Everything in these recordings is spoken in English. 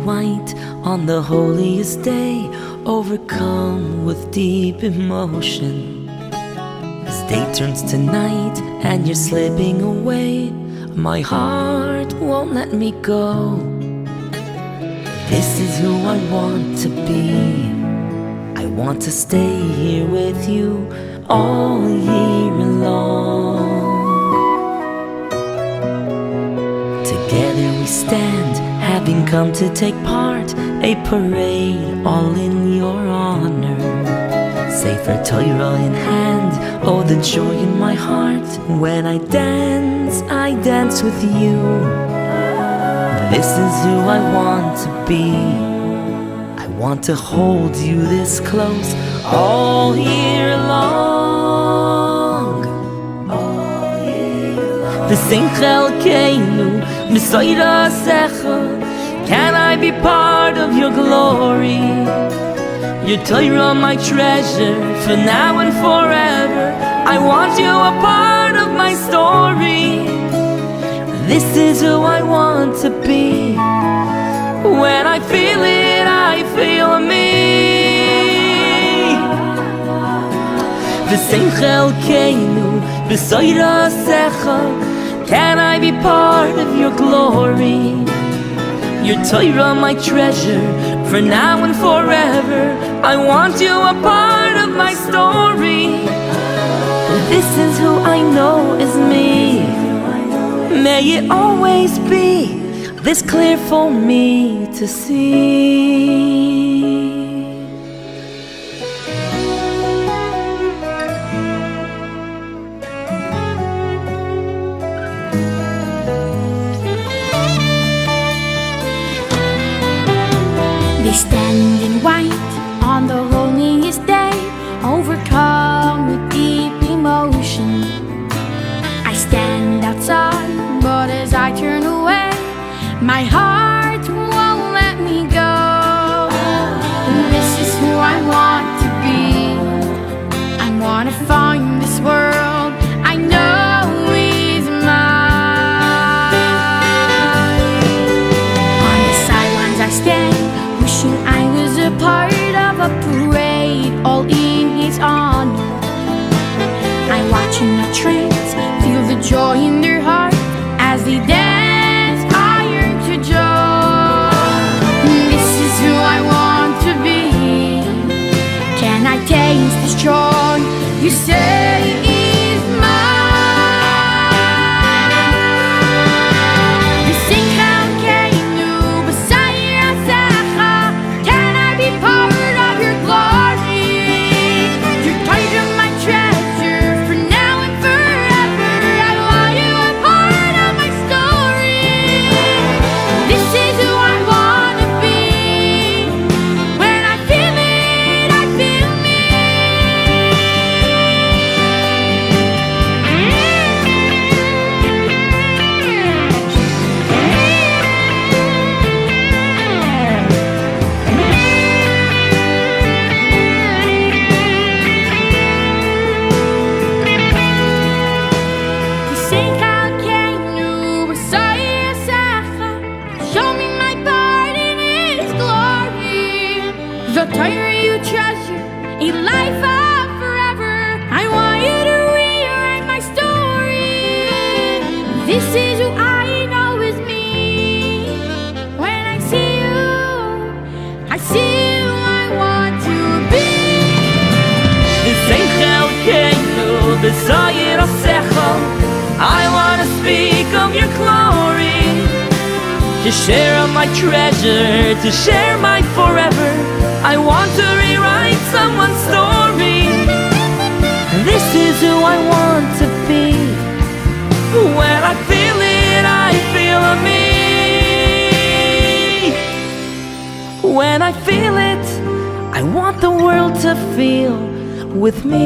white on the holiest day, overcome with deep emotion. As day turns to night and you're slipping away, my heart won't let me go. This is who I want to be. I want to stay here with you all year long. Together we stand, having come to take part, a parade all in your honor. Sefer Torah in hand, oh the joy in my heart. When I dance with you. This is who I want to be. I want to hold you this close all year long. Can I be part of your glory? Your Torah, my treasure, for now and forever. I want you a part of my story. This is who I want to be. When I feel it, I feel me. Can I be part of your glory? Your Torah, my treasure, for now and forever. I want you a part of my story. This is who I know is me. May it always be this clear for me to see. They stand in white on the holiest day, overcome with deep emotion. I stand outside, but as I turn away, my heart won't let me go. This is who I want to be. I want to find this world I know is mine. On the sidelines I stand, wishing I was a part of a parade, all in his honor. I watch in a trance, feel the joy in their heart as they dance, I yearn to join. This is who I want to be. Can I taste this joy you say is mine? You sing Chalkeinu b'Sayir Asecha. Can I be part of your glory? Your Torah, my treasure, for now and forever. I want you a part of my story. This is who I want to be. When I feel it, I feel me. You sing Chalkeinu b'Sayir Asecha. Show me my part in His glory. The Torah you treasure, a life of forever. I want you to rewrite my story. This is who I know is me. When I see you, I see who I want to be. I want to speak of your glory, to share of my treasure, to share my forever. I want to rewrite someone's story. This is who I want to be. When I feel it, I feel me. When I feel it, I want the world to feel with me.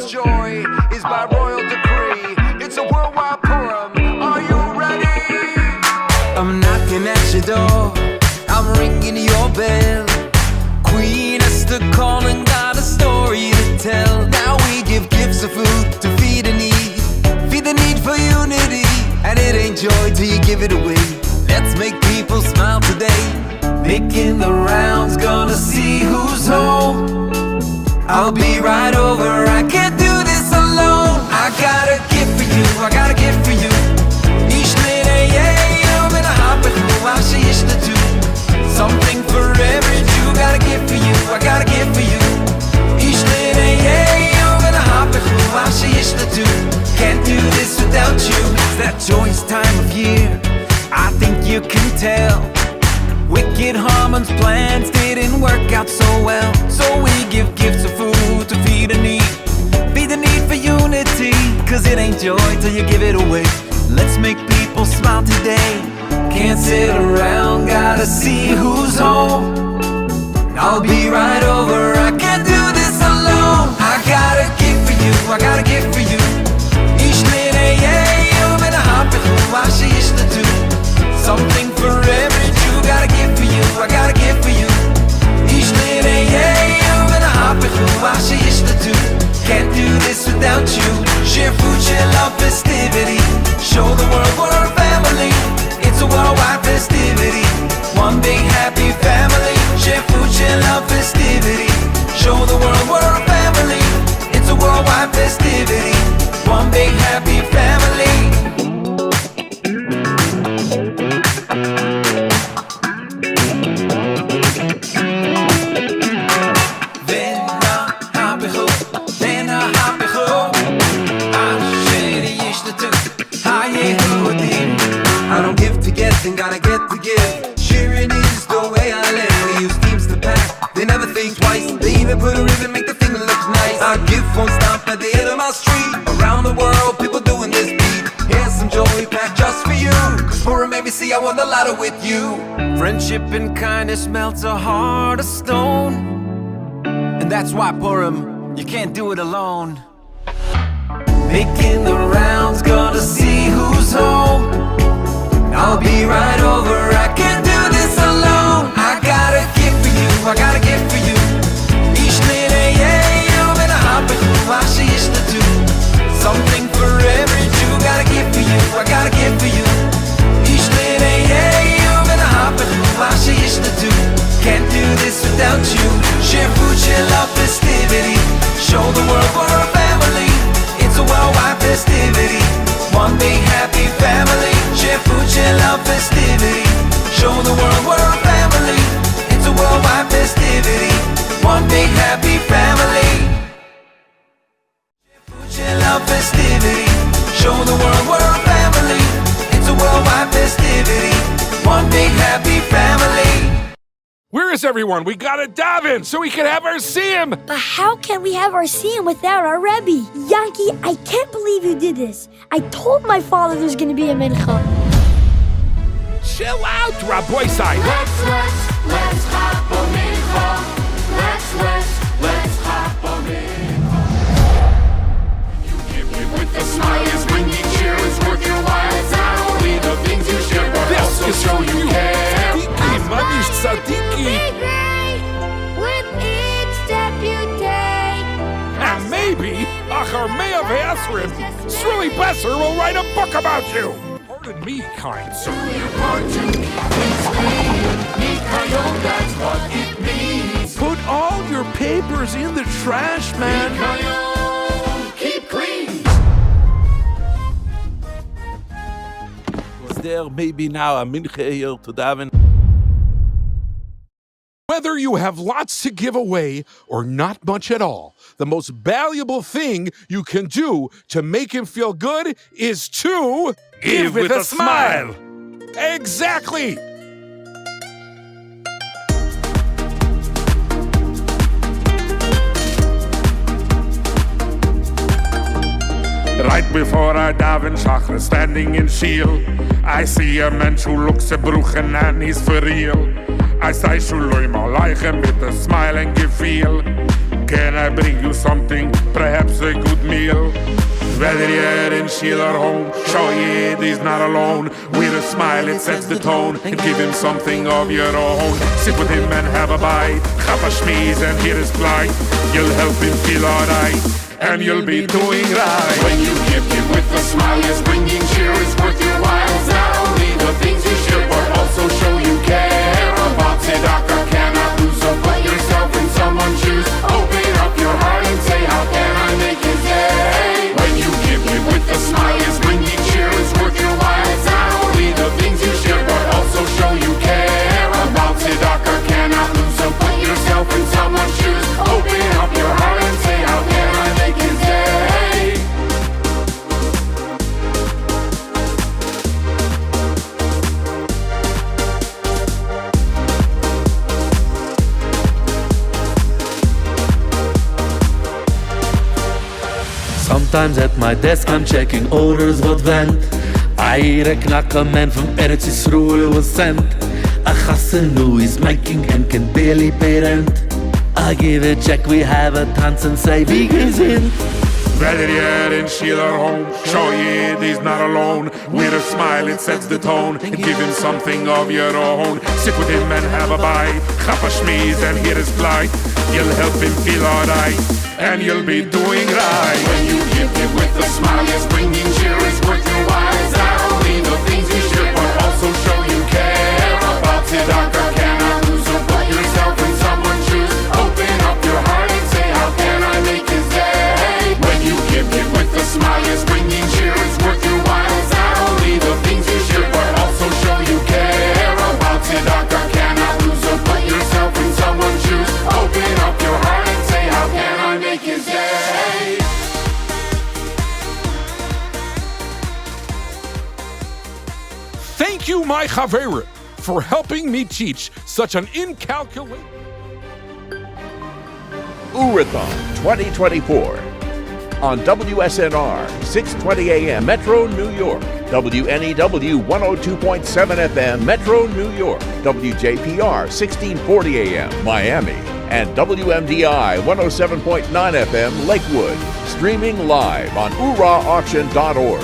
joy is by royal decree. It's a worldwide Purim. Are you ready? I'm knocking at your door. I'm ringing your bell. Queen Esther calling, got a story to tell. Now we give gifts of food to feed the need for unity. And it ain't joy till you give it away. Let's make people smile today. Making the rounds, gonna see who's home. I'll be right over, I can't do this alone. I got a gift for you, I got a gift for you. Ich lehne I'm in a hopper, something for every Jew. Got a gift for you, I got a gift for you. Ich lehne I'm in a hopper, can't do this without you. It's that joyous time of year, I think you can tell. Wicked Haman's plans didn't work out so well. So we give gifts of food to feed the need for unity. Cause it ain't joy till you give it away. Let's make people smile today. Can't sit around, gotta see who's home. I'll be right over, I can't do this alone. I got a gift for you, I got a gift for you. Ich lehne I'm in a hopper, something for every Jew. Got a gift for you, I got a gift for you. Ich lehne I'm in a hopper, can't do this without you. Share food, share love, festivity. Show the world we're a family. It's a worldwide festivity. One big happy family. Share food, share love, festivity. Show the world we're a family. It's a worldwide festivity. One big happy family. I don't give to get, then gotta get to give. Sharing is the way I live. We use teams to pack, they never think twice. They even put a ribbon, make the thing look nice. Our gift won't stop at the end of my street. Around the world, people doing this beat. Here's some joy packed just for you. Cause Purim made me see I won the lotto with you. Friendship and kindness melts a heart of stone. And that's why Purim, you can't do it alone. Making the rounds, gonna see who's home. I'll be right over, I can't do this alone. I got a gift for you, I got a gift for you. Ich lehne I'm in a hopper, something for every Jew. Got a gift for you, I got a gift for you. Ich lehne I'm in a hopper, can't do this without you. Share food, share love, festivity. Show the world we're a family. It's a worldwide festivity. One big happy family. Share food, share love, festivity. Show the world we're a family. It's a worldwide festivity. One big happy family. Share food, share love, festivity. Show the world we're a family. It's a worldwide festivity. One big happy family. Where is everyone? We gotta daven so we can have our siyum. But how can we have our siyum without our Rebbe? Yankee, I can't believe you did this. I told my father there's gonna be a mincha. Chill out, Rabboisai. Let's hop on mincha. Let's hop on mincha. You give with the smile, is when you cheer, it's worth your while. It's not only the things you share, but This also is show you care. Manish Tzadiki. Be great with each step you take. And maybe Achar Me'av Ha'asrim, Shirley Besser will write a book about you. Pardon me, kind sir. Your part to keep things clean. Mikayom, that's what it means. Put all your papers in the trash, man. Mikayom, keep clean. Was there maybe now a mincha here to daven? Whether you have lots to give away or not much at all, the most valuable thing you can do to make him feel good is to Give with a smile. Exactly. Right before I daven Shachar, standing in Shiel, I see a man who looks a bruchen and he's for real. I say Shuloim Aleichem with a smile and gefühl. Can I bring you something, perhaps a good meal? Whether you're in Shiel or home, show Yid he's not alone. With a smile it sets the tone, and give him something of your own. Sit with him and have a bite, have a schmeeze and hear his plight. You'll help him feel alright, and you'll be doing right. When you give with a smile, yes, bringing cheer is worth your while. It's not only the things you share, but also show you care about tzedakah. Cannot lose, so put yourself in someone's shoes. Open up your heart and say, how can I make his day? When you give with a smile, yes, bringing cheer is worth your while. It's not only the things you share, but also show you care about tzedakah. Cannot lose, so put yourself in someone's shoes. Open up your heart and say, how can I make his day? Sometimes at my desk I'm checking orders what went. Eire knacker man from Eretz Yisroel was sent. A chassan who is making and can barely pay rent. I give a check, we have a dance and say wie gesinnt. Whether you're in Shiel or home, show Yid he's not alone. With a smile it sets the tone, and give him something of your own. Sit with him and have a bite, chap a schmeeze and hear his plight. You'll help him feel alright, and you'll be doing right. When you give with a smile, yes, bringing cheer is worth your while. It's not only the things you share, but also show you care about tzedakah. Cannot lose, so put yourself in someone's shoes. Open up your heart and say, how can I make his day? When you give with a smile, yes, bringing cheer is worth your while. It's not only the things you share, but also show you care about tzedakah. Cannot lose, so put yourself in someone's shoes. Open up your heart and say, how can I make his day? Thank you, my Chaverim, for helping me teach such an incalculable... OORAHTHON 2024 on WSNR 620 AM Metro New York, WNEW 102.7 FM Metro New York, WJPR 1640 AM Miami, and WMDI 107.9 FM Lakewood, streaming live on OORAHauction.org.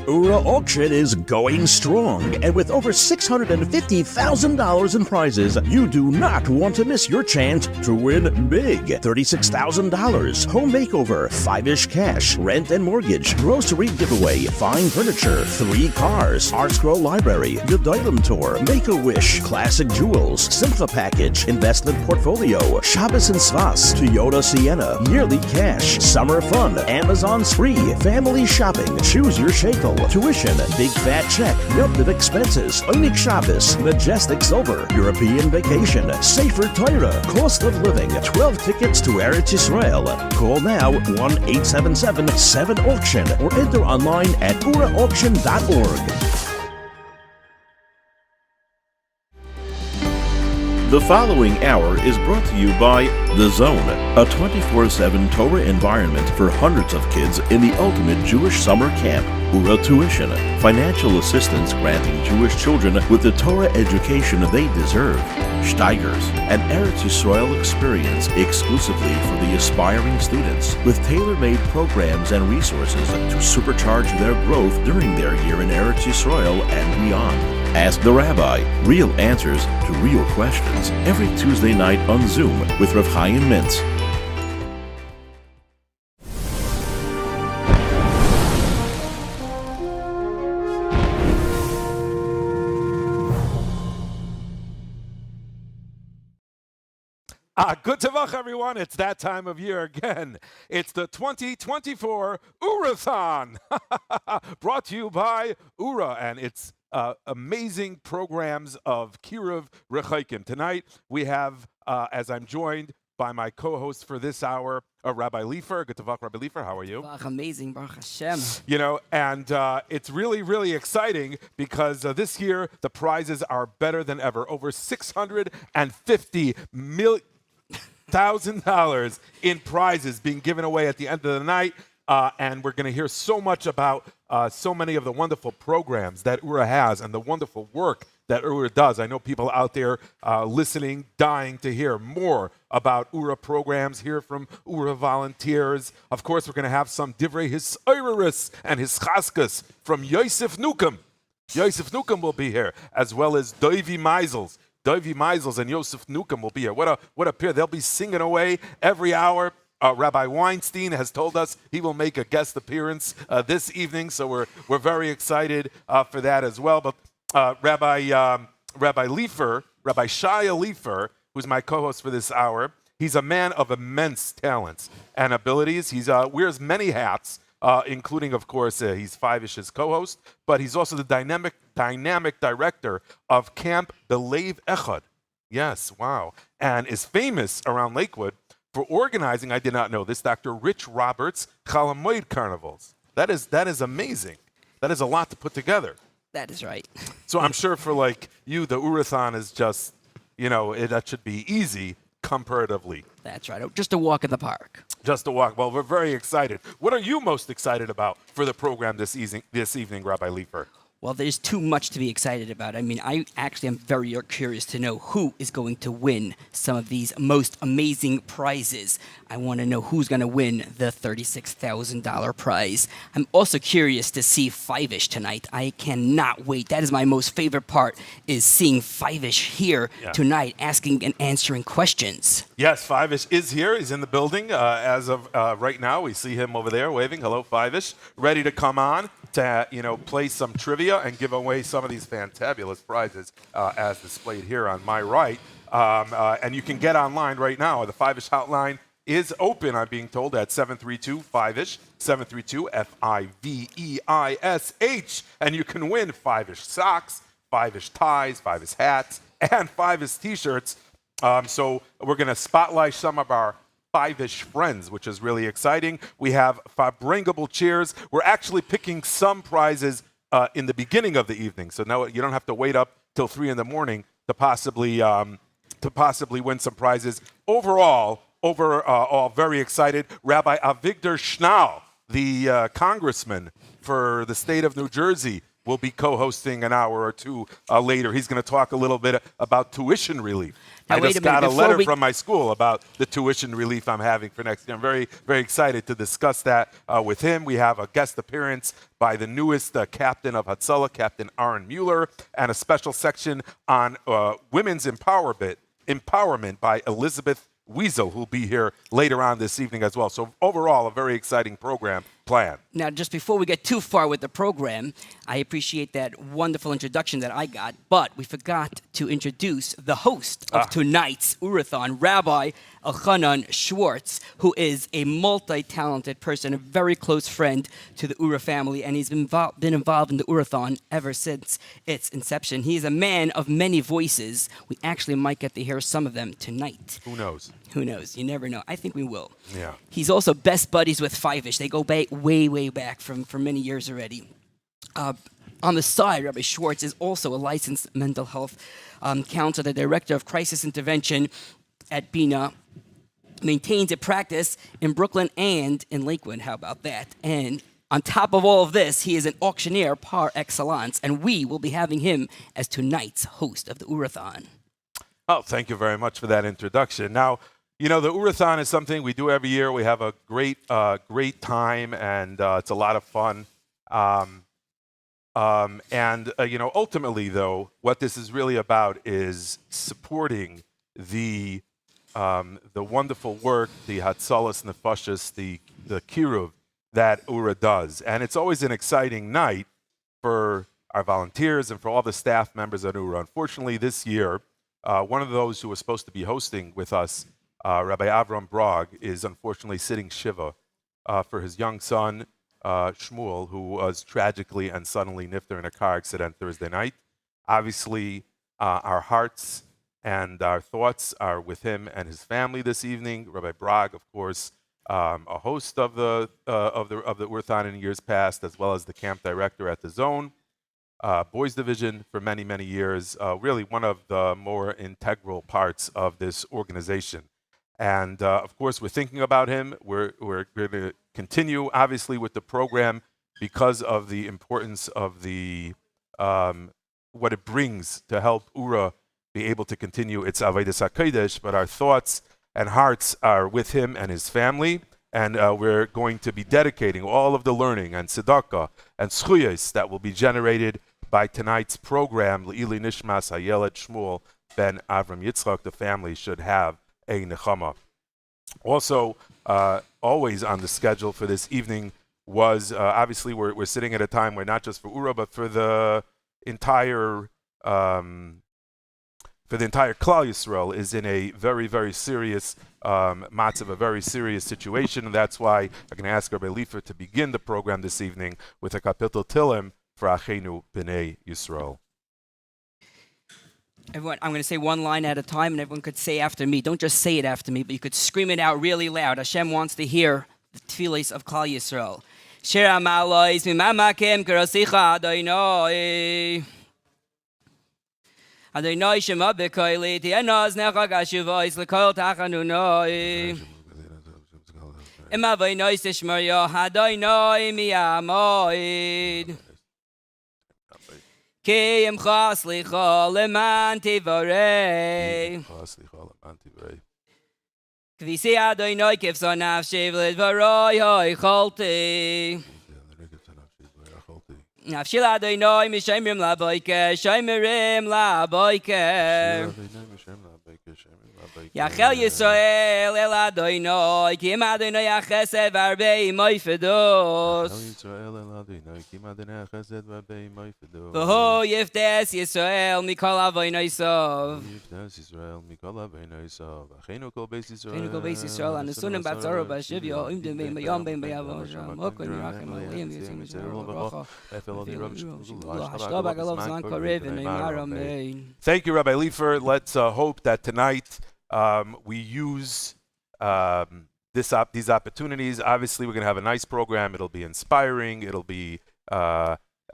OORAH Auction is going strong, and with over $650,000 in prizes, you do not want to miss your chance to win big. $36,000, home makeover, 5-ish cash, rent and mortgage, grocery giveaway, fine furniture, 3 cars, Art Scroll Library, the Diamond Tour, Make-A-Wish, classic jewels, Simcha package, investment portfolio, Shabbos and Svas, Toyota Sienna, yearly cash, summer fun, Amazon's free, family shopping, choose your shekel, tuition, big fat check, Yom expenses, Onik Shabbos, Majestic Silver, European vacation, Safer Torah, cost of living, 12 tickets to Eretz Yisrael. Call now 1-877-7-AUCTION or enter online at OORAHauction.org. The following hour is brought to you by The Zone, a 24/7 Torah environment for hundreds of kids in the ultimate Jewish summer camp. OORAH Tuition, financial assistance granting Jewish children with the Torah education they deserve. Steigers, an Eretz Yisrael experience exclusively for the aspiring students, with tailor-made programs and resources to supercharge their growth during their year in Eretz Yisrael and beyond. Ask the Rabbi, real answers to real questions, every Tuesday night on Zoom with Rav Chaim Mintz. Good Tavach, everyone. It's that time of year again. It's the 2024 OORAHTHON, brought to you by OORAH and its amazing programs of Kiruv Rechaikim. Tonight, we have, as I'm joined by my co-host for this hour, Rabbi Leifer. Good Tavach, Rabbi Leifer. How are you? Amazing, Baruch Hashem. You know, and it's really, really exciting because this year the prizes are better than ever. Over $650 million. $1,000 in prizes being given away at the end of the night, and we're going to hear so much about so many of the wonderful programs that URA has and the wonderful work that URA does. I know people out there listening, dying to hear more about URA programs, hear from URA volunteers. Of course, we're going to have some Divrei Hisoiris and Hischaskas from Yosef Nukem. Yosef Nukem will be here, as well as Doivi Meisels. Doivi Meisels and Yosef Nukem will be here. What a pair. They'll be singing away every hour. Rabbi Weinstein has told us he will make a guest appearance this evening, so we're very excited for that as well. But Rabbi Leifer, Rabbi Shia Leifer, who's my co-host for this hour, he's a man of immense talents and abilities. He wears many hats, including, of course, he's Five-ish's co-host, but he's also the dynamic director of Camp Belev Echad. Yes, wow. And is famous around Lakewood for organizing, I did not know this, Dr. Rich Roberts' Chalamoid carnivals. That is amazing. That is a lot to put together. That is right. So I'm sure for like you, the URAHTHON is just, that should be easy comparatively. That's right. Just a walk in the park. Just a walk. Well, we're very excited. What are you most excited about for the program this evening, Rabbi Leifer? Well, there's too much to be excited about. I mean, I actually am very curious to know who is going to win some of these most amazing prizes. I want to know who's going to win the $36,000 prize. I'm also curious to see Five-ish tonight. I cannot wait. That is my most favorite part, is seeing Five-ish here tonight, asking and answering questions. Yes, Five-ish is here. He's in the building as of right now. We see him over there waving. Hello, Five-ish. Ready to come on to play some trivia and give away some of these fantabulous prizes as displayed here on my right. And you can get online right now. The Five-ish hotline is open, I'm being told, at 732-5ish, 732-FIVEISH. And you can win Five-ish socks, Five-ish ties, Five-ish hats, and Five-ish t-shirts. So we're going to spotlight some of our Five-ish friends, which is really exciting. We have Fabringable chairs. We're actually picking some prizes in the beginning of the evening. So now you don't have to wait up till 3 in the morning to possibly win some prizes. Overall, very excited. Rabbi Avigdor Schnall, the congressman for the state of New Jersey, will be co-hosting an hour or two later. He's going to talk a little bit about tuition relief. Now, I just got a letter from my school about the tuition relief I'm having for next year. I'm very, very excited to discuss that with him. We have a guest appearance by the newest captain of Hatzalah, Captain Aaron Mueller, and a special section on women's empowerment by Elizabeth Weasel, who'll be here later on this evening as well. So overall, a very exciting program planned. Now, just before we get too far with the program, I appreciate that wonderful introduction that I got, but we forgot to introduce the host of tonight's URAHTHON, Rabbi Elchanan Schwartz, who is a multi-talented person, a very close friend to the URA family, and he's been involved in the URAHTHON ever since its inception. He is a man of many voices. We actually might get to hear some of them tonight. Who knows? Who knows? You never know. I think we will. Yeah. He's also best buddies with Five-ish. They go back way back for many years already. On the side, Rabbi Schwartz is also a licensed mental health counselor, the director of crisis intervention at Bina, maintains a practice in Brooklyn and in Lakewood. How about that? And on top of all of this, he is an auctioneer par excellence, and we will be having him as tonight's host of the URAHTHON. Oh, thank you very much for that introduction. Now, the URAHTHON is something we do every year. We have a great time, and it's a lot of fun. Ultimately, though, what this is really about is supporting the wonderful work, the Hatzalas Nefashos, the Kiruv that URA does. And it's always an exciting night for our volunteers and for all the staff members at URA. Unfortunately, this year, one of those who was supposed to be hosting with us, Rabbi Avram Brog, is unfortunately sitting Shiva for his young son, Shmuel, who was tragically and suddenly nifter in a car accident Thursday night. Obviously, our hearts and our thoughts are with him and his family this evening. Rabbi Brog, of course, a host of the URAHTHON in years past, as well as the camp director at the Zone. Boys Division for many, many years, really one of the more integral parts of this organization. And of course, we're thinking about him. We're going to continue, obviously, with the program because of the importance of the what it brings to help Ura be able to continue its Avodas HaKodesh, but our thoughts and hearts are with him and his family, and we're going to be dedicating all of the learning and tzedakah and schuyos that will be generated by tonight's program, Le'ili Nishmas Hayelet Shmuel Ben Avram Yitzchak. The family should have a nechama. Also, always on the schedule for this evening was, obviously we're sitting at a time where not just for Ura, but for the entire Klal Yisrael is in a very, very serious matzav, a very serious situation, and that's why I'm going to ask Rabbi Leifer to begin the program this evening with a kapitel Tilim for Achenu B'nei Yisrael. Everyone, I'm going to say one line at a time, and everyone could say after me. Don't just say it after me, but you could scream it out really loud. Hashem wants to hear the tefillos of Klal Yisrael. Shir Amalois Mimamakim Karasicha Adonai. Adonai Shema B'Koili Tianaz Necha Gashuvois L'Kol Tachanunoi. Imavoinoi Tishmario Adonai Miyamoid. Ki Imcha Slicha Leman Tivorei. Kvisi Adonai Kivson Nafshiv Lidvaroi Hoi Cholti. Nafshil Adonai Mishaymirim Laboike, Shaymirim Laboike. Yachel Yisrael El Adonai, Kim Adonai Achesed Varbei Moifedos. V'ho Yiftes Yisrael Mikol Avoinoi Sov. Achenu Kol Beis Yisrael, Anesunim Batzaro Bashivyo, Imdim Beim Bayom Beim Bayavon Sham, Okon Yerachim Alim Yisim Yisrael Barucha. Thank you, Rabbi Leifer. Let's hope that tonight we use these opportunities. Obviously, we're going to have a nice program. It'll be inspiring. It'll be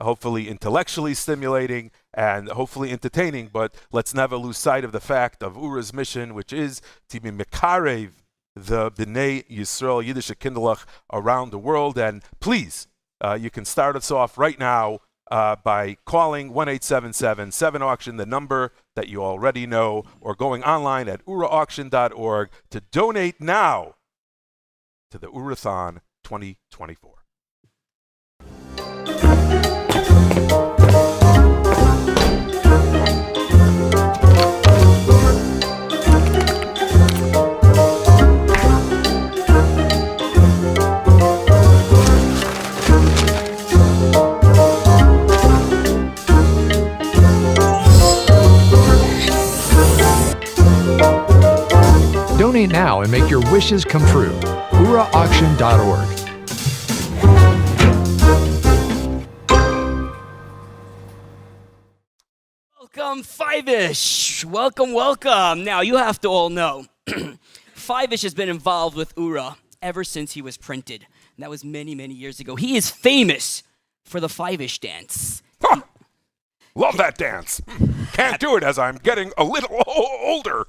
hopefully intellectually stimulating and hopefully entertaining. But let's never lose sight of the fact of Ura's mission, which is to be mekarev the B'nai Yisrael Yiddish Kindlech around the world. And please, you can start us off right now by calling 1-877-7-AUCTION, the number that you already know, or going online at OORAHTHON.org to donate now to the OORAHTHON 2024. Donate now and make your wishes come true. OORAHTHON.org. Welcome, Five-ish. Welcome, welcome. Now, you have to all know, Five-ish has been involved with Ura ever since he was printed. And that was many, many years ago. He is famous for the Five-ish dance. Huh. Love that dance. Can't do it as I'm getting a little older.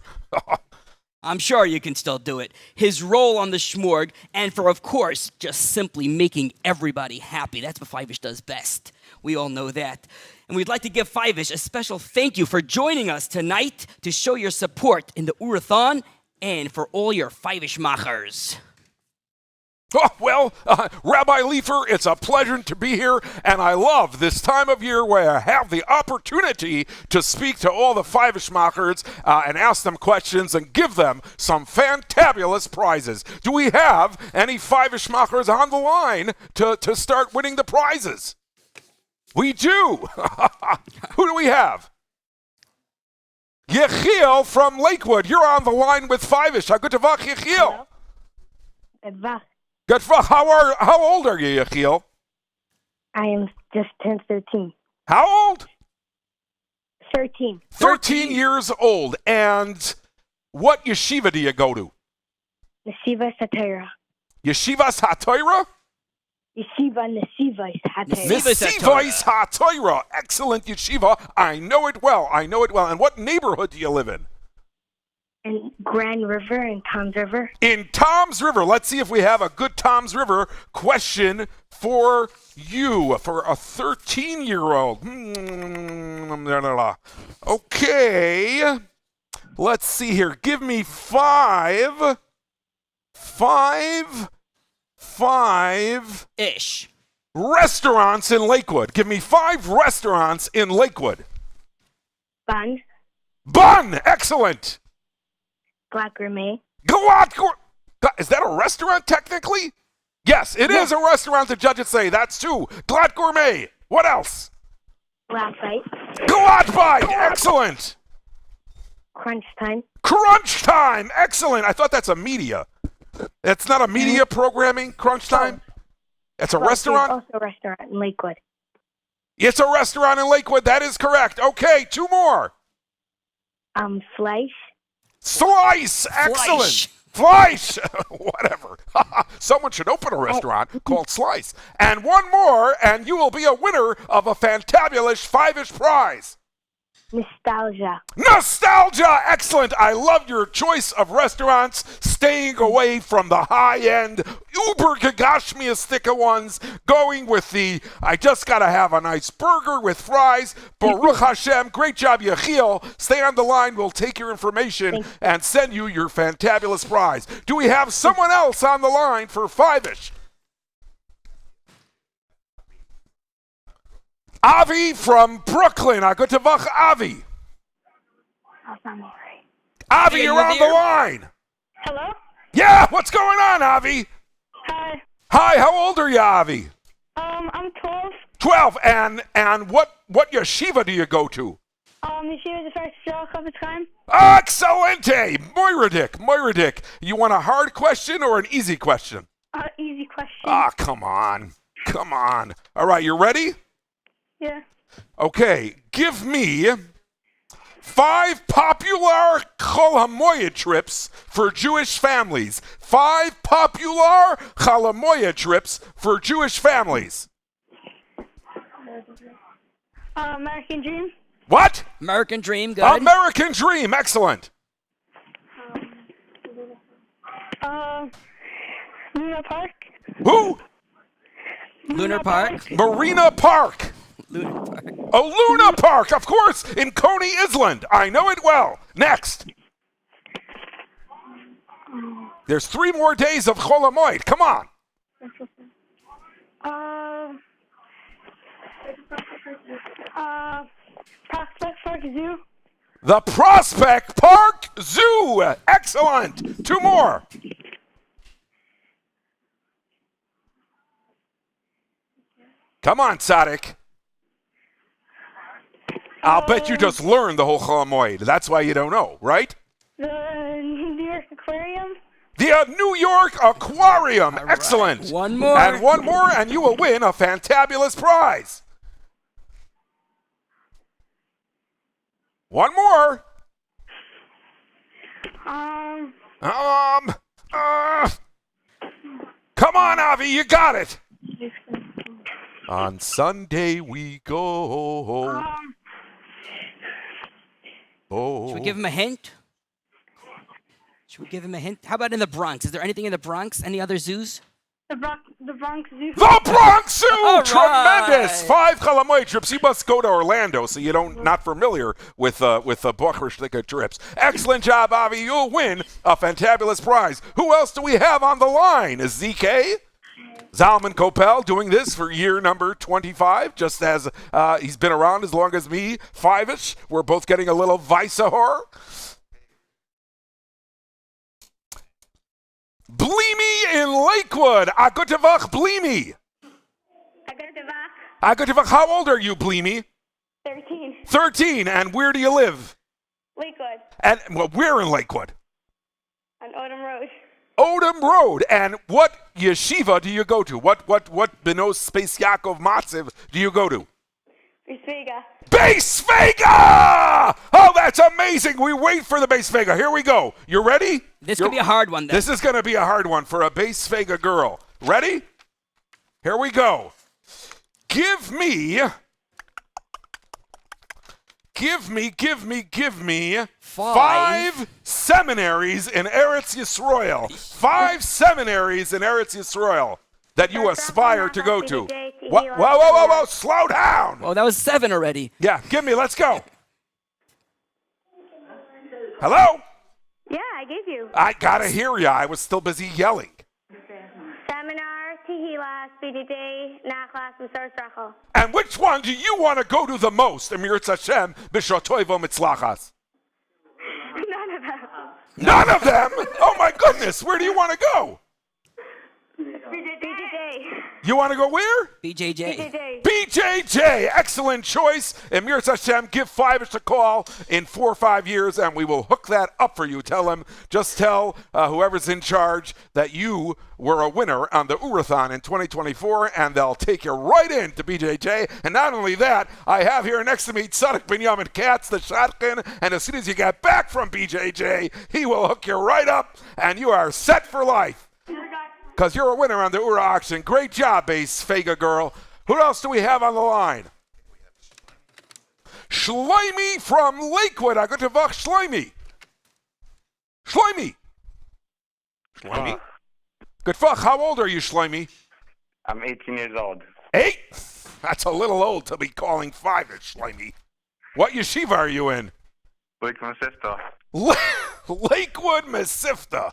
I'm sure you can still do it. His role on the Shmorg, and for, of course, just simply making everybody happy. That's what Five-ish does best. We all know that. And we'd like to give Five-ish a special thank you for joining us tonight to show your support in the OORAHTHON and for all your Five-ish machers. Oh, well, Rabbi Leifer, it's a pleasure to be here, and I love this time of year where I have the opportunity to speak to all the Five-ish machers and ask them questions and give them some fantabulous prizes. Do we have any Five-ish machers on the line to start winning the prizes? We do. Who do we have? Yechiel from Lakewood. You're on the line with Five-ish. Good Vach, Yechiel. Good Vach. Good. How old are you, Yechiel? I am just turned 13. How old? 13. 13 years old. And what yeshiva do you go to? Yeshiva Satira. Yeshiva Satira? Yeshiva Nesivais HaTorah. Nesivais HaTorah. Excellent yeshiva. I know it well. And what neighborhood do you live in? And Grand River and Tom's River. In Tom's River. Let's see if we have a good Tom's River question for you, for a 13-year-old. Okay. Let's see here. Give me five Ish. restaurants in Lakewood. Give me 5 restaurants in Lakewood. Bun. Bun! Excellent! Glatt Gourmet. Is that a restaurant technically? Yes, it is a restaurant, the judges say. That's 2. Glatt Gourmet. What else? Glatt Bite. Glatt Bite. Excellent. Crunch Time. Crunch Time. Excellent. I thought that's a media. It's not a media programming, Crunch Time? It's a restaurant? It's also a restaurant in Lakewood. It's a restaurant in Lakewood. That is correct. Okay, 2 more. Slice. Slice. Excellent. Slice. Whatever. Someone should open a restaurant called Slice. And 1 more, and you will be a winner of a fantabulous 5-ish prize. Nostalgia. Nostalgia! Excellent! I love your choice of restaurants, staying away from the high-end, uber gagashmiastika ones, going with the, I just gotta have a nice burger with fries. Baruch Hashem, great job, Yechiel. Stay on the line, we'll take your information and send you your fantabulous prize. Do we have someone else on the line for 5-ish? Avi from Brooklyn. Agutavach Avi. Avi, you're on the line. Hello? Yeah, what's going on, Avi? Hi. Hi, how old are you, Avi? I'm 12. 12, and what yeshiva do you go to? Yeshiva is the first show of its time. Excelente! Moiradik. You want a hard question or an easy question? Easy question. Come on. All right, you ready? Yeah. Okay, give me 5 popular Chol HaMoed trips for Jewish families. 5 popular Chol HaMoed trips for Jewish families. American Dream. What? American Dream, good. American Dream, excellent. Luna Park. Who? Lunar Park. Marina Park. Lunar Park. Oh, Luna Park, of course, in Coney Island. I know it well. Next. There's 3 more days of Chol HaMoed. Come on. Prospect Park Zoo. The Prospect Park Zoo. Excellent. 2 more. Come on, Tzaddik. I'll bet you just learned the whole Chol HaMoed. That's why you don't know, right? The New York Aquarium. The New York Aquarium. All Excellent. Right. 1 more. And 1 more, and you will win a fantabulous prize. 1 more. Come on, Avi, you got it. On Sunday we go. Should we give him a hint? How about in the Bronx? Is there anything in the Bronx? Any other zoos? The Bronx Zoo. The Bronx Zoo! All Tremendous! right. 5 Chol HaMoed trips. You must go to Orlando, so you don't not familiar with the Bochur trips. Excellent job, Avi. You'll win a fantabulous prize. Who else do we have on the line? Is ZK? Zalman Kopel doing this for year number 25, just as he's been around as long as me, 5-ish. We're both getting a little Weissahor. Bleemy in Lakewood. Agutavach Bleemy. Agutavach, how old are you, Bleemy? 13. 13. And where do you live? Lakewood. And well, where in Lakewood? On Odom Road. Odom Road. And what yeshiva do you go to? What Benos Space Yaakov Motzei do you go to? Beis Vega. Beis Vega! Oh, that's amazing. We wait for the Beis Vega. Here we go. You ready? This could be a hard one, then. This is going to be a hard one for a Beis Vega girl. Ready? Here we go. Give me Give me five seminaries in Eretz Yisrael. 5 seminaries in Eretz Yisrael that you aspire to go to. Whoa, slow down. Well, that was 7 already. Yeah, let's go. Hello? Yeah, I gave you. I gotta hear ya. I was still busy yelling. Seminar, Tehillah, BJJ, Nachlas, and Rachel. And which one do you want to go to the most? Emir Hashem, B'Shotoivo Mitzlachas. None of them. None of them? Oh my goodness, where do you want to go? BJJ. You want to go where? BJJ. BJJ, excellent choice. Emir Hashem, give 5ish a call in 4 or 5 years, and we will hook that up for you. Just tell whoever's in charge that you were a winner on the OORAHTHON in 2024, and they'll take you right into BJJ. And not only that, I have here next to me Tzaddik Binyamin Katz, the shotgun, and as soon as you get back from BJJ, he will hook you right up, and you are set for life. Because you're a winner on the Ura auction. Great job, Ace Fega girl. Who else do we have on the line? Shloimi from Lakewood. I got to vach Shloimi. Shloimi. Good fuck. How old are you, Shloimi? I'm 18 years old. 8? That's a little old to be calling 5ish, Shloimi. What yeshiva are you in? Lakewood, Mesivta. Lakewood, Mesivta.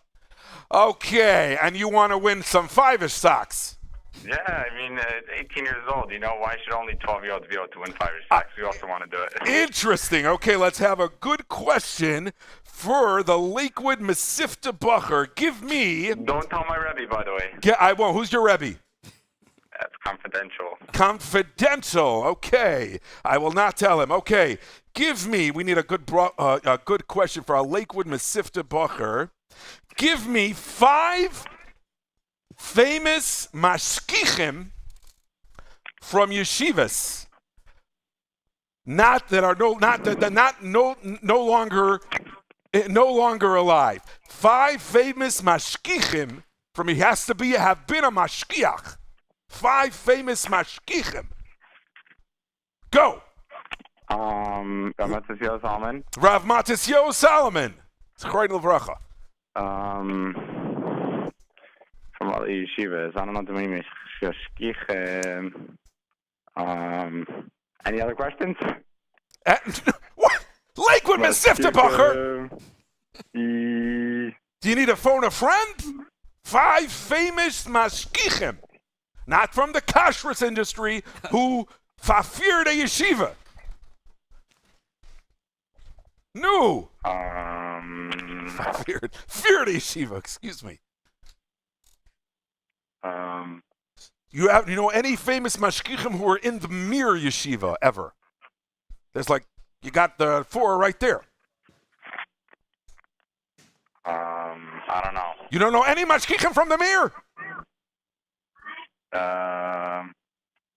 Okay, and you want to win some 5ish socks. Yeah, I mean, 18 years old. Why should only 12-year-olds be able to win 5ish socks? We also want to do it. Interesting. Okay, let's have a good question for the Lakewood Mesivta Bacher. Give me... Don't tell my Rebbe, by the way. Yeah, I won't. Who's your Rebbe? That's confidential. Confidential. Okay. I will not tell him. Okay. Give me... We need a good question for a Lakewood Mesivta Bacher. Give me 5 famous mashkichim from yeshivas, no longer alive. 5 famous mashkichim from he has to have been a mashkiach. 5 famous mashkichim. Go. Rav Matisyahu Salomon. Rav Matisyahu Salomon. Zechroy Levracha. From all the yeshivas. I don't know too many mashkichim. Any other questions? What? Lakewood Mesivta Bacher. Do you need to phone a friend? 5 famous mashkichim, not from the kashrus industry, who feared a yeshiva. No. Feared a yeshiva. Excuse me. You know any famous mashkichim who were in the Mir yeshiva ever? There's you got the 4 right there. I don't know. You don't know any mashkichim from the Mir?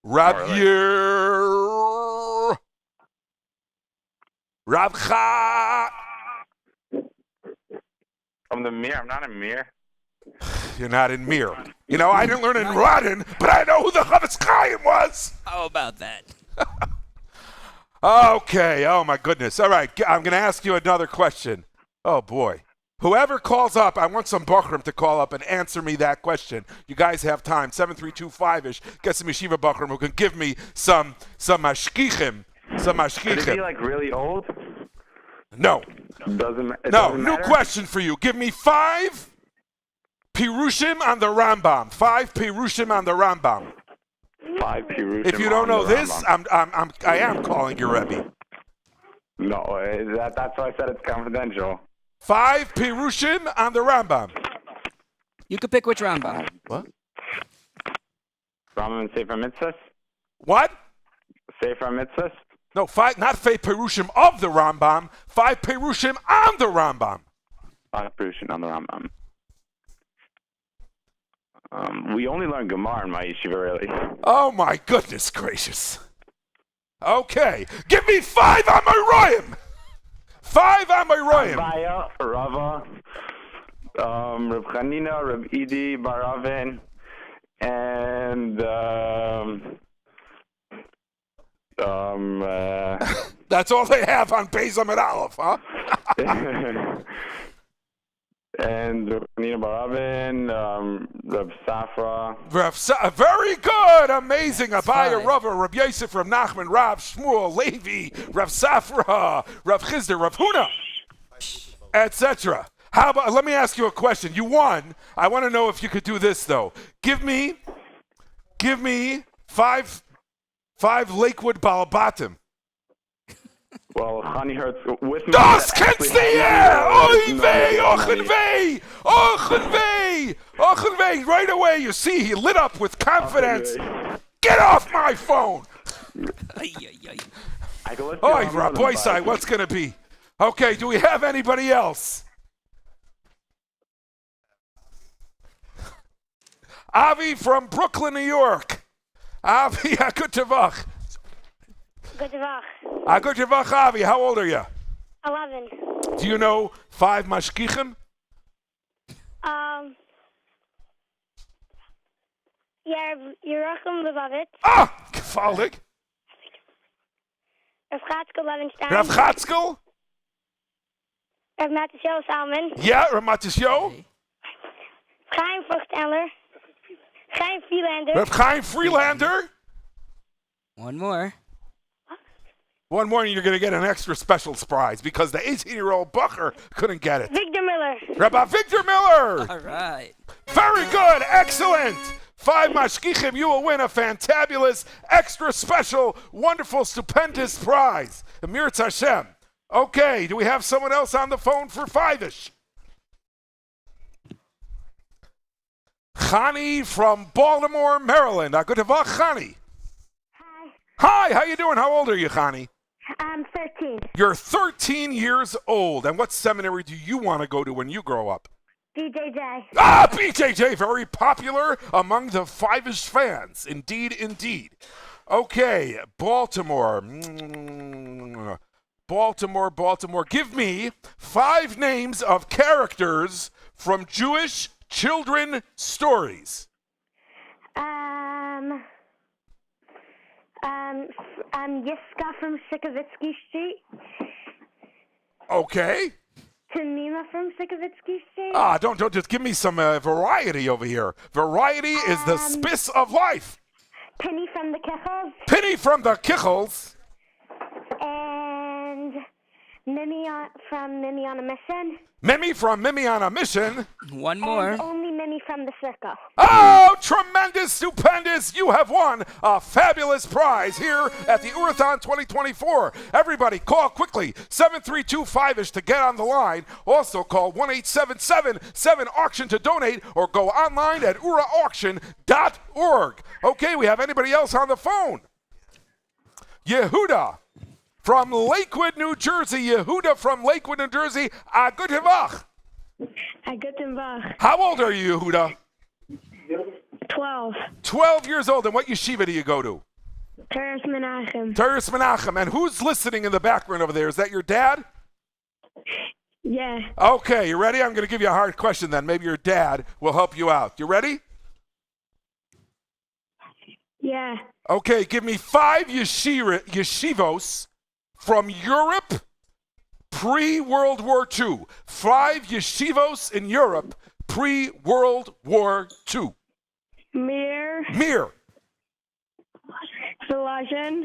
Rav Yer, Rav Cha. From the Mir? I'm not in Mir. You're not in Mir. I didn't learn in Rodin, but I know who the Chavetz Chaim was. How about that? Okay. Oh, my goodness. All right. I'm going to ask you another question. Oh, boy. Whoever calls up, I want some Bachrim to call up and answer me that question. You guys have time. 732-5ish. Get some Yeshiva Bachrim who can give me some mashkichim. Some mashkichim. Is he really old? No. Doesn't new matter? Question for you. Give me 5 Pirushim on the Rambam. 5 Pirushim on the Rambam. 5 Pirushim. If you don't know this, I am calling your Rebbe. No, that's why I said it's confidential. 5 Pirushim on the Rambam. You could pick which Rambam. What? Rambam and Sefer Mitzvahs? What? Sefer Mitzvahs? No, 5, not 5 Pirushim of the Rambam. 5 Pirushim on the Rambam. 5 Pirushim on the Rambam. We only learn Gemara in my yeshiva, really. Oh, my goodness gracious. Okay. Give me 5 Amoraim. 5 Amoraim. Abaya, Rava, Rav Chanina, Rav Idi, Baravin, and That's all they have on Beis Amid Aleph, huh? And Nina Baravin, Rav Safra. Very good, amazing. Abaya, Five. Rava, Rav Yosef, Rav Nachman, Rav Shmuel, Levi, Rav Safra, Rav Chizder, Rav Huna, etc. How about? Let me ask you a question. You won. I want to know if you could do this though. Give me five Lakewood Balabatim. Well, Hani Hertz with me. Das kennst du ja! Oy vey, ochen vey! Ochen vey! Ochen vey! Right away, you see, he lit up with confidence. Get off my phone! Oy, Rabboisai, what's going to be? Okay, do we have anybody else? Avi from Brooklyn, New York. Avi, good tavach. Good luck. Good tavach, Avi. How old are you? 11. Do you know 5 mashkichim? Yeah, Yerachim Lubavitch. Ah, gewaltig. Rav Chatzkel Levenstein. Rav Chatzkel? Rav Matisyo Salman. Yeah, Rav Matisyo. Chaim Fruchtendler. Chaim Freelander. Rav Chaim Freelander. One more. One more and you're going to get an extra special prize because the 18-year-old Bucher couldn't get it. Victor Miller. Rabbi Victor Miller. All right. Very good. Excellent. 5 mashkichim. You will win a fantabulous, extra special, wonderful, stupendous prize. Amir Hashem. Okay. Do we have someone else on the phone for 5-ish? Chani from Baltimore, Maryland. Good to Chani. Hi. How you doing? How old are you, Chani? I'm 13. You're 13 years old. And what seminary do you want to go to when you grow up? BJJ. Ah, BJJ, very popular among the 5-ish fans. Indeed, indeed. Okay, Baltimore. Baltimore. Give me 5 names of characters from Jewish children stories. Yiska from Sikovitsky Street. Okay. Tamima from Sikovitsky Street. Don't just give me some variety over here. Variety is the spice of life. Penny from the Kichels. Penny from the Kichels. And Mimi from Mimi on a Mission. Mimi from Mimi on a Mission. One more. And only Mimi from the Circle. Oh, tremendous, stupendous. You have won a fabulous prize here at the OORAHTHON 2024. Everybody, call quickly, 732-5-ish to get on the line. Also call 1-877-7-AUCTION to donate or go online at oorahauction.org. Okay, we have anybody else on the phone? Yehuda from Lakewood, New Jersey. Yehuda from Lakewood, New Jersey. Good Tevach. Good Tevach. How old are you, Yehuda? 12. 12 years old. And what yeshiva do you go to? Teres Menachem. Teres Menachem. And who's listening in the background over there? Is that your dad? Yeah. Okay, you ready? I'm going to give you a hard question then. Maybe your dad will help you out. You ready? Yeah. Okay, give me 5 yeshivos from Europe pre-World War II. 5 yeshivos in Europe pre-World War II. Mir. Volozhin.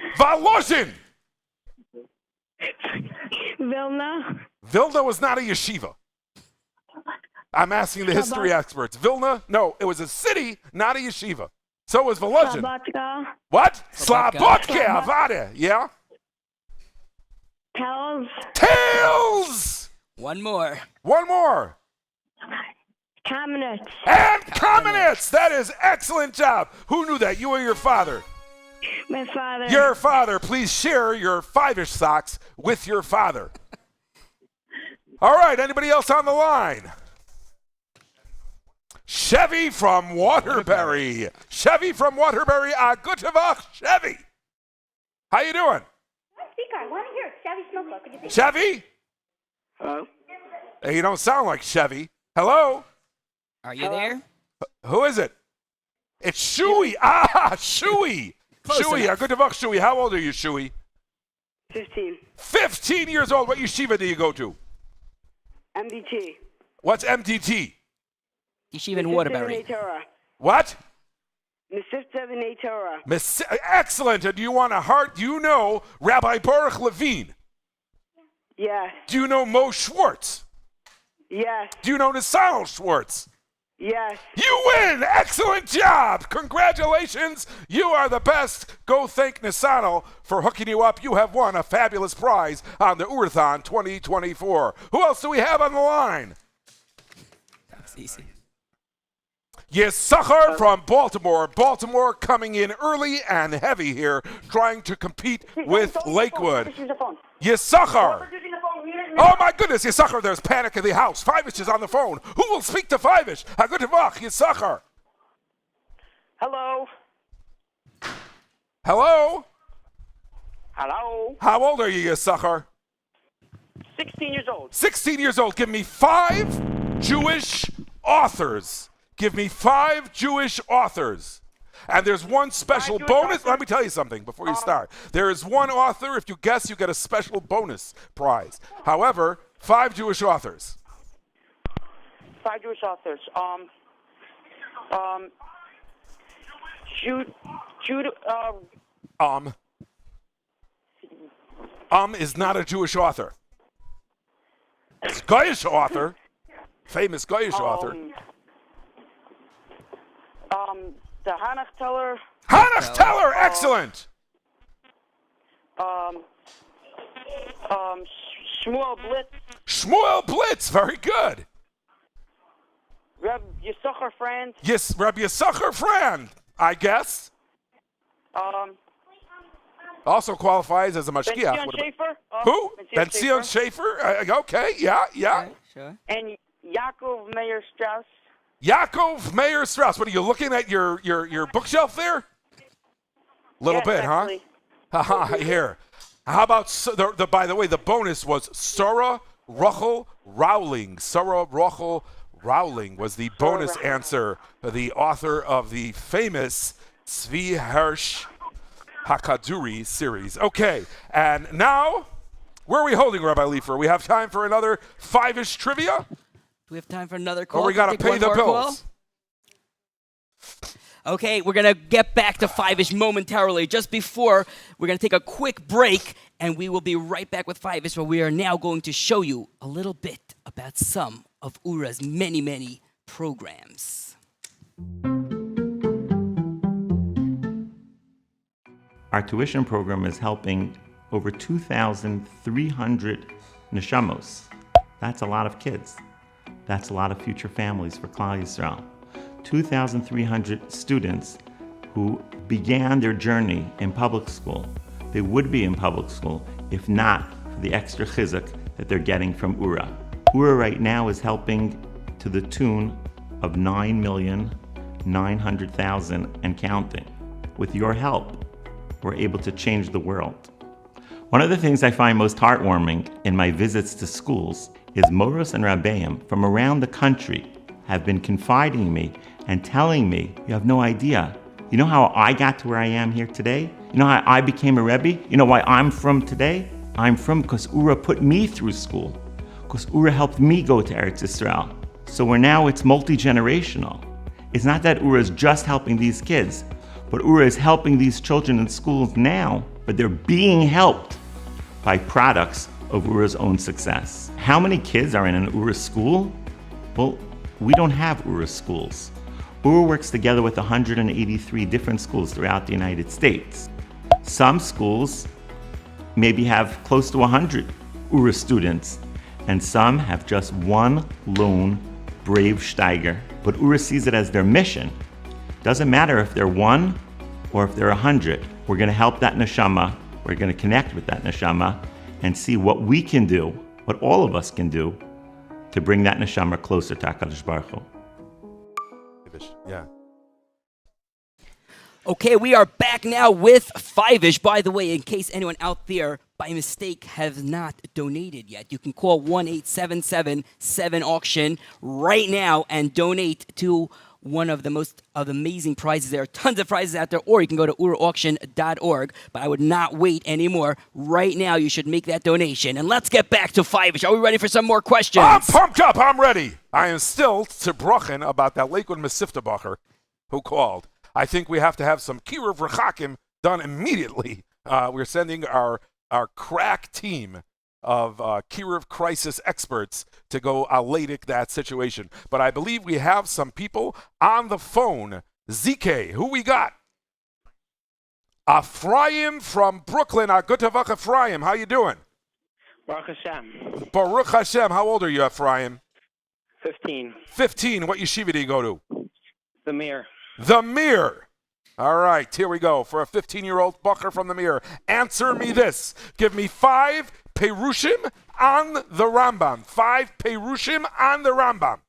Vilna was not a yeshiva. I'm asking the history experts. Vilna? No, it was a city, not a yeshiva. So was Volozhin. Slobodka. What? Slobodka, Avada. Yeah? Tails! One more. Kamenetz. And Kamenetz! That is excellent job. Who knew that? You or your father? My father. Your father. Please share your 5-ish socks with your father. All right, anybody else on the line? Chevy from Waterbury. Chevy from Waterbury. Good Tevach, Chevy. How you doing? Speaker, I want to hear Chevy Snowball. Could you say Chevy? Hello? Hey, you don't sound like Chevy. Hello? Are you there? Who is it? It's Shuey. Shuey. Shuey. Good Tevach, Shuey. How old are you, Shuey? 15. 15 years old. What yeshiva do you go to? MDT. What's MDT? Yeshiva in Waterbury. What? Mesivta B'nai Torah. Excellent. And do you want a heart? Do you know Rabbi Baruch Levine? Yes. Do you know Mo Schwartz? Yes. Do you know Nisal Schwartz? Yes. You win! Excellent job! Congratulations! You are the best. Go thank Nisano for hooking you up. You have won a fabulous prize on the OORAHTHON 2024. Who else do we have on the line? That's easy. Yisachar from Baltimore. Baltimore coming in early and heavy here, trying to compete with Lakewood. Yisachar. Oh my goodness, Yisachar, there's panic in the house. Fivish is on the phone. Who will speak to Fivish? Good Tavach, Yisachar. Hello. Hello? Hello. How old are you, Yisachar? 16 years old. 16 years old. Give me 5 Jewish authors. Give me 5 Jewish authors. And there's one special bonus. Let me tell you something before you start. There is one author. If you guess, you get a special bonus prize. However, 5 Jewish authors. 5 Jewish authors. Jude. Is not a Jewish author. It's Goyish author. Famous Goyish author. The Hannah Teller. Hannah Teller, excellent. Shmuel Blitz. Shmuel Blitz, very good. Reb Yisachar Friend. Yes, Reb Yisachar Friend, I guess. Also qualifies as a mashkiach. Ben-Zion Schaefer. Who? Ben-Zion Schaefer. Okay, yeah. Okay, sure. And Yaakov Meyer Strauss. Yaakov Meyer Strauss. What are you looking at your bookshelf there? Little bit, actually. huh? Haha, here. How about by the way, the bonus was Sarah Rachel Rowling. Sarah Rachel Rowling was the bonus answer, the author of the famous Tzvi Hirsch Hakaduri series. Okay, and now, where are we holding, Rabbi Leifer? We have time for another 5-ish trivia? Do we have time for another call? Or we got to pay the bills? Okay, we're going to get back to 5-ish momentarily. Just before, we're going to take a quick break, and we will be right back with 5-ish, where we are now going to show you a little bit about some of URA's many, many programs. Our tuition program is helping over 2,300 neshamos. That's a lot of kids. That's a lot of future families for Klal Yisrael. 2,300 students who began their journey in public school. They would be in public school if not for the extra chizuk that they're getting from URA. URA right now is helping to the tune of 9,900,000 and counting. With your help, we're able to change the world. One of the things I find most heartwarming in my visits to schools is Moros and Rabbeim from around the country have been confiding in me and telling me, you have no idea. You know how I got to where I am here today? You know how I became a Rebbe? You know why I'm from today? I'm from because URA put me through school. Because URA helped me go to Eretz Yisrael. So it's multi-generational. It's not that URA is just helping these kids, but URA is helping these children in schools now, but they're being helped by products of URA's own success. How many kids are in an URA school? Well, we don't have URA schools. URA works together with 183 different schools throughout the United States. Some schools maybe have close to 100 URA students, and some have just one lone brave Steiger. But URA sees it as their mission. Doesn't matter if they're 1 or if they're 100. We're going to help that neshama. We're going to connect with that neshama and see what we can do, what all of us can do, to bring that neshama closer to HaKadosh Baruch Hu. Yeah. Okay, we are back now with 5-ish. By the way, in case anyone out there by mistake has not donated yet, you can call 1-877-7-auction right now and donate to one of the most amazing prizes. There are tons of prizes out there, or you can go to OORAHauction.org. But I would not wait anymore. Right now, you should make that donation. And let's get back to Five-ish. Are we ready for some more questions? I'm pumped up. I'm ready. I am still to brochen about that Lakewood Mesivta Bacher who called. I think we have to have some Kiruv Rechakim done immediately. We're sending our crack team of Kiruv crisis experts to go aladik that situation. But I believe we have some people on the phone. ZK, who we got? Ephraim from Brooklyn. Good Tavach Ephraim. How you doing? Baruch Hashem. Baruch Hashem. How old are you, Ephraim? 15. 15. What yeshiva do you go to? The Mir. The Mir. All right, here we go. For a 15-year-old Bacher from the Mir, answer me this. Give me 5 Perushim on the Rambam. 5 Perushim on the Rambam.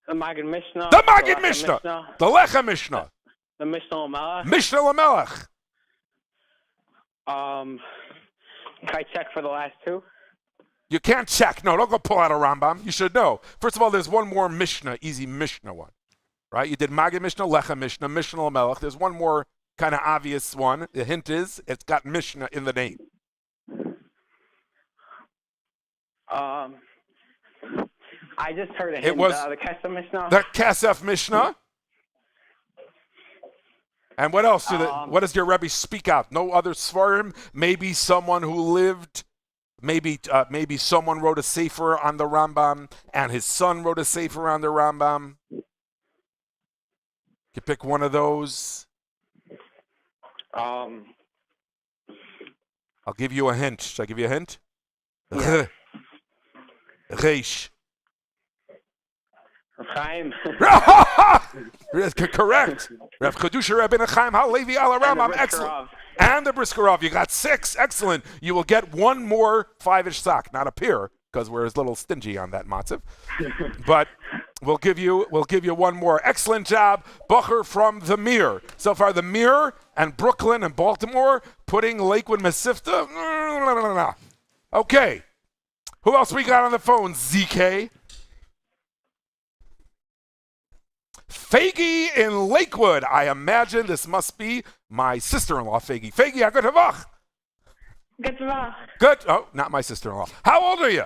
The Maggid Mishnah. The Maggid Mishnah. The Lechem Mishnah. The Mishnah Lamelech. Mishnah Lamelech. Can I check for the last 2? You can't check. No, don't go pull out a Rambam. You should know. First of all, there's one more Mishnah, easy Mishnah one. Right? You did Maggid Mishnah, Lechem Mishnah, Mishnah Lamelech. There's one more kind of obvious one. The hint is it's got Mishnah in the name. I just heard a hint. It was the Kesef Mishnah. The Kesef Mishnah. And what else? What does your Rebbe speak out? No other Svarim? Maybe someone who lived, maybe someone wrote a Sefer on the Rambam, and his son wrote a Sefer on the Rambam. You pick one of those. Um, I'll give you a hint. Should I give you a hint? Yeah. Reish. Chaim. Correct. Rav Chedusha Rabbeinu Chaim Halevi Al Rambam. Excellent. And the Briskerov. You got 6. Excellent. You will get one more 5-ish sock. Not a pair, because we're a little stingy on that matziv. But we'll give you one more. Excellent job, Bacher from the Mir. So far, the Mir and Brooklyn and Baltimore putting Lakewood Mesivta. Okay. Who else we got on the phone? ZK. Faggy in Lakewood. I imagine this must be my sister-in-law, Faggy. Faggy, good Havach. Good Havach. Good. Oh, not my sister-in-law. How old are you?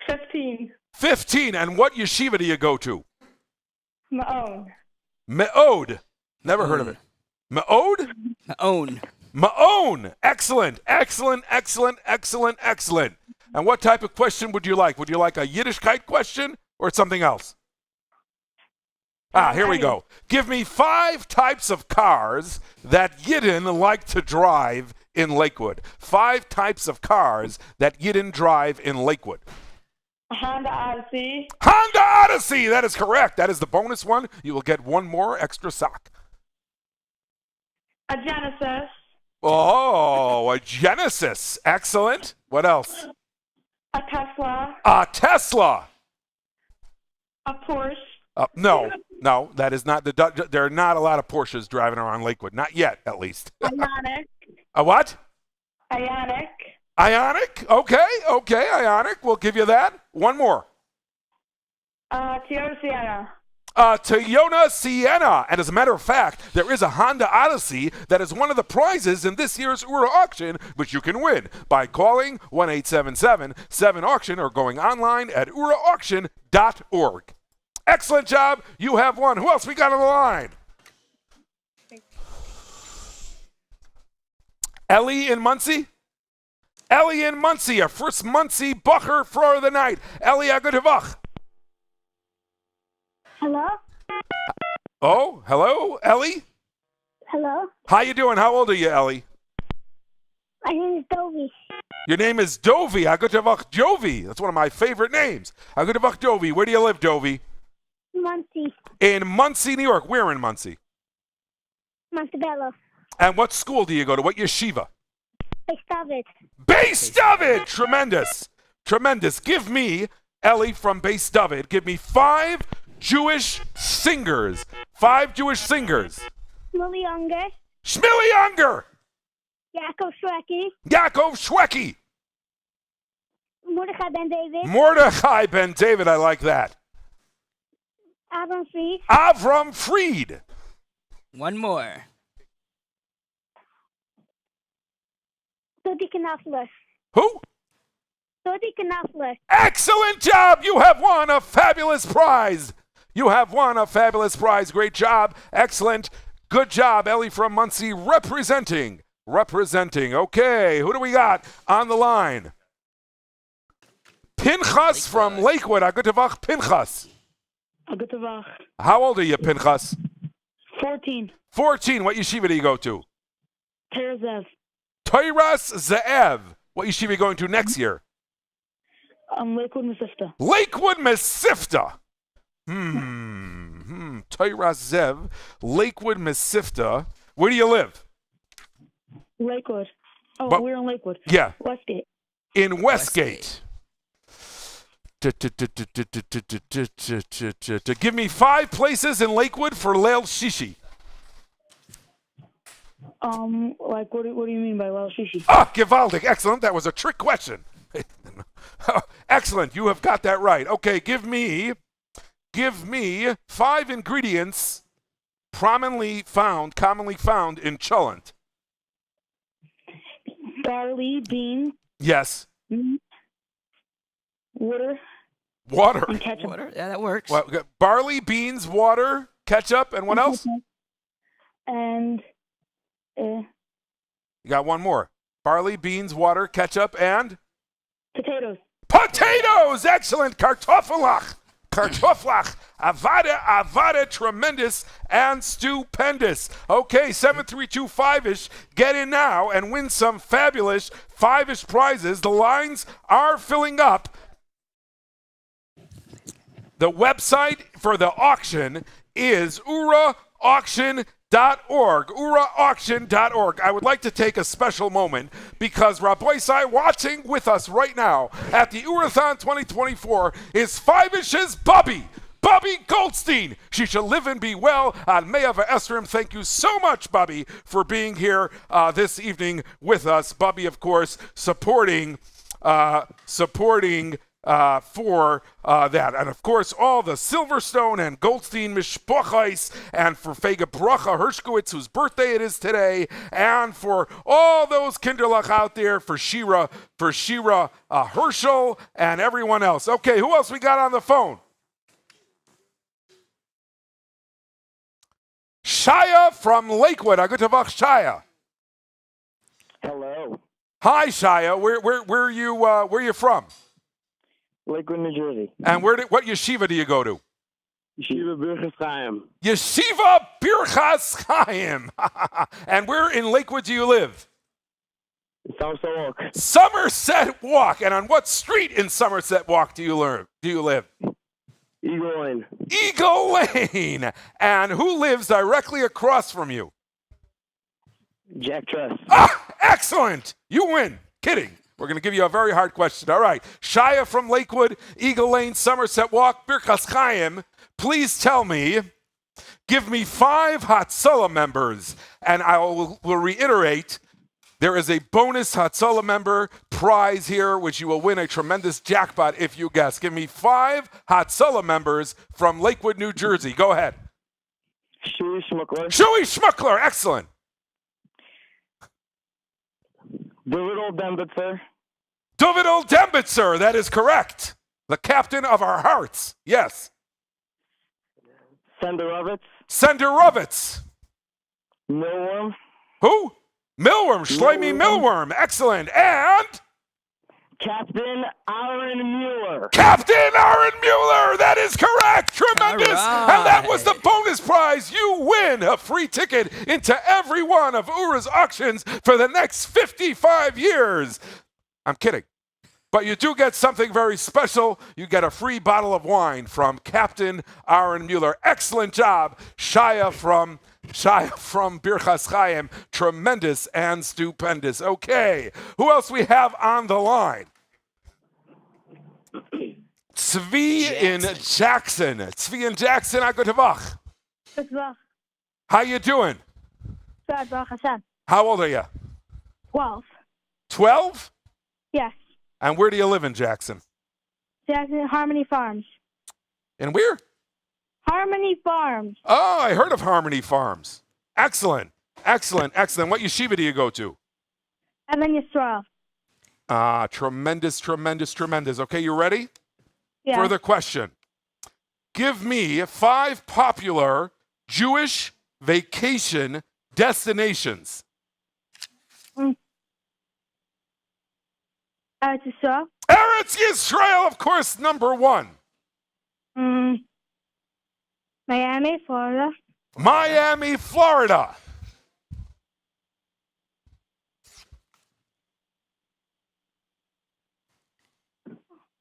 15. 15. And what yeshiva do you go to? Ma'on. Me'od. Never heard of it. Me'od? Ma'on. Ma'on. Excellent. Excellent. Excellent. Excellent. Excellent. And what type of question would you like? Would you like a Yiddishkeit question or something else? Here we go. Give me 5 types of cars that Yidden like to drive in Lakewood. 5 types of cars that Yidden drive in Lakewood. Honda Odyssey. Honda Odyssey. That is correct. That is the bonus one. You will get one more extra sock. A Genesis. Oh, a Genesis. Excellent. What else? A Tesla. A Tesla. A Porsche. No, that is not there are not a lot of Porsches driving around Lakewood. Not yet, at least. Ionic. A what? Ionic. Ionic? Okay, Ionic. We'll give you that. One more. Toyota Sienna. Toyota Sienna. And as a matter of fact, there is a Honda Odyssey that is one of the prizes in this year's URA auction, which you can win by calling 1-877-7-AUCTION or going online at OORAHauction.org. Excellent job. You have one. Who else we got on the line? Ellie in Muncie? Ellie in Muncie, our first Muncie Bacher for the night. Ellie, good Havach. Hello? Oh, hello, Ellie? Hello? How you doing? How old are you, Ellie? My name is Dovey. Your name is Dovey. Good Havach Jovi. That's one of my favorite names. Good Havach Dovey. Where do you live, Dovey? Muncie. In Muncie, New York. Where in Muncie? Montebello. And what school do you go to? What yeshiva? Beis David. Beis David! Tremendous. Tremendous. Give me, Ellie from Beis David, give me 5 Jewish singers. 5 Jewish singers. Shmuley Unger. Shmuley Unger. Yaakov Shweki. Yaakov Shweki. Mordechai Ben David. Mordechai Ben David, I like that. Avram Fried. Avram Fried. One more. Dodi Knafler. Who? Dodi Knafler. Excellent job. You have won a fabulous prize. You have won a fabulous prize. Great job. Excellent. Good job, Ellie from Motzei, representing. Okay, who do we got on the line? Pinchas from Lakewood. Agutavach Pinchas. Agutavach. How old are you, Pinchas? 14. 14. What yeshiva do you go to? Terzev. Toiras Ze'ev. What yeshiva are you going to next year? Lakewood Mesivta. Lakewood Mesivta. Toiras Zev. Lakewood Mesivta. Where do you live? Lakewood. Oh, But- we're in Lakewood. Yeah. Westgate. In Westgate. Give me 5 places in Lakewood for Leil Shishi. Like, what do you mean by Leil Shishi? Ah, gewaldig. Excellent. That was a trick question. Excellent. You have got that right. Okay, give me 5 ingredients commonly found in cholent. Barley, beans, Yes. water, Water. and ketchup. Water? Yeah, that works. Well, we got barley, beans, water, ketchup, and what else? And You got one more. Barley, beans, water, ketchup, and? potatoes. Potatoes! Excellent. Kartoffelach. Avada, tremendous and stupendous. Okay, 7325-ish. Get in now and win some fabulous 5-ish prizes. The lines are filling up. The website for the auction is OORAHTHON.org. OORAHTHON.org. I would like to take a special moment because Motzei watching with us right now at the OORAHTHON 2024 is 5-ish's Bobby Goldstein. She shall live and be well on Mea V'Esrim. Thank you so much, Bobby, for being here this evening with us. Bobby, of course, supporting for that. And of course, all the Silverstone and Goldstein Mishpochais, and for Fega Bracha Hershkowitz, whose birthday it is today, and for all those Kinderlach out there, for Shira Herschel, and everyone else. Okay, who else we got on the phone? Shaya from Lakewood. Agutavach Shaya. Hello. Hi, Shaya. Where are you from? Lakewood, New Jersey. And what yeshiva do you go to? Yeshiva Birchas Chaim. Yeshiva Birchas Chaim. And where in Lakewood do you live? Somerset Walk. Somerset Walk. And on what street in Somerset Walk do you live? Eagle Lane. Eagle Lane. And who lives directly across from you? Jack Trust. Ah, excellent. You win. Kidding. We're going to give you a very hard question. All right. Shaya from Lakewood, Eagle Lane, Somerset Walk, Birchas Chaim. Please tell me, give me 5 Hatzalah members. And I will reiterate, there is a bonus Hatzalah member prize here, which you will win a tremendous jackpot if you guess. Give me 5 Hatzalah members from Lakewood, New Jersey. Go ahead. Shui Schmuckler. Shui Schmuckler. Excellent. David Dembitzer. David Dembitzer. That is correct. The captain of our hearts. Yes. Senderovitz. Senderovitz. Millworm. Who? Millworm. Shlomi Millworm. Excellent. And? Captain Aaron Mueller. Captain Aaron Mueller. That is correct. Tremendous. Right. And that was the bonus prize. You win a free ticket into every one of Ura's auctions for the next 55 years. I'm kidding. But you do get something very special. You get a free bottle of wine from Captain Aaron Mueller. Excellent job, Shaya from Birchas Chaim. Tremendous and stupendous. Okay, who else we have on the line? Tzvi in Jackson. Tzvi in Jackson, Agutavach. How you doing? How old are you? 12. 12? Yes. And where do you live in Jackson? Jackson Harmony Farms. And where? Harmony Farms. Oh, I heard of Harmony Farms. Excellent. Excellent. Excellent. What yeshiva do you go to? Evan Yisrael. Tremendous, tremendous, tremendous. Okay, you ready? Yeah. Further question. Give me 5 popular Jewish vacation destinations. Eretz Yisrael. Eretz Yisrael, of course, number 1. Miami, Florida. Miami, Florida.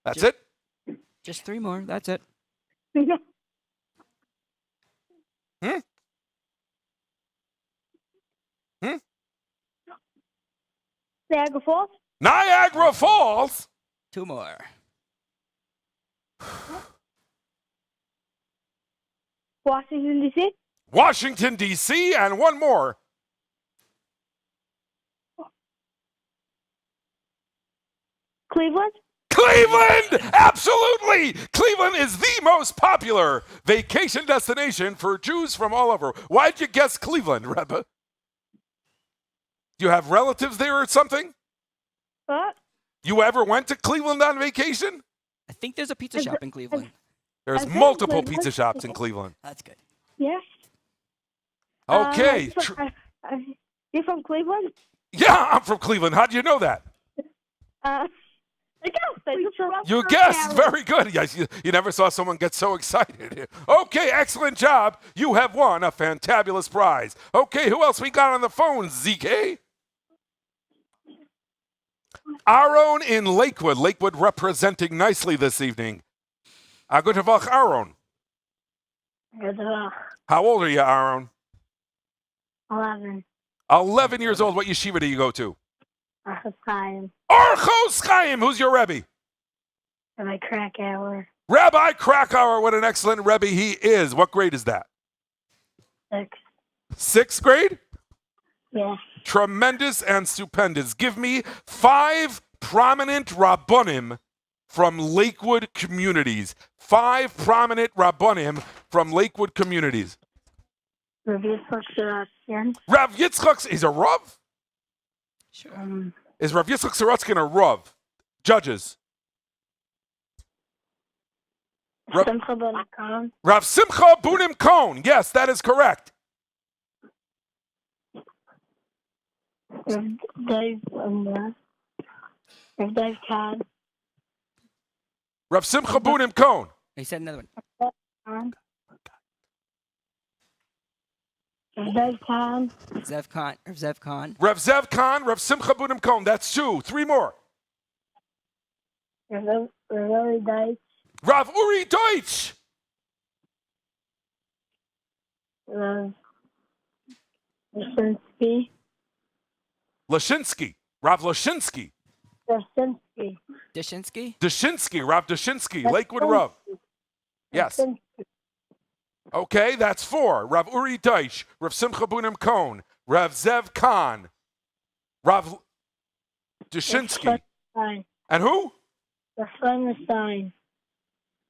That's it? Just 3 more. That's it. Niagara Falls. Niagara Falls. 2 more. Washington, D.C. Washington, D.C., and 1 more. Cleveland. Cleveland! Absolutely! Cleveland is the most popular vacation destination for Jews from all over. Why'd you guess Cleveland, Rebbe? Do you have relatives there or something? What? You ever went to Cleveland on vacation? I think there's a pizza shop in Cleveland. There's multiple pizza shops in Cleveland. That's good. Yes. Okay. You're from Cleveland? Yeah, I'm from Cleveland. How'd you know that? You guessed. Very good. Yes, you never saw someone get so excited. Okay, excellent job. You have won a fantabulous prize. Okay, who else we got on the phone, ZK? Aaron in Lakewood. Lakewood representing nicely this evening. Guten Tag, Aaron. How old are you, Aaron? 11. 11 years old. What yeshiva do you go to? Orchos Chaim. Orchos Chaim. Who's your Rebbe? Rabbi Krakauer. Rabbi Krakauer. What an excellent Rebbe he is. What grade is that? 6. 6th grade? Yeah. Tremendous and stupendous. Give me 5 prominent Rabbonim from Lakewood communities. 5 prominent Rabbonim from Lakewood communities. Rav Yitzchak Sorotzkin. Rav Yitzchak, he's a Rav? Sure. Is Rav Yitzchak Sorotzkin a Rav? Judges. Simcha Bunim Cohen. Rav Simcha Bunim Cohen. Yes, that is correct. Rav Dave Khan. Rav Simcha Bunim Cohen. He said another one. Rav Zev Khan. Zev Khan. Zev Khan. Rav Zev Khan, Rav Simcha Bunim Cohen. That's 2. 3 more. Rav Uri Deitch. Rav Uri Deutsch. Rav Lashinsky. Lashinsky. Rav Lashinsky. Lashinsky. Dushinsky? Dushinsky. Rav Dushinsky. Lakewood Rav. Yes. Okay, that's 4. Rav Uri Deutsch, Rav Simcha Bunim Cohen, Rav Zev Khan, Rav Dushinsky. And who? Rav Shlomo Stein.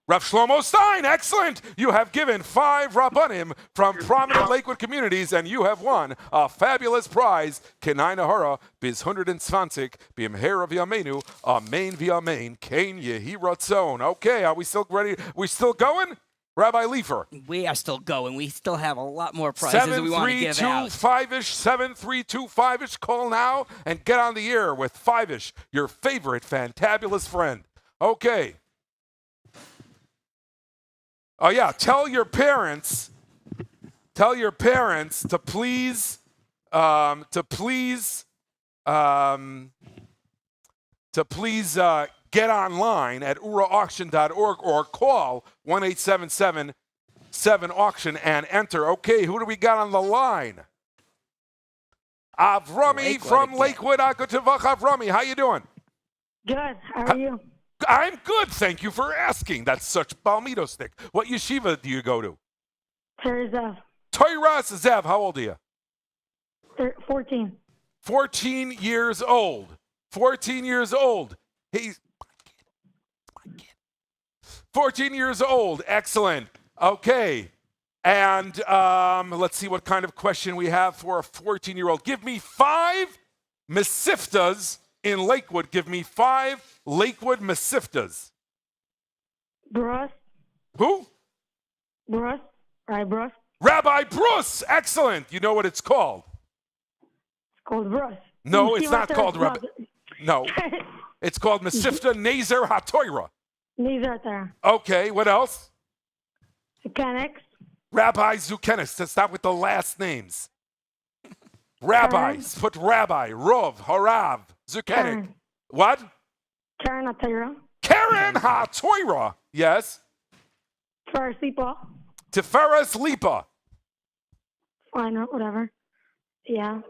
Rav Shlomo Stein. Excellent. You have given 5 Rabbanim from prominent Lakewood communities, and you have won a fabulous prize. Kenai Nahara, bis 120, bim Her of Yameinu, Amen v'Amen, Kain Yehi Ratzon. Okay, are we still ready? We still going? Rabbi Leifer. We are still going. We still have a lot more prizes that we want to give out. 732-5-ish, 732-5-ish. Call now and get on the air with 5-ish, your favorite fantabulous friend. Okay. Oh yeah, tell your parents to please get online at OORAHTHON.org or call 1-877-7-AUCTION and enter. Okay, who do we got on the line? Avrami from Lakewood. Avrami, how you doing? Good. How are you? I'm good. Thank you for asking. That's such balmito stick. What yeshiva do you go to? Zev. Torah Zev. How old are you? 14. 14 years old. 14 years old. He's my kid. 14 years old. Excellent. Okay. And let's see what kind of question we have for a 14-year-old. Give me 5 Mesiftas in Lakewood. Give me 5 Lakewood Mesiftas. Bruce. Who? Bruce. Right, Bruce. Rabbi Bruce. Excellent. You know what it's called? It's called Bruce. No, You it's see not what called there's Rabbi. No. It's called Mesifta Nezer HaTorah. Neither there. Okay, what else? Mechanics. Rabbi Zukenis. To stop with the last names. Rabbis. Put Rabbi, Rov, Harav, Zukenik. Karen. What? Karen Atira. Karen HaTorah. Yes. First Lipa. Tiferes Lipa. Why not? Whatever. Yeah.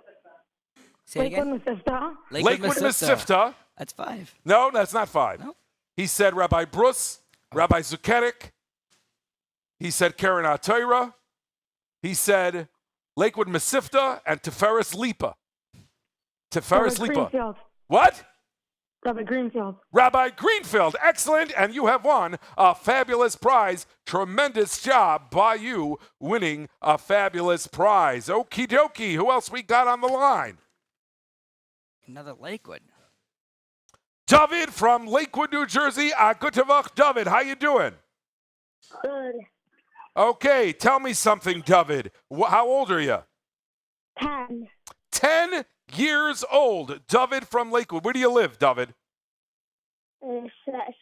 Say it again. Lakewood Mesifta. Lakewood Mesifta. That's 5. No, that's not 5. No. He said Rabbi Bruce, Rabbi Zukenik. He said Karen HaTorah. He said Lakewood Mesifta and Tiferes Lipa. Tiferes Rabbi Lipa. Greenfield. What? Rabbi Greenfield. Rabbi Greenfield. Excellent. And you have won a fabulous prize. Tremendous job by you winning a fabulous prize. Okie dokie. Who else we got on the line? Another Lakewood. David from Lakewood, New Jersey. Good Tavach, David. How you doing? Good. Okay, tell me something, David. How old are you? 10. 10 years old. David from Lakewood. Where do you live, David?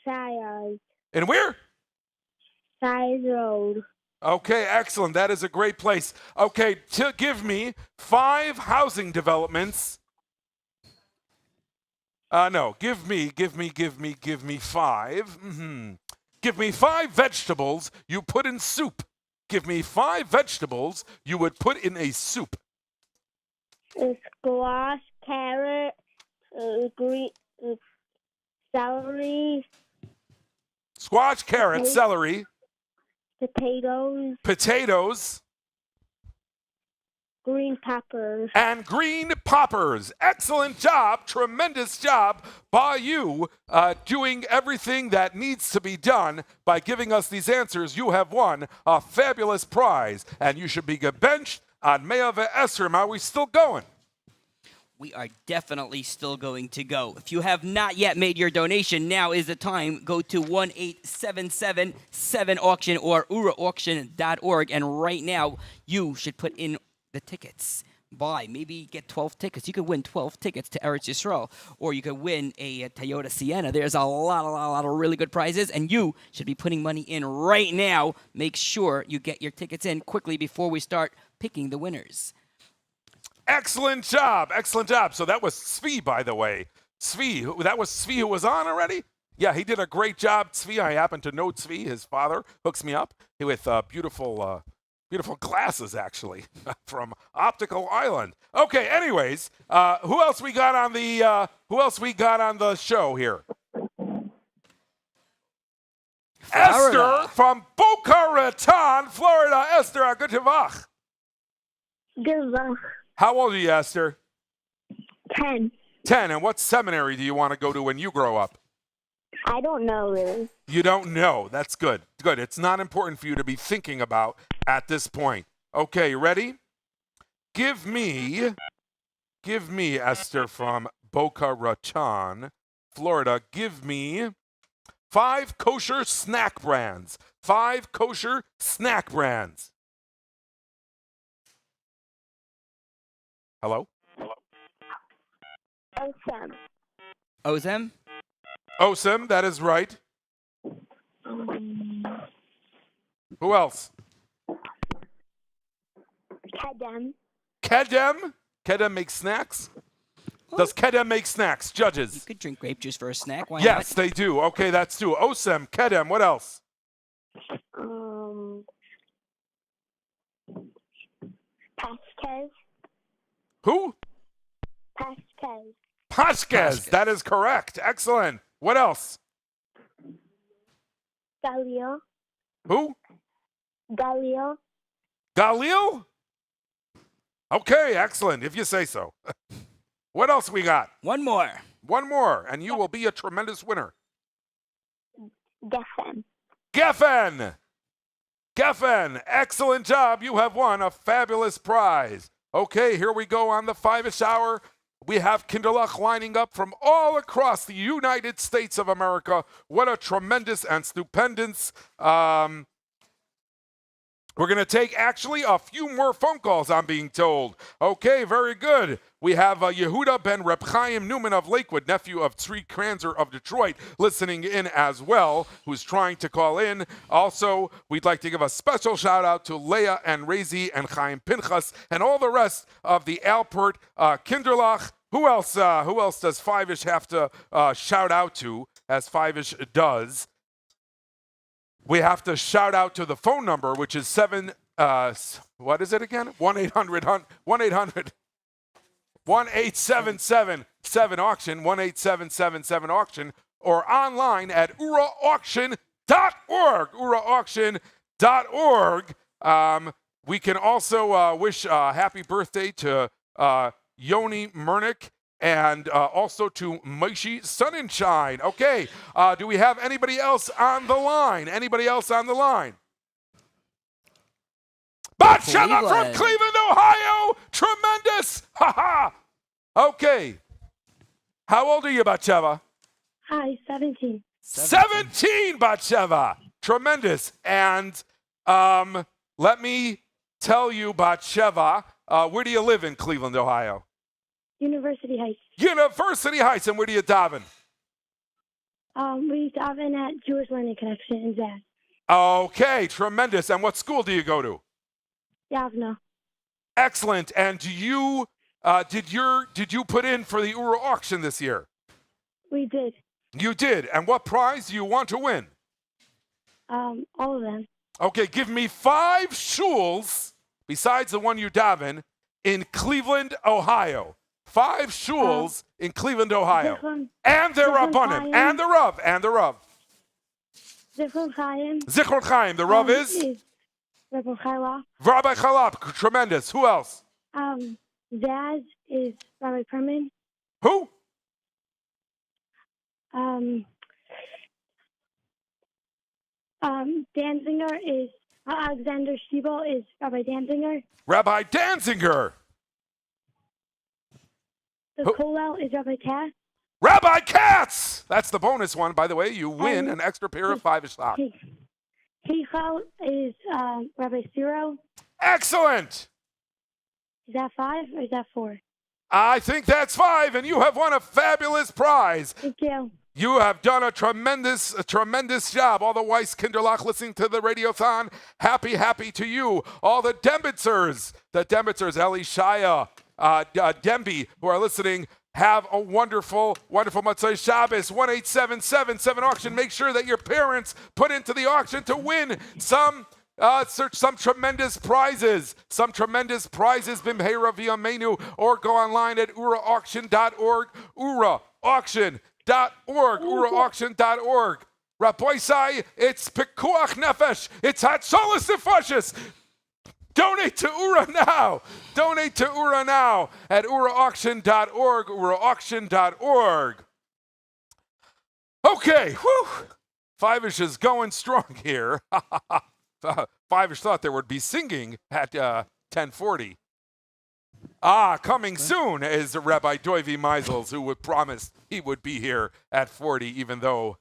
Shires. And where? Shires Road. Okay, excellent. That is a great place. Okay, give me 5 housing developments. No, give me 5. Give me 5 vegetables you put in soup. Give me 5 vegetables you would put in a soup. Squash, carrot, green, celery. Squash, carrot, celery. Potatoes. Potatoes. Green peppers. And green poppers. Excellent job. Tremendous job by you doing everything that needs to be done by giving us these answers. You have won a fabulous prize, and you should be gebenched on Mea Ve'esrim. Are we still going? We are definitely still going to go. If you have not yet made your donation, now is the time. Go to 1-877-7-auction or OORAHTHON.org, and right now you should put in the tickets. Buy, maybe get 12 tickets. You could win 12 tickets to Eretz Yisrael, or you could win a Toyota Sienna. There's a lot of really good prizes, and you should be putting money in right now. Make sure you get your tickets in quickly before we start picking the winners. Excellent job. Excellent job. So that was Tzvi, by the way. Tzvi, that was Tzvi who was on already? Yeah, he did a great job. Tzvi, I happen to know Tzvi. His father hooks me up with beautiful glasses, actually, from Optical Island. Okay, anyways, who else we got on the show here? Florida. Esther from Boca Raton, Florida. Esther, good Tavach. Good luck. How old are you, Esther? 10. 10. And what seminary do you want to go to when you grow up? I don't know, really. You don't know. That's good. Good. It's not important for you to be thinking about at this point. Okay, you ready? Give me, Esther from Boca Raton, Florida, give me 5 kosher snack brands. 5 kosher snack brands. Hello? Osem. Ozem? Osem, that is right. Who else? Kedem. Kedem? Kedem makes snacks? Does Kedem make snacks? Judges? You could drink grape juice for a snack. Why yes, not? they do. Okay, that's 2. Osem, Kedem, what else? Pasquez. Who? Pasquez. Pasquez. That is correct. Excellent. What else? Galil. Who? Galil. Galil? Okay, excellent, if you say so. What else we got? One more. One more, and you will be a tremendous winner. Geffen. Geffen! Geffen, excellent job. You have won a fabulous prize. Okay, here we go on the 5-ish hour. We have Kinderlach lining up from all across the United States of America. What a tremendous and stupendous. We're going to take actually a few more phone calls, I'm being told. Okay, very good. We have Yehuda ben Reb Chaim Newman of Lakewood, nephew of Tzri Kranzer of Detroit, listening in as well, who's trying to call in. Also, we'd like to give a special shout out to Leah and Razi and Chaim Pinchas and all the rest of the Alpert Kinderlach. Who else does 5-ish have to shout out to, as 5-ish does? We have to shout out to the phone number, which is what is it again? 1-877-7-auction, 1-8777-auction, or online at OORAHTHON.org, OORAHTHON.org. We can also wish happy birthday to Yoni Mernick and also to Maishi Sonnenshine. Okay, do we have anybody else on the line? Anybody else on the line? Batsheva from Cleveland, Ohio. Tremendous. Ha ha. Okay. How old are you, Batsheva? Hi, 17. 17, Batsheva. Tremendous. And let me tell you, Batsheva, where do you live in Cleveland, Ohio? University Heights. University Heights. And where do you daven? We daven at Jewish Learning Connection in Zaz. Okay, tremendous. And what school do you go to? Yavna. Excellent. And do you did you put in for the Ura auction this year? We did. You did. And what prize do you want to win? All of them. Okay, give me 5 shuls besides the one you daven in Cleveland, Ohio. 5 shuls in Cleveland, Ohio. And the Rabbanim. And the Rav. And the Rav. Zichron Chaim. Zichron Chaim. The Rav is? Rabbi Chalap. Rabbi Chalap. Tremendous. Who else? Zaz is Rabbi Perman. Who? Danziger is Alexander Stiebel is Rabbi Danziger. Rabbi Danziger. The Kollel is Rabbi Katz. Rabbi Katz! That's the bonus one, by the way. You win an extra pair of 5-ish socks. Heichal is Rabbi Ciro. Excellent! Is that 5 or is that 4? I think that's 5, and you have won a fabulous prize. Thank you. You have done a tremendous job. All the Weiss Kinderlach listening to the Radiothon, happy to you. All the Dembitzers, Eli Shaya, Demby, who are listening, have a wonderful Motzei Shabbos. 1-877-7 auction. Make sure that your parents put into the auction to win some tremendous prizes. Some tremendous prizes, Bimheira via menu, or go online at OORAHTHON.org. OORAHTHON.org. OORAHTHON.org. Rabboisai, it's Pekuach Nefesh. It's Hatzolas Nefashis. Donate to URA now. Donate to URA now at OORAHTHON.org. OORAHTHON.org. Okay, whew. 5-ish is going strong here. 5-ish thought there would be singing at 10:40. Coming soon is Rabbi Doivy Meisels, who would promise he would be here at 40, even though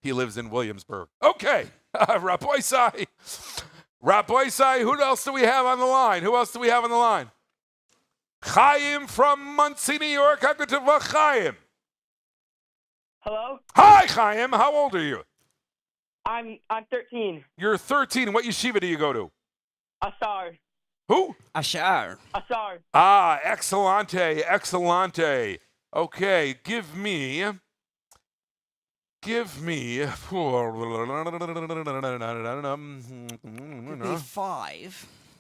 he lives in Williamsburg. Okay, Rabboisai. Rabboisai, who else do we have on the line? Chaim from Muncie, New York. Chaim. Hello? Hi, Chaim. How old are you? I'm 13. You're 13. What yeshiva do you go to? Asar. Who? Ashar. Asar. Excellente. Okay, give me 5.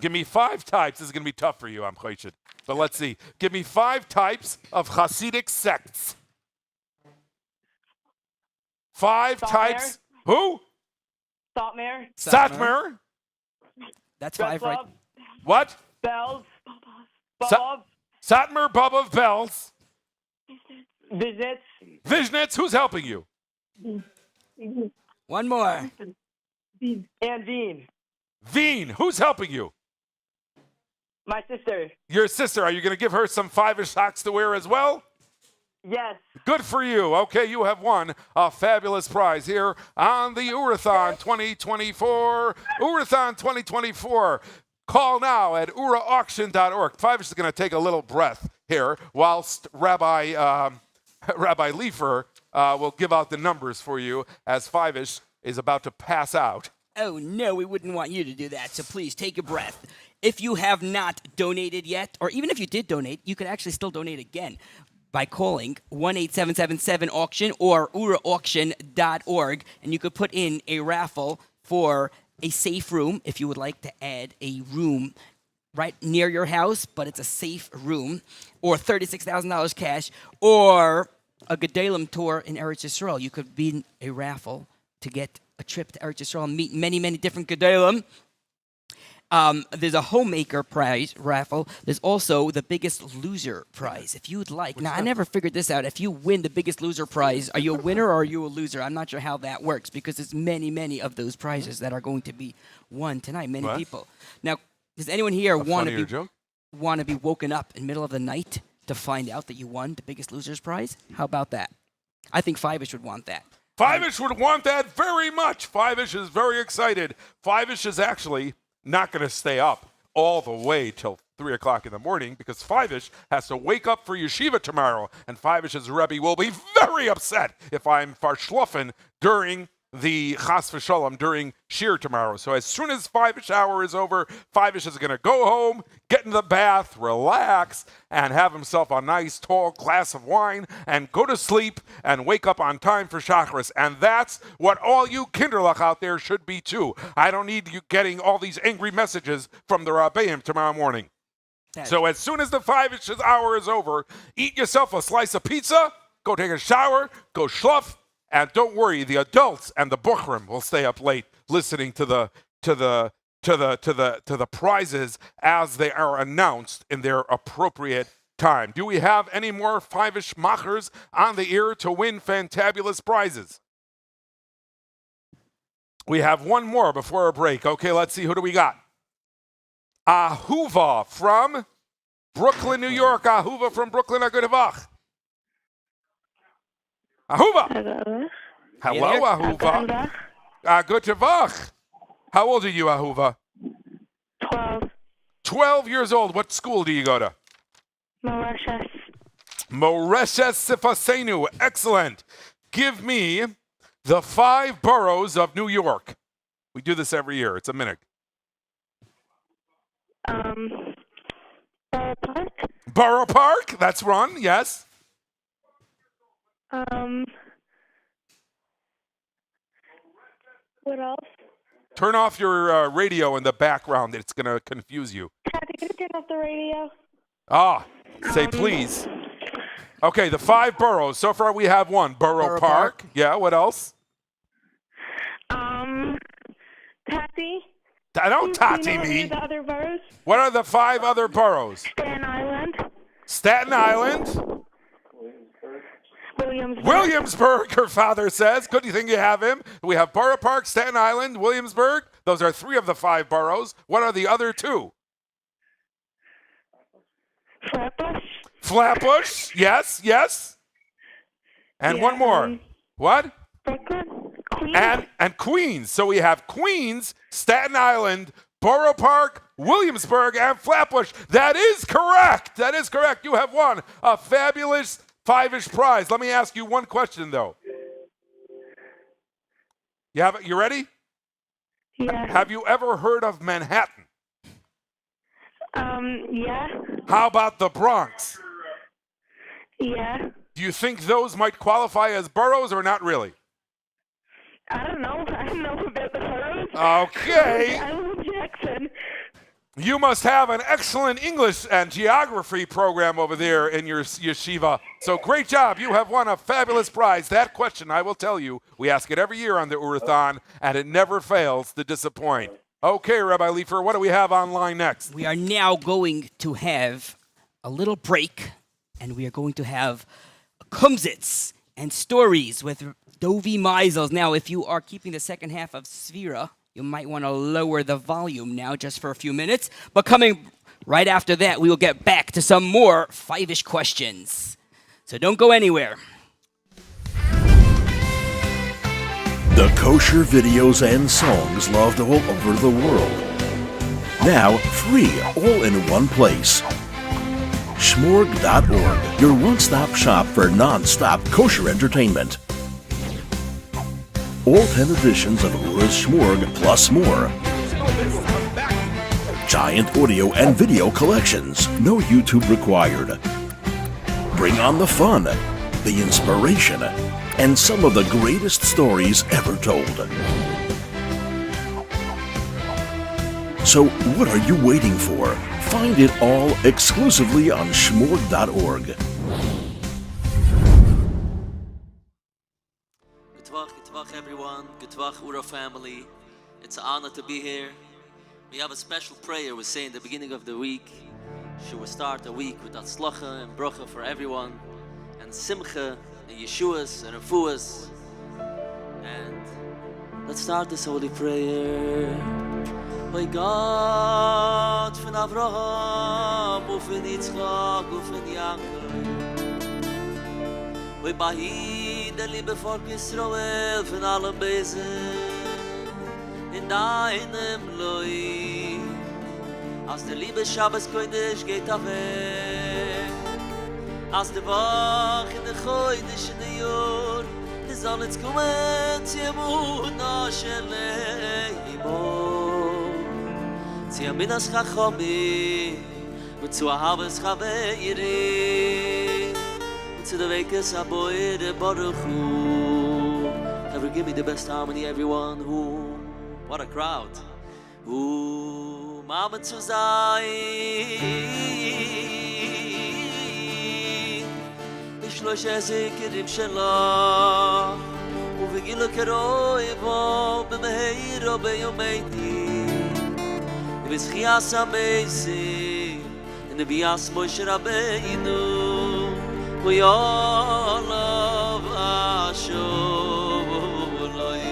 Give me 5 types. This is going to be tough for you, I'm choshed. But let's see. Give me 5 types of Hasidic sects. 5 types. Who? Satmar. That's 5, right? What? Bells. Satmar, Bobov, Bells. Vishnitz. Who's helping you? One more. And Dean. Veen, who's helping you? My sister. Your sister. Are you going to give her some 5-ish socks to wear as well? Yes. Good for you. Okay, you have won a fabulous prize here on the OORAHTHON 2024. OORAHTHON 2024. Call now at OORAHauction.org. 5-ish is going to take a little breath here whilst Rabbi Leifer will give out the numbers for you as 5-ish is about to pass out. Oh, no, we wouldn't want you to do that, so please take a breath. If you have not donated yet, or even if you did donate, you could actually still donate again by calling 1-8777-AUCTION or OORAHauction.org, and you could put in a raffle for a safe room if you would like to add a room right near your house, but it's a safe room, or $36,000 cash, or a Gedalim tour in Eretz Yisrael. You could be in a raffle to get a trip to Eretz Yisrael and meet many, many different Gedalim. There's a homemaker prize raffle. There's also the Biggest Loser prize. If you would like. Now, I never figured this out. If you win the Biggest Loser prize, are you a winner or are you a loser? I'm not sure how that works because there's many, many of those prizes that are going to be won tonight. Many people. Now, does anyone here want to be woken up in the middle of the night to find out that you won the Biggest Losers prize? How about that? I think 5-ish would want that. 5-ish would want that very much. 5-ish is very excited. 5-ish is actually not going to stay up all the way till 3 o'clock in the morning because 5-ish has to wake up for yeshiva tomorrow. And 5-ish's Rebbe will be very upset if I'm farschluffen during the Chas v'Shalom during Shir tomorrow. So as soon as 5-ish hour is over, 5-ish is going to go home, get in the bath, relax, and have himself a nice tall glass of wine and go to sleep and wake up on time for Shacharis. And that's what all you Kinderlach out there should be too. I don't need you getting all these angry messages from the Rabbeim tomorrow morning. So as soon as the 5-ish hour is over, eat yourself a slice of pizza, go take a shower, go schluff, and don't worry, the adults and the buchrim will stay up late listening to the prizes as they are announced in their appropriate time. Do we have any more 5-ish machers on the air to win fantabulous prizes? We have one more before a break. Okay, let's see. Who do we got? Ahuva from Brooklyn, New York. Ahuva from Brooklyn. A good Havach. Ahuva. Hello, Ahuva. Good Havach. How old are you, Ahuva? 12. 12 years old. What school do you go to? Moreshes. Moreshes Sifasenu. Excellent. Give me the 5 boroughs of New York. We do this every year. It's a minute. Borough Park. Borough Park. That's one. Yes. What else? Turn off your radio in the background. It's going to confuse you. Kathy, can you turn off the radio? Say please. Okay, the 5 boroughs. So far we have one. Borough Park. Yeah, what else? Tati. Don't Tati me. The other boroughs? What are the 5 other boroughs? Staten Island. Staten Island. Williamsburg, her father says. Good thing you have him. We have Borough Park, Staten Island, Williamsburg. Those are 3 of the 5 boroughs. What are the other 2? Flatbush. Flatbush, yes, yes. And one more. What? Brooklyn. Queens. And Queens. So we have Queens, Staten Island, Borough Park, Williamsburg, and Flatbush. That is correct. That is correct. You have won a fabulous 5-ish prize. Let me ask you one question, though. You ready? Yeah. Have you ever heard of Manhattan? Yeah. How about the Bronx? Yeah. Do you think those might qualify as boroughs or not really? I don't know. I don't know about the boroughs. Okay. I live in Jackson. You must have an excellent English and geography program over there in your yeshiva. So great job. You have won a fabulous prize. That question, I will tell you, we ask it every year on the OORAHTHON, and it never fails to disappoint. Okay, Rabbi Leifer, what do we have online next? We are now going to have a little break, and we are going to have kumsitz and stories with Dovi Meisels. Now, if you are keeping the second half of Sphira You might want to lower the volume now just for a few minutes. But coming right after that, we will get back to some more 5-ish questions. So don't go anywhere. The kosher videos and songs loved all over the world. Now free, all in one place. Shmorg.org, your one-stop shop for non-stop kosher entertainment. All 10 editions of Ura's Shmorg plus more. Giant audio and video collections, no YouTube required. Bring on the fun, the inspiration, and some of the greatest stories ever told. So what are you waiting for? Find it all exclusively on shmorg.org. Good Tvach, everyone. Good Tvach, Ura family. It's an honor to be here. We have a special prayer we say in the beginning of the week. Should we start the week with Atzlacha and Bracha for everyone, and Simcha and Yeshuas and Refuas. And let's start this holy prayer. By God von Avraham und von Yitzchak und von Yaakov. By Bahid, der liebe Volk Israel von allen Besen. In deinem Loi. Als der liebe Shabbos Kodesh geht weg. Als der Wach in der Kodesh in der Jord. Die soll jetzt kommen zu Emuna Sheleimo. Zu Aminas Chachomi und zu Ahavas Chaveiri and to the Vekas Aboire Baruch Hu. Ever give me the best harmony, everyone. Who? What a crowd. Who? Mama zu sein. Ishlosh Ezekirim Shelah Uvigila Keroivo B'meheiro B'yomeiti V'zchias HaMeisi and the Bias Moshe Rabbeinu V'yolav Asholoi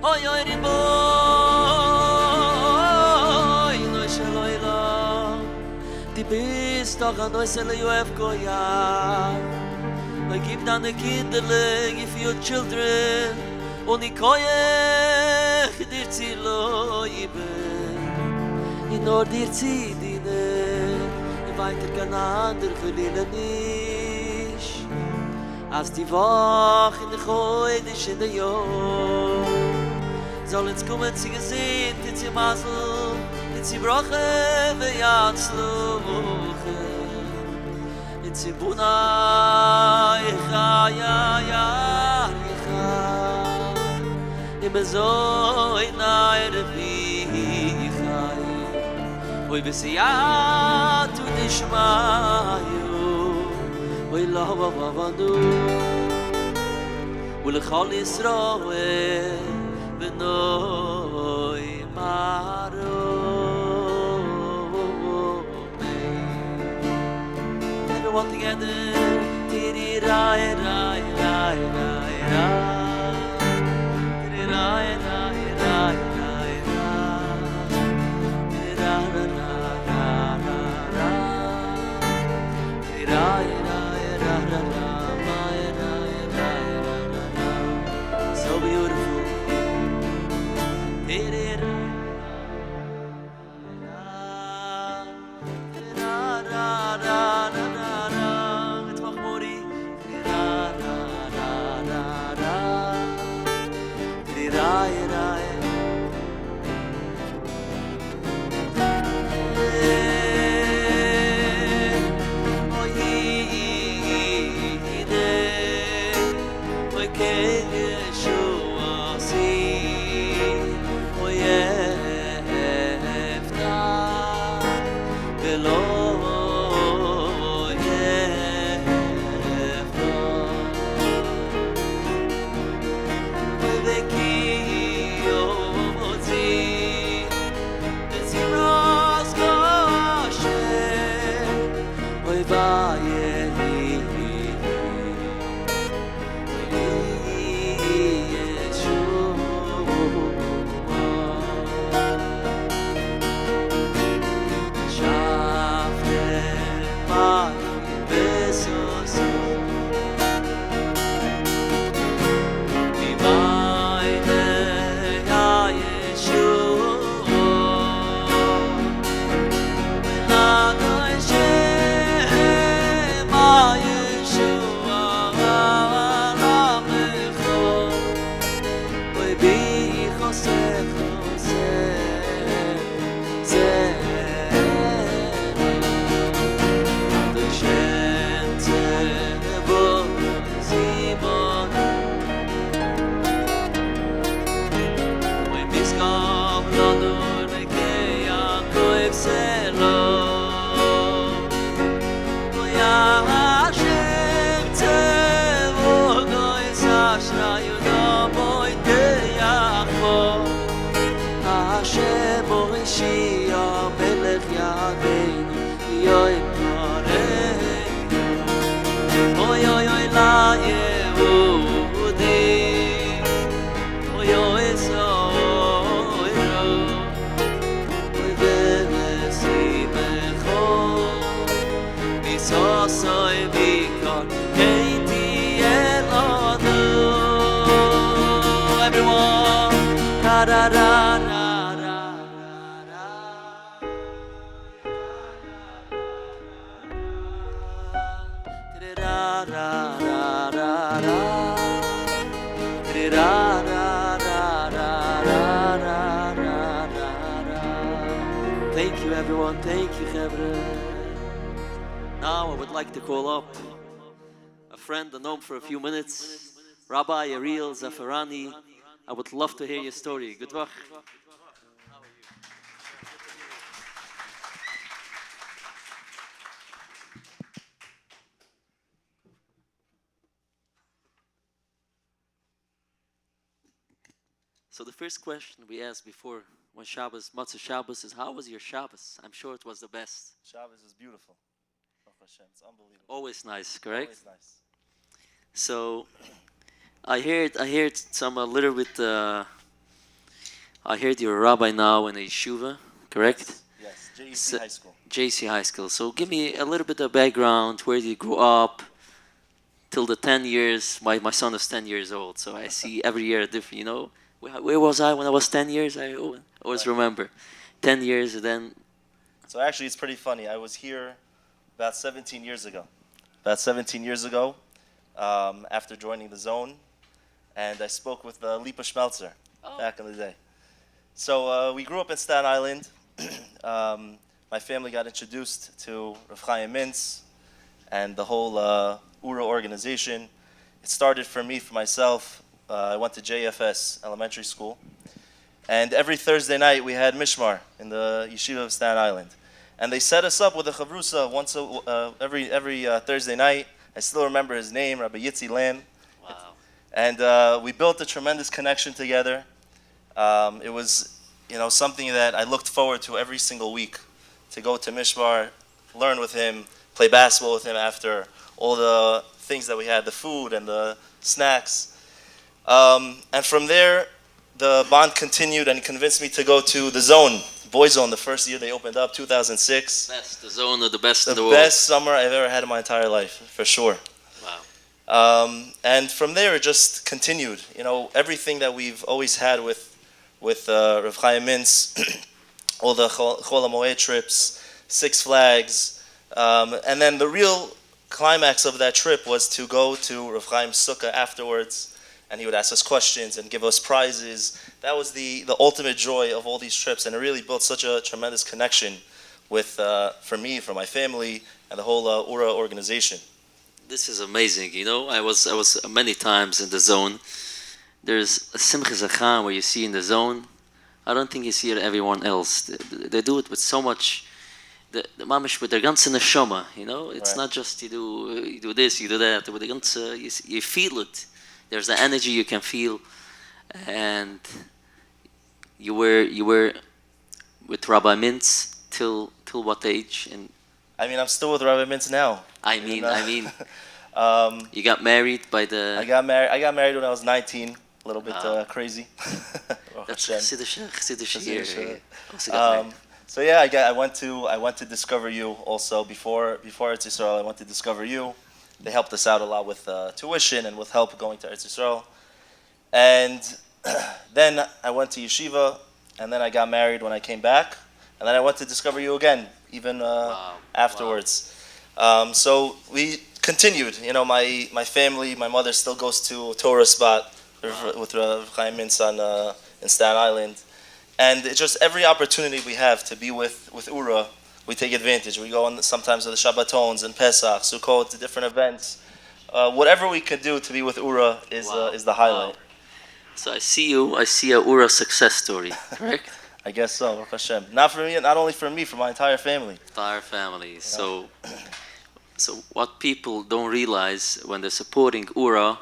Oy oy riboy no sheloila Di bist doch an oisele Yoev Koyar I give down the kindle, give your children Oni koyech dir zilo ibe In or dir zidine In weiter kan ander gelille nish As die Woche in de Chodesh in de Yom Soll ins kommen sie gesehen, in sie Masel In sie Brache ve Yatzluche In sie Buna Icha ya ya Icha In Bezoi na Erevi Ichai Oy Besiyatu Nishmayu Oy Lava Vavanu Ulechol Yisroel B'noi Maro Everyone together Tiri-rai, rai, rai, rai, rai Tiri-rai, rai, rai, rai, rai Tiri-ra-ra-ra-ra-ra-ra Tiri-rai, rai, ra-ra-ra, mai, rai, rai, ra-ra-ra So beautiful Tiri-ra-ra-ra-ra-ra-ra It's Mahmoudi Tiri-ra-ra-ra-ra-ra Mashiach Melech Yadeinu Yoim Kareinu Oy oy oy la Yehudi Oy oy soy ro Oy v'vesimecho Misosoy mikon Keiti el adu Everyone Ta-da-da-da Thank you, everyone. Thank you, Chevre. Now I would like to call up a friend, a known for a few minutes, Rabbi Ariel Zafarani. I would love to hear your story. Good luck. So the first question we asked before when Shabbos, Motzei Shabbos, is how was your Shabbos? I'm sure it was the best. Shabbos is beautiful. Baruch Hashem, it's unbelievable. Always nice, correct? Always nice. So I heard some a little bit. I heard you're a rabbi now in a yeshiva, correct? Yes, JC High School. JC High School. So give me a little bit of background. Where did you grow up? Till the 10 years. My son is 10 years old, so I see every year a different. You know, where was I when I was 10 years? I always remember. 10 years, and then. So actually, it's pretty funny. I was here about 17 years ago. About 17 years ago, after joining the Zone, and I spoke with Lipa Schmelzer back in the day. So we grew up in Staten Island. My family got introduced to Rav Chaim Mintz and the whole URA organization. It started for me, for myself. I went to JFS Elementary School. And every Thursday night we had Mishmar in the Yeshiva of Staten Island. And they set us up with a chavrusa every Thursday night. I still remember his name, Rabbi Yitzi Lamb. Wow. And we built a tremendous connection together. It was, something that I looked forward to every single week, to go to Mishmar, learn with him, play basketball with him after, all the things that we had, the food and the snacks. And from there, the bond continued and convinced me to go to the Zone, Boys Zone, the first year they opened up, 2006. The Zone of the best in the world. The best summer I've ever had in my entire life, for sure. Wow. And from there, it just continued. Everything that we've always had with Rav Chaim Mintz, all the Chol HaMoed trips, Six Flags, and then the real climax of that trip was to go to Rav Chaim's sukkah afterwards, and he would ask us questions and give us prizes. That was the ultimate joy of all these trips, and it really built such a tremendous connection with, for me, for my family, and the whole URA organization. This is amazing. I was many times in the Zone. There's a Simcha Zachan where you see in the Zone. I don't think you see it everyone else. They do it with so much, the mamish with their ganze neshama. It's Right. not just you do this, you do that. With the ganze, you feel it. There's the energy you can feel, and you were with Rabbi Mintz till what age? And I'm still with Rabbi Mintz now. I mean, you got married by the. I got married when I was 19. A little bit crazy. That's Chassidish here. So yeah, I went to Discover You also before Eretz Yisrael. I went to Discover You. They helped us out a lot with tuition and with help going to Eretz Yisrael. And then I went to Yeshiva, and then I got married when I came back, and then I went to Discover You again, even afterwards. So we continued. My family, my mother still goes to Torah spot with Rav Chaim Mintz in Staten Island, and it's just every opportunity we have to be with URA, we take advantage. We go on sometimes to the Shabbatons and Pesach, Sukkot, to different events. Whatever we could do to be with URA is the highlight. Wow. So I see a URA success story, correct? I guess so, Baruch Hashem. Not only for me, for my entire family. Entire family. So what people don't realize when they're supporting URA,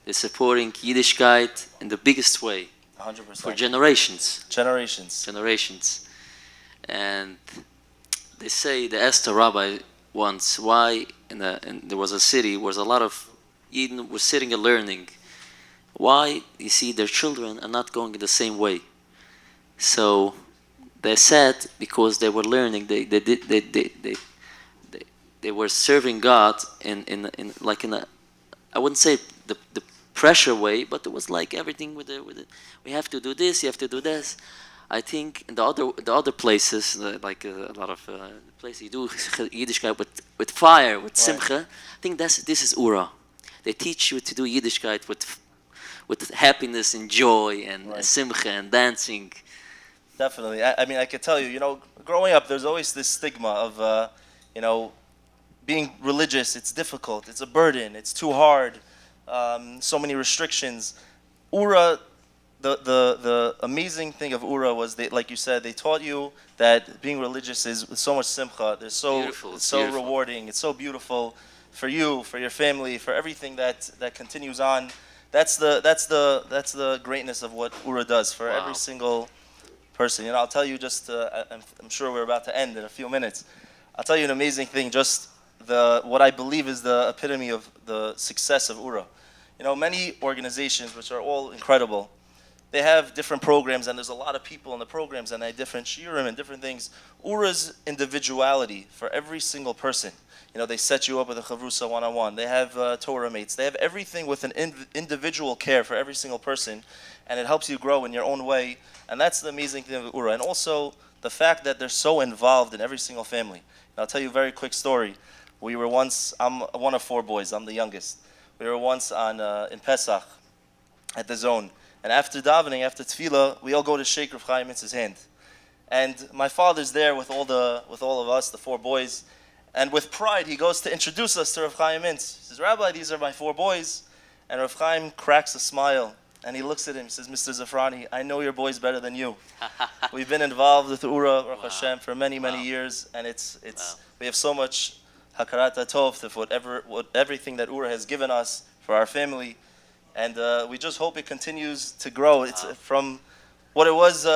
they're supporting Yiddishkeit in the biggest way. 100%. For generations. Generations. And they say, they asked a rabbi once why there was a city where a lot of Eden were sitting and learning. Why, you see, their children are not going in the same way. So they said because they were learning, they were serving God in a, I wouldn't say the pressure way, but it was like everything with it. We have to do this, you have to do this. I think in the other places, like a lot of places you do Yiddishkeit with fire, with simcha. I think this is Ura. They teach you to do Yiddishkeit with happiness and joy and simcha and dancing. Definitely. I mean, I could tell you, growing up, there's always this stigma of, being religious. It's difficult. It's a burden. It's too hard. So many restrictions. Ura, the amazing thing of Ura was, like you said, they taught you that being religious is with so much simcha. It's so rewarding. It's so beautiful for you, for your family, for everything that continues on. That's the greatness of what Ura does for every single person. I'll tell you just, I'm sure we're about to end in a few minutes. I'll tell you an amazing thing, just what I believe is the epitome of the success of Ura. Many organizations, which are all incredible, they have different programs, and there's a lot of people in the programs, and they have different shiurim and different things. Ura's individuality for every single person. They set you up with a chavrusa one-on-one. They have Torah mates. They have everything with an individual care for every single person, and it helps you grow in your own way. And that's the amazing thing of Ura. And also the fact that they're so involved in every single family. And I'll tell you a very quick story. We were once, I'm one of 4 boys, I'm the youngest. We were once in Pesach at the zone. And after davening, after tefillah, we all go to shake Rav Chaim Mitz's hand. And my father's there with all of us, the 4 boys. And with pride, he goes to introduce us to Rav Chaim Mintz. He says, Rabbi, these are my 4 boys. And Rav Chaim cracks a smile. And he looks at him, he says, Mr. Zafrani, I know your boys better than you. We've been involved with Ura, Baruch Hashem, for many, many years. And we have so much hakarat tov for everything that Ura has given us for our family. And we just hope it continues to grow. It's from what it was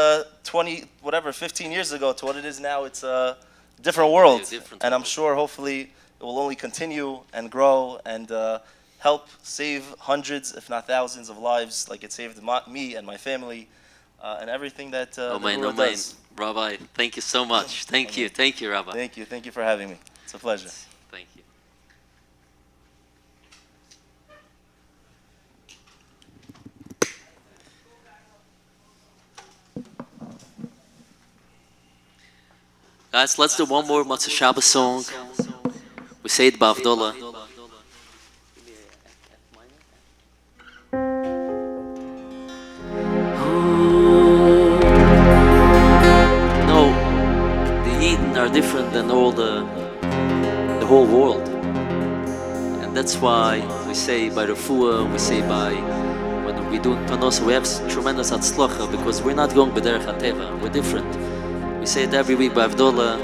15 years ago to what it is now. It's a different world. And I'm sure, hopefully, it will only continue and grow and help save hundreds, if not thousands, of lives, like it saved me and my family, and everything that Ura does. Rabbi, thank you so much. Thank you, Rabbi. Thank you for having me. It's a pleasure. Thank you. Guys, let's do one more Motzei Shabbos song. We say it b'Avdola. No, the Yidden are different than all the whole world. And that's why we say by Refuah, we say by, when we do Tanos, we have tremendous Hatzlacha, because we're not going b'derech HaTeva, we're different. We say it every week by Avdola.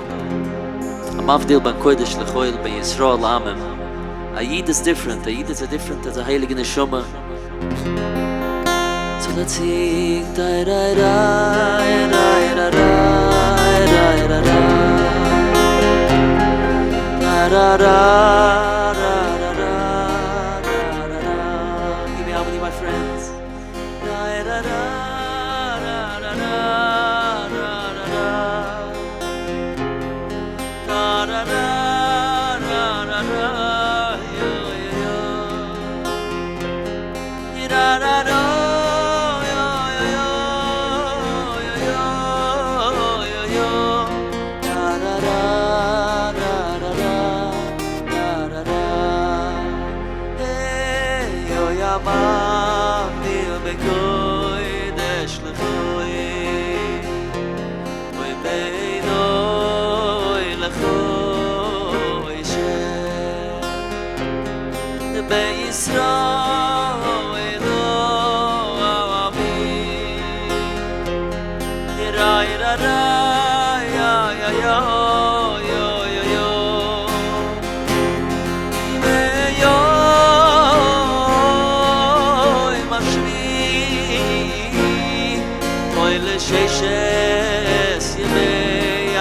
Amavdil ban kodesh lechoil ben Yisrael la'amem. A Yid is different. A Yid is different as a heilige neshama. So let's sing. Da da da da da da da da da da. Give me harmony, my friends. Da da da.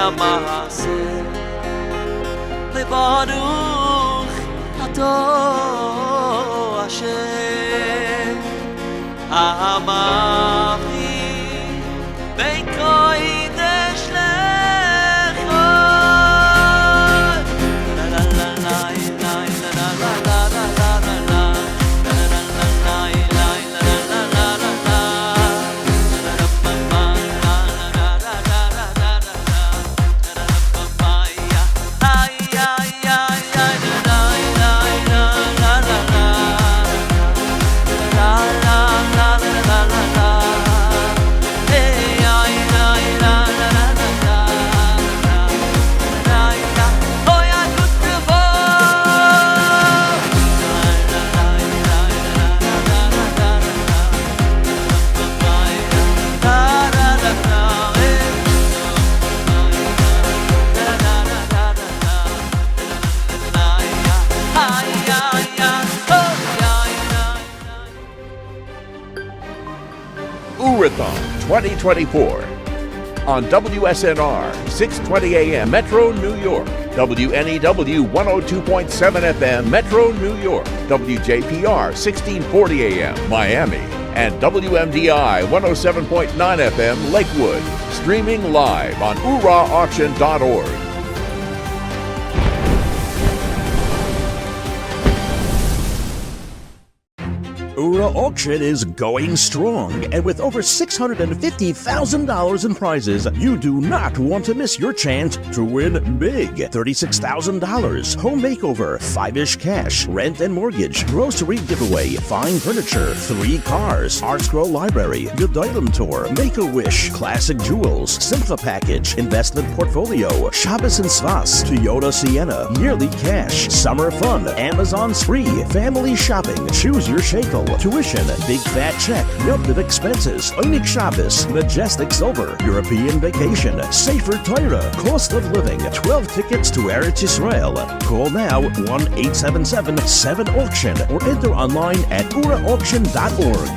המעשה לברוך אתו השם אמרתי בין קודש לחול לה לה לה לה לה לה לה לה OORAHTHON 2024 on WSNR 620 AM Metro New York, WNEW 102.7 FM Metro New York, WJPR 1640 AM Miami, and WMDI 107.9 FM Lakewood, streaming live on OORAHauction.org. OORAH Auction is going strong, and with over $650,000 in prizes, you do not want to miss your chance to win big. $36,000, home makeover, 5-ish cash, rent and mortgage, grocery giveaway, fine furniture, 3 cars, Art Scroll Library, Gedolim Tour, Make-A-Wish, Classic Jewels, Simcha Package, Investment Portfolio, Shabbos and Svas, Toyota Sienna, Yearly Cash, Summer Fun, Amazon's Free, Family Shopping, Choose Your Shekel, Tuition, Big Fat Check, Yom Expenses, Onik Shabbos, Majestic Silver, European Vacation, Safer Torah, Cost of Living, 12 tickets to Eretz Yisrael. Call now 1-877-7-AUCTION or enter online at OORAHauction.org.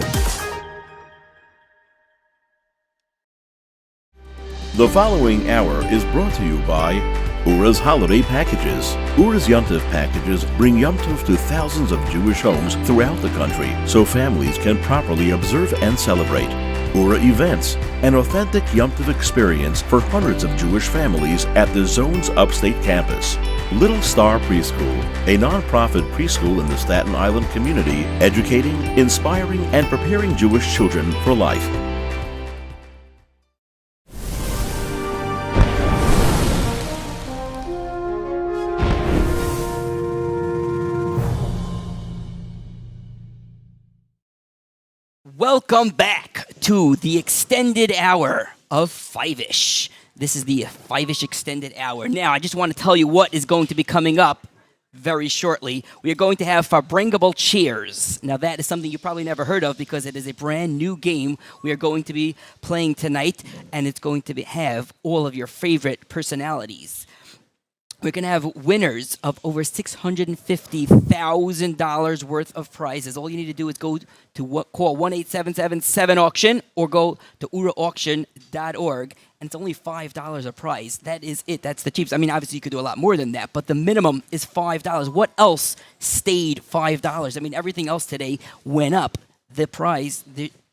The following hour is brought to you by OORAH's Holiday Packages. OORAH's Yom Tov packages bring Yom Tov to thousands of Jewish homes throughout the country so families can properly observe and celebrate. OORAH Events, an authentic Yom Tov experience for hundreds of Jewish families at the Zone's upstate campus. Little Star Preschool, a non-profit preschool in the Staten Island community, educating, inspiring, and preparing Jewish children for life. Welcome back to the extended hour of 5-ish. This is the 5-ish extended hour. Now, I just want to tell you what is going to be coming up very shortly. We are going to have Farbringable Cheers. Now, that is something you probably never heard of because it is a brand new game we are going to be playing tonight, and it's going to have all of your favorite personalities. We're going to have winners of over $650,000 worth of prizes. All you need to do is go to call 1-877-7-AUCTION or go to OORAHauction.org, and it's only $5 a prize. That is it. That's the cheapest. I mean, obviously, you could do a lot more than that, but the minimum is $5. What else stayed $5? I mean, everything else today went up. The prize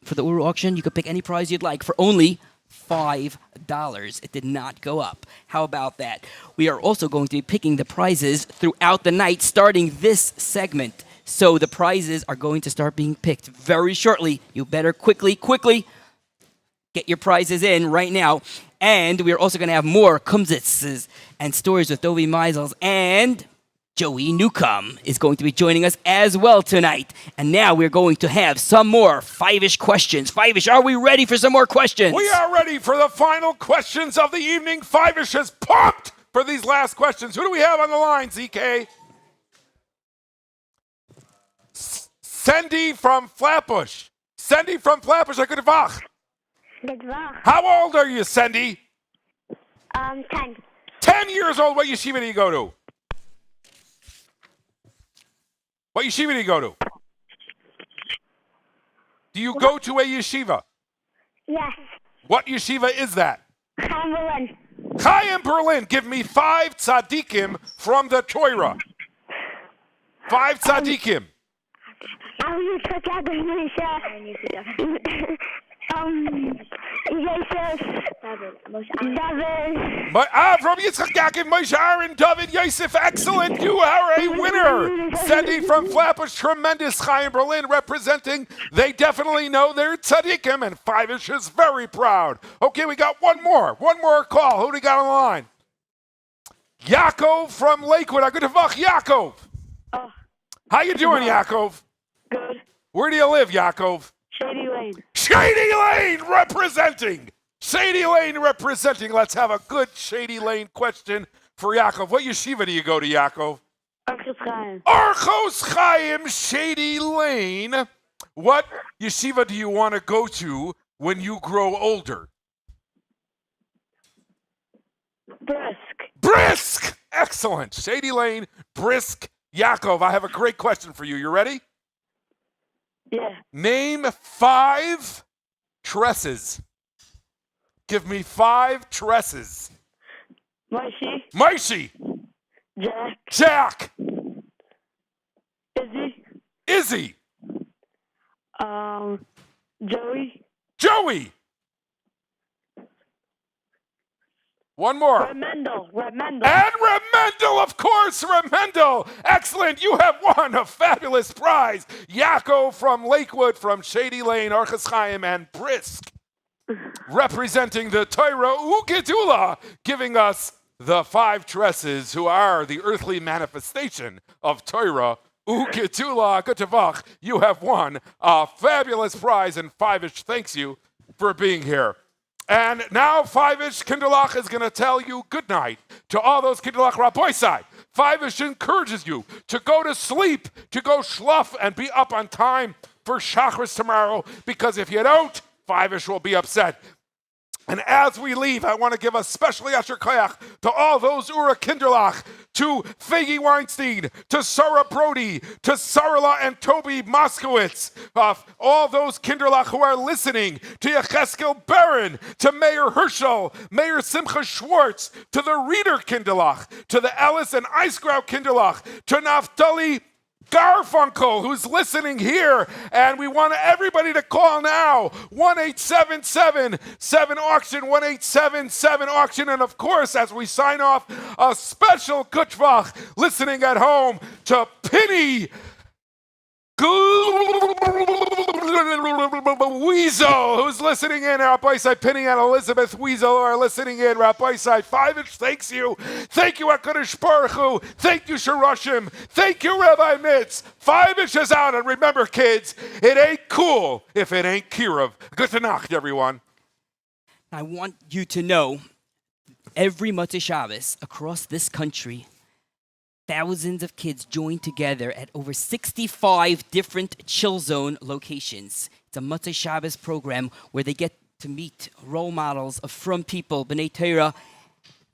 for the OORAH auction, you could pick any prize you'd like for only $5. It did not go up. How about that? We are also going to be picking the prizes throughout the night, starting this segment. So the prizes are going to start being picked very shortly. You better quickly get your prizes in right now. And we're also going to have more kumsitzes and stories with Dovi Meisels, and Joey Newcomb is going to be joining us as well tonight. And now we're going to have some more 5-ish questions. 5-ish, are we ready for some more questions? We are ready for the final questions of the evening. 5-ish is pumped for these last questions. Who do we have on the line, ZK? Cindy from Flatbush. Cindy from Flatbush, good Vach. Good Vach. How old are you, Cindy? 10. 10 years old. What yeshiva do you go to? What yeshiva do you go to? Do you go to a yeshiva? Yes. What yeshiva is that? Chamberlain. Chaim Berlin, give me 5 tzaddikim from the Torah. 5 tzaddikim. Yosef, David. From Yitzchak, Yaakov, Moshe, Aaron, David, Yosef, excellent. You are a winner. Sending from Flatbush, tremendous Chaim Berlin representing. They definitely know their tzaddikim, and Fivish is very proud. Okay, we got one more call. Who do we got on the line? Yaakov from Lakewood. Good Tavach, Yaakov. How you doing, Yaakov? Good. Where do you live, Yaakov? Shady Lane. Shady Lane representing. Shady Lane representing. Let's have a good Shady Lane question for Yaakov. What yeshiva do you go to, Yaakov? Orchos Chaim. Orchos Chaim, Shady Lane. What yeshiva do you want to go to when you grow older? Brisk. Excellent. Shady Lane, Brisk. Yaakov, I have a great question for you. You ready? Yeah. Name 5 tresses. Give me 5 tresses. Maishi. Jack. Izzy. Joey. One more. Remendel. And Remendel, of course, Remendel. Excellent. You have won a fabulous prize. Yaakov from Lakewood, from Shady Lane, Orchos Chaim, and Brisk. Representing the Torah Ugedula, giving us the 5 tresses who are the earthly manifestation of Torah Ugedula. Good Tavach, you have won a fabulous prize, and Fivish thanks you for being here. And now Fivish Kinderlach is going to tell you good night to all those Kinderlach Rabboisai. Fivish encourages you to go to sleep, to go schluff and be up on time for Shachris tomorrow, because if you don't, Fivish will be upset. And as we leave, I want to give a special Yasher Koyach to all those Ura Kinderlach, to Faggy Weinstein, to Sarah Brody, to Sarala and Toby Moskowitz, all those Kinderlach who are listening, to Yecheskel Barron, to Mayor Herschel, Mayor Simcha Schwartz, to the Reader Kinderlach, to the Ellis and Eisgrau Kinderlach, to Naftali Garfunkel, who's listening here, and we want everybody to call now, 1-877-7-AUCTION, 1-877-7-AUCTION, and of course, as we sign off, a special Gutvach listening at home to Penny Weasel, who's listening in. Rabbi Side Penny and Elizabeth Weasel are listening in. Rabbi Side Fivish, thanks you. Thank you, HaKadosh Baruch Hu. Thank you, Shirashim. Thank you, Rabbi Mitz. Fivish is out, and remember, kids, it ain't cool if it ain't Kirov. Good Nacht, everyone. I want you to know, every Motzei Shabbos across this country, thousands of kids join together at over 65 different Chill Zone locations. It's a Motzei Shabbos program where they get to meet role models of from people, B'nai Torah,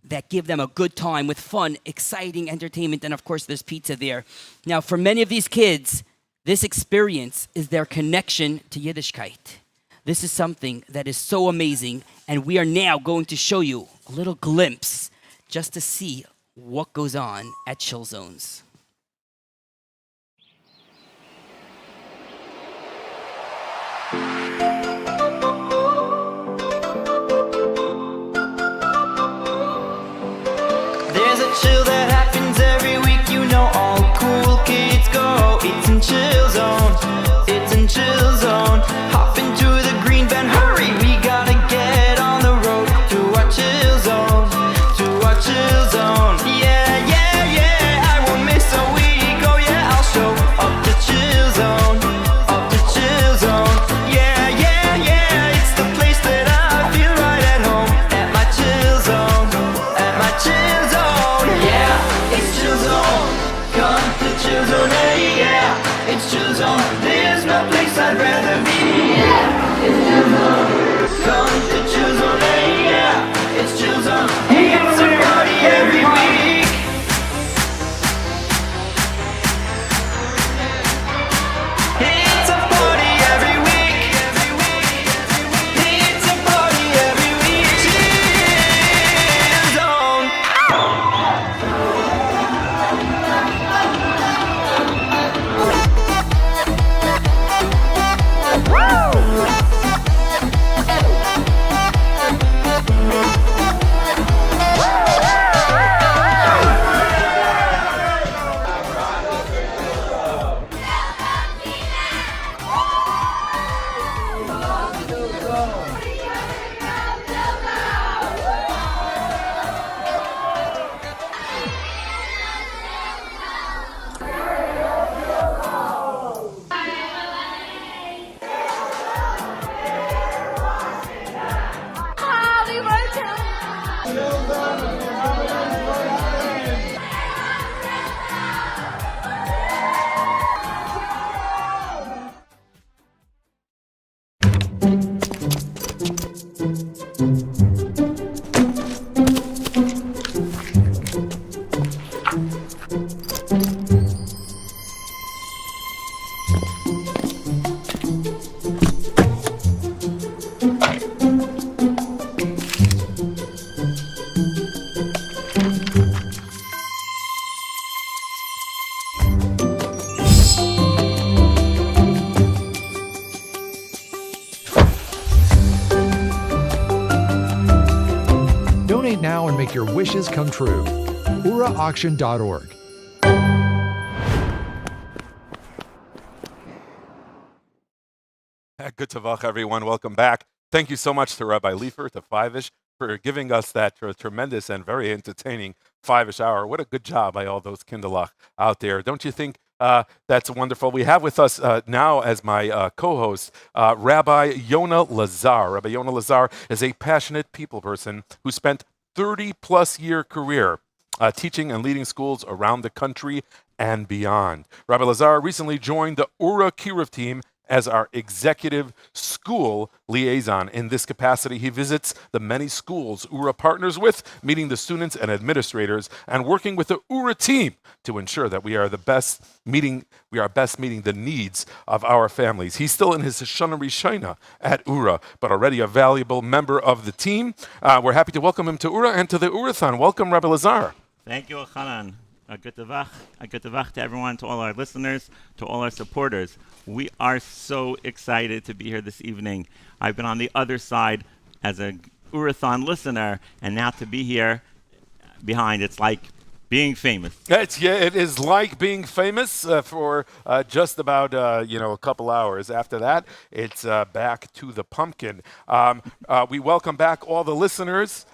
that give them a good time with fun, exciting entertainment, and of course there's pizza there. Now, for many of these kids, this experience is their connection to Yiddishkeit. This is something that is so amazing, and we are now going to show you a little glimpse just to see what goes on at Chill Zones. There's a chill that happens every week, you know all cool kids go. It's in Chill Zone, it's in Chill Zone. Hop into the green van, hurry, we gotta get on the road to our Chill Zone, to our Chill Zone. Chill Zone. your wishes come true. OORAHTHON.org. Good Tavach, everyone. Welcome back. Thank you so much to Rabbi Leifer, to Five-ish, for giving us that tremendous and very entertaining Five-ish hour. What a good job by all those Kinderlach out there. Don't you think that's wonderful? We have with us now as my co-host, Rabbi Yonah Lazar. Rabbi Yonah Lazar is a passionate people person who spent 30-plus year career teaching and leading schools around the country and beyond. Rabbi Lazar recently joined the Ura Kiruv team as our executive school liaison. In this capacity, he visits the many schools Ura partners with, meeting the students and administrators, and working with the Ura team to ensure that we are best meeting the needs of our families. He's still in his Shana Rishona at Ura, but already a valuable member of the team. We're happy to welcome him to Ura and to the OORAHTHON. Welcome, Rabbi Lazar. Thank you, Hanan. A good tavach to everyone, to all our listeners, to all our supporters. We are so excited to be here this evening. I've been on the other side as a OORAHTHON listener, and now to be here behind, it's like being famous. It is like being famous for just about a couple hours. After that, it's back to the pumpkin. We welcome back all the listeners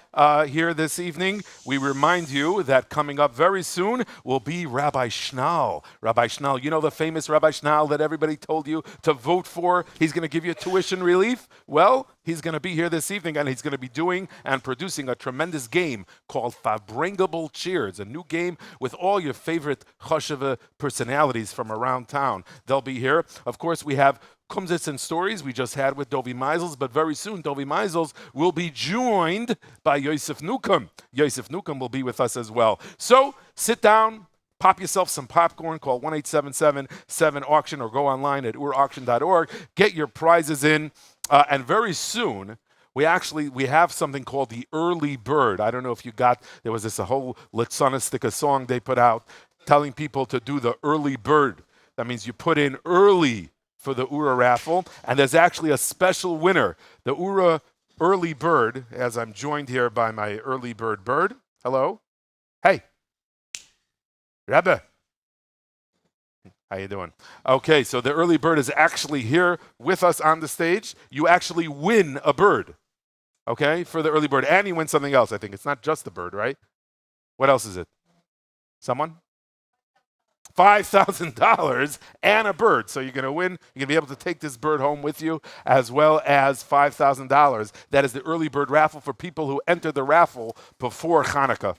here this evening. We remind you that coming up very soon will be Rabbi Schnall. Rabbi Schnall, you know the famous Rabbi Schnall that everybody told you to vote for? He's going to give you tuition relief? Well, he's going to be here this evening, and he's going to be doing and producing a tremendous game called Fabringable Cheers, a new game with all your favorite Chosheva personalities from around town. They'll be here. Of course, we have Kumsitz and Stories we just had with Dovi Meisels, but very soon Dovi Meisels will be joined by Yosef Newcomb. Yosef Newcomb will be with us as well. So sit down, pop yourself some popcorn, call 1-877-7-AUCTION or go online at OORAHTHON.org. Get your prizes in, and very soon we have something called the Early Bird. I don't know if you got, there was this a whole Litzonistica song they put out telling people to do the Early Bird. That means you put in early for the Ura raffle, and there's actually a special winner, the Ura Early Bird, as I'm joined here by my Early Bird. Hello? Hey. Rebbe. How you doing? Okay, so the Early Bird is actually here with us on the stage. You actually win a bird, okay, for the Early Bird, and you win something else, I think. It's not just the bird, right? What else is it? Someone? $5,000 and a bird. So you're going to win. You're going to be able to take this bird home with you, as well as $5,000. That is the Early Bird raffle for people who enter the raffle before Hanukkah,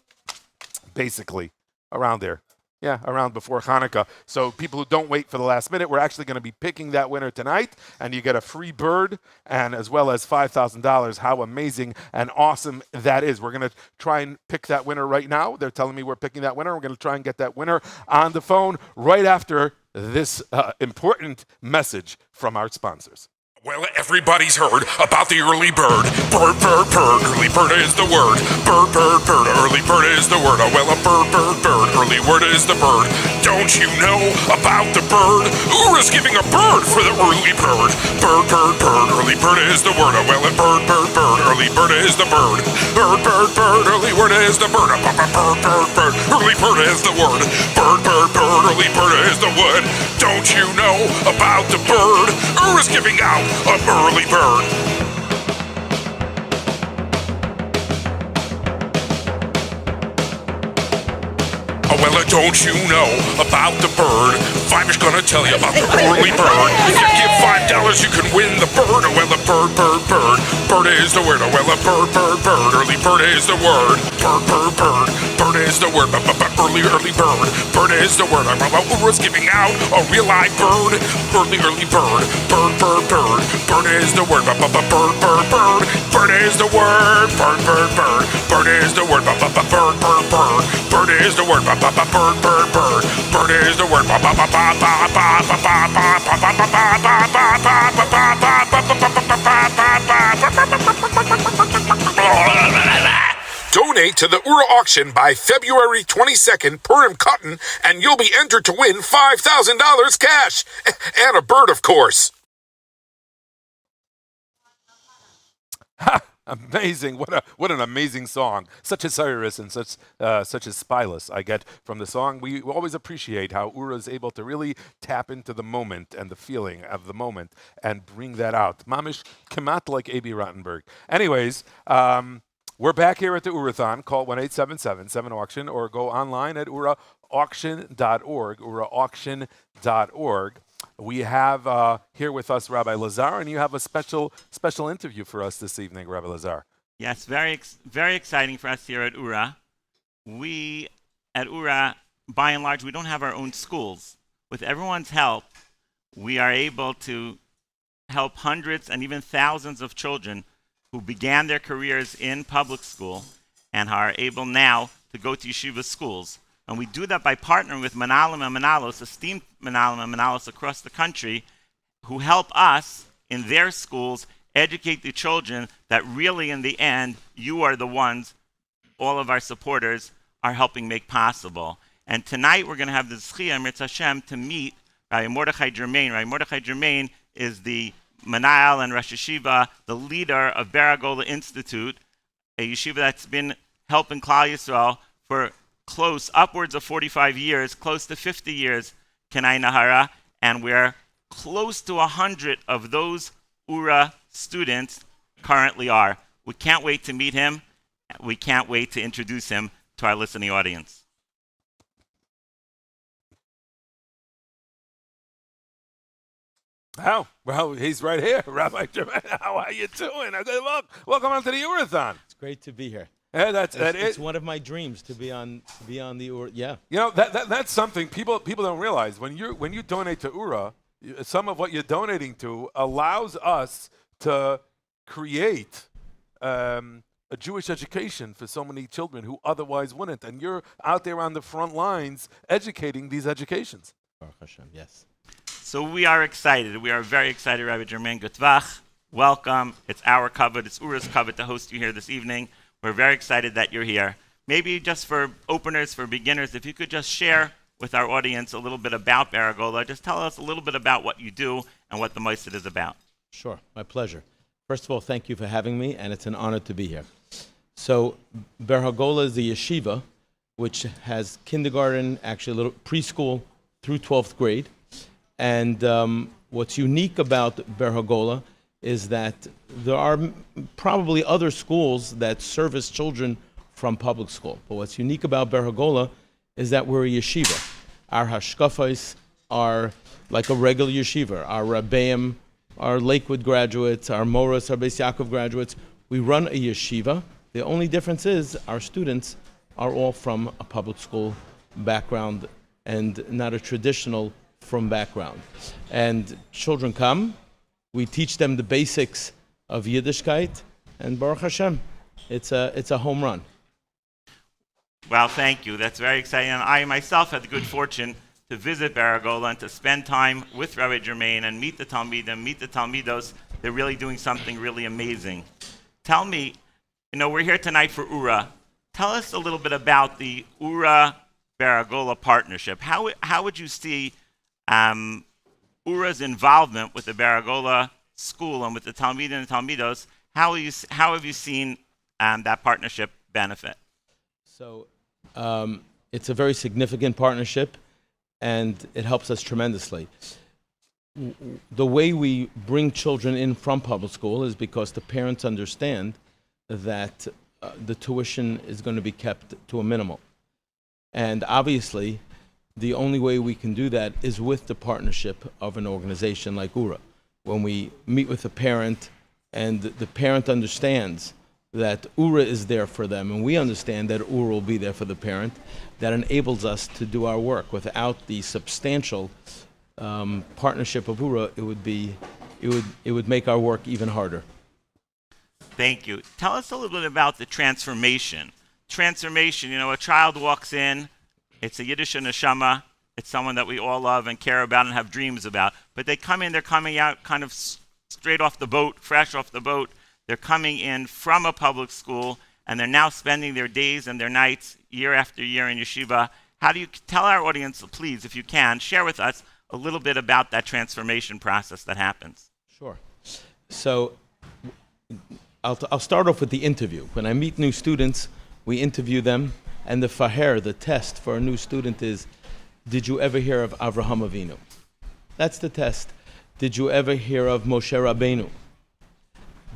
basically, around there. Yeah, around before Hanukkah. So people who don't wait for the last minute, we're actually going to be picking that winner tonight, and you get a free bird and as well as $5,000. How amazing and awesome that is. We're going to try and pick that winner right now. They're telling me we're picking that winner. We're going to try and get that winner on the phone right after this important message from our sponsors. Well, everybody's heard about the early bird. Bird. Early bird is the word. Bird. Early bird is the word. Oh, well, a bird. Early word is the bird. Don't you know about the bird? Ura's giving a bird for the early bird. Bird. Early bird is the word. Oh, well, a bird. Early bird is the bird. Bird. Early word is the bird. Bird. Early bird is the word. Bird. Early bird is the word. Don't you know about the bird? Ura's giving out an early bird. Oh, well, don't you know about the bird? Five-ish gonna tell you about the early bird. If you give $5, you can win the bird. Oh, well, a bird. Bird is the word. Oh, well, a bird. Early bird is the word. Bird is the word. Early bird. Bird is the word. Ura's giving out a real live bird. Early bird. Bird is the word. Bird is the word. Bird is the word. Bird is the word. Bird is the word. Donate to the Ura auction by February 22nd, Purim Cotton, and you'll be entered to win $5,000 cash. And a bird, of course. Amazing! What an amazing song. Such a Cyrus and such a Spilus I get from the song. We always appreciate how Ura is able to really tap into the moment and the feeling of the moment and bring that out. Mamish kemat like A.B. Rottenberg. Anyways, we're back here at the Urathon. Call 1-877-7-AUCTION or go online at OORAHTHON.org. OORAHTHON.org. We have here with us Rabbi Lazar, and you have a special interview for us this evening, Rabbi Lazar. Yes, very exciting for us here at URA. We at URA, by and large, we don't have our own schools. With everyone's help, we are able to help hundreds and even thousands of children who began their careers in public school and are able now to go to yeshiva schools. And we do that by partnering with Manalim and Manalos, esteemed Manalim and Manalos across the country, who help us in their schools educate the children that really, in the end, you are the ones, all of our supporters, are helping make possible. And tonight we're going to have the Zechia, Mirz Hashem, to meet Rabbi Mordechai Germain. Rabbi Mordechai Germain is the Manal and Rosh Yeshiva, the leader of Baragola Institute, a yeshiva that's been helping Klal Yisrael for upwards of 45 years, close to 50 years, Kenai Nahara, and we're close to 100 of those URA students currently are. We can't wait to meet him. We can't wait to introduce him to our listening audience. Oh, well, he's right here. Rabbi Germain, how are you doing? Welcome on to the Urathon. It's great to be here. Yeah, it's one of my dreams to be on the Ura. Yeah. You know, that's something people don't realize. When you donate to URA, some of what you're donating to allows us to create a Jewish education for so many children who otherwise wouldn't. And you're out there on the front lines educating these educations. Baruch Hashem, yes. So we are excited. We are very excited, Rabbi Germain Gutvach. Welcome. It's our covet. It's URA's covet to host you here this evening. We're very excited that you're here. Maybe just for openers, for beginners, if you could just share with our audience a little bit about Baragola. Just tell us a little bit about what you do and what the Motzei is about. Sure, my pleasure. First of all, thank you for having me, and it's an honor to be here. So Baragola is the yeshiva, which has kindergarten, actually a little preschool through 12th grade. And what's unique about Baragola is that there are probably other schools that service children from public school. But what's unique about Baragola is that we're a yeshiva. Our hashkafos are like a regular yeshiva. Our Rabbeim, our Lakewood graduates, our Moros, our Beis Yaakov graduates, we run a yeshiva. The only difference is our students are all from a public school background and not a traditional from background. And children come, we teach them the basics of Yiddishkeit, and Baruch Hashem, it's a home run. Well, thank you. That's very exciting. And I myself had the good fortune to visit Baragola and to spend time with Rabbi Germain and meet the Talmidim, meet the Talmidos. They're really doing something really amazing. Tell me, we're here tonight for URA. Tell us a little bit about the URA-Baragola partnership. How would you see URA's involvement with the Baragola school and with the Talmidim and Talmidos? How have you seen that partnership benefit? So it's a very significant partnership, and it helps us tremendously. The way we bring children in from public school is because the parents understand that the tuition is going to be kept to a minimum. And obviously, the only way we can do that is with the partnership of an organization like URA. When we meet with a parent and the parent understands that URA is there for them, and we understand that URA will be there for the parent, that enables us to do our work. Without the substantial partnership of URA, it would make our work even harder. Thank you. Tell us a little bit about the transformation. Transformation, a child walks in, it's a Yiddish neshama, it's someone that we all love and care about and have dreams about. But they're coming out kind of straight off the boat, fresh off the boat. They're coming in from a public school, and they're now spending their days and their nights year after year in yeshiva. How do you tell our audience, please, if you can, share with us a little bit about that transformation process that happens? Sure. So I'll start off with the interview. When I meet new students, we interview them, and the faher, the test for a new student is, did you ever hear of Avraham Avinu? That's the test. Did you ever hear of Moshe Rabbeinu?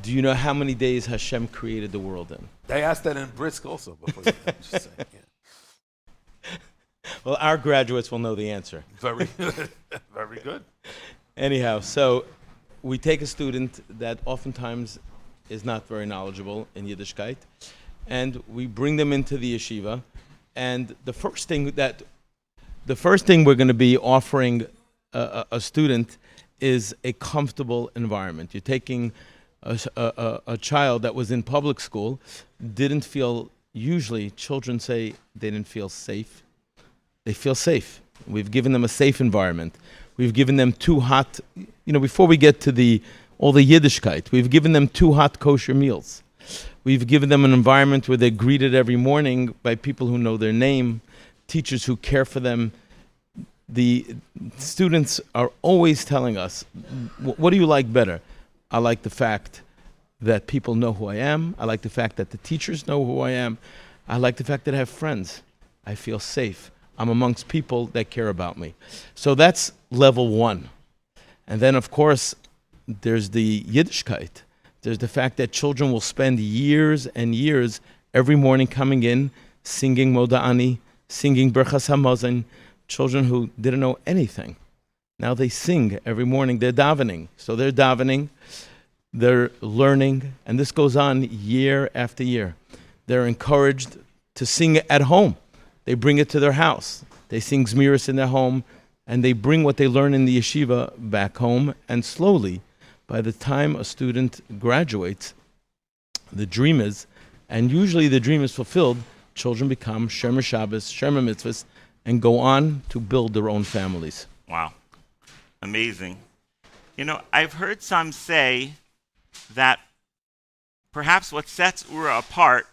Do you know how many days Hashem created the world in? They asked that in Brisk also before. Just saying, yeah. Well, our graduates will know the answer. Very good. Very good. Anyhow, so we take a student that oftentimes is not very knowledgeable in Yiddishkeit, and we bring them into the yeshiva. And the first thing we're going to be offering a student is a comfortable environment. You're taking a child that was in public school, didn't feel, usually children say they didn't feel safe. They feel safe. We've given them a safe environment. We've given them two hot, before we get to all the Yiddishkeit, we've given them two hot kosher meals. We've given them an environment where they're greeted every morning by people who know their name, teachers who care for them. The students are always telling us, what do you like better? I like the fact that people know who I am. I like the fact that the teachers know who I am. I like the fact that I have friends. I feel safe. I'm amongst people that care about me. So that's level one. And then, of course, there's the Yiddishkeit. There's the fact that children will spend years and years every morning coming in, singing Moda'ani, singing Berchas HaMazon, children who didn't know anything. Now they sing every morning. They're davening. So they're davening, they're learning, and this goes on year after year. They're encouraged to sing at home. They bring it to their house. They sing Zmiris in their home, and they bring what they learn in the yeshiva back home. And slowly, by the time a student graduates, the dream is, and usually the dream is fulfilled, children become Shomer Shabbos, Shomer Mitzvahs, and go on to build their own families. Wow. Amazing. I've heard some say that perhaps what sets Ura apart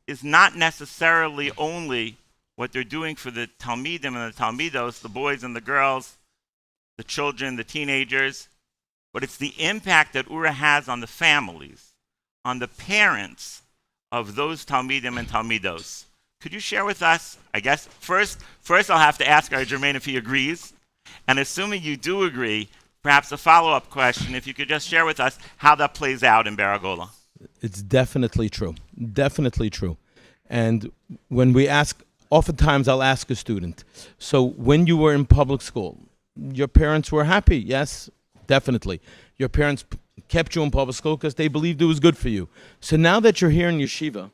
is not necessarily only what they're doing for the Talmidim and the Talmidos, the boys and the girls, the children, the teenagers, but it's the impact that Ura has on the families, on the parents of those Talmidim and Talmidos. Could you share with us, I guess, first I'll have to ask our Jermaine if he agrees, and assuming you do agree, perhaps a follow-up question, if you could just share with us how that plays out in Baragola. It's definitely true. Definitely true. And when we ask, oftentimes I'll ask a student, so when you were in public school, your parents were happy? Yes, definitely. Your parents kept you in public school because they believed it was good for you. So now that you're here in yeshiva,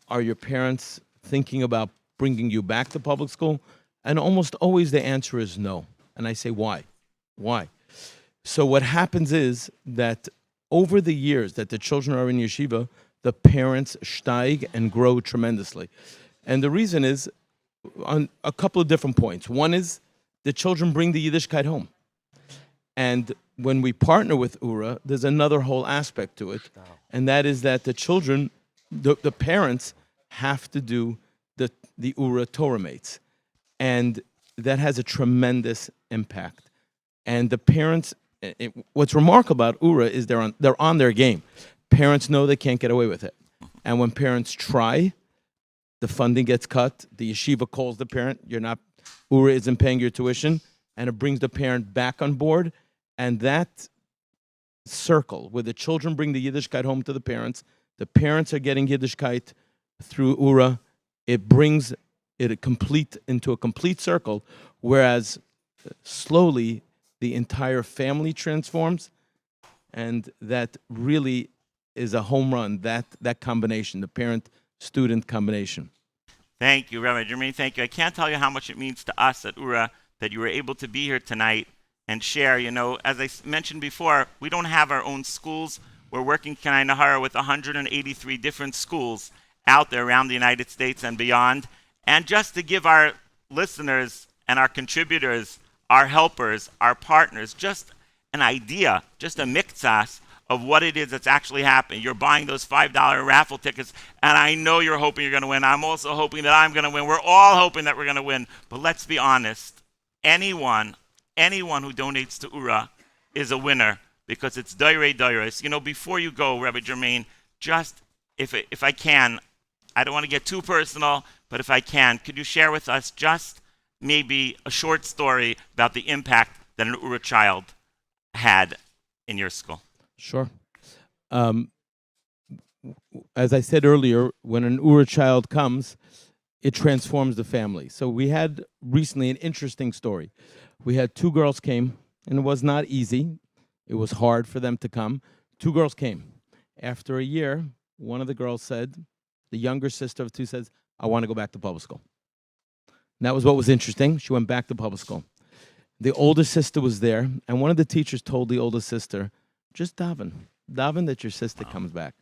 are your parents thinking about bringing you back to public school? And almost always the answer is no. And I say, why? Why? So what happens is that over the years that the children are in yeshiva, the parents steig and grow tremendously. And the reason is on a couple of different points. One is the children bring the Yiddishkeit home. And when we partner with Ura, there's another whole aspect to it. And that is that the children, the parents have to do the Ura Torah mates. And that has a tremendous impact. And the parents, what's remarkable about Ura is they're on their game. Parents know they can't get away with it. And when parents try, the funding gets cut. The yeshiva calls the parent, Ura isn't paying your tuition, and it brings the parent back on board. And that circle where the children bring the Yiddishkeit home to the parents are getting Yiddishkeit through Ura, it brings it into a complete circle, whereas slowly the entire family transforms, and that really is a home run, that combination, the parent-student combination. Thank you, Rabbi Jermaine. Thank you. I can't tell you how much it means to us at Ura that you were able to be here tonight and share. As I mentioned before, we don't have our own schools. We're working Kenai Nahara with 183 different schools out there around the United States and beyond. And just to give our listeners and our contributors, our helpers, our partners, just an idea, just a miktsas of what it is that's actually happening. You're buying those $5 raffle tickets, and I know you're hoping you're going to win. I'm also hoping that I'm going to win. We're all hoping that we're going to win. But let's be honest. Anyone who donates to Ura is a winner because it's Doirei Doiros. You know, before you go, Rabbi Jermaine, just if I can, I don't want to get too personal, but if I can, could you share with us just maybe a short story about the impact that an URA child had in your school? Sure. As I said earlier, when an URA child comes, it transforms the family. So we had recently an interesting story. We had two girls came, and it was not easy. It was hard for them to come. Two girls came. After a year, one of the girls said, the younger sister of two says, I want to go back to public school. And that was what was interesting. She went back to public school. The older sister was there, and one of the teachers told the older sister, just daven that your sister comes back.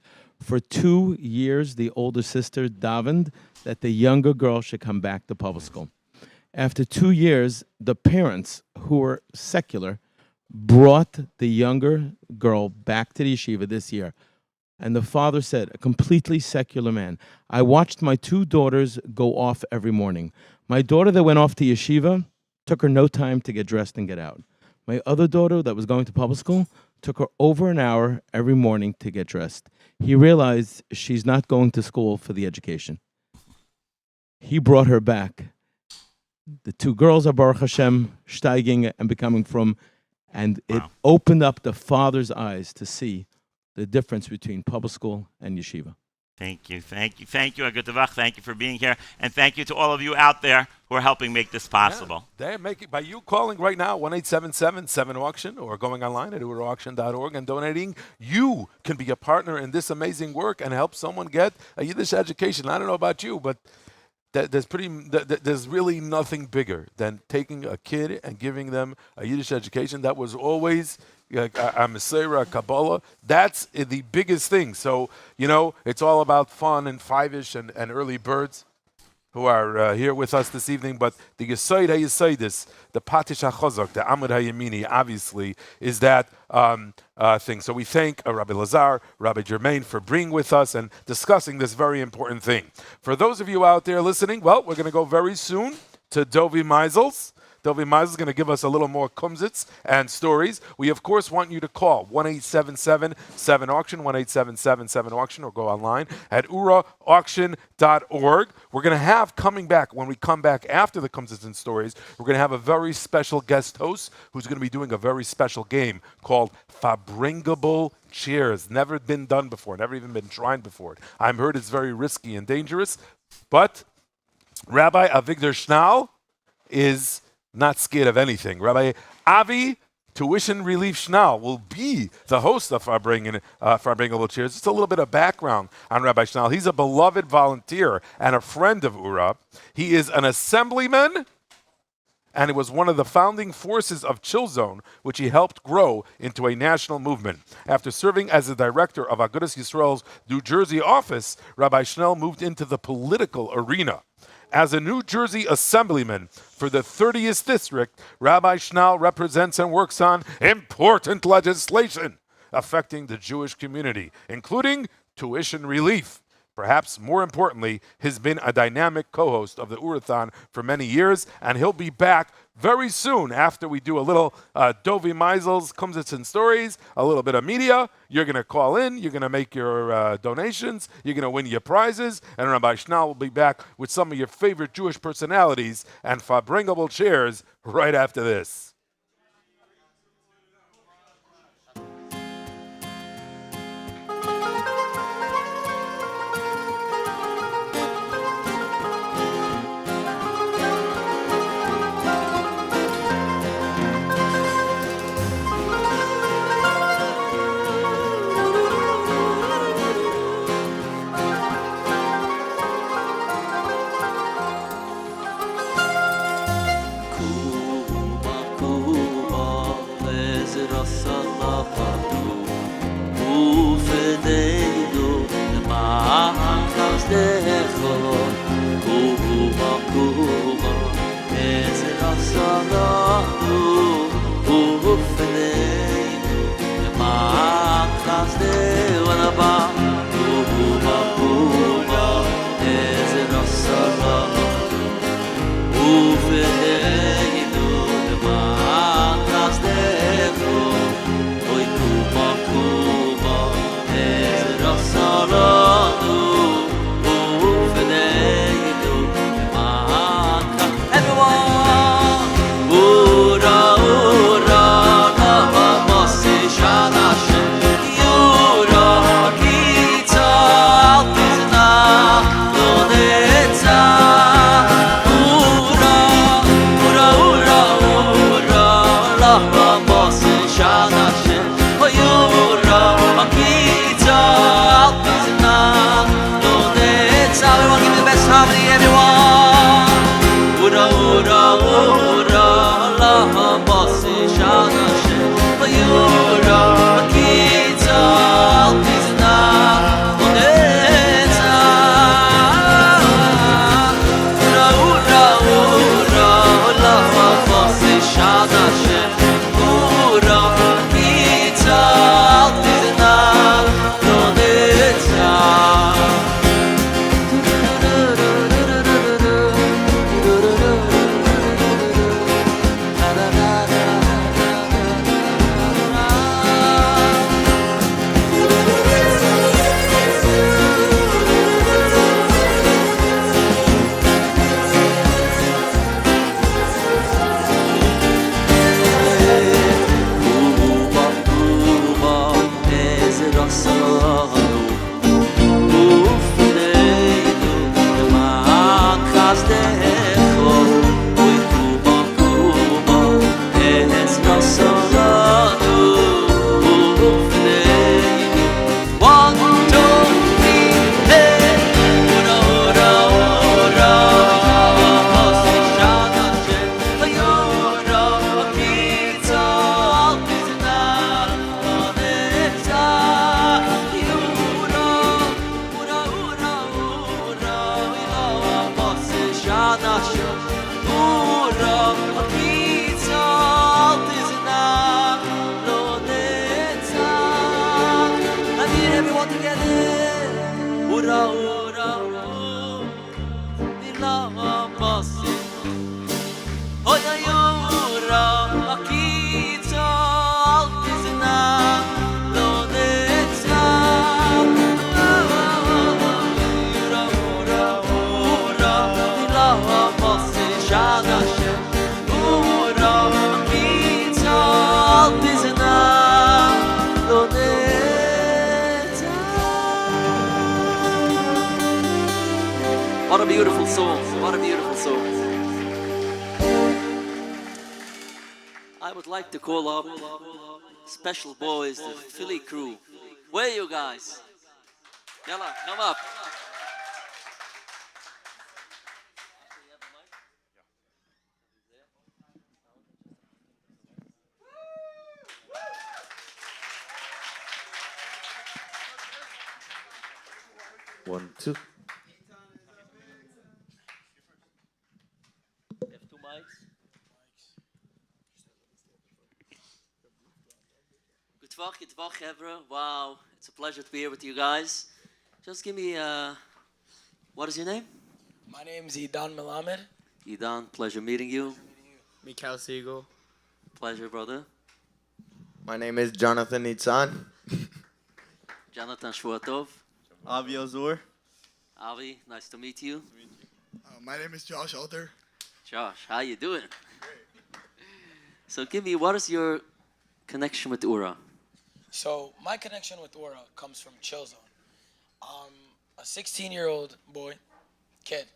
For 2 years, the older sister davened that the younger girl should come back to public school. After 2 years, the parents, who were secular, brought the younger girl back to the yeshiva this year. And the father said, a completely secular man, I watched my two daughters go off every morning. My daughter that went off to yeshiva took her no time to get dressed and get out. My other daughter that was going to public school took her over an hour every morning to get dressed. He realized she's not going to school for the education. He brought her back. The two girls are Baruch Hashem, steiging and becoming from, and it opened up the father's eyes to see the difference between public school and yeshiva. Thank you. Agutavach. Thank you for being here. And thank you to all of you out there who are helping make this possible. Yeah, they make it by you calling right now, 1-877-7-AUCTION, or going online at OORAHTHON.org and donating. You can be a partner in this amazing work and help someone get a Yiddish education. I don't know about you, but there's really nothing bigger than taking a kid and giving them a Yiddish education. That was always a Meseira, Kabbalah. That's the biggest thing. So, you know, it's all about fun and five-ish and early birds who are here with us this evening. But the Yesod HaYesodis, the Patish HaChazak, the Amud HaYemini, obviously, is that thing. So we thank Rabbi Lazar, Rabbi Jermaine for being with us and discussing this very important thing. For those of you out there listening, well, we're going to go very soon to Dovi Meisels. Dovi Meisels is going to give us a little more kumzits and stories. We, of course, want you to call 1-877-7-AUCTION, 1-877-7-AUCTION, or go online at OORAHTHON.org. We're going to have coming back, when we come back after the kumzits and stories, we're going to have a very special guest host who's going to be doing a very special game called Fabringable Chairs. Never been done before, never even been tried before. I've heard it's very risky and dangerous, but Rabbi Avigdor Schnall is not scared of anything. Rabbi Avi Tuition Relief Schnall will be the host of Farbringable Cheers. Just a little bit of background on Rabbi Schnall. He's a beloved volunteer and a friend of URA. He is an assemblyman, and he was one of the founding forces of Chill Zone, which he helped grow into a national movement. After serving as the director of Agudas Yisrael's New Jersey office, Rabbi Schnall moved into the political arena. As a New Jersey assemblyman for the 30th District, Rabbi Schnall represents and works on important legislation affecting the Jewish community, including tuition relief. Perhaps more importantly, he's been a dynamic co-host of the OORAHTHON for many years, and he'll be back very soon after we do a little Dovi Meisels, Kumzits and Stories, a little bit of media. You're going to call in, you're going to make your donations, you're going to win your prizes, and Rabbi Schnall will be back with some of your favorite Jewish personalities and Fabringable Chairs right after this. Oy Shana Shem Ura Akitza Al Tizna Lo Netzach. I need everyone together. Ura Ura Nila Masi Oya Ura Akitza Al Tizna Lo Netzach. Ura Ura Nila Masi Shana Shem Ura Akitza Al Tizna Lo Netzach. What a beautiful song. What a beautiful song. I would like to call up special boys, the Philly crew. Where are you guys? Yalla, come up. One, two. You have two mics. Good Tvach, Evra. Wow, it's a pleasure to be here with you guys. Just give me, what is your name? My name is Idan Melamed. Idan, pleasure meeting you. Mikhail Siegel. Pleasure, brother. My name is Jonathan Nitzan. Jonathan Shvuatov. Avi Azur. Avi, nice to meet you. My name is Josh Alter. Josh, how you doing? So give me, what is your connection with Ura? So my connection with Ura comes from Chill Zone. A 16-year-old kid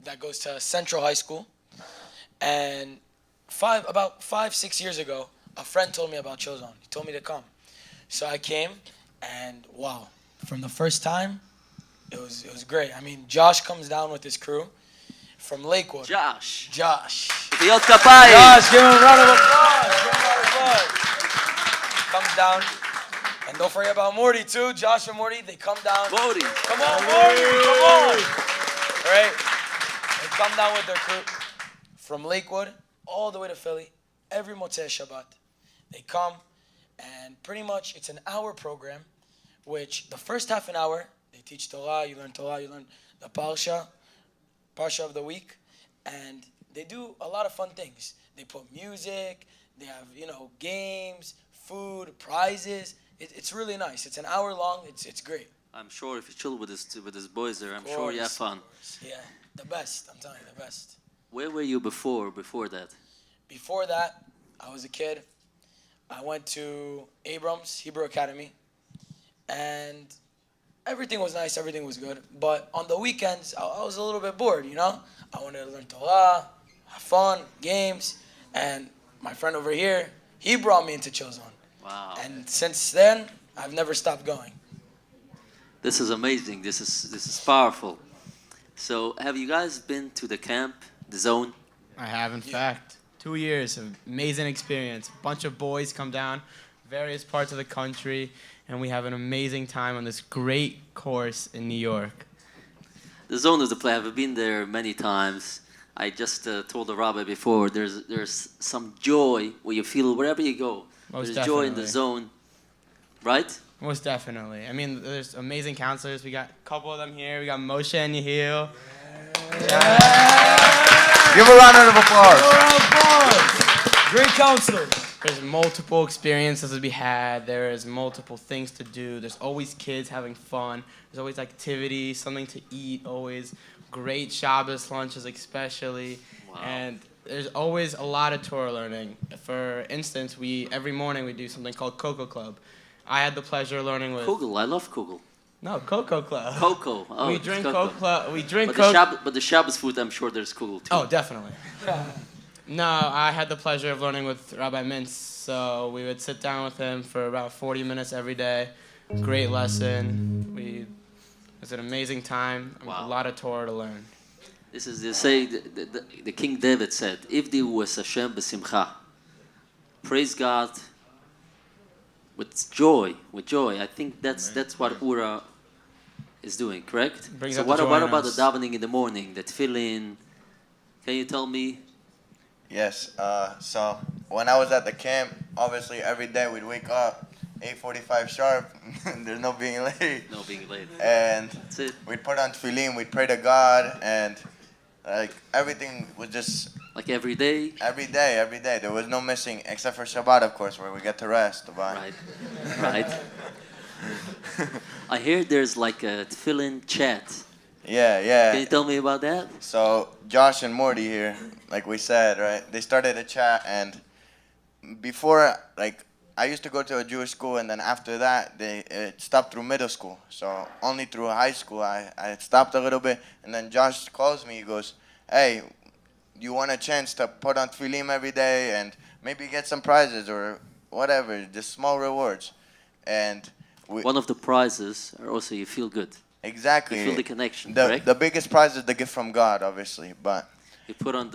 that goes to Central High School, and about 5-6 years ago, a friend told me about Chill Zone. He told me to come, so I came, and wow, from the first time, it was great. I mean, Josh comes down with his crew from Lakewood. Josh. Josh, give him a round of applause. Comes down. And don't forget about Morty too. Josh and Morty, they come down. Morty. Come on, Morty. Come on. All right. They come down with their crew from Lakewood all the way to Philly every Motzei Shabbat. They come, and pretty much it's an hour program, which the first half an hour, they teach Torah, you learn the Parsha of the week, and they do a lot of fun things. They put music, they have, games, food, prizes. It's really nice. It's an hour long. It's great. I'm sure if you chill with his boys there, I'm sure you have fun. Yeah, the best. I'm telling you, the best. Where were you before that? Before that, I was a kid. I went to Abrams Hebrew Academy, and everything was nice. Everything was good. But on the weekends, I was a little bit bored. I wanted to learn Torah, have fun, games, and my friend over here, he brought me into Chill Zone. Wow. And since then, I've never stopped going. This is amazing. This is powerful. So, have you guys been to the camp, the zone? I have, in fact. 2 years of amazing experience. A bunch of boys come down, various parts of the country, and we have an amazing time on this great course in New York. The zone is the place. I've been there many times. I just told the rabbi before, there's some joy where you feel wherever you go. There's joy in the zone, right? Most definitely. I mean, there's amazing counselors. We got a couple of them here. We got Moshe and Yehil. Give a round of applause. Great counselors. There's multiple experiences to be had. There's multiple things to do. There's always kids having fun. There's always activities, something to eat, always great Shabbos lunches especially. Wow. And there's always a lot of Torah learning. For instance, every morning we do something called Cocoa Club. I had the pleasure of learning with... Kugel, I love Kugel. No, Cocoa Club. Cocoa. Oh, we drink Cocoa. Cocoa. We drink but the Shabbos food, I'm sure there's Kugel too. Oh, definitely. No, I had the pleasure of learning with Rabbi Mintz, so we would sit down with him for about 40 minutes every day. Great lesson. It was an amazing time. Wow. A lot of Torah to learn. This is, they say, the King David said, Ivdi was Hashem b'simcha. Praise God with joy. I think that's what Ura is doing, correct? Brings So out what the joy in about the us. davening in the morning, the tefillin, Can you tell me? Yes. So when I was at the camp, obviously every day we'd wake up 8:45 sharp. There's no being late. No being late. And That's it. we'd put on tefillin, we'd pray to God, and like everything was just like every day. Every day. There was no missing except for Shabbat, of course, where we get to rest. Right. Right. I hear there's like a tefillin chat. Yeah. Can you tell me about that? So Josh and Morty here, like we said, right? They started a chat, and before, like, I used to go to a Jewish school, and then after that, it stopped through middle school. So only through high school, I stopped a little bit, and then Josh calls me. He goes, "Hey, you want a chance to put on tefillin every day and maybe get some prizes or whatever, just small rewards." And one of the prizes are also you feel good. Exactly. You feel the connection, correct? The biggest prize is the gift from God, obviously, but you put on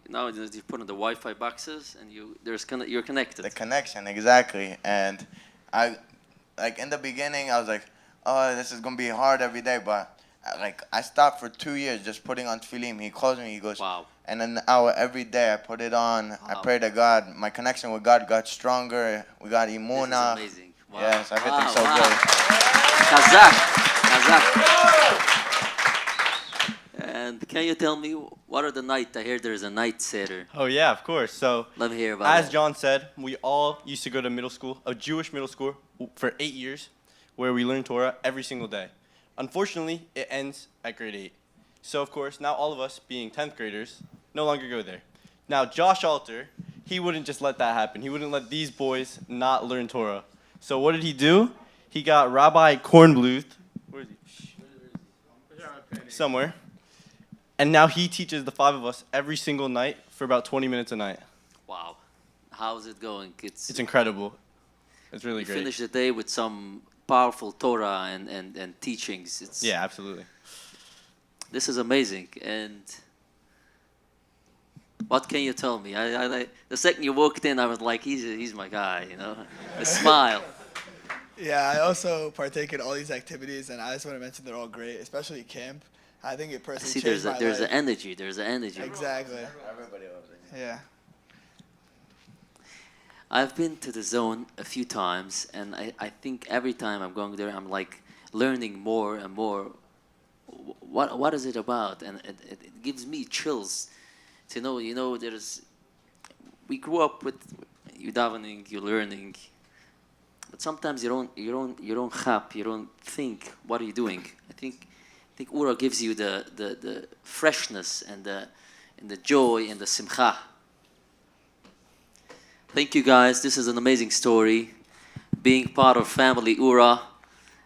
nowadays you put on the Wi-Fi boxes and you're connected. The connection, exactly. And like in the beginning, I was like, oh, this is gonna be hard every day, but I stopped for 2 years just putting on tefillin. He calls me, he goes, wow. And an hour every day I put it on. Wow. I pray to God. My connection with God got stronger. We got imuna. This is amazing. Wow. Yes, everything's so good. Kazakh. And can you tell me what are the night? I hear there's a night seder. Oh yeah, of course. So let me hear about as that. John said, we all used to go to middle school, a Jewish middle school, for 8 years, where we learn Torah every single day. Unfortunately, it ends at grade 8. So of course, now all of us, being 10th graders, no longer go there. Now Josh Alter, he wouldn't just let that happen. He wouldn't let these boys not learn Torah. So what did he do? He got Rabbi Kornbluth. Where is he? Somewhere. And now he teaches the 5 of us every single night for about 20 minutes a night. Wow. How's it going? It's incredible. It's really great. Finish the day with some powerful Torah and teachings. Yeah, absolutely. This is amazing. And what can you tell me? The second you walked in, I was like, he's my guy, you know? A smile. Yeah, I also partake in all these activities, and I just want to mention they're all great, especially camp. I think it personally changed my life. There's an energy. There's an energy. Exactly. Everybody loves it. Yeah. I've been to the zone a few times, and I think every time I'm going there, I'm like learning more and more. What is it about? And it gives me chills to know. You know, we grew up with you davening, you learning, but sometimes you don't hap, you don't think. What are you doing? I think Ura gives you the freshness and the joy and the simcha. Thank you guys. This is an amazing story, being part of family Ura,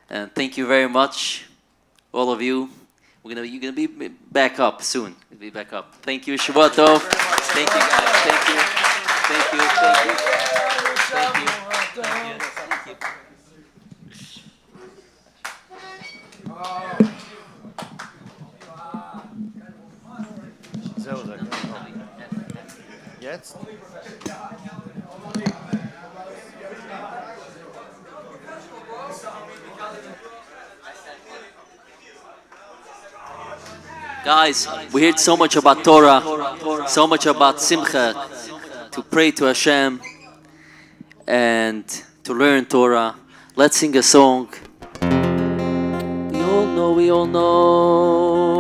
and thank you very much, all of you. You're gonna be back up soon. You'll be back up. Thank you, Shabbat Tov. Thank you guys. Thank you. Thank you. Thank you. Thank you. Thank you. Jetzt? Guys, we heard so much about Torah, so much about Simcha, to pray to Hashem and to learn Torah. Let's sing a song. We all know, we all know.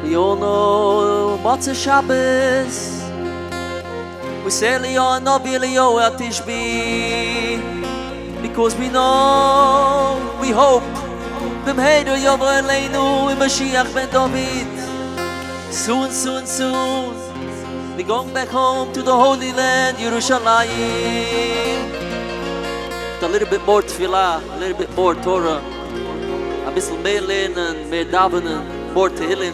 We all know Motzei Shabbos. We say Leo Novi Leo at Tishbi. Because we know, we hope, B'mheinu Yovo Eleinu, Mashiach ben David. Soon, soon, soon, we're going back home to the Holy Land, Yerushalayim. With a little bit more tefillah, a little bit more Torah, a bit mehr lernen, mehr davenen, more tehillim.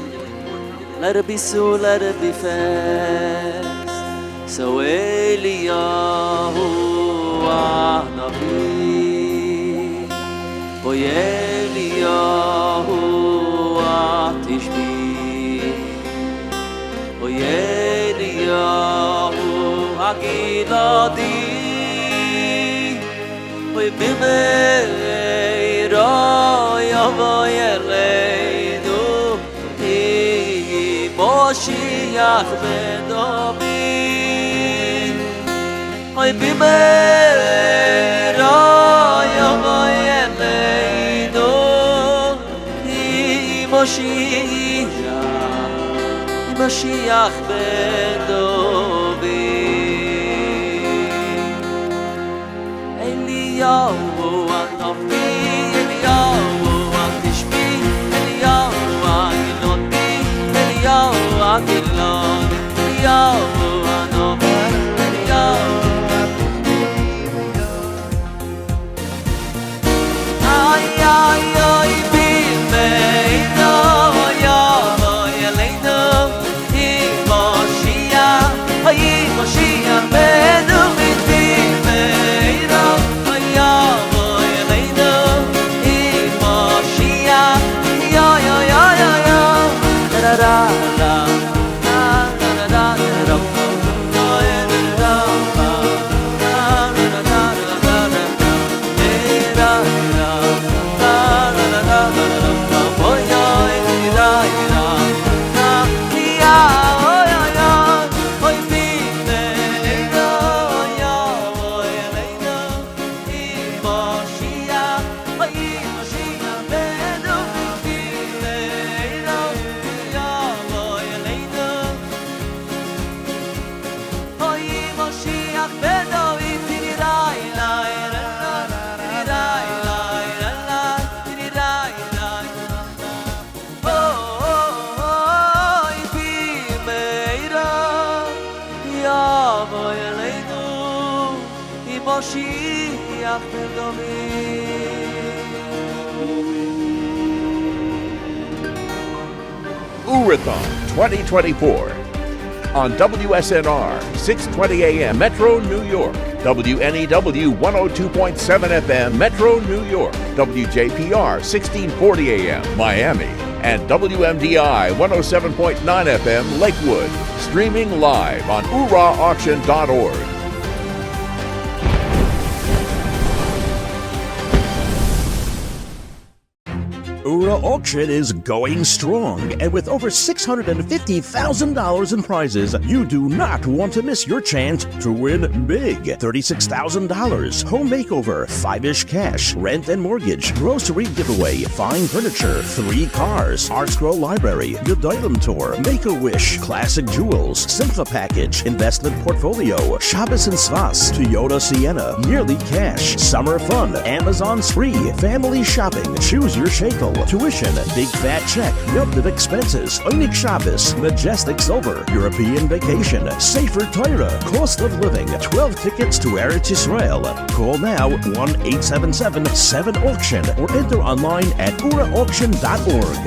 Let it be soon, let it be fast. So Eliyahu Navi, Oy Eliyahu Tishbi, Oy Eliyahu Hagiladi, Oy Bimeira yavo yeleinu hi Moshiach ben David oy bimera yavo yeleinu hi Moshiach ben David Eliyahu anofi Eliyahu atishbi Eliyahu agiloti Eliyahu agilon Eliyahu anofi Eliyahu ay ay ay bimeino yavo yeleinu hi Moshiach ben David bimeino yavo yeleinu hi Moshiach yo yo yo yo yo da da da da da da da da Moshiach ben David. OORAHTHON 2024 on WSNR 620 AM Metro New York, WNEW 102.7 FM Metro New York, WJPR 1640 AM Miami, and WMDI 107.9 FM Lakewood. Streaming live on OORAHauction.org. OORAH Auction is going strong, and with over $650,000 in prizes, you do not want to miss your chance to win big. $36,000, home makeover, 5-ish cash, rent and mortgage, grocery giveaway, fine furniture, 3 cars, Art Scroll Library, Good Item Tour, Make-A-Wish, classic jewels, Simcha package, investment portfolio, Shabbos and Svas, Toyota Sienna, yearly cash, summer fun, Amazon free, family shopping, choose your shekel, tuition, big fat check, Yom Tov expenses, Onik Shabbos, Majestic Silver, European vacation, Safer Torah, cost of living, 12 tickets to Eretz Yisrael. Call now 1-877-7-AUCTION or enter online at OORAHauction.org.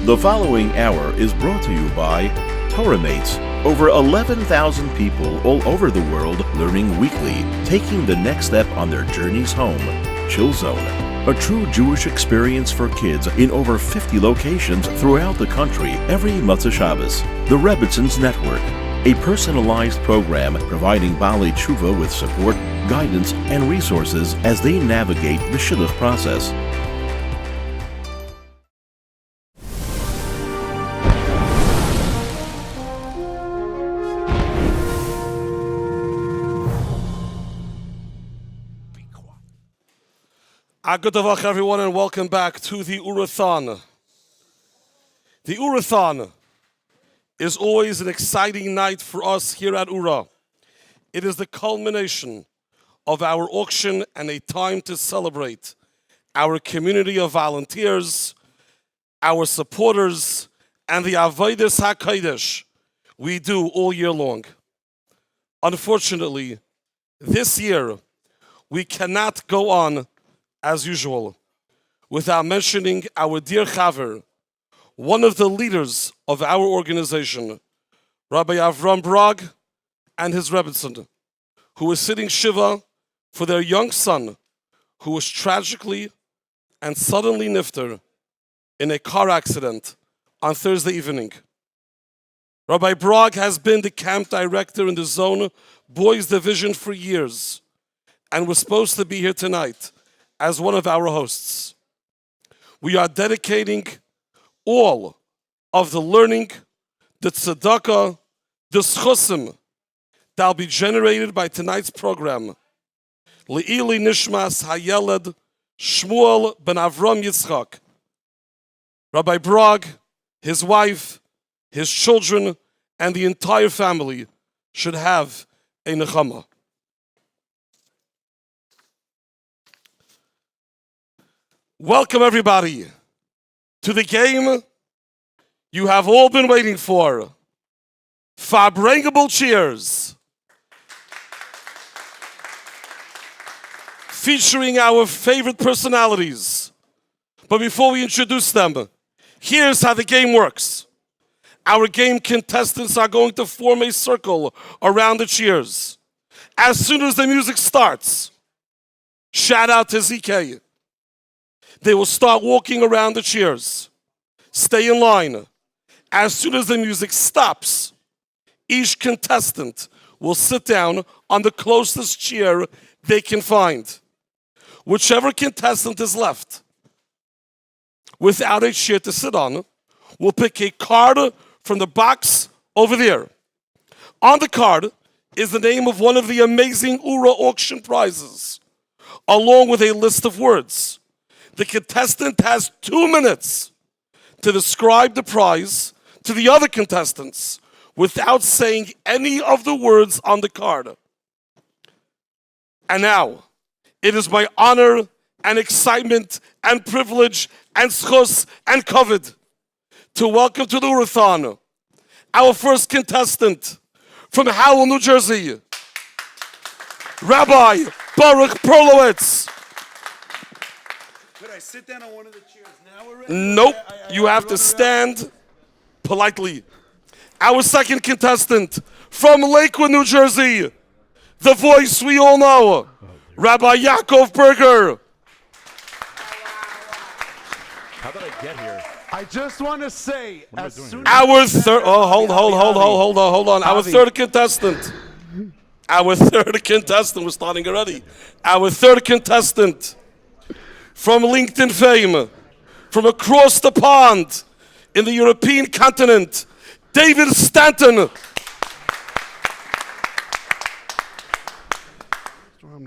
The following hour is brought to you by Torah Mates. Over 11,000 people all over the world learning weekly, taking the next step on their journeys home. Chill Zone, a true Jewish experience for kids in over 50 locations throughout the country every Motzei Shabbos. The Rebbitzins Network, a personalized program providing Baalei Tshuva with support, guidance, and resources as they navigate the Shidduch process. Good Tavach, everyone, and welcome back to the OORAHTHON. The OORAHTHON is always an exciting night for us here at OORAH. It is the culmination of our auction and a time to celebrate our community of volunteers, our supporters, and the Avodas HaKodesh we do all year long. Unfortunately, this year, we cannot go on as usual without mentioning our dear Chaver, one of the leaders of our organization, Rabbi Avram Brog and his Rebbitzin, who was sitting Shiva for their young son, who was tragically and suddenly nifter in a car accident on Thursday evening. Rabbi Brog has been the camp director in the Zone Boys Division for years, and was supposed to be here tonight as one of our hosts. We are dedicating all of the learning, the tzedakah, the schusim that will be generated by tonight's program. Le'ili nishmas hayeled Shmuel ben Avram Yitzchak. Rabbi Brog, his wife, his children, and the entire family should have a nechama. Welcome everybody to the game you have all been waiting for. Farbringable cheers. Featuring our favorite personalities. But before we introduce them, here's how the game works. Our game contestants are going to form a circle around the cheers. As soon as the music starts, shout out to ZK. They will start walking around the cheers. Stay in line. As soon as the music stops, each contestant will sit down on the closest chair they can find. Whichever contestant is left without a chair to sit on will pick a card from the box over there. On the card is the name of one of the amazing Ura auction prizes, along with a list of words. The contestant has 2 minutes to describe the prize to the other contestants without saying any of the words on the card. And now, it is my honor and excitement and privilege and schus and kavod to welcome to the OORAHTHON our first contestant from Howell, New Jersey, Rabbi Baruch Perlowitz. Could I sit down on one of the chairs now already? Nope, you have to stand politely. Our second contestant from Lakewood, New Jersey, the voice we all know, Rabbi Yaakov Berger. How did I get here? I just want to say, as soon as Our third, hold on. Our third contestant. Our third contestant, we're starting already. Our third contestant from LinkedIn fame, from across the pond in the European continent, David Stanton.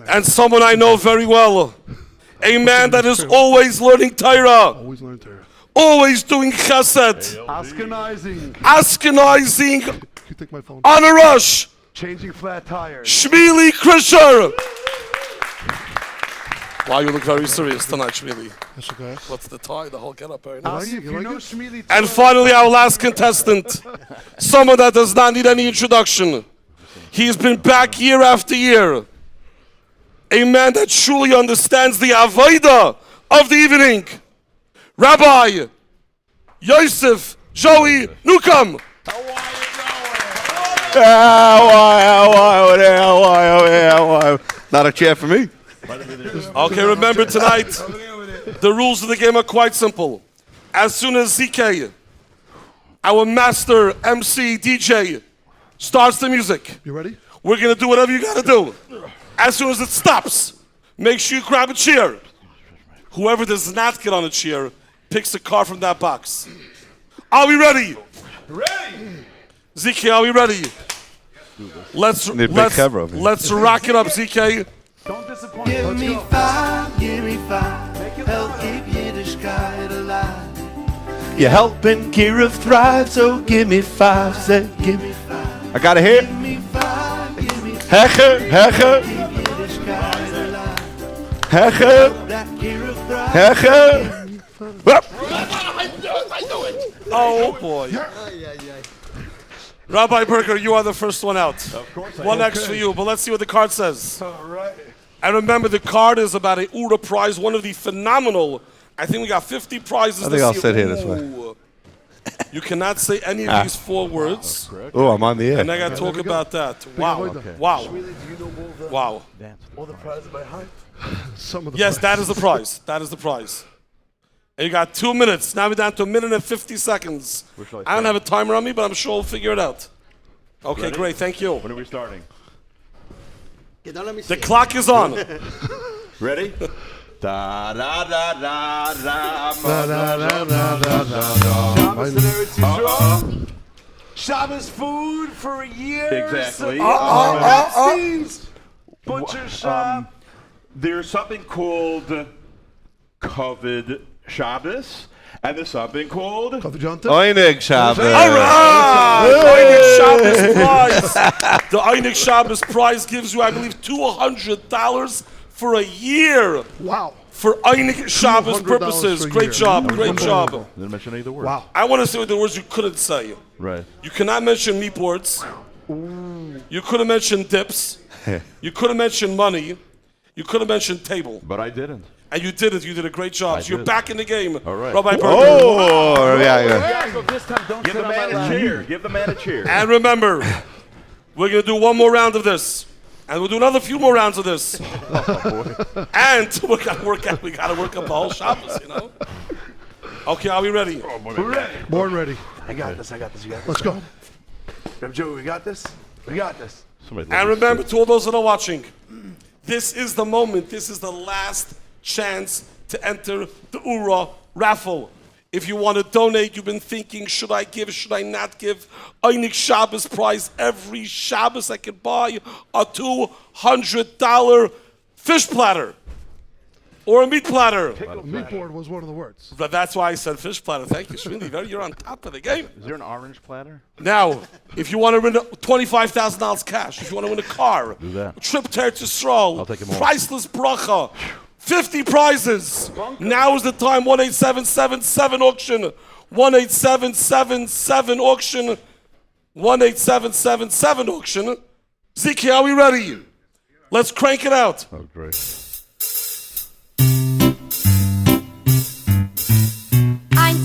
And someone I know very well. A man that is always learning Torah. Always learn Torah. Always doing chesed. Askenizing. You take my phone. On a rush. Changing flat tires. Shmili Krisher. Wow, you look very serious tonight, Shmili. That's okay. What's the tie? The whole get-up, very I nice. like it. You know Shmili And finally, our last contestant. Someone that does not need any introduction. He's been back year after year. A man that truly understands the avodah of the evening. Rabbi Yosef Joey Newcomb. Not a chair for me. Okay, remember tonight, the rules of the game are quite simple. As soon as ZK, our master MC DJ, starts the music, you ready? We're going to do whatever you got to do. As soon as it stops, make sure you grab a chair. Whoever does not get on a chair picks a card from that box. Are we ready? Ready. ZK, are we ready? Let's rock it up, ZK. Don't disappoint. Give me five, help keep Yiddishkeit alive. You're helping Kira thrive, so give me 5. Say, give me 5. I got it here. Hecher. Oh boy. Rabbi Berger, you are the first one out. Of course I 1 am. X for you, but let's see what the card says. All right. And remember, the card is about a Ura prize, one of the phenomenal. I think we got 50 prizes. I think I'll sit here this way. Ooh. You cannot say any of these 4 words. Oh, I'm on the air. And I got to talk about that. Wow. Wow. Wow. All the prizes by height. Some of the Yes, that is the prize. That is the prize. And you got 2 minutes. Now we're down to 1 minute and 50 seconds. I don't have a timer on me, but I'm sure we'll figure it out. Okay, Ready? great. Thank you. When are we starting? The clock is on. Ready? Da da da da da Shabbos food for a year. Exactly. Butcher shop. There's something called Covered Shabbos, and there's something called Einig Shabbos. All right! Einig Shabbos prize. The Einig Shabbos prize gives you, I believe, $200 for a year. Wow. For Einig Shabbos purposes. Great job. Great job. Didn't mention any of the words. Wow. I want to say the words you couldn't say. Right. You cannot mention meat boards. You couldn't mention dips. You couldn't mention money. You couldn't mention table. But I didn't. And you did it. You did a great job. I So you're did. back in the game. All right. Rabbi Berger. Oh, yeah. Give the man a cheer. Give the man a cheer. And remember, we're going to do one more round of this. And we'll do another few more rounds of this. And we got to work up the whole Shabbos, you know? Okay, are we ready? Born ready. I got this. You got this. Let's go. Reb Joey, we got this. We got this. And remember, to all those that are watching, this is the moment. This is the last chance to enter the URA raffle. If you want to donate, you've been thinking, should I give, should I not give? Einig Shabbos prize. Every Shabbos I can buy a $200 fish platter or a meat platter. Meat board was one of the words. But that's why I said fish platter. Thank you, Shvindi. You're on top of the game. Is there an orange platter? Now, if you want to win $25,000 cash, if you want to win a car, Do that. a trip to Eretz Yisrael, I'll take 'em all. priceless bracha, 50 prizes. Now is the time. 18777 auction. 18777 auction. 18777 auction. Ziki, are we ready? Let's crank it out. Oh, great.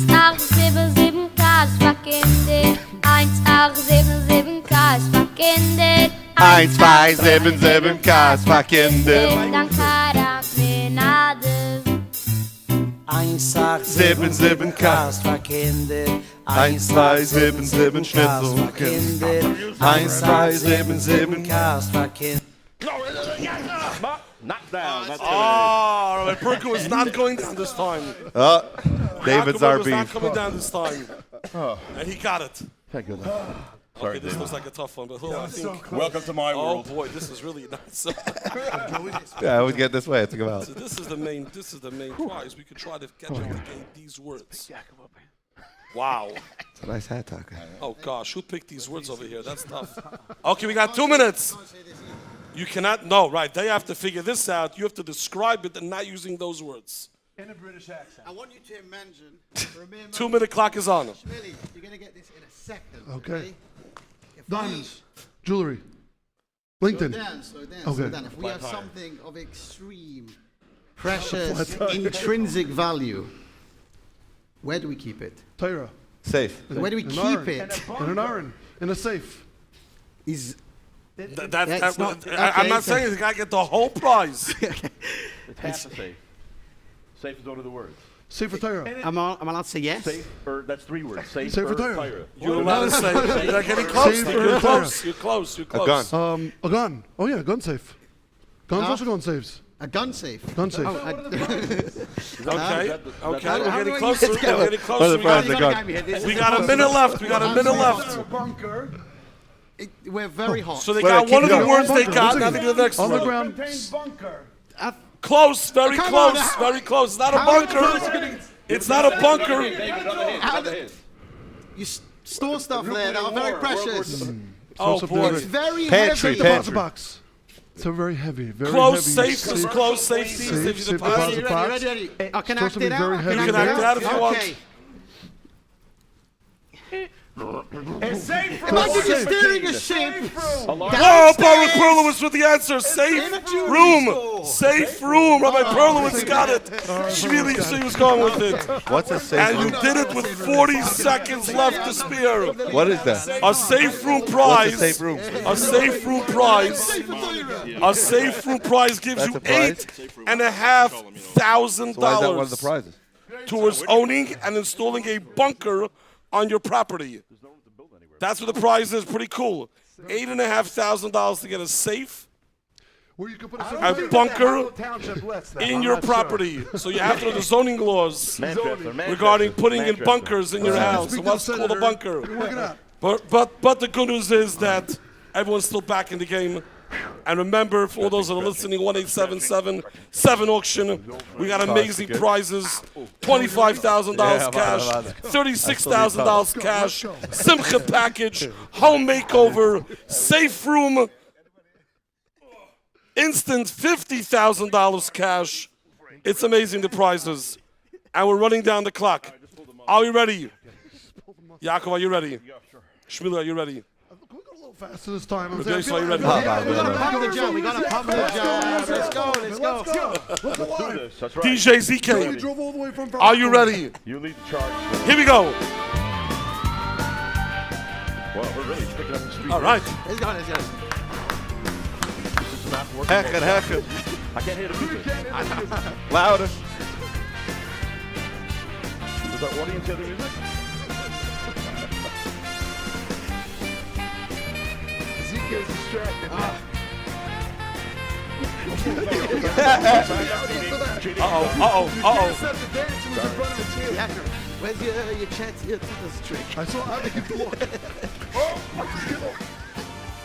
1877 Cash verkündet. 1877 Cash verkündet. 1277 Kas verkündet. Dank Menade. 187 Kas verkündet. 1277 Schnitzel verkündet. 1277 Kas verkündet. Knock down. That's Oh, Rabbi Perko is not going down this time. David's Yaakov our was not beef. coming down this time. And he got it. Thank goodness. Okay, this looks like a tough one, but I think. Welcome to my world. Oh boy, this is really nice. Yeah, I would get this way. It's about. So this is the main prize. We could try to get you to gain these words. Wow. It's a nice hat, Tucker. Oh gosh, who picked these words over here? That's tough. Okay, we got 2 minutes. You cannot, no, right. They have to figure this out. You have to describe it and not using those words. In a British accent. I want you to imagine. 2 minute clock is on. Shmili, you're going to get this in a second. Okay. Diamonds. Jewelry. LinkedIn. Slow down. Okay. If we have something of extreme, precious, intrinsic value, where do we keep it? Torah. Safe. Where do we keep it? In an iron. In a safe. I'm not saying the guy get the whole prize. It's half a safe. Safe is one of the words. Safe for Torah. Am I allowed to say yes? Safe for, that's 3 words. Safe for for Torah. Torah. You're allowed to say. You're not getting close. Safe You're for close. Torah. You're close. You're A close. gun. A gun. Oh yeah, gun safe. Guns also gun safes. A gun safe. Gun safe. Oh, Okay. Okay. How We're do getting you closer. get We're getting closer. We got a minute left. We got a minute left. Bunker. We're very hot. So they got one of the words they got. Now they get the next one. Underground. bunker. Close. Very Come close. on. Very close. It's not a bunker. It's not a bunker. You store stuff there that are very precious. Oh boy. It's very Pantry, heavy. Deposit box. So very heavy. Very Close heavy. safe is close safety. Safe, safe deposit box. Ready. I can Supposed act to be it very out. heavy. You can act it out if you want. Okay. It's safe from Imagine you're steering a ship. Whoa, Baruch Perlowitz with the answer. Safe room. Safe room. Rabbi Perlowitz got it. Shvili, so he was going with it. What's a safe And you room? did it with 40 seconds left to spare. What is that? A safe room prize. What's a safe room? A safe room prize. A safe room prize gives That's you a prize? $8,500 So why is that one of the prizes? towards owning and installing a bunker on your property. That's what the prize is. Pretty cool. $8,500 to get a safe. a bunker in your property. So you have to know the zoning laws regarding putting in bunkers in your house. So what's called a bunker? But the good news is that everyone's still back in the game. And remember, for all those that are listening, 1-877-7 auction. We got amazing prizes: $25,000 cash, $36,000 cash, Simcha package, home makeover, safe room, instant $50,000 cash. It's amazing, the prizes. And we're running down the clock. Are we ready? Yaakov, are you ready? Shmuel, are you ready? Faster this time. Are you ready? We gotta pump the jam. We gotta pump the jam. Let's go. That's right. DJ ZK, are you ready? You lead the charge. Here we go. Well, we're really picking up the street. All right. Let's go. This is not working. Heck it. I can't hear the music. Louder. Does our audience hear the music? Zeke is distracted. Where's your chance here to this trick? I saw how to keep the look.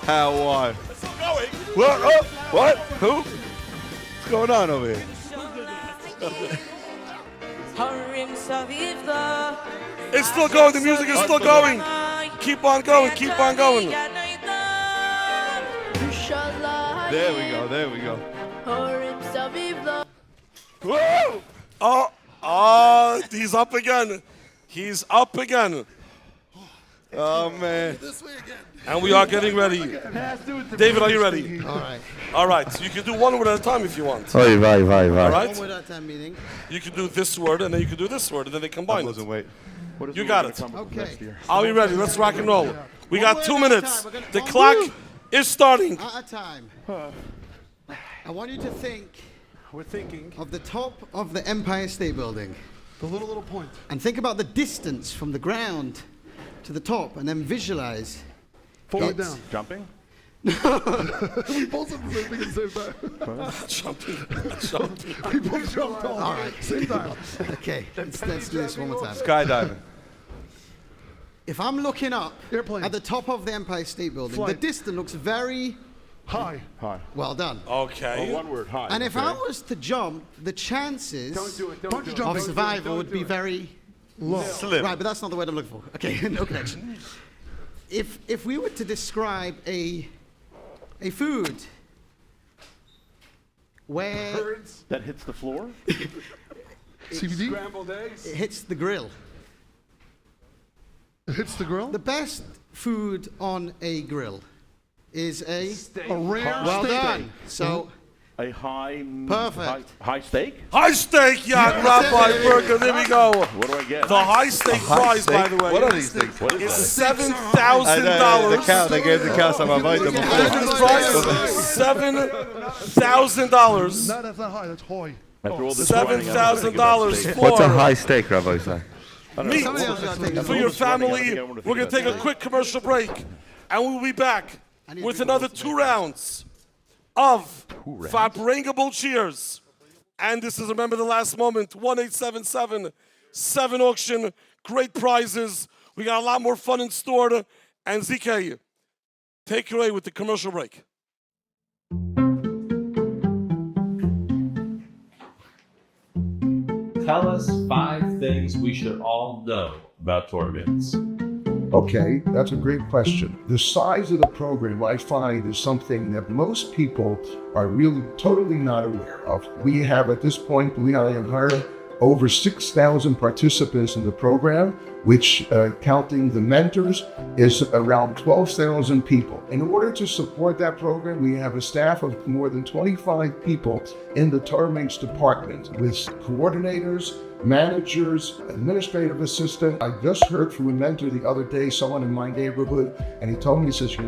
How why? It's still going. What? Oh, what? Who? What's going on over here? It's still going. The music is still going. Keep on going. Keep on going. There we go. There we go. Woo! Oh, he's up again. He's up again. Oh, man. And we are getting ready. David, are you ready? All right. All right. So you can do one word at a time if you want. Vai. All right. One word at a time meeting. You can do this word, and then you can do this word, and then they combine it. Wait. You got it. Okay. Are we ready? Let's rock and roll. We got 2 minutes. The clock is starting. At a time. I want you to think. We're thinking of the top of the Empire State Building. The little point. And think about the distance from the ground to the top, and then visualize. Forward down. Jumping? We both have the same thing at the same time. Jumping. We both jumped all right. Same time. Okay, let's do this one more time. Skydiving. If I'm looking up at the top of the Empire State Building, the distance looks very high. Well done. Okay. Oh, one word, high. And if I was to jump, the chances of survival would be very low. Slim. Right, but that's not the word I'm looking for. Okay, no connection. If we were to describe a food where Birds that hits the floor. CBD. Scrambled eggs. It hits the grill. It hits the grill. The best food on a grill is a rare well steak. done. So a high. Perfect. High steak. High steak, yeah, Rabbi Burger. There we go. What do I get? The high steak prize, by the way. What are these things? What is that? $7,000. The cow. They gave the cow some of item before. $7,000. No, that's not high. That's high. $7,000 for What's a high steak, Rabbi Isai? meat for your family. We're going to take a quick commercial break, and we'll be back with another 2 rounds of Fabringable Cheers. And this is, remember the last moment, 1-877-7 auction. Great prizes. We got a lot more fun in store. And ZK, take it away with the commercial break. Tell us 5 things we should all know about Torah events. Okay, that's a great question. The size of the program, I find, is something that most people are really totally not aware of. We have, at this point, we have over 6,000 participants in the program, which, counting the mentors, is around 12,000 people. In order to support that program, we have a staff of more than 25 people in the Torah Mates department, with coordinators, managers, administrative assistant. I just heard from a mentor the other day, someone in my neighborhood, and he told me, he says, he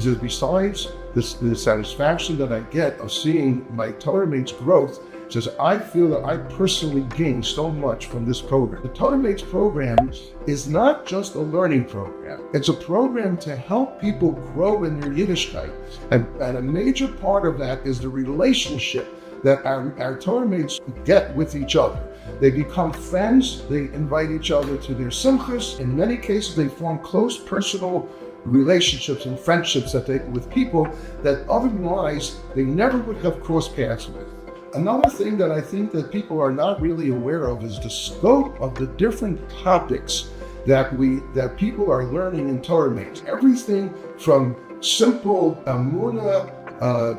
says, besides the satisfaction that I get of seeing my Torah Mates growth, says, I feel that I personally gained so much from this program. The Torah Mates program is not just a learning program. It's a program to help people grow in their Yiddishkeit. And a major part of that is the relationship that our Torah Mates get with each other. They become friends, they invite each other to their simchas. In many cases, they form close personal relationships and friendships with people that otherwise they never would have crossed paths with. Another thing that I think that people are not really aware of is the scope of the different topics that people are learning in Torah Mates. Everything from simple Amunah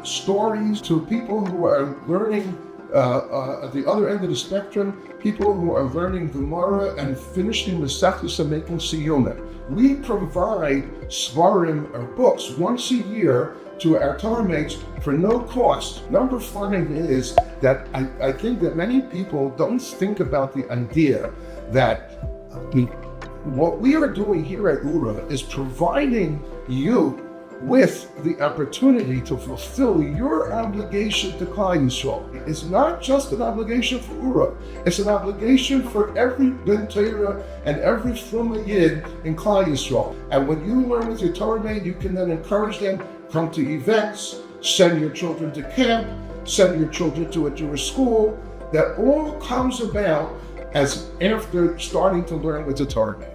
stories to people who are learning at the other end of the spectrum, people who are learning Gemara and finishing the Sechus and making Siyumah. We provide Svarim or books once a year to our Torah Mates for no cost. Number 5 is that I think that many people don't think about the idea that what we are doing here at URA is providing you with the opportunity to fulfill your obligation to Klal Yisrael. It's not just an obligation for URA, it's an obligation for every Ben Torah and every Fruma Yid in Klal Yisrael. And when you learn with your Torah Mate, you can then encourage them, come to events, send your children to camp, send your children to a Jewish school. That all comes about as after starting to learn with the Torah Mate.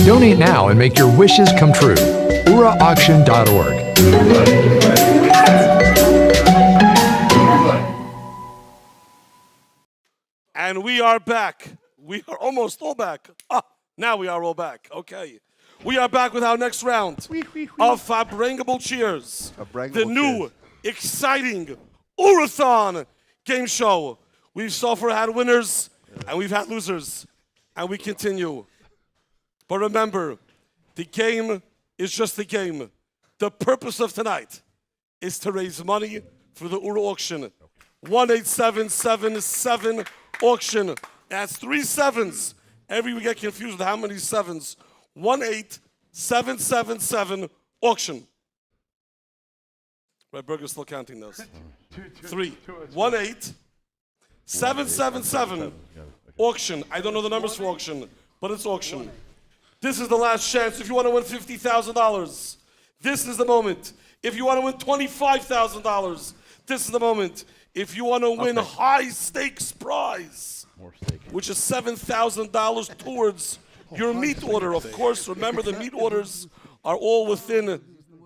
Donate now and make your wishes come true. OORAHTHON.org. And we are back. We are almost all back. Now we are all back. Okay. We are back with our next round of Fabrangable Cheers. The new, exciting OORAHTHON game show. We've so far had winners and we've had losers. And we continue. But remember, the game is just a game. The purpose of tonight is to raise money for the URA auction. 18777 auction. That's 3 sevens. We get confused with how many sevens. 18777 auction. My burger's still counting those. 3. 18777 auction. I don't know the numbers for auction, but it's auction. This is the last chance. If you want to win $50,000, this is the moment. If you want to win $25,000, this is the moment. If you want to win a high stakes prize, which is $7,000 towards your meat order. Of course, remember the meat orders are all within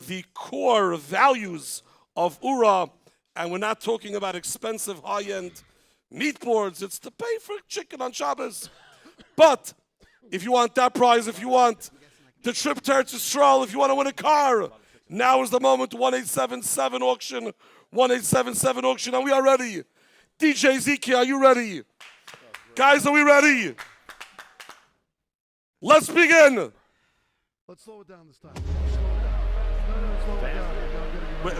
the core values of URA, and we're not talking about expensive high-end meat boards. It's to pay for chicken on Shabbos. But if you want that prize, if you want the trip to Eretz Yisrael, if you want to win a car, now is the moment. 1877 auction, 1877 auction, and we are ready. DJ Zeke, are you ready? Guys, are we ready? Let's begin. Let's slow it down this time.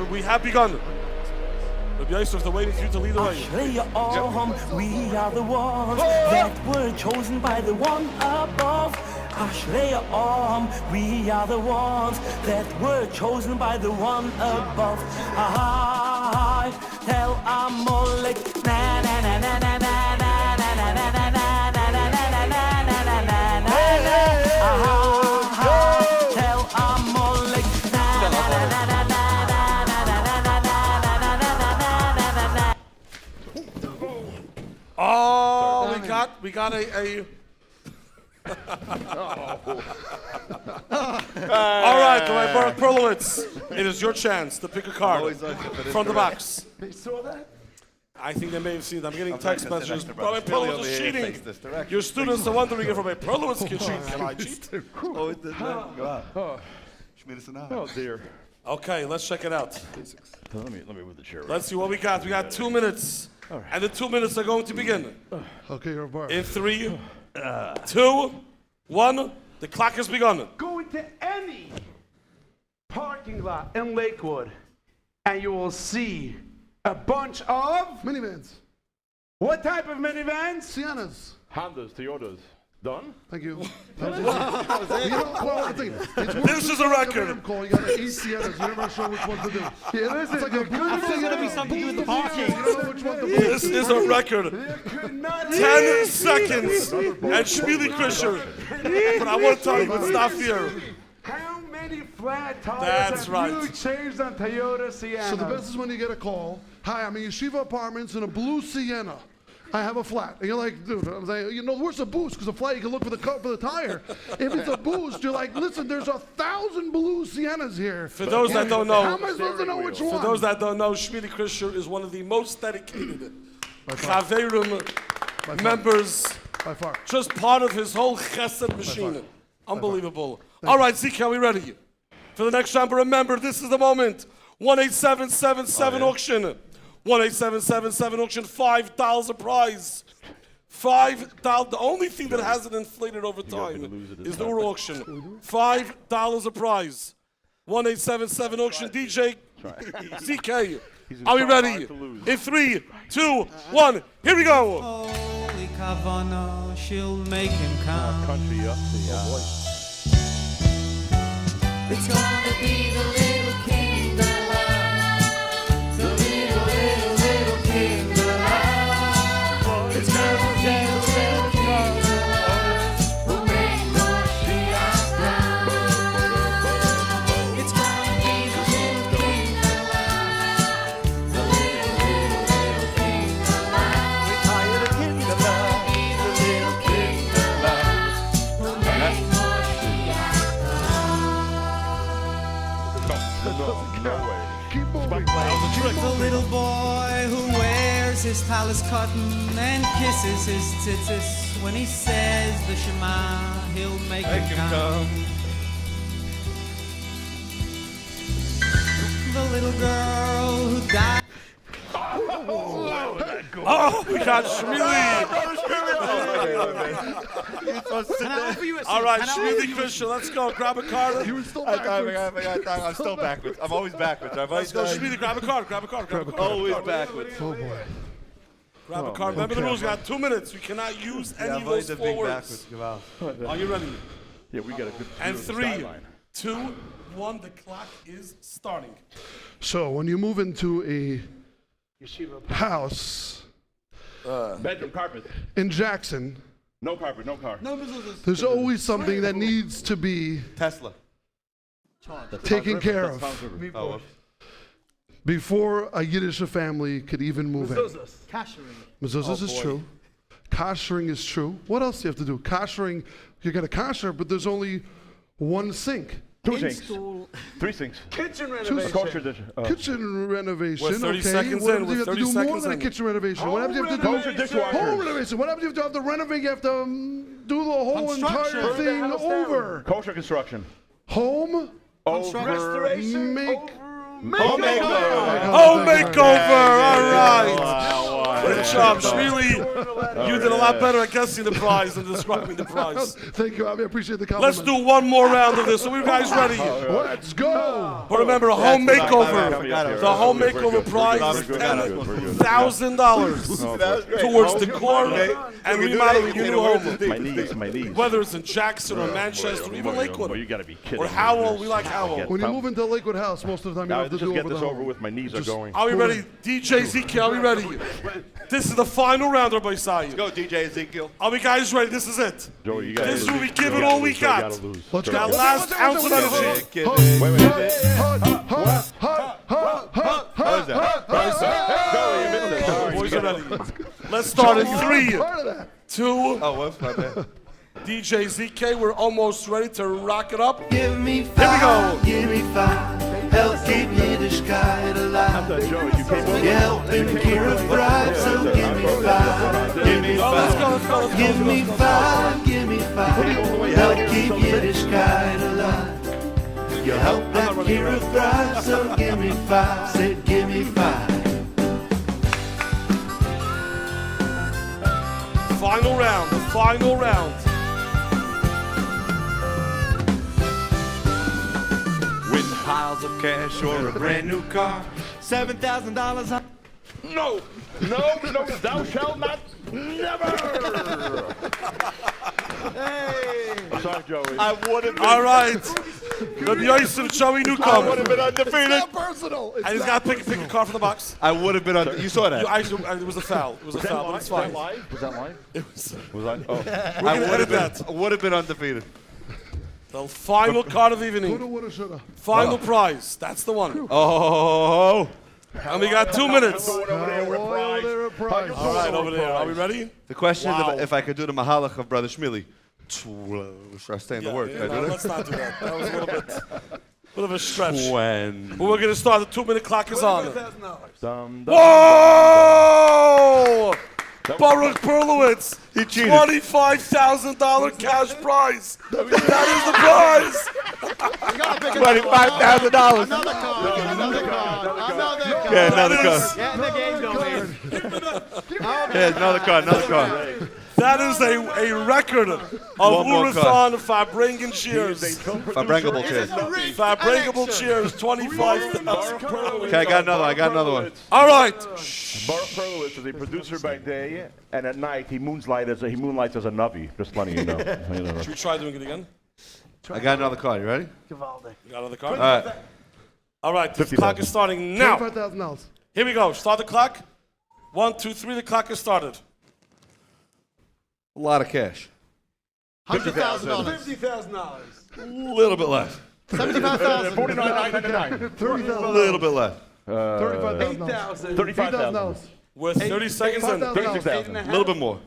We have begun. Rabbi Yosef, they're waiting for you to lead the way. We are the ones that were chosen by the one above. We are the ones that were chosen by the one above. Tell Amalek, na na na na na na na na na na na na na na na na na. Tell Amalek, na na na na na na na na na na na. Oh, we got a all right, Baruch Perlowitz, it is your chance to pick a card from the box. They saw that? I think they may have seen it. I'm getting text messages. Rabbi Perlowitz is cheating. Your students are wondering if Rabbi Perlowitz can cheat. Can I cheat? Oh, dear. Okay, let's check it out. Let me move the chair. Let's see what we got. We got 2 minutes. And the 2 minutes are going to begin. Okay, you're bar. In 3, 2, 1, the clock has begun. Going into any parking lot in Lakewood, and you will see a bunch of minivans. What type of minivans? Siennas. Hondas, Toyotas. Done? Thank you. This is a record. You got 8 Siennas. You're never sure which one to do. Yeah, listen, it's like a blue there's going to be something to do with the parking. You don't know which one to do. This is a record. 10 seconds. And Shmili Krisher. But I want to tell you, it's not fair. How many flat tires That's have right. you changed on Toyota Sienna? So the best is when you get a call. Hi, I'm in Yeshiva Apartments in a blue Sienna. I have a flat. And you're like, dude, I'm saying, you know, where's the boost? Because a flat, you can look for the tire. If it's a boost, you're like, listen, there's 1,000 blue Siennas here. For those that don't know, how am I supposed to know which one? For those that don't know, Shmili Krisher is one of the most dedicated Chaverim members. By far. Just part of his whole chesed machine. Unbelievable. All right, Zeke, are we ready? For the next round, but remember, this is the moment. 18777 auction. 18777 auction, $5 a prize. $5. The only thing that hasn't inflated over time is the Ura auction. $5 a prize. 1877 auction. DJ ZK. Are we ready? In 3, 2, 1. Here we go. Holy Kavana, she'll make him come. Country up to It's gonna be the little king, the love. The little, little, little king, the love. It's gonna be the little king, the love. Who'll make Moshiach come. It's gonna be the little king, the love. The little, little, little king, the love. We're tired of king, the love. The little king, the love. Who'll make Moshiach No way. Keep moving. The little boy who wears his talus cotton and kisses his tzitzis. When he says the Shema, he'll make him come. The little girl who died. Oh, we got Shmili. All right, Shmili Krisher, let's go. Grab a card. You were still I'm backwards. still backwards. I'm always backwards. Let's go, Shmili. Grab a card. Grab a card. Grab a card. Always backwards. Oh, boy. Grab a card. Remember the rules. We got 2 minutes. We cannot use any of those 4 words. Are you ready? Yeah, we got a good. And 3, 2, 1. The clock is starting. So when you move into a house Bedroom carpet. in Jackson, No carpet. No car. there's always something that needs to be Tesla. taken care of Oh, before a Yiddish family could even move in. Mezuzahs is true. Koshering is true. What else do you have to do? Koshering, you got a kosher, but there's only one sink. 2 sinks. 3 sinks. Kitchen Two renovation. Kosher dish. Kitchen renovation. We're 30 okay. seconds What in, happens if you we're have to 30 do more seconds than a in. kitchen renovation? What happens if you have to do Kosher dishwashers. home renovation? What happens if you have to renovate? You have to do the whole entire thing over. Kosher construction. Home Restoration. Home makeover. Home makeover. All right. Good job, Shmili. You did a lot better at guessing the prize than describing the prize. Thank you, Avi. I appreciate the compliment. Let's do one more round of this. Are you guys ready? Let's go. But remember, a home makeover. The home makeover prize is $10,000 towards decor and remodeling your new home. My knees. Whether it's in Jackson or Manchester, or even Lakewood, You gotta be kidding. or Howell. We like Howell. When you move into Lakewood House, most of the time you Now, have to just do get over this the over home. with. My knees are going. Are we ready? DJ ZK, are we ready? This is the final round, Rabbi Isai. Go, DJ Ezekiel. Are we guys ready? This is it. Joey, you gotta This is lose. where we give it all we got. Let's That go. last ounce of energy. Wait. How is that? Joey, you missed it. Boys are ready. Let's start in 3, Part of that. 2. Oh, whoops, my bad. DJ ZK, we're almost ready to rock it up. Give me Here we five, go. give me five. Help keep Yiddishkeit alive. Joey, you came over. You're helping Kira thrive, so give me five. Give me Oh, let's go, five. let's go, let's go. Give me five, give me five. Help keep Yiddishkeit alive. You help that Kira thrive, so give me five. Said give me five. Final round, the final round. miles of cash or a brand new car. $7,000. No, thou shalt not. Never. Hey. Sorry, Joey. I would have been. All right. Rabbi Yosef Joey I Newcomb. would have been undefeated. It's not personal. And he's got to pick a card from the box. I would have been on. You saw that. It was a foul. It was a foul, but it's fine. Was that live? It was. Was that? Oh. We're going to edit that. I would have been undefeated. The final card of the evening. Coulda, woulda, shoulda. Final prize. That's the one. Oh. And we got 2 minutes. Over there, a prize. All right, over there. Are we ready? The question is if I could do the mahalach of Brother Shmili. Should I stay in the word? Yeah, let's not do that. That was a little bit of a stretch. When? But we're going to start. The 2-minute clock is on. Dum, dum, Whoa! Baruch Perlowitz. He cheated. $25,000 cash prize. That is the prize. $25,000. Another card. Yeah, another card. Get in the game, Joey. Yeah, another card. That is a record of OORAHTHON Farbrengen cheers. Fabrangable cheers. Fabrengable cheers, 25,000. Okay, I got another one. All right. Baruch Perlowitz is a producer by day, and at night he moonlights as a Navi. Just letting you know. Should we try doing it again? I got another card. You ready? You got another card? All right. All right, the clock is starting now. $25,000. Here we go. Start the clock. 1, 2, 3. The clock is started. A lot of cash. $100,000. $50,000. A little bit left. $75,000. $30,000. A little bit left. $35,000. $35,000. With 30 seconds and $5,000. A little bit more.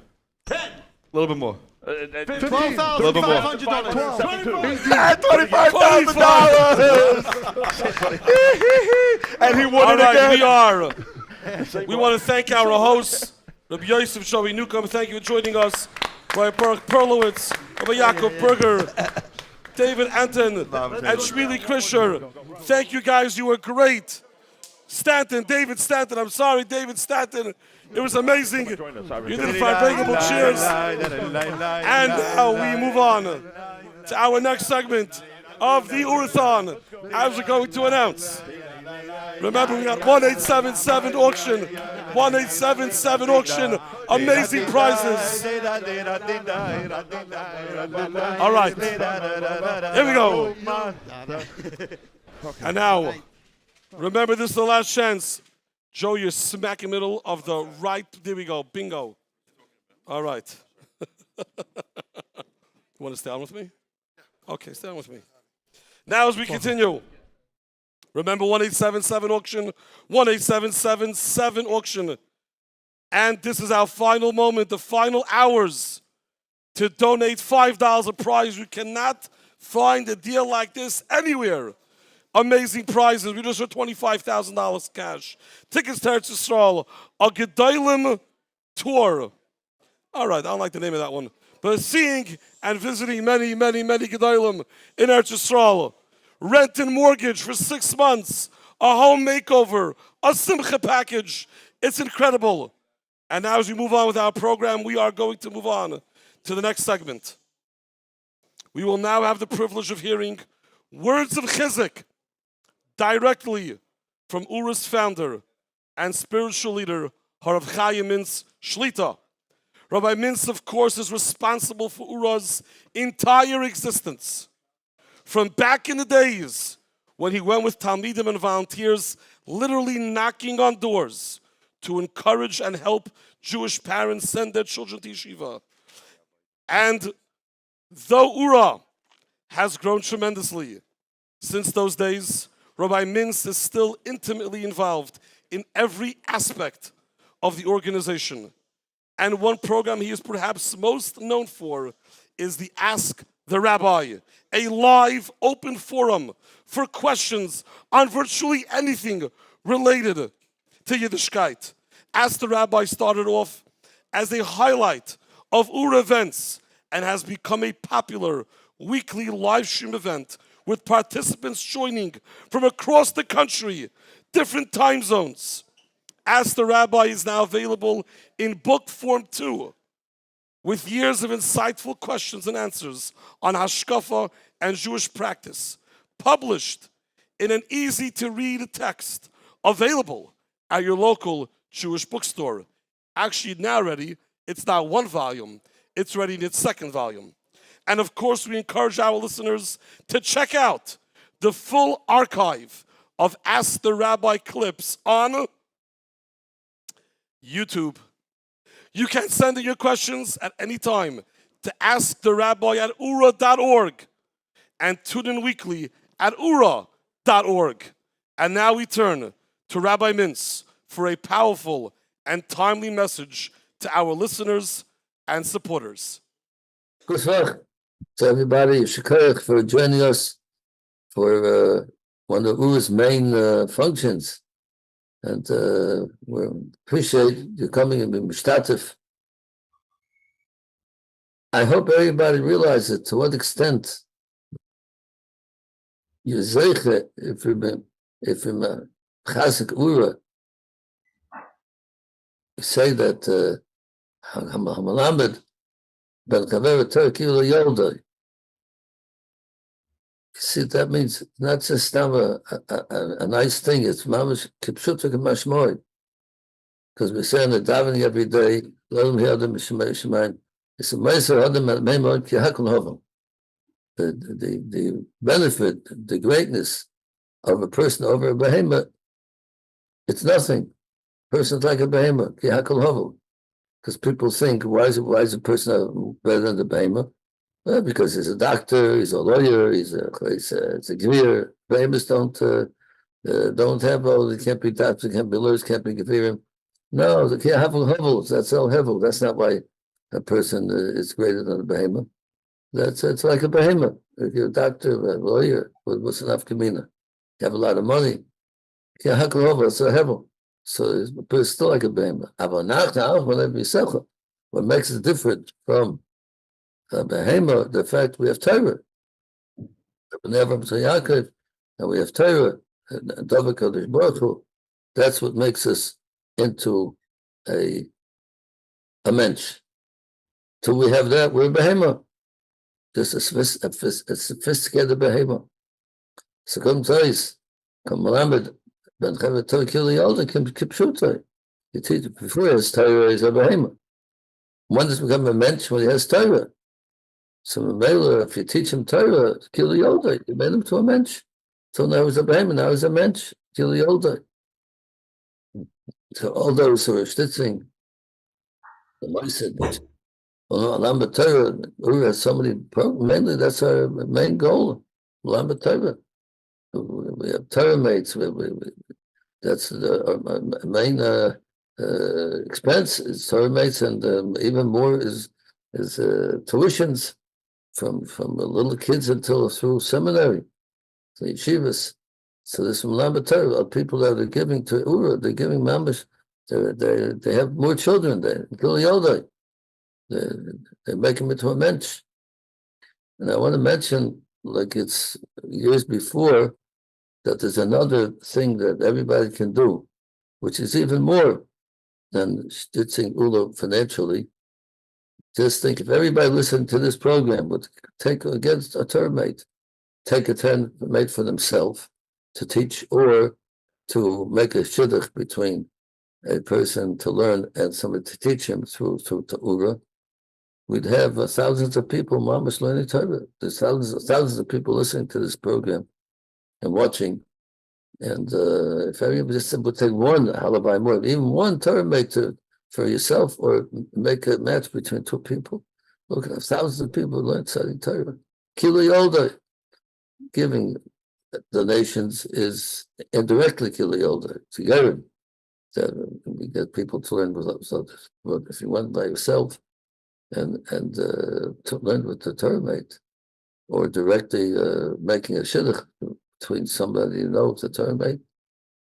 10. A little bit more. $12,500. $25,000. And he won it again. We want to thank our hosts, Rabbi Yosef Joey Newcomb. Thank you for joining us. Rabbi Baruch Perlowitz, Rabbi Yaakov Berger, David Anton, and Shmili Krisher. Thank you guys. You were great. David Stanton. I'm sorry, David Stanton. It was amazing. You did Farbrengen cheers. And now we move on to our next segment of the OORAHTHON, as we're going to announce. Remember, we got 1877 auction. 1877 auction. Amazing prizes. All right. Here we go. And now, remember, this is the last chance. Joe, you're smack in the middle of the right. There we go. Bingo. All right. You want to stay on with me? Okay, stay on with me. Now, as we continue, remember 1877 auction, 18777 auction. And this is our final moment, the final hours to donate $5 a prize. You cannot find a deal like this anywhere. Amazing prizes. We just heard $25,000 cash. Tickets to Eretz Yisrael. A Gedolim tour. All right, I don't like the name of that one. But seeing and visiting many, many, many Gedolim in Eretz Yisrael. Rent and mortgage for 6 months. A home makeover. A simcha package. It's incredible. And now as we move on with our program, we are going to move on to the next segment. We will now have the privilege of hearing words of chizuk directly from URA's founder and spiritual leader, Harav Chaim Mintz Shlita. Rabbi Mintz, of course, is responsible for URA's entire existence. From back in the days when he went with Talmidim and volunteers, literally knocking on doors to encourage and help Jewish parents send their children to yeshiva. And though URA has grown tremendously since those days, Rabbi Mintz is still intimately involved in every aspect of the organization. And one program he is perhaps most known for is the Ask the Rabbi, a live, open forum for questions on virtually anything related to Yiddishkeit. Ask the Rabbi started off as a highlight of URA events and has become a popular weekly live stream event with participants joining from across the country, different time zones. Ask the Rabbi is now available in book form too, with years of insightful questions and answers on hashkafa and Jewish practice, published in an easy-to-read text available at your local Jewish bookstore. Actually, now ready, it's not one volume, it's ready in its second volume. And of course, we encourage our listeners to check out the full archive of Ask the Rabbi clips on YouTube. You can send in your questions at any time to asktherabbi@oorah.org and tune in weekly at OORAH.org. And now we turn to Rabbi Mintz for a powerful and timely message to our listeners and supporters. Good luck to everybody. Shukayach for joining us for one of OORAH's main functions. And we appreciate you coming and being mishtatif. I hope everybody realizes to what extent you zeiche if you're chasik OORAH. You say that Hamalamed ben Chaver Turkey Yolda. You see, that means not just a nice thing, it's mamash kipshutak and mashmoy. Because we say in the davening every day, Lodem Yodem Shemayin, it's a Meiser Adam at Meimod Kihakul Hovel. The benefit, the greatness of a person over a behemoth, it's nothing. Person's like a behemoth, Kihakul Hovel. Because people think, why is a person better than the behemoth? Well, because he's a doctor, he's a lawyer, he's a gvir. Behemoths don't have all. They can't be doctors, can't be lawyers, can't be gvirim. No, they can't have hovels. That's all hevel. That's not why a person is greater than a behemoth. It's like a behemoth. If you're a doctor, a lawyer, what's enough kamina? You have a lot of money. Can't have hovel. That's a hevel. So it's still like a behemoth. What makes it different from a behemoth, the fact we have Torah. And we have Torah, and David Kadosh Baruch Hu. That's what makes us into a mensch. Till we have that, we're a behemoth. Just a sophisticated behemoth. So come Tais, come Malamed, Ben Chaver Torah Kili Yolda, Kipshutai. You teach before he has Torah, he's a behemoth. One does become a mensch when he has Torah. So if you teach him Torah, Kili Yolda, you made him to a mensch. So now he's a behemoth, now he's a mensch, Kili Yolda. So all those who are stitzing, the Motzei, Lambda Torah, OORAH has so many programs. Mainly, that's our main goal. Lambda Torah. We have Torah mates. That's our main expense is Torah mates, and even more is tuitions from little kids until through seminary, the yeshivas. So there's some Lambda Torah people that are giving to OORAH. They're giving mamash. They have more children. They're making it to a mensch. And I want to mention, like it's years before, that there's another thing that everybody can do, which is even more than stitzing OORAH financially. Just think, if everybody listening to this program would take against a Torah mate, take a Torah mate for themselves to teach or to make a shidduch between a person to learn and somebody to teach him through to OORAH, we'd have thousands of people mamash learning Torah. There's thousands of people listening to this program and watching. And if everybody just would take one halabai more, even one Torah mate for yourself, or make a match between two people, look at thousands of people learn studying Torah. Kili Yolda, giving donations is indirectly Kili Yolda. It's a yerim that we get people to learn with us. So if you went by yourself and to learn with the Torah mate, or directly making a shidduch between somebody you know, the Torah mate,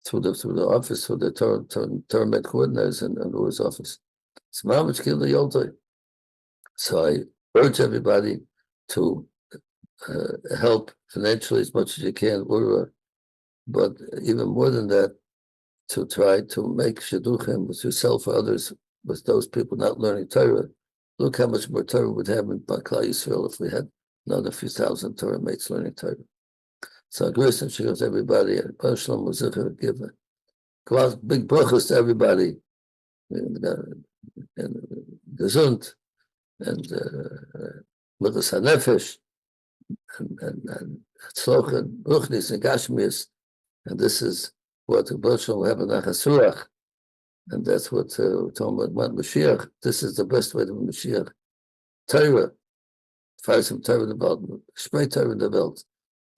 through the office, through the Torah mate coordinators and OORAH's office. It's mamash Kili Yolda. So I urge everybody to help financially as much as you can, OORAH, but even more than that, to try to make shidduchim with yourself or others, with those people not learning Torah. Look how much more Torah would have in Klal Yisrael if we had another few thousand Torah mates learning Torah. So Grayson shows everybody and Shalom was given. Big brachas to everybody. And gesund and Midas HaNefesh and Tzlochen, Ruchnis and Gashmias. And this is what the Shalom will have in Achasuach. And that's what we're talking about Mashiach. This is the best way to Mashiach. Torah. Find some Torah in the belt. Spray Torah in the belt.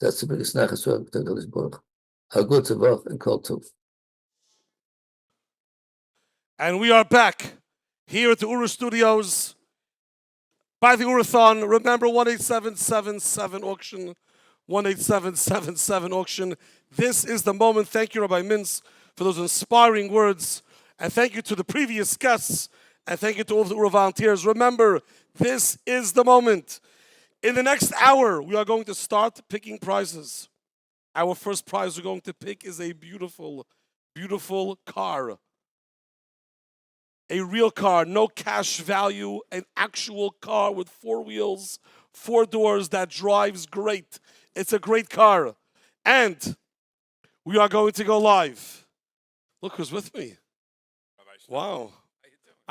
That's the biggest Nachasuach to Kodesh Baruch. A good Tavach and Kol Tov. And we are back here at the OORAH Studios by the OORAHTHON. Remember 18777 auction. 18777 auction. This is the moment. Thank you, Rabbi Mintz, for those inspiring words. And thank you to the previous guests. And thank you to all of the OORAH volunteers. Remember, this is the moment. In the next hour, we are going to start picking prizes. Our first prize we're going to pick is a beautiful, beautiful car. A real car, no cash value, an actual car with 4 wheels, 4 doors that drives great. It's a great car. And we are going to go live. Look who's with me. Wow.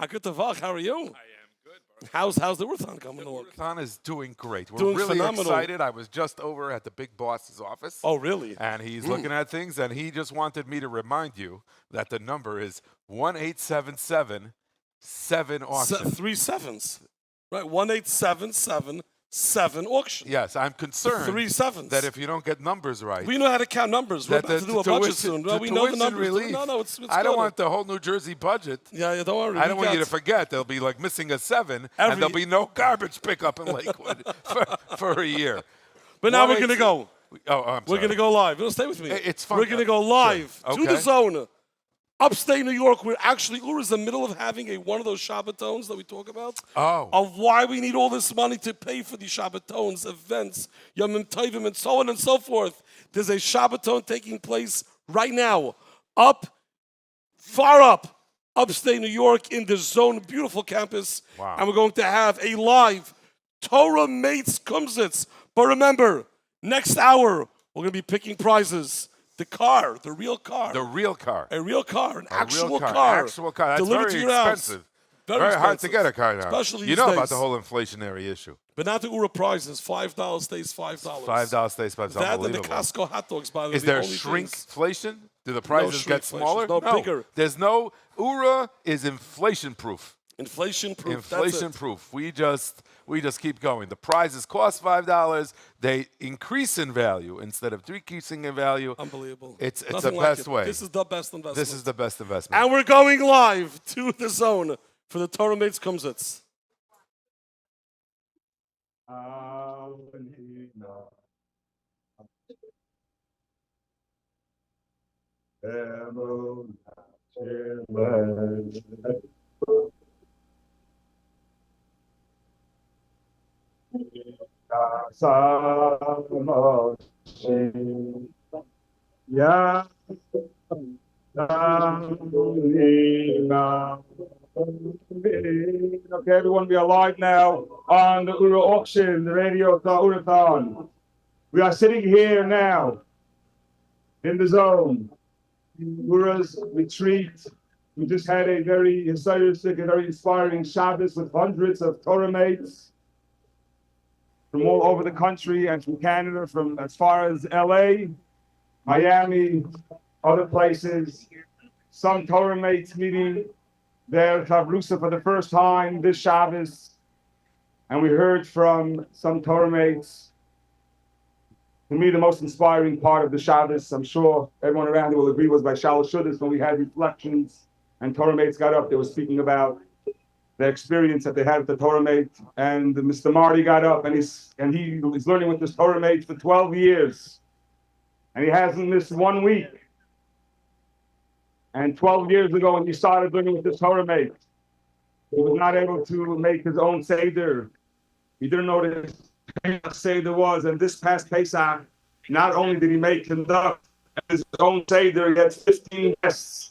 Good Tavach, how are you? I am good. How's the OORAHTHON coming along? The OORAHTHON is doing great. We're Doing really phenomenal. excited. I was just over at the big boss's office. Oh, really? And he's looking at things, and he just wanted me to remind you that the number is 18777 auction. 3 sevens. Right, 18777 auction. Yes, I'm concerned 3 sevens. that if you don't get numbers right, We know how to count numbers. We're that about to do a budget soon. No, we know the numbers. Relief. No, it's I don't good. want the whole New Jersey budget. Yeah, don't worry. I don't want you to forget there'll be like missing a 7, and there'll be no garbage pickup in Lakewood for a year. But now we're going to go. I'm We're going to go live. Stay with me. It's fun. We're going to go live Sure. to the Okay. zone. Upstate New York, we're actually, OORAH's in the middle of having one of those Shabbatones that we talk about. Oh. Of why we need all this money to pay for these Shabbatones, events, Yomim Tovim, and so on and so forth. There's a Shabbaton taking place right now, far up, upstate New York in the zone, beautiful campus. Wow. And we're going to have a live Torah Mates Kumsitz. But remember, next hour, we're going to be picking prizes. The car, the real car. The real car. A real car, an A actual real car. Actual car. That's delivered very to your expensive. house. Very hard to expensive. get a car now. Especially you these know days. about the whole inflationary issue. But not the OORAH prizes. $5 stays $5. $5 stays $5. That and the Unbelievable. Costco hot dogs, by the way. Is the there only things. shrinkflation? Do the prices get shrinkflation. smaller? No, bigger. There's no. OORAH is inflation proof. Inflation proof. Inflation That's it. proof. We just keep going. The prizes cost $5. They increase in value instead of decreasing in value. Unbelievable. It's the Nothing like best it. way. This is the best investment. This is the best investment. And we're going live to the zone for the Torah Mates Kumsitz. Yeah. Okay, everyone, we are live now on the OORAH auction, the radio OORAHTHON. We are sitting here now in the zone. OORAH's retreat. We just had a very historic, a very inspiring Shabbos with hundreds of Torah mates from all over the country and from Canada, from as far as LA, Miami, other places. Some Torah mates meeting their Chavrusa for the first time this Shabbos. And we heard from some Torah mates. To me, the most inspiring part of the Shabbos, I'm sure everyone around here will agree, was by Shalosh Shudas when we had reflections and Torah mates got up. They were speaking about the experience that they had with the Torah mate. And Mr. Marty got up and he was learning with this Torah mate for 12 years. And he hasn't missed 1 week. And 12 years ago, when he started learning with this Torah mate, he was not able to make his own Seder. He didn't know what his Seder was. And this past Pesach, not only did he conduct his own Seder, he had 15 guests.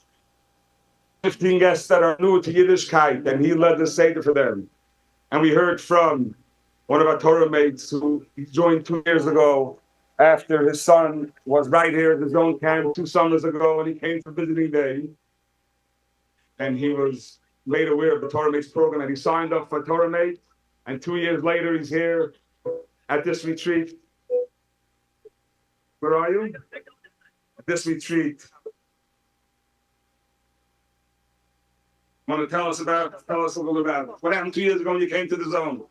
15 guests that are new to Yiddishkeit, and he led the Seder for them. And we heard from one of our Torah mates who he joined 2 years ago, after his son was right here at his own camp 2 summers ago, and he came for visiting day. And he was made aware of the Torah Mates program, and he signed up for Torah Mates. And 2 years later, he's here at this retreat. Where are you? At this retreat. Want to tell us a little about it. What happened 2 years ago when you came to the zone?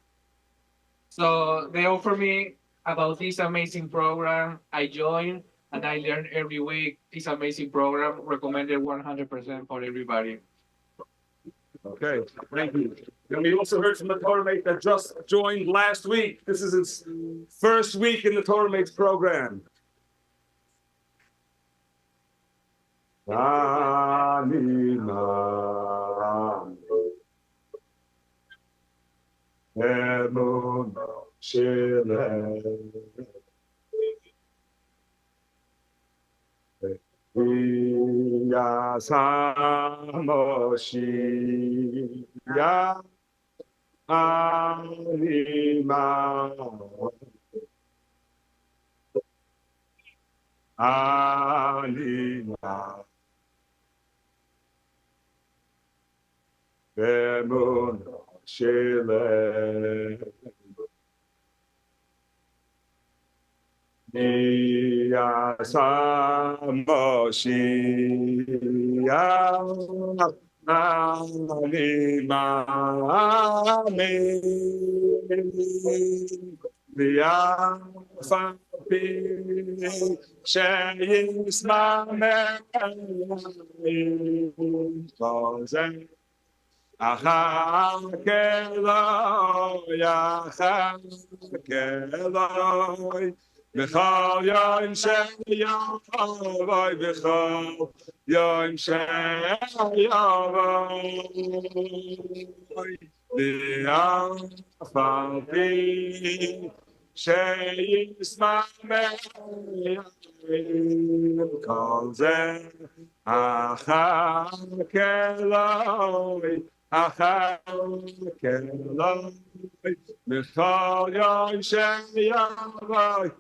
So they offered me about this amazing program. I joined and I learn every week. This amazing program recommended 100% for everybody. Okay, thank you. And we also heard from the Torah Mate that just joined last week. This is his first week in the Torah Mates program. B'chol yom she'yavoy, b'chol yom she'yavoy, v'yafal pi she'yismameh kol zeh achar keloi, b'chol yom she'yavoy,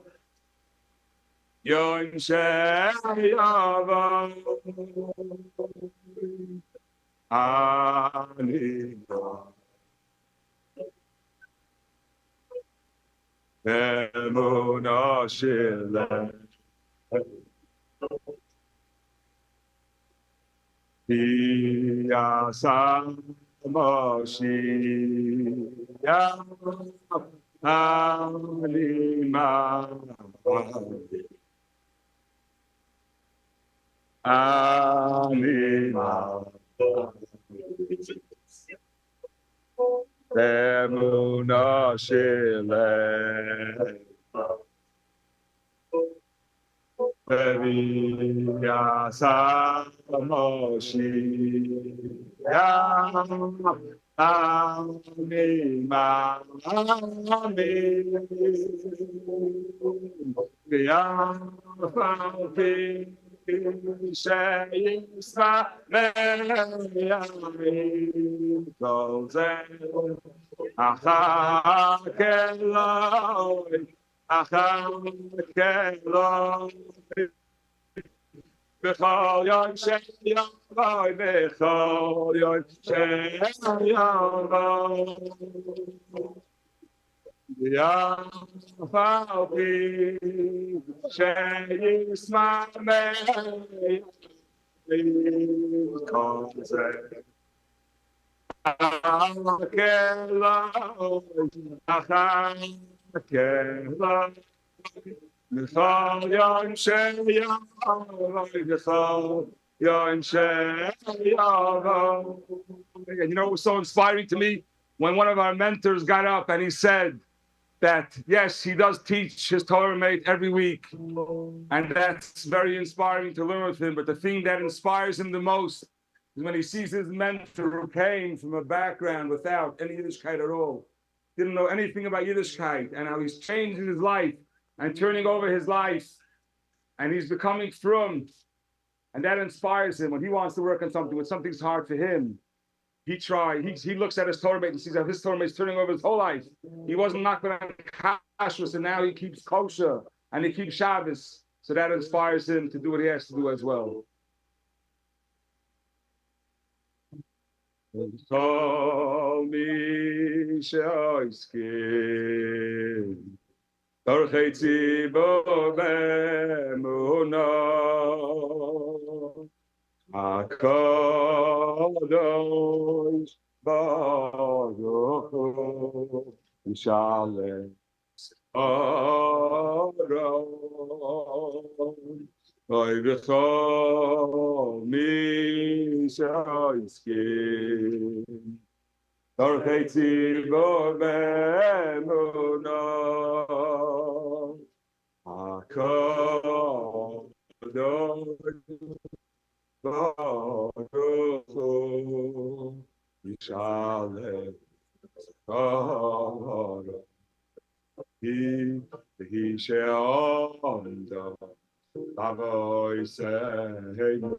Yom she'yavoy, ani emunah shelem, ki asa Moshiach ani ma'avi. Emunah shelem, v'yasa Moshiach ani ma'avi, v'yafal pi she'yismameh kol zeh achar keloi, b'chol yom she'yavoy, b'chol yom she'yavoy, v'yafal pi she'yismameh kol zeh achar keloi, b'chol yom she'yavoy, b'chol yom she'yavoy. And you know, it was so inspiring to me when one of our mentors got up and he said that, yes, he does teach his Torah mate every week, and that's very inspiring to learn with him. But the thing that inspires him the most is when he sees his mentor who came from a background without any Yiddishkeit at all, didn't know anything about Yiddishkeit, and how he's changing his life and turning over his life, and he's becoming frum, and that inspires him. When he wants to work on something, when something's hard for him, he looks at his Torah mate and sees how his Torah mate is turning over his whole life. He wasn't knocking on kashrus, and now he keeps kosher. and he keeps Shabbos. So that inspires him to do what he has to do as well. Call me Shoiskin. Torchetzi bo b'emunah. HaKadosh Baruch Hu Yishalem Aron Oy v'chol mi shoiskin Torchetzi bo b'emunah HaKadosh Baruch Hu Yishalem Aron He she'amda Lavoiseinu.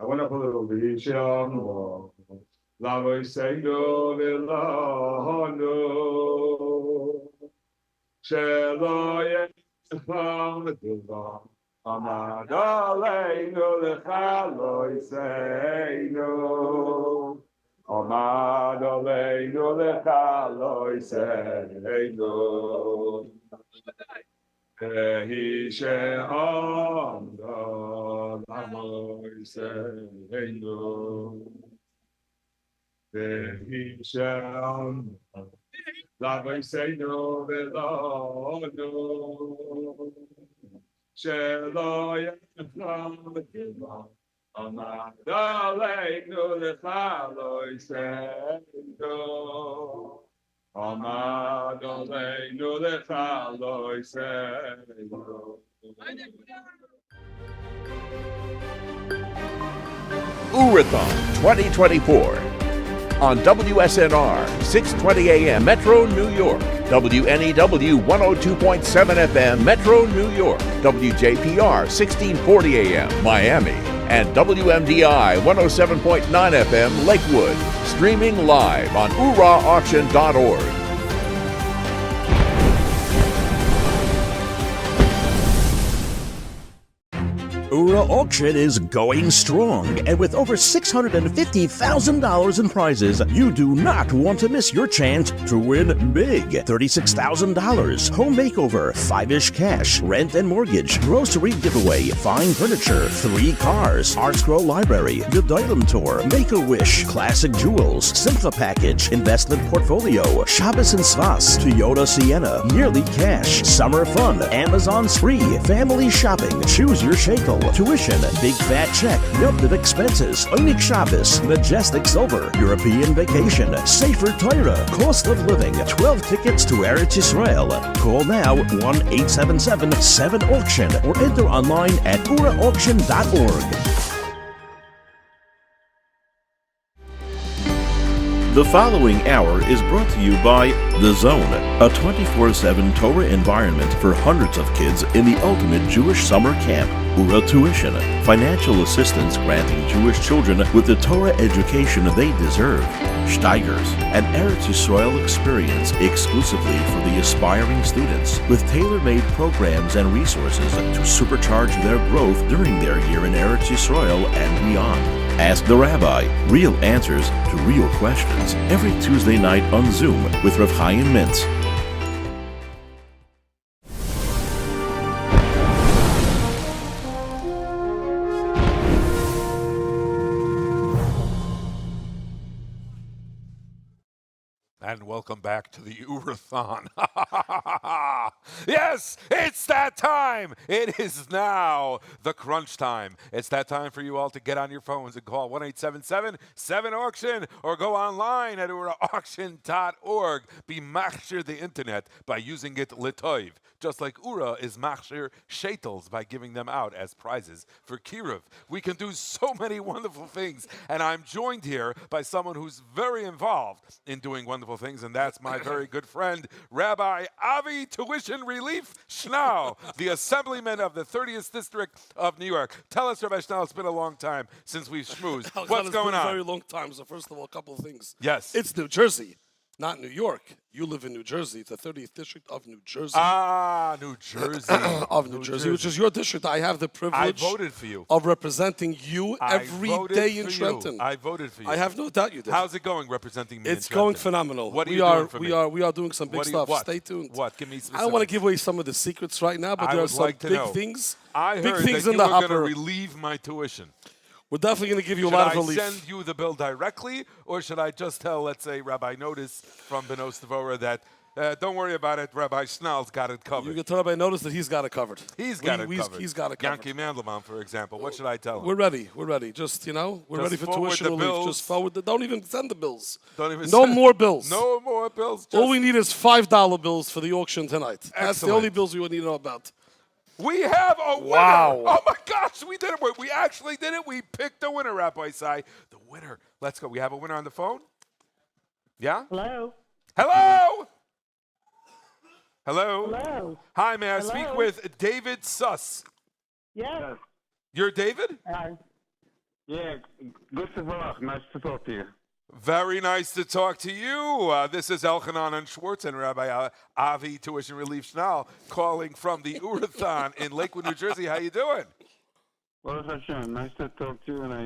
I went up a little bit. He she'amda Lavoiseinu v'lahanu She'lo yecham d'var Amad aleinu l'chaloiseinu Amad aleinu l'chaloiseinu Vehi she'amda l'chaloiseinu Vehi she'amda l'chaloiseinu v'lanu Shelo yecham d'var Amad aleinu l'chaloiseinu Amad aleinu l'chaloiseinu OORAHTHON 2024 on WSNR 620 AM Metro New York, WNEW 102.7 FM Metro New York, WJPR 1640 AM Miami, and WMDI 107.9 FM Lakewood, streaming live on OORAHTHON.org. OORAH Auction is going strong, and with over $650,000 in prizes, you do not want to miss your chance to win big. $36,000, home makeover, 5-ish cash, rent and mortgage, grocery giveaway, fine furniture, 3 cars, Art Scroll Library, the Diamond Tour, Make-A-Wish, classic jewels, Simcha package, investment portfolio, Shabbos and Svas, Toyota Sienna, yearly cash, summer fun, Amazon's free, family shopping, choose your shekel, tuition, big fat check, Yom expenses, Onik Shabbos, Majestic Silver, European vacation, Safer Torah, cost of living, 12 tickets to Eretz Yisrael. Call now 1-877-7-AUCTION or enter online at OORAHAUCTION.org. The following hour is brought to you by The Zone, a 24/7 Torah environment for hundreds of kids in the ultimate Jewish summer camp. OORAH Tuition, financial assistance granting Jewish children with the Torah education they deserve. Steigers, an Eretz Yisrael experience exclusively for the aspiring students, with tailor-made programs and resources to supercharge their growth during their year in Eretz Yisrael and beyond. Ask the Rabbi, real answers to real questions, every Tuesday night on Zoom with Rav Chaim Mintz. And welcome back to the OORAHTHON. Yes, it's that time. It is now the crunch time. It's that time for you all to get on your phones and call 1-877-7-AUCTION or go online at OORAHAUCTION.org. Be machshir the internet by using it litoiv. Just like OORAH is machshir shetels by giving them out as prizes for Kiruv. We can do so many wonderful things, and I'm joined here by someone who's very involved in doing wonderful things, and that's my very good friend, Rabbi Avi Tuition Relief Schnau, the Assemblyman of the 30th District of New York. Tell us, Rabbi Schnau, it's been a long time since we've schmoozed. What's going on? It's been a very long time. So first of all, a couple of things. Yes. It's New Jersey. Not New York. You live in New Jersey. It's the 30th district of New Jersey. Ah, New Jersey. Of New Jersey, which is your district. I have the privilege I voted for you. of representing you every day in for Trenton. You. I voted for you. I have no doubt you did. How's it going representing me? It's in going Trenton? phenomenal. What are we you are doing for me? we are doing some big stuff. What? Stay tuned. What? Give me specifics. I don't want to give away some of the secrets right now, but I there are would some like to big know. things. I big heard things that in you the were going to hopper. relieve my tuition. We're definitely going to give you Should a lot I of relief. send you the bill directly, or should I just tell, let's say, Rabbi Notice from Benos Devora that don't worry about it, Rabbi Schnall's got it covered. You can tell everybody notice that he's got it covered. He's got it covered. He's got it covered. Yankee Mandelbaum, for example. What should I tell him? We're ready. We're ready. Just, we're Just ready for forward tuition the relief. bills. Just forward don't even send the bills. Don't even no send- more bills. No more bills. All we need is $5 bills for the auction tonight. That's the Excellent. only bills we would need to know about. We have a winner. Wow. Oh, my gosh. We did it. We actually did it. We picked a winner, Rabbi Sai. The winner. Let's go. We have a winner on the phone? Yeah? Hello? Hello? Hello? Hello? Hi, may I Hello? speak with David Suss? Yes. You're David? Yeah, good to talk. Nice to talk to you. Very nice to talk to you. This is Elchanan and Schwartz and Rabbi Avi Tuition Relief Schnall calling from the OORAHTHON in Lakewood, New Jersey. How you doing? Well, Hashem, nice to talk to you, and I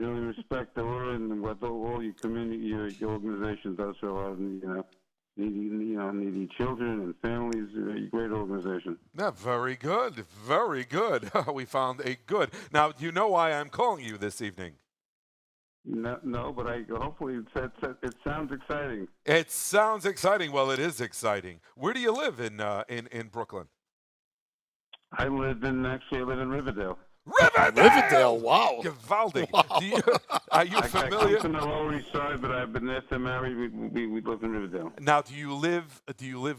really respect the word and what all your community, your organization does for a lot of needy children and families. A great organization. Yeah, very good. Very good. We found a good. Now, do you know why I'm calling you this evening? No, but hopefully it sounds exciting. It sounds exciting. Well, it is exciting. Where do you live in Brooklyn? I live in Riverdale. Riverdale, wow. Gewaldig. Wow. Are you I familiar? come from the Lower East Side, but I've been there to marry. We live in Riverdale. Now, do you live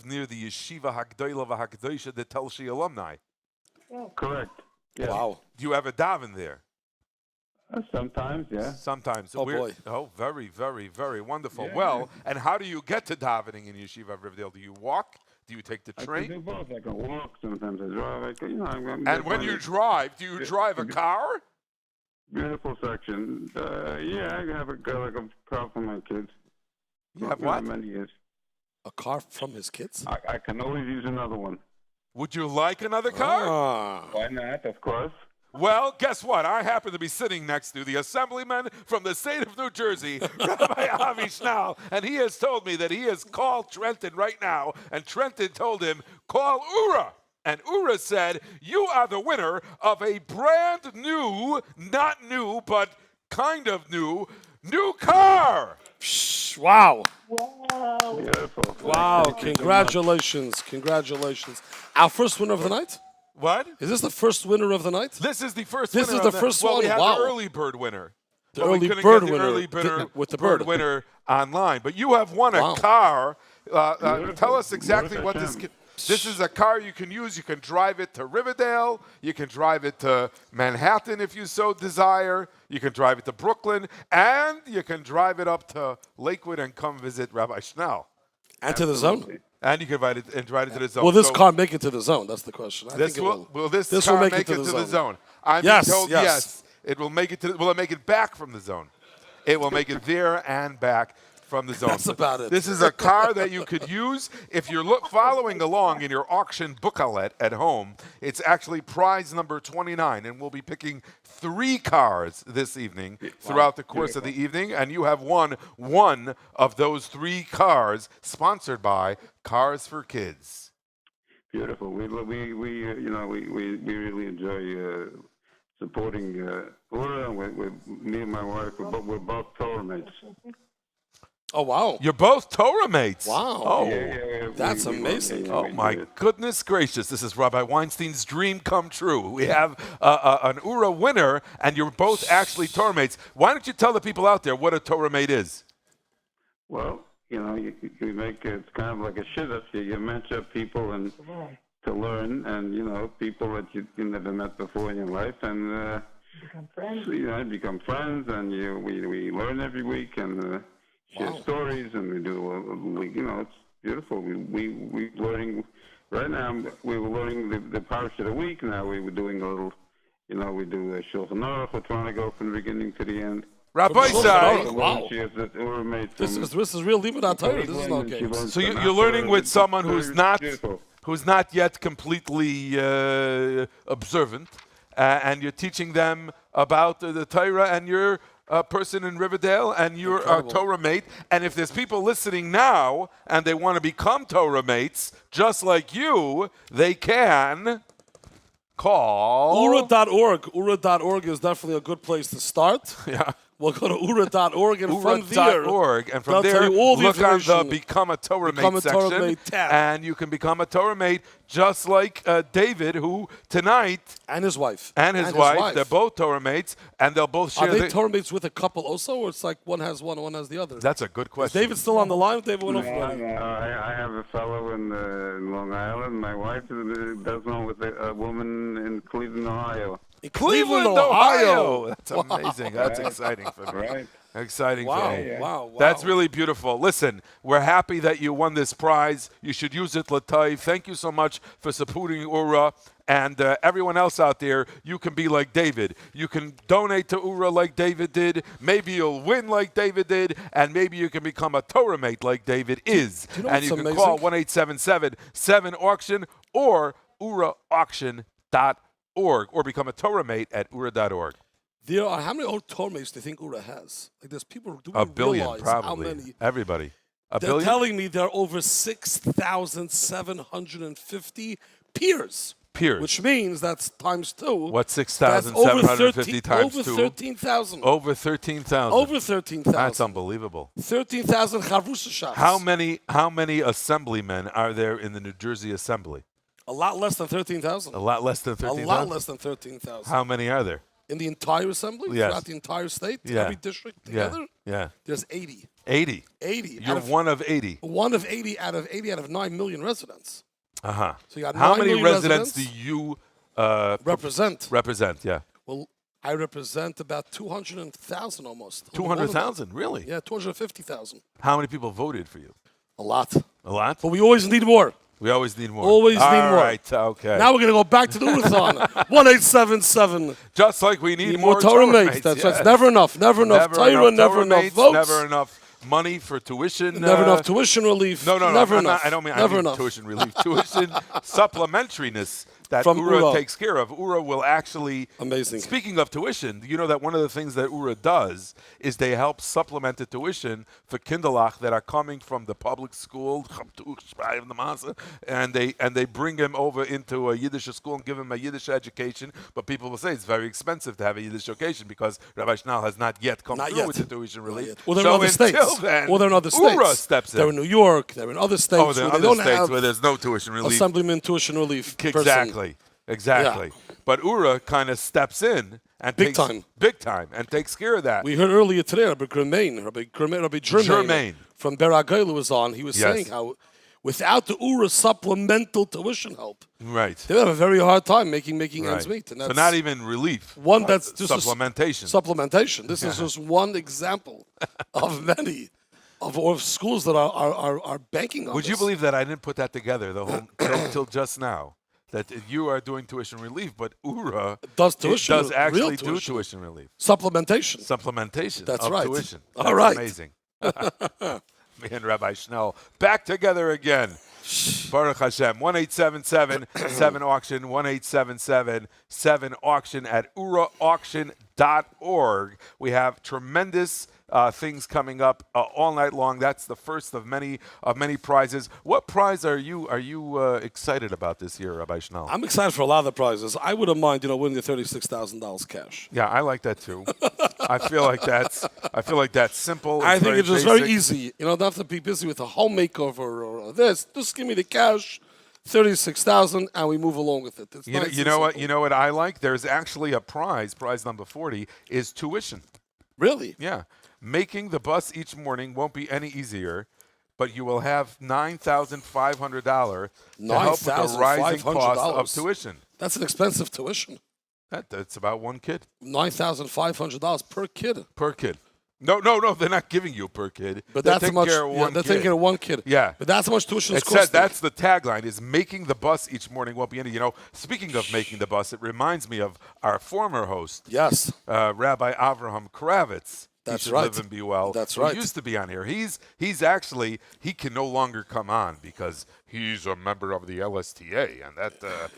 near the Yeshiva Hagdoila V'Hagdoisha, the Telshi alumni? Correct. Yeah. Wow. Do you ever daven there? Sometimes, yeah. Sometimes. Oh, boy. Oh, very, very, very wonderful. Well, and how do you get to davening in Yeshiva of Riverdale? Do you walk? Do you take the I train? can do both. I can walk. Sometimes I drive. And when you drive, do you drive a car? Beautiful section. Yeah, I have a car for my kids. You have what? Many years. A car from his kids? I can always use another one. Would you like another car? Why not? Of course. Well, guess what? I happen to be sitting next to the assemblyman from the state of New Jersey, Rabbi Avi Schnall, and he has told me that he has called Trenton right now, and Trenton told him, call Ura. And Ura said, you are the winner of a brand new, not new, but kind of new car. Wow. Wow. Beautiful. Wow. Congratulations. Congratulations. Our first winner of the night? What? Is this the first winner of the night? This is the first This winner. is the first well, one. we have Wow. the early bird winner. The But we early couldn't bird get the winner early bird, with the bird bird. winner online. But you have won a car. Tell us exactly what this. This is a car you can use. You can drive it to Riverdale. You can drive it to Manhattan if you so desire. You can drive it to Brooklyn, and you can drive it up to Lakewood and come visit Rabbi Schnall. And to the zone. And you can drive it to the zone. Will this So- car make it to the zone? That's the question. I This think it will this This car will make make it to the zone. I'm Yes, told yes. yes. It will make it to. Will it make it back from the zone? It will make it there and back from the zone. That's about it. This is a car that you could use if you're following along in your auction booklet at home. It's actually prize number 29, and we'll be picking 3 cars this evening throughout the course of the evening, and you have won one of those 3 cars, sponsored by Cars for Kids. Beautiful. We really enjoy supporting Ura. Me and my wife, we're both Torah mates. Oh, wow. You're both Torah mates. Wow. Oh, That's amazing. Oh, my goodness gracious. This is Rabbi Weinstein's dream come true. We have an Ura winner, and you're both actually Torah mates. Why don't you tell the people out there what a Torah mate is? Well, you make it's kind of like a shidduch. You match up people and to learn, and people that you never met before in your life, and become friends. Become friends, and we learn every week and share stories, and we do. It's beautiful. We learning right now. We were learning the parsha of the week. Now we were doing a little. We do a Shulchan Aruch. We're trying to go from the beginning to the end. Rabbi Sai. Wow. She has this roommate This from is real Limud Torah. This is no games. So you're learning with someone who's not yet completely observant, and you're teaching them about the Torah, and you're a person in Riverdale, and you're a Torah mate. And if there's people listening now and they want to become Torah mates, just like you, they can call OORAH.org. OORAH.org is definitely a good place to start. Yeah. We'll go to OORAH.org, and from OORAH.org, and from there, look on the Become a Torah Mate section, and you can become a Torah Mate, just like David, who tonight and his wife they're both Torah Mates, and they'll both share. Are they Torah Mates with a couple also, or it's like one has one and one has the other? That's a good question. Is David still on the line? David went off already. I have a fellow in Long Island. My wife does one with a woman in Cleveland, Ohio. Cleveland, Ohio. That's amazing. That's exciting for me. Right. Exciting Wow, for me. wow. That's really beautiful. Listen, we're happy that you won this prize. You should use it, Latay. Thank you so much for supporting OORAH. And everyone else out there, you can be like David. You can donate to OORAH like David did. Maybe you'll win like David did. And maybe you can become a Torah mate like David is. Do you know and you can call 1-877-7-AUCTION or OORAHAUCTION.org or become a Torah mate at OORAH.org. There are, how many Torah mates do you think OORAH has? Like, there's people who A billion, realize probably. how many. Everybody. They're billion? telling me there are over 6,750 peers. Peers. Which means that's times two. What, That's 6,750 times over 2? 13,000. Over 13,000. Over 13,000. That's unbelievable. 13,000 Chavrusa shops. How many assemblymen are there in the New Jersey Assembly? A lot less than 13,000. A lot less than 13,000? A lot less than 13,000. How many are there? In the entire assembly? Yes. Throughout the entire state? Yeah. Every district together? Yeah. There's 80. 80? 80. You're one of 80. One of 80 out of 9 million residents. Uh-huh. So you got How 9 many million residents do you represent? Represent, yeah. Well, I represent about 200,000 almost. 200,000, really? Yeah, 250,000. How many people voted for you? A lot. A lot? But we always need more. We always need more. Always need more. All right, okay. Now we're going to go back to the OORAHTHON. 1-877. Just like we need more Torah mates. That's right. Never enough. Never enough Torah, never enough mates, votes. Never enough money for tuition. Never enough tuition relief. No, never enough. I don't mean never enough. tuition relief. Tuition supplementariness that From OORAH OORAH. takes care of. OORAH will actually... Amazing. Speaking of tuition, you know that one of the things that OORAH does is they help supplement the tuition for kinderlach that are coming from the public school, and they bring them over into a Yiddish school and give them a Yiddish education. But people will say it's very expensive to have a Yiddish education because Rabbi Schnall has not yet come through with the tuition relief. Well, they're in other states. Then, Well, they're in other states. OORAH steps in. They're in New York. They're in other states. Oh, there are where they other don't states have where there's no tuition relief. Assemblyman tuition relief. Exactly. Person. Exactly. Yeah. But OORAH kind of steps in and Big time and takes care of that. We heard earlier today Rabbi Germain from Beragayla was on. He was saying how without the OORAH supplemental tuition help, right, they have a very hard time making ends meet. And so that's not even relief. One that's just supplementation. Supplementation. This is just one example of many of schools that are banking on Would this. you believe that I didn't put that together the whole till just now? That you are doing tuition relief, but OORAH does actually do tuition relief. Supplementation. That's of right. Tuition. That's amazing. Me and Rabbi Schnell back together again. Baruch Hashem. 1-877-7-AUCTION, 1-877-7-AUCTION at OORAHAUCTION.org. We have tremendous things coming up all night long. That's the first of many prizes. What prize are you excited about this year, Rabbi Schnall? I'm excited for a lot of the prizes. I wouldn't mind, winning the $36,000 cash. Yeah, I like that too. I feel like that's simple. I think it's just very basic. easy. Don't have to be busy with a home makeover or this. Just give me the cash, $36,000, and we move along with it. It's nice You know what? You know what I like? There's actually a prize. Prize number 40 is tuition. Really? Yeah. Making the bus each morning won't be any easier, but you will have $9,500 to help with the rising cost of tuition. That's an expensive tuition. That's about one kid. $9,500 per kid. Per kid. No, they're not giving you per kid. But they're that's how much. They're taking care of one kid. Yeah. But that's how much tuition is costing. costing. That's the tagline, is making the bus each morning won't be any. Speaking of making the bus, it reminds me of our former host. Yes. Rabbi Avraham Kravitz. That's he should right. live and be well. That's He right. used to be on here. He's actually, he can no longer come on because he's a member of the LSTA, and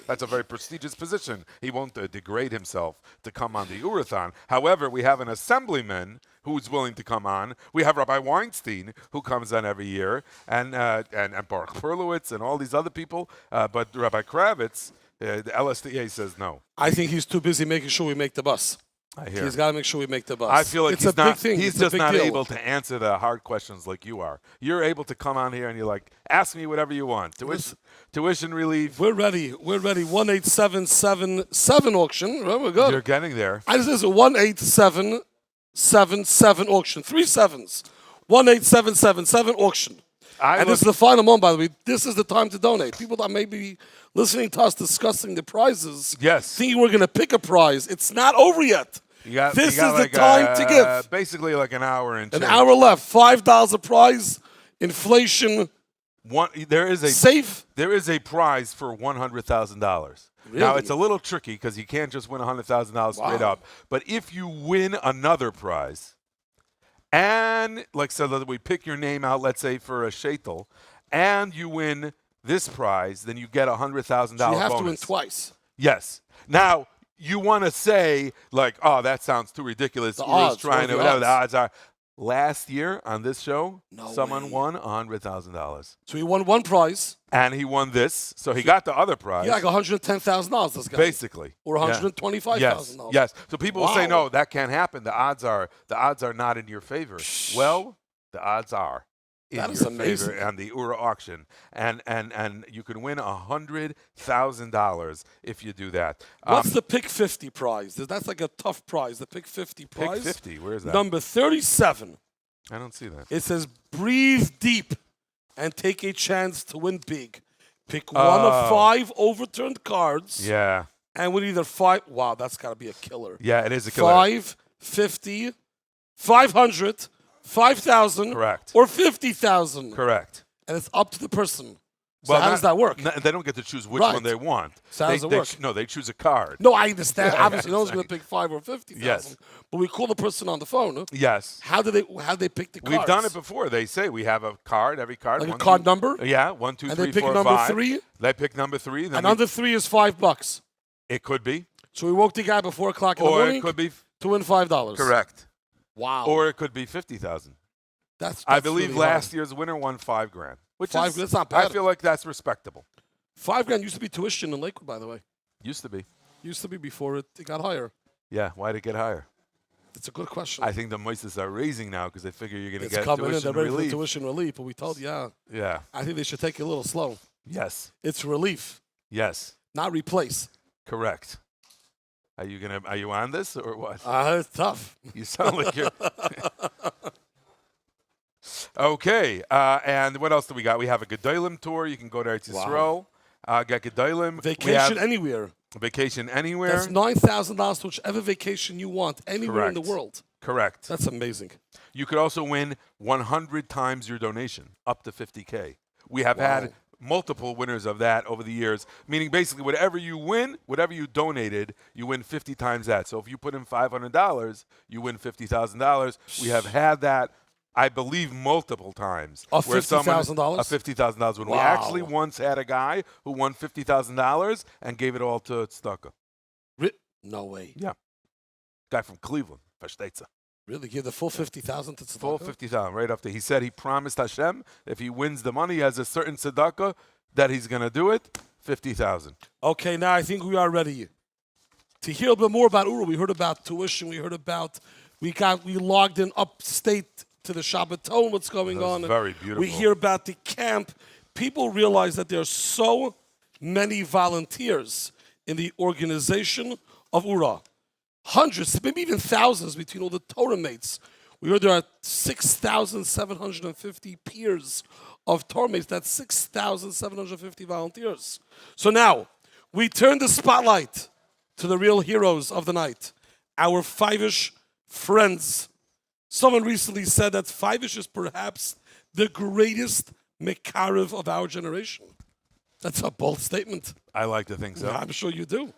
that's a very prestigious position. He won't degrade himself to come on the OORAHTHON. However, we have an assemblyman who's willing to come on. We have Rabbi Weinstein, who comes on every year, and Baruch Perlowitz and all these other people. But Rabbi Kravitz, the LSTA says no. I think he's too busy making sure we make the bus. I hear. He's got to make sure we make the bus. I feel like it's he's a not. big thing. He's It's a just big not deal. able to answer the hard questions like you are. You're able to come on here and you're like, ask me whatever you want. Tuition relief. We're ready. We're ready. 18777 auction. Right, we're good. You're getting there. This is a 18777 auction. 3 sevens. 18777 auction. And this is the final one, by the way. This is the time to donate. People that may be listening to us discussing the prizes, thinking we're going to pick a prize. It's not over yet. This is the time to give. Basically like an hour and An hour left. $5 a prize. Inflation. There is a safe. There is a prize for $100,000. Really? Now it's a little tricky because you can't just win $100,000 straight up. But if you win another prize, and like so that we pick your name out, let's say for a shaitel, and you win this prize, then you get $100,000 So you have bonus. to win twice. Yes. Now you want to say like, oh, that sounds too ridiculous. The We're just odds, trying what to are the whatever the odds? odds are. Last year on this show, No someone way. won $100,000. So he won one prize. And he won this, so he got the other prize. Yeah, like $110,000. This guy. Basically, Or Yeah. $125,000. Yes, yes. So people will say, Wow. no, that can't happen. The odds are not in your favor. Well, the odds are in That is your amazing. favor on the URA auction, and you can win $100,000 if you do that. What's the Pick 50 prize? That's like a tough prize. The Pick 50 Pick prize. 50? Where is that? Number 37. I don't see that. It says breathe deep and take a chance to win big. Pick one of 5 overturned cards. Yeah. And with either 5. Wow, that's got to be a killer. Yeah, it is a killer. 5, 50, 500, 5,000. Correct. Or 50,000. Correct. And it's up to the person. So Well, how does that work? They don't get to choose which Right. one they want. So how does it work? No, they choose a card. No, I understand. Obviously, no one's going to pick 5 or 50,000. Yes. But we call the person on the phone. Yes. How do they pick the cards? We've done it before. They say we have a card, every card. Like a 1, card 2 number? Yeah, 1, 2, And 3, they pick 4, number 5. 3? They pick number 3. Then And under 3 is $5. It could be. So we woke the guy before 4:00 in the Or morning it could be to win $5. correct. Wow. Or it could be 50,000. That's I believe really last high. year's winner won $5,000, which Five- is that's not I bad. feel like that's respectable. $5,000 used to be tuition in Lakewood, by the way. Used to be. Used to be before it got higher. Yeah. Why did it get higher? It's a good question. I think the Moises are raising now because they figure you're going to It's get coming in. tuition They're ready relief. for tuition relief, but we told you, Yeah. I think they should take it a little slow. Yes. It's relief, Yes. not replace. Correct. Are you on this or what? It's tough. You sound like you're. Okay, and what else do we got? We have a Gedolim tour. You can go to Eretz Yisrael. Get Gedolim. Vacation anywhere. Vacation anywhere. That's $9,000 to whichever vacation you want, anywhere in the Correct. world. Correct. That's amazing. You could also win 100 times your donation, up to $50K. We have had multiple winners of that over the years, meaning basically whatever you win, whatever you donated, you win 50 times that. So if you put in $500, you win $50,000. We have had that, I believe, multiple times. Of $50,000? Of $50,000. When we Wow. actually once had a guy who won $50,000 and gave it all to Tzedakah. No way. Yeah. Guy from Cleveland, Versteht. Really? Give the full $50,000 to tzedakah? Full 50,000 right after. He said he promised Hashem if he wins the money, he has a certain tzedakah that he's going to do it, 50,000. Okay, now I think we are ready to hear a bit more about URA. We heard about tuition. We heard about we logged in upstate to the Shabbaton. What's going on? Very beautiful. We hear about the camp. People realize that there are so many volunteers in the organization of URA. Hundreds, maybe even thousands between all the Torah mates. We heard there are 6,750 peers of Torah mates. That's 6,750 volunteers. So now, we turn the spotlight to the real heroes of the night, our Five-ish friends. Someone recently said that Five-ish is perhaps the greatest Mekarev of our generation. That's a bold statement. I like to think so. I'm sure you do.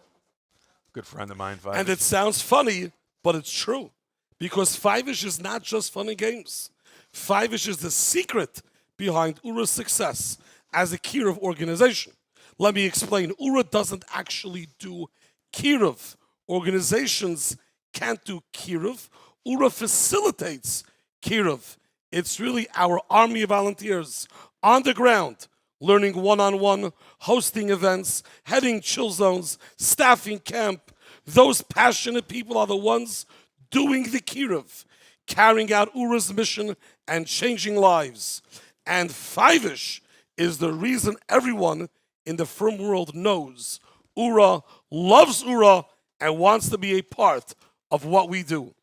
Good friend of mine, Five. And it sounds funny, but it's true. Because Five-ish is not just fun and games. Five-ish is the secret behind URA's success as a Kiruv organization. Let me explain. URA doesn't actually do Kiruv. Organizations can't do Kiruv. URA facilitates Kiruv. It's really our army of volunteers on the ground, learning one-on-one, hosting events, heading chill zones, staffing camp. Those passionate people are the ones doing the Kiruv, carrying out URA's mission and changing lives. And Five-ish is the reason everyone in the firm world knows URA, loves URA, and wants to be a part of what we do.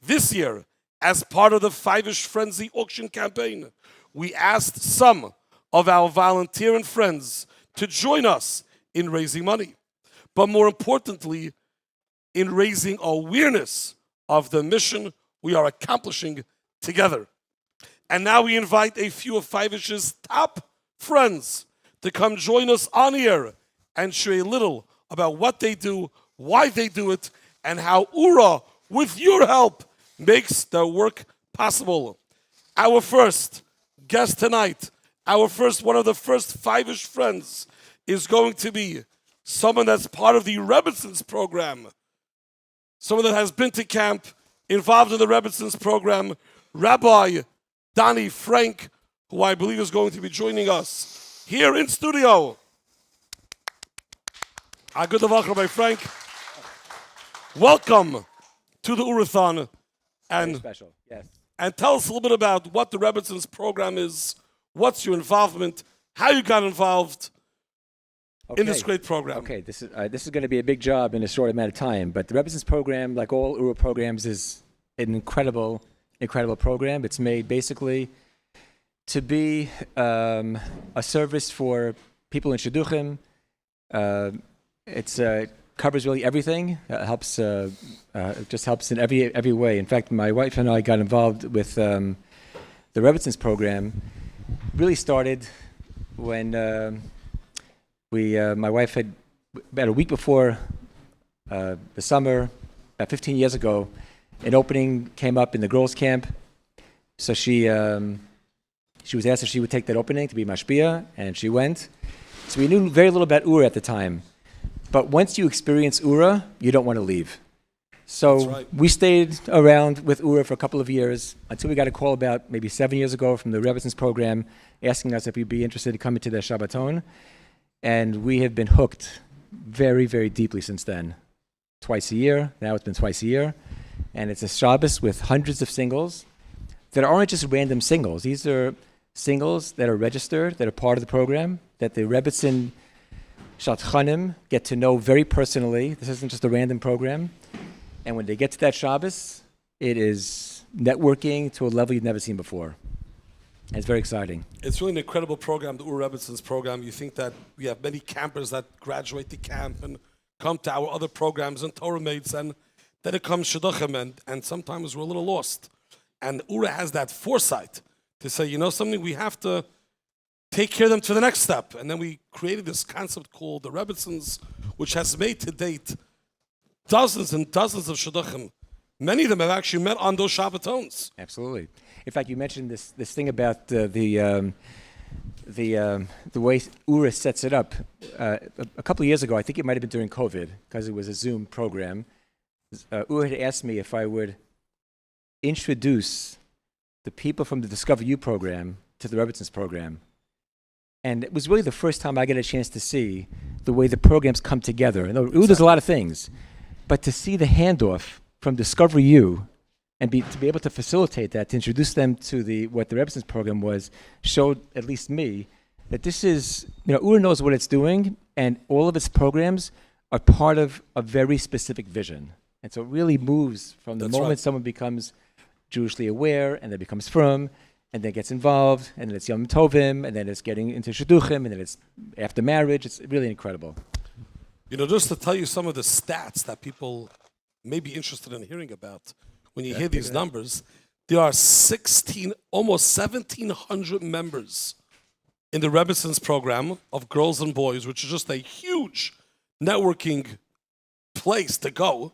This year, as part of the Five-ish Frenzy auction campaign, we asked some of our volunteer and friends to join us in raising money, but more importantly, in raising awareness of the mission we are accomplishing together. And now we invite a few of Five-ish's top friends to come join us on air and share a little about what they do, why they do it, and how URA, with your help, makes their work possible. Our first guest tonight, one of the first Five-ish friends, is going to be someone that's part of the Rebbitzins program, someone that has been to camp, involved in the Rebbitzins program, Rabbi Donnie Frank, who I believe is going to be joining us here in studio. Good Tavach, Rabbi Frank. Welcome to the OORAHTHON. Very special, yes. And tell us a little bit about what the Rebbitzins program is, what's your involvement, how you got involved in this great program. Okay, this is going to be a big job in a short amount of time, but the Rebbitzins program, like all URA programs, is an incredible program. It's made basically to be a service for people in Shidduchim. It covers really everything. It just helps in every way. In fact, my wife and I got involved with the Rebbitzins program. Really started when my wife had, about a week before the summer, about 15 years ago, an opening came up in the girls' camp. So she was asked if she would take that opening to be mashpia, and she went. So we knew very little about URA at the time. But once you experience URA, you don't want to leave. So we stayed around with URA for a couple of years until we got a call about maybe 7 years ago from the Rebbitzins program asking us if we'd be interested in coming to their Shabbaton. And we have been hooked very, very deeply since then. Twice a year. Now it's been twice a year. And it's a Shabbos with hundreds of singles that aren't just random singles. These are singles that are registered, that are part of the program, that the Rebbitzin Shatchanim get to know very personally. This isn't just a random program. And when they get to that Shabbos, it is networking to a level you've never seen before. And it's very exciting. It's really an incredible program, the URA Rebbitzins program. You think that we have many campers that graduate the camp and come to our other programs and Torah mates, and then it comes Shidduchim, and sometimes we're a little lost. And URA has that foresight to say, you know something, we have to take care of them to the next step. And then we created this concept called the Rebbitzins, which has made to date dozens and dozens of Shidduchim. Many of them have actually met on those Shabbatons. Absolutely. In fact, you mentioned this thing about the way URA sets it up. A couple of years ago, I think it might have been during COVID, because it was a Zoom program. URA had asked me if I would introduce the people from the Discover You program to the Rebbitzins program. And it was really the first time I got a chance to see the way the programs come together. There's a lot of things, but to see the handoff from Discover You and to be able to facilitate that, to introduce them to what the Rebbitzins program was, showed at least me that this is, URA knows what it's doing, and all of its programs are part of a very specific vision. And so it really moves from the moment someone becomes Jewishly aware, and then becomes firm, and then gets involved, and then it's Yom Tovim, and then it's getting into Shidduchim, and then it's after marriage. It's really incredible. Just to tell you some of the stats that people may be interested in hearing about, when you hear these numbers, there are almost 1,700 members in the Rebbitzins program of girls and boys, which is just a huge networking place to go.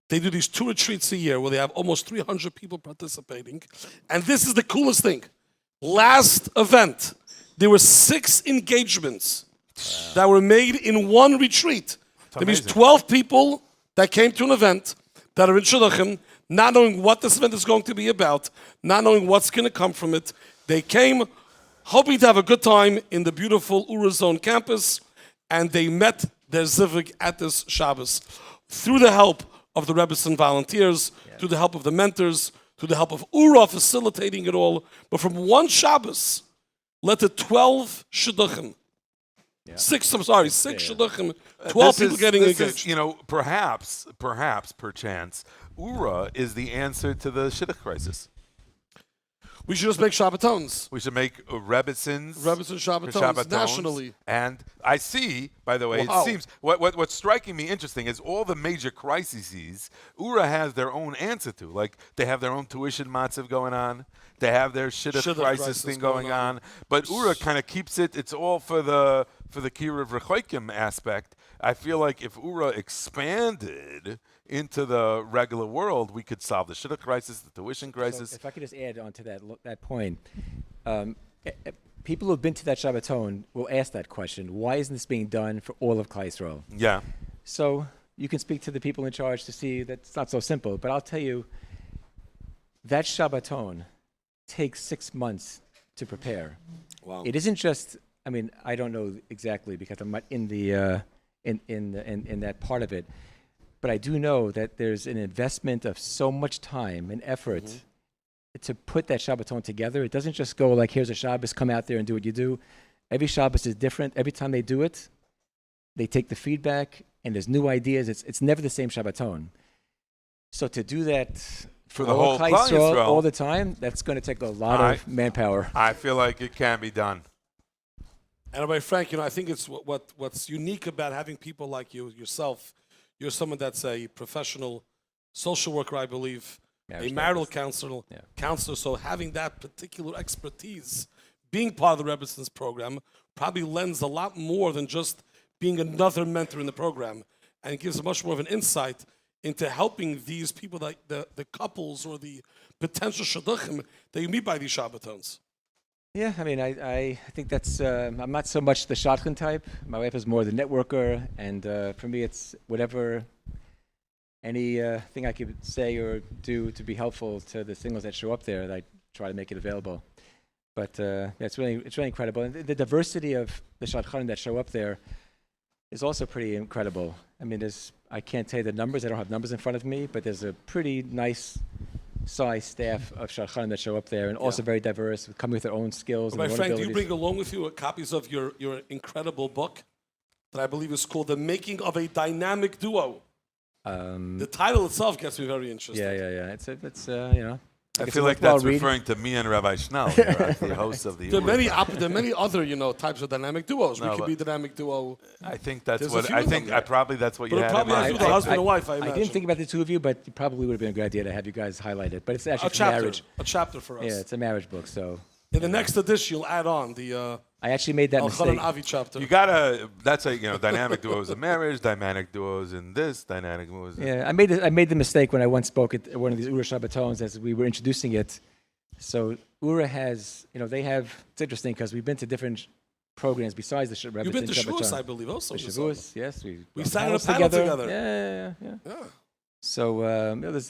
They do these 2 retreats a year where they have almost 300 people participating. And this is the coolest thing. Last event, there were 6 engagements that were made in one retreat. That means 12 people that came to an event that are in Shidduchim, not knowing what this event is going to be about, not knowing what's going to come from it. They came hoping to have a good time in the beautiful OORAHTHON campus, and they met their Zivug at this Shabbos. Through the help of the Rebbetzin volunteers, through the help of the mentors, through the help of URA facilitating it all. But from one Shabbos led to 12 Shidduchim. 6 Shidduchim, 12 people getting engaged. Perhaps, perchance, URA is the answer to the Shidduch crisis. We should just make Shabbatons. We should make Rebbetzins. Shabbatons nationally. And I see, by the way, it seems, what's striking me interesting is all the major crises, URA has their own answer to. Like, they have their own tuition matziv going on. They have their Shidduch crisis thing going on. But URA kind of keeps it, it's all for the Kiruv Rechoikim aspect. I feel like if URA expanded into the regular world, we could solve the Shidduch crisis, the tuition crisis. So if I could just add on to that point, people who've been to that Shabbaton will ask that question: why isn't this being done for all of Klal Yisrael? Yeah. So you can speak to the people in charge to see that it's not so simple. But I'll tell you, that Shabbaton takes 6 months to prepare. Wow. It isn't just. I mean, I don't know exactly because I'm not in the in that part of it. But I do know that there's an investment of so much time and effort to put that Shabbaton together. It doesn't just go like, here's a Shabbos, come out there and do what you do. Every Shabbos is different. Every time they do it, they take the feedback and there's new ideas. It's never the same Shabbaton. So to do that for the whole Klal Yisrael all the time, that's going to take a lot of manpower. I feel like it can be done. And by Frank, I think it's what's unique about having people like you, yourself. You're someone that's a professional social worker, I believe, a marital counselor. So having that particular expertise, being part of the Rebbetzins program, probably lends a lot more than just being another mentor in the program, and it gives much more of an insight into helping these people, like the couples or the potential shidduchim that you meet by these Shabbatons. Yeah, I mean, I think that's, I'm not so much the shotgun type. My wife is more the networker, and for me it's whatever, any thing I could say or do to be helpful to the singles that show up there, that I try to make it available. But yeah, it's really incredible. And the diversity of the shadchanim that show up there is also pretty incredible. I mean, I can't tell you the numbers, I don't have numbers in front of me, but there's a pretty nice size staff of shadchanim that show up there, and also very diverse, coming with their own skills and their own Frank, abilities. do you bring along with you copies of your incredible book that I believe is called The Making of a Dynamic Duo? The title itself gets me very interested. Yeah. It's you know. I feel like that's referring to me and Rabbi Schnell, the host of the. There are many other types of dynamic duos. We could be dynamic duo. I think that's what I think. Probably that's what you had. Probably has to do with the husband and wife. I didn't think about the two of you, but it probably would have been a good idea to have you guys highlight it. But it's actually marriage. A chapter for us. Yeah, it's a marriage book. So in the next edition, you'll add on the. I actually made that mistake. Avi chapter. You gotta. That's dynamic duos in marriage, dynamic duos in this, dynamic duos. Yeah, I made the mistake when I once spoke at one of these URA Shabbatons as we were introducing it. So URA has, it's interesting because we've been to different programs besides the Rebbetzin. You've been to Shavuos, I believe, also. Shavuos, yes. We sat on a panel together. Yeah. So there's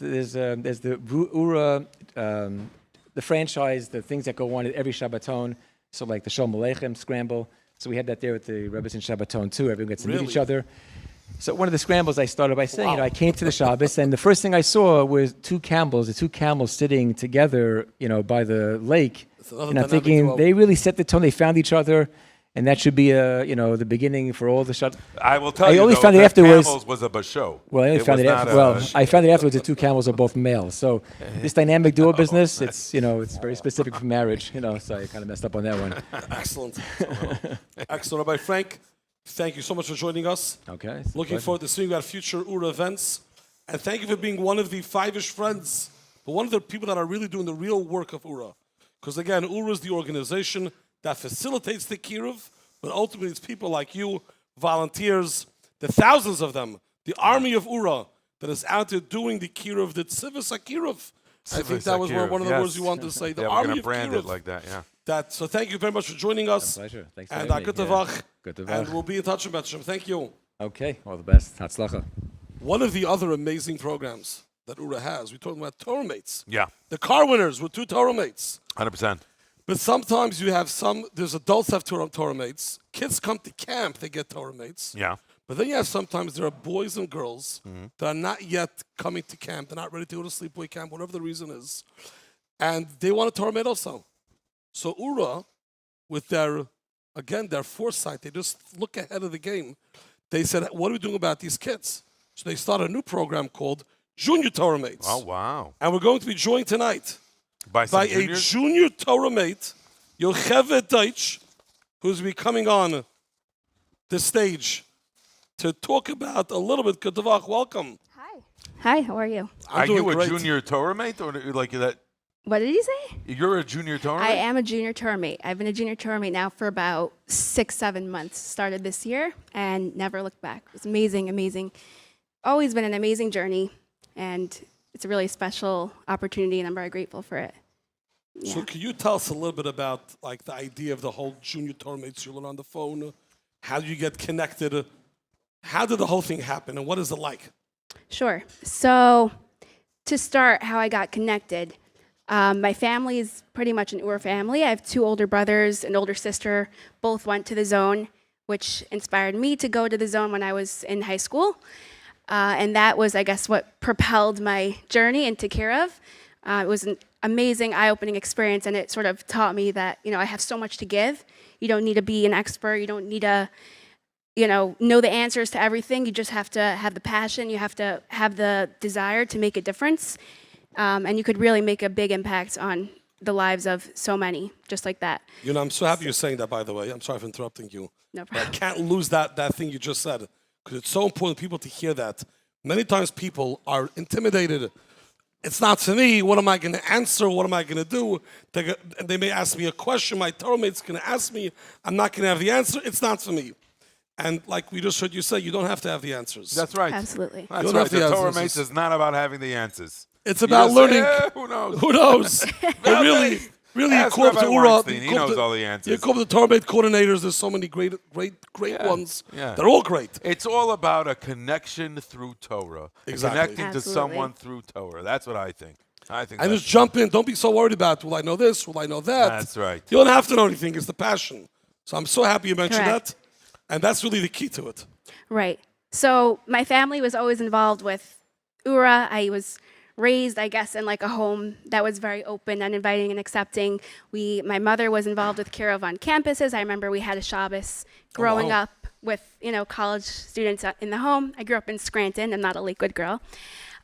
the URA, the franchise, the things that go on at every Shabbaton. So like the Shalom Aleichem scramble. So we had that there at the Rebbetzin Shabbaton too. Everyone gets to meet each other. So one of the scrambles I started by saying, I came to the Shabbos, and the first thing I saw was the two camels sitting together, by the lake. And I'm thinking, they really set the tone. They found each other, and that should be, the beginning for all the Shabbos. I will tell you, only though, found that afterwards. Camels was a basho. Well, I found it afterwards. The two camels are both male. So this dynamic duo business, it's very specific for marriage. So I kind of messed up on that one. Excellent. Excellent, Rabbi Frank. Thank you so much for joining us. Okay. Looking forward to seeing you at future URA events. And thank you for being one of the five-ish friends, but one of the people that are really doing the real work of URA. Because again, URA is the organization that facilitates the Kiruv, but ultimately it's people like you, volunteers, the thousands of them, the army of URA that is out there doing the Kiruv, the Tzivis HaKiruv. I think Tzivos that was HaKiruv, one of the yes. words you wanted to say. The Yeah, we're army gonna of brand Kiruv. it like that, yeah. So thank you very much for joining us. My pleasure. Thanks for And having me. good Tavach. Good Tavach. And we'll be in touch about Shem. Thank you. Okay, all the best. Hatzlacha. One of the other amazing programs that URA has, we're talking about Torah mates. Yeah. The car winners with 2 Torah mates. 100%. But sometimes you have there's adults have Torah mates. Kids come to camp, they get Torah mates. Yeah. But then you have sometimes there are boys and girls that are not yet coming to camp. They're not ready to go to sleepaway camp, whatever the reason is. And they want a Torah mate also. So URA, with their foresight, they just look ahead of the game. They said, what are we doing about these kids? So they started a new program called Junior Torah Mates. Oh, wow. And we're going to be joined tonight By a junior Torah mate, Yocheved Deitch, who's be coming on the stage to talk about a little bit. Kedavach, welcome. Hi, how are you? Are doing you a great. junior Torah mate, or like that? What did you say? You're a junior Torah I mate? am a junior Torah mate. I've been a junior Torah mate now for about 6-7 months. Started this year and never looked back. It was amazing. Always been an amazing journey, and it's a really special opportunity, and I'm very grateful for it. So can you tell us a little bit about like the idea of the whole junior Torah mates you learn on the phone? How do you get connected? How did the whole thing happen, and what is it like? Sure. So to start, how I got connected, my family is pretty much an UR family. I have 2 older brothers, an older sister. Both went to the Zone, which inspired me to go to the Zone when I was in high school. And that was, I guess, what propelled my journey into Kirov. It was an amazing, eye-opening experience, and it sort of taught me that, I have so much to give. You don't need to be an expert. You don't need to, know the answers to everything. You just have to have the passion. You have to have the desire to make a difference. And you could really make a big impact on the lives of so many, just like that. I'm so happy you're saying that, by the way. I'm sorry for interrupting you. No But problem. I can't lose that thing you just said, because it's so important for people to hear that. Many times people are intimidated. It's not for me. What am I going to answer? What am I going to do? They may ask me a question. My Torah mate's going to ask me. I'm not going to have the answer. It's not for me. And like we just heard you say, you don't have to have the answers. That's right. Absolutely. That's don't right. have to The have Torah the mates answers. is not about having the answers. It's You about just say, learning. who knows? Who knows? But really, you Ask call up Rabbi the URA. Weinstein. He knows all the answers. You call up the Torah mate coordinators. There's so many great ones. Yeah. They're all great. It's all about a connection through Torah. Exactly. Connecting to Absolutely. someone through Torah. That's what I think. And that's just jump in. Don't be so worried about, will I know this? Will I know that? That's right. You don't have to know anything. It's the passion. So I'm so happy you mentioned Correct. that. And that's really the key to it. Right. So my family was always involved with URA. I was raised, I guess, in like a home that was very open and inviting and accepting. My mother was involved with Kirov on campuses. I remember we had a Shabbos growing wow. up with, college students in the home. I grew up in Scranton. I'm not a Lakewood girl.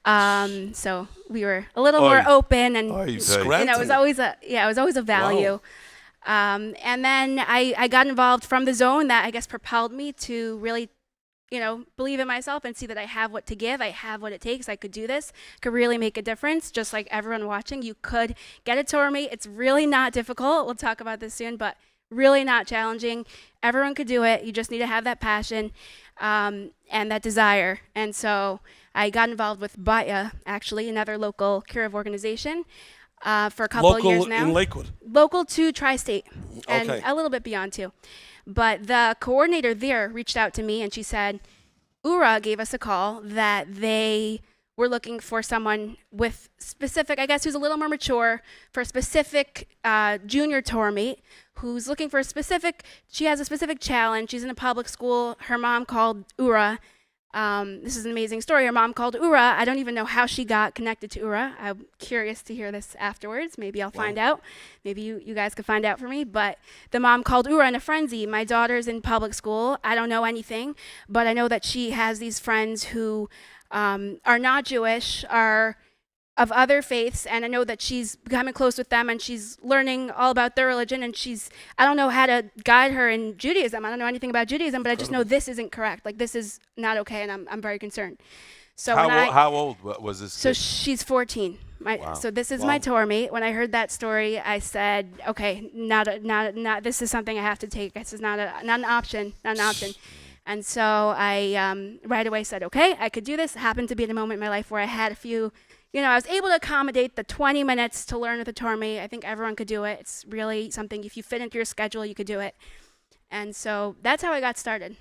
So we were a little more open, and Oy vey. it was always a value. And then I got involved from the Zone. That I guess propelled me to really, believe in myself and see that I have what to give. I have what it takes. I could do this. Could really make a difference. Just like everyone watching, you could get a Torah mate. It's really not difficult. We'll talk about this soon, but really not challenging. Everyone could do it. You just need to have that passion and that desire. And so I got involved with Baya, actually, another local Kirov organization, for a couple of years now. Local in Lakewood? Local to Tri-State, and Okay. a little bit beyond too. But the coordinator there reached out to me, and she said, URA gave us a call that they were looking for someone with specific, I guess, who's a little more mature, for a specific junior Torah mate who's looking for she has a specific challenge. She's in a public school. Her mom called URA. This is an amazing story. Her mom called URA. I don't even know how she got connected to URA. I'm curious to hear this afterwards. Maybe I'll find out. Maybe you guys could find out for me. But the mom called URA in a frenzy. My daughter's in public school. I don't know anything, but I know that she has these friends who are not Jewish, are of other faiths, and I know that she's becoming close with them, and she's learning all about their religion, and I don't know how to guide her in Judaism. I don't know anything about Judaism, but I just know this isn't correct. Like, this is not okay, and I'm very concerned. So how old was this So kid? she's 14. Wow. So this is Wow. my Torah mate. When I heard that story, I said, okay, not this is something I have to take. This is not an option. And so I right away said, okay, I could do this. It happened to be the moment in my life where I had a few, I was able to accommodate the 20 minutes to learn with a Torah mate. I think everyone could do it. It's really something, if you fit into your schedule, you could do it. And so that's how I got started.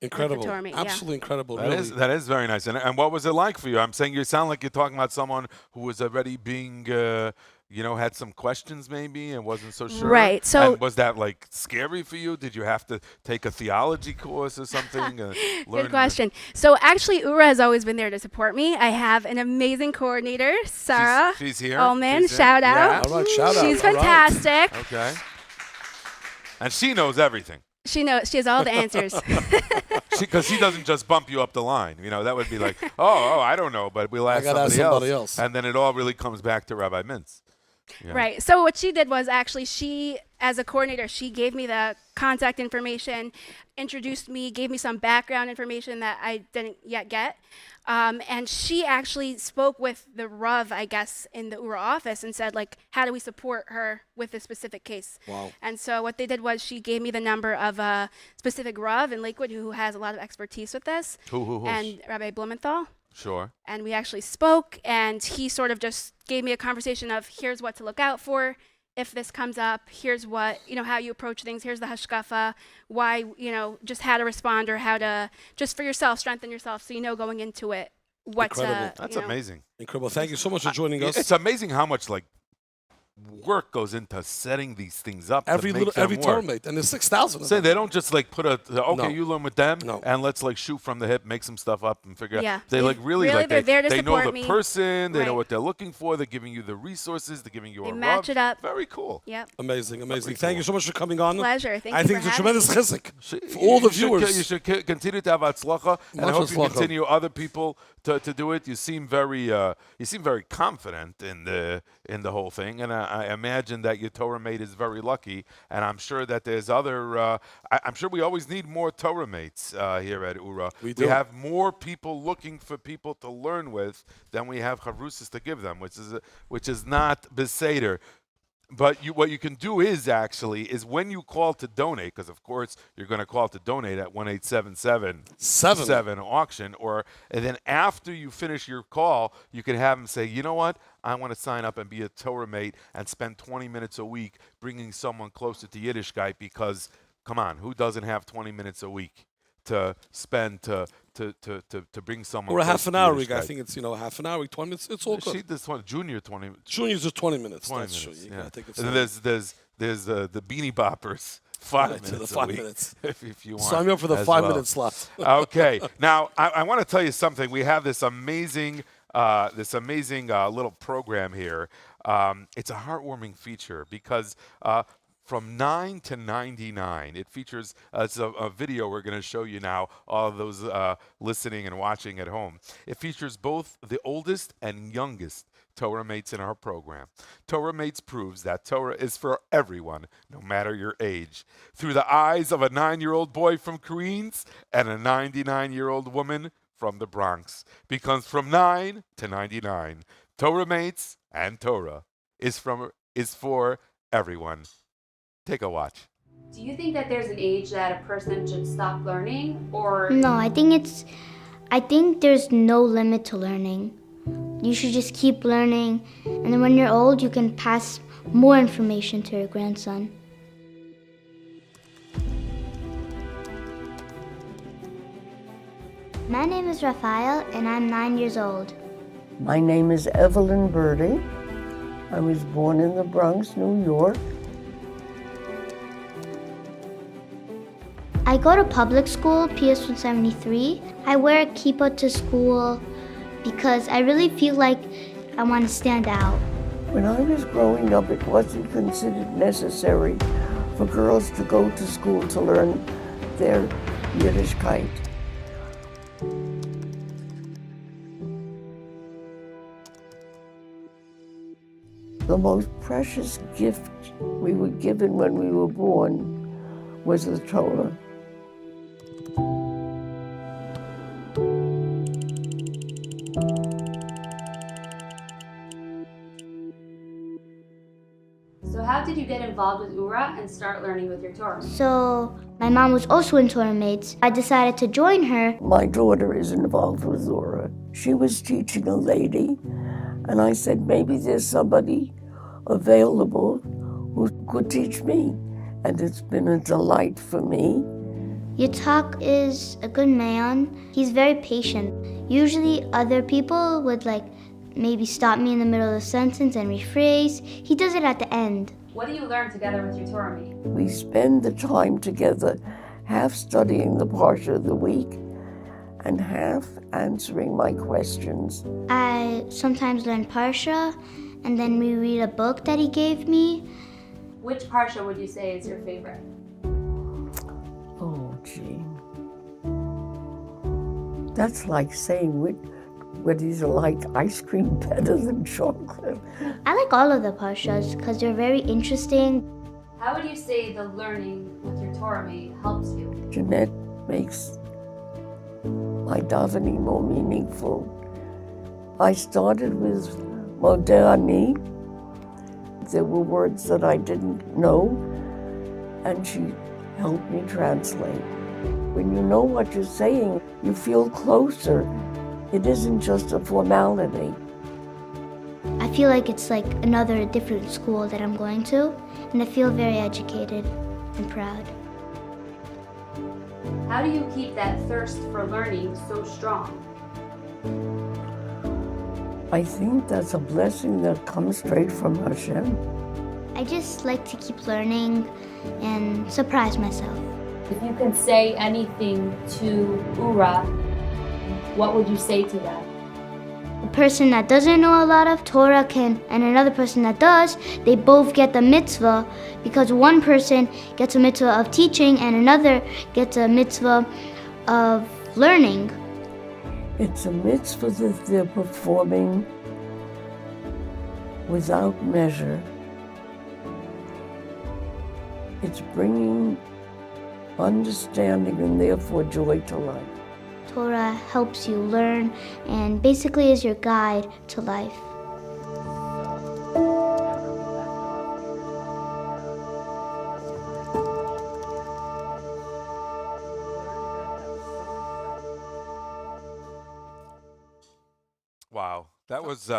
Incredible. Torah mate, Absolutely incredible. That is very nice. And what was it like for you? I'm saying you sound like you're talking about someone who was already being, had some questions maybe and wasn't so sure. Right. So and was that like scary for you? Did you have to take a theology course or something? Good question. So actually, URA has always been there to support me. I have an amazing coordinator, Sarah. She's here. Oh man, She's here. shout out. Yeah. All right, shout out. She's All right. fantastic. Okay. And she knows everything. She has all the answers. Because she doesn't just bump you up the line. That would be like, oh, I don't know, but we'll ask somebody else. And then it all really comes back to Rabbi Mintz. Yeah. Right. So what she did was actually she, as a coordinator, she gave me the contact information, introduced me, gave me some background information that I didn't yet get. And she actually spoke with the Rav, I guess, in the URA office and said, like, how do we support her with this specific case? Wow. And so what they did was she gave me the number of a specific Rav in Lakewood who has a lot of expertise with this. Who? And Rabbi Blumenthal. Sure. And we actually spoke, and he sort of just gave me a conversation of here's what to look out for if this comes up. Here's what, how you approach things. Here's the hashkafa, why, just how to respond or how to, just for yourself, strengthen yourself so going into it what Incredible. That's amazing. Incredible. Thank you so much for joining us. It's amazing how much, work goes into setting these things up. Every Torah mate, and there's 6,000. Say they don't just put No. you learn with them, No. and let's shoot from the hip, make some stuff up, and figure Yeah. out. They really they're there to they know support the me. person, they know Right. what they're looking for. They're giving you the resources, they're giving you They a match rub. it up. Very cool. Yep. Amazing. Thank you so much for coming on. Pleasure. Thank I you think for it's a having tremendous me. chizuk for all the viewers. You should continue to have atzlacha, and I Much hope you atzlacha. continue other people to do it. You seem very confident in the whole thing, and I imagine that your Torah mate is very lucky. And I'm sure that there's other. I'm sure we always need more Torah mates here at URA. We do. We have more people looking for people to learn with than we have chavrusas to give them, which is not beseder. But what you can do is when you call to donate, because of course you're going to call to donate at 1-877-7 auction, and then after you finish your call, you can have them say, you know what, I want to sign up and be a Torah mate and spend 20 minutes a week bringing someone closer to Yiddishkeit, because come on, who doesn't have 20 minutes a week to spend to bring someone Or a closer half an to hour week. I Yiddishkeit? think it's half an hour week, 20 minutes. It's all good. This one, junior 20. Juniors are 20 minutes. 20 That's minutes. true. Yeah. I think it's And then there's the Beanie Boppers. 5 Right, minutes. the 5 a week, minutes. if you want. Sign me up for the as 5 well. minute slot. Okay. Now I want to tell you something. We have this amazing little program here. It's a heartwarming feature because. From 9 to 99, it features it's a video we're going to show you now, all of those listening and watching at home. It features both the oldest and youngest Torah mates in our program. Torah Mates proves that Torah is for everyone, no matter your age. Through the eyes of a 9-year-old boy from Queens and a 99-year-old woman from the Bronx. Because from 9 to 99, Torah Mates and Torah is for everyone. Take a watch. Do you think that there's an age that a person should stop learning, or? No, I think there's no limit to learning. You should just keep learning, and then when you're old, you can pass more information to your grandson. My name is Raphael, and I'm 9 years old. My name is Evelyn Birdie. I was born in the Bronx, New York. I go to public school, PS 173. I wear a kippah to school because I really feel like I want to stand out. When I was growing up, it wasn't considered necessary for girls to go to school to learn their Yiddishkeit. The most precious gift we were given when we were born was the Torah. So how did you get involved with URA and start learning with your Torah? So My mom was also in Torah Mates. I decided to join her. My daughter is involved with OORAH. She was teaching a lady, and I said, maybe there's somebody available who could teach me. And it's been a delight for me. Yitzhak is a good man. He's very patient. Usually other people would maybe stop me in the middle of the sentence and rephrase. He does it at the end. What do you learn together with your Torah mate? We spend the time together, half studying the Parsha of the week and half answering my questions. I sometimes learn Parsha, and then we read a book that he gave me. Which Parsha would you say is your favorite? Oh, gee. That's like saying whether you like ice cream better than chocolate. I like all of the Parshas because they're very interesting. How would you say the learning with your Torah mate helps you? Jeanette makes my davening more meaningful. I started with Modeh Ani. There were words that I didn't know, and she helped me translate. When you know what you're saying, you feel closer. It isn't just a formality. I feel like it's like another different school that I'm going to, and I feel very educated and proud. How do you keep that thirst for learning so strong? I think that's a blessing that comes straight from Hashem. I just like to keep learning and surprise myself. If you could say anything to OORAH, what would you say to them? A person that doesn't know a lot of Torah and another person that does, they both get the mitzvah because one person gets a mitzvah of teaching and another gets a mitzvah of learning. It's a mitzvah that they're performing without measure. It's bringing understanding and therefore joy to life. Torah helps you learn and basically is your guide to life. Wow, that was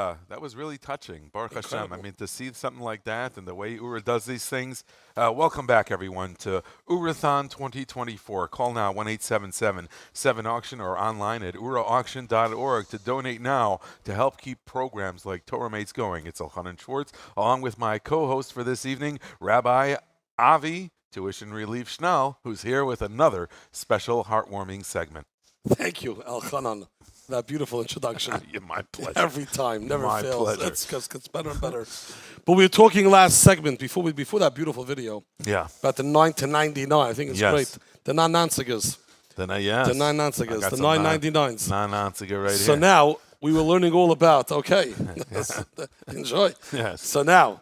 really touching. Baruch Hashem. I mean, to see something like that and the way OORAH does these things. Welcome back, everyone, to OORAHTHON 2024. Call now 1-877-7-AUCTION or online at OORAHAUCTION.org to donate now to help keep programs like Torah Mates going. It's Elchanan Schwartz, along with my co-host for this evening, Rabbi Avi Tuition Relief Schnell, who's here with another special heartwarming segment. Thank you, Elchanan. That beautiful introduction. Yeah, my pleasure. Every time, never my fails. Pleasure. It gets better and better. But we were talking last segment before that beautiful video. Yeah. About the 9 to 99. I think it's great. The non-nanzigers. The 9 non-nanzigers. The 999s. Non-nanziger right here. So now we were learning all about. Okay. Enjoy. Yes. So now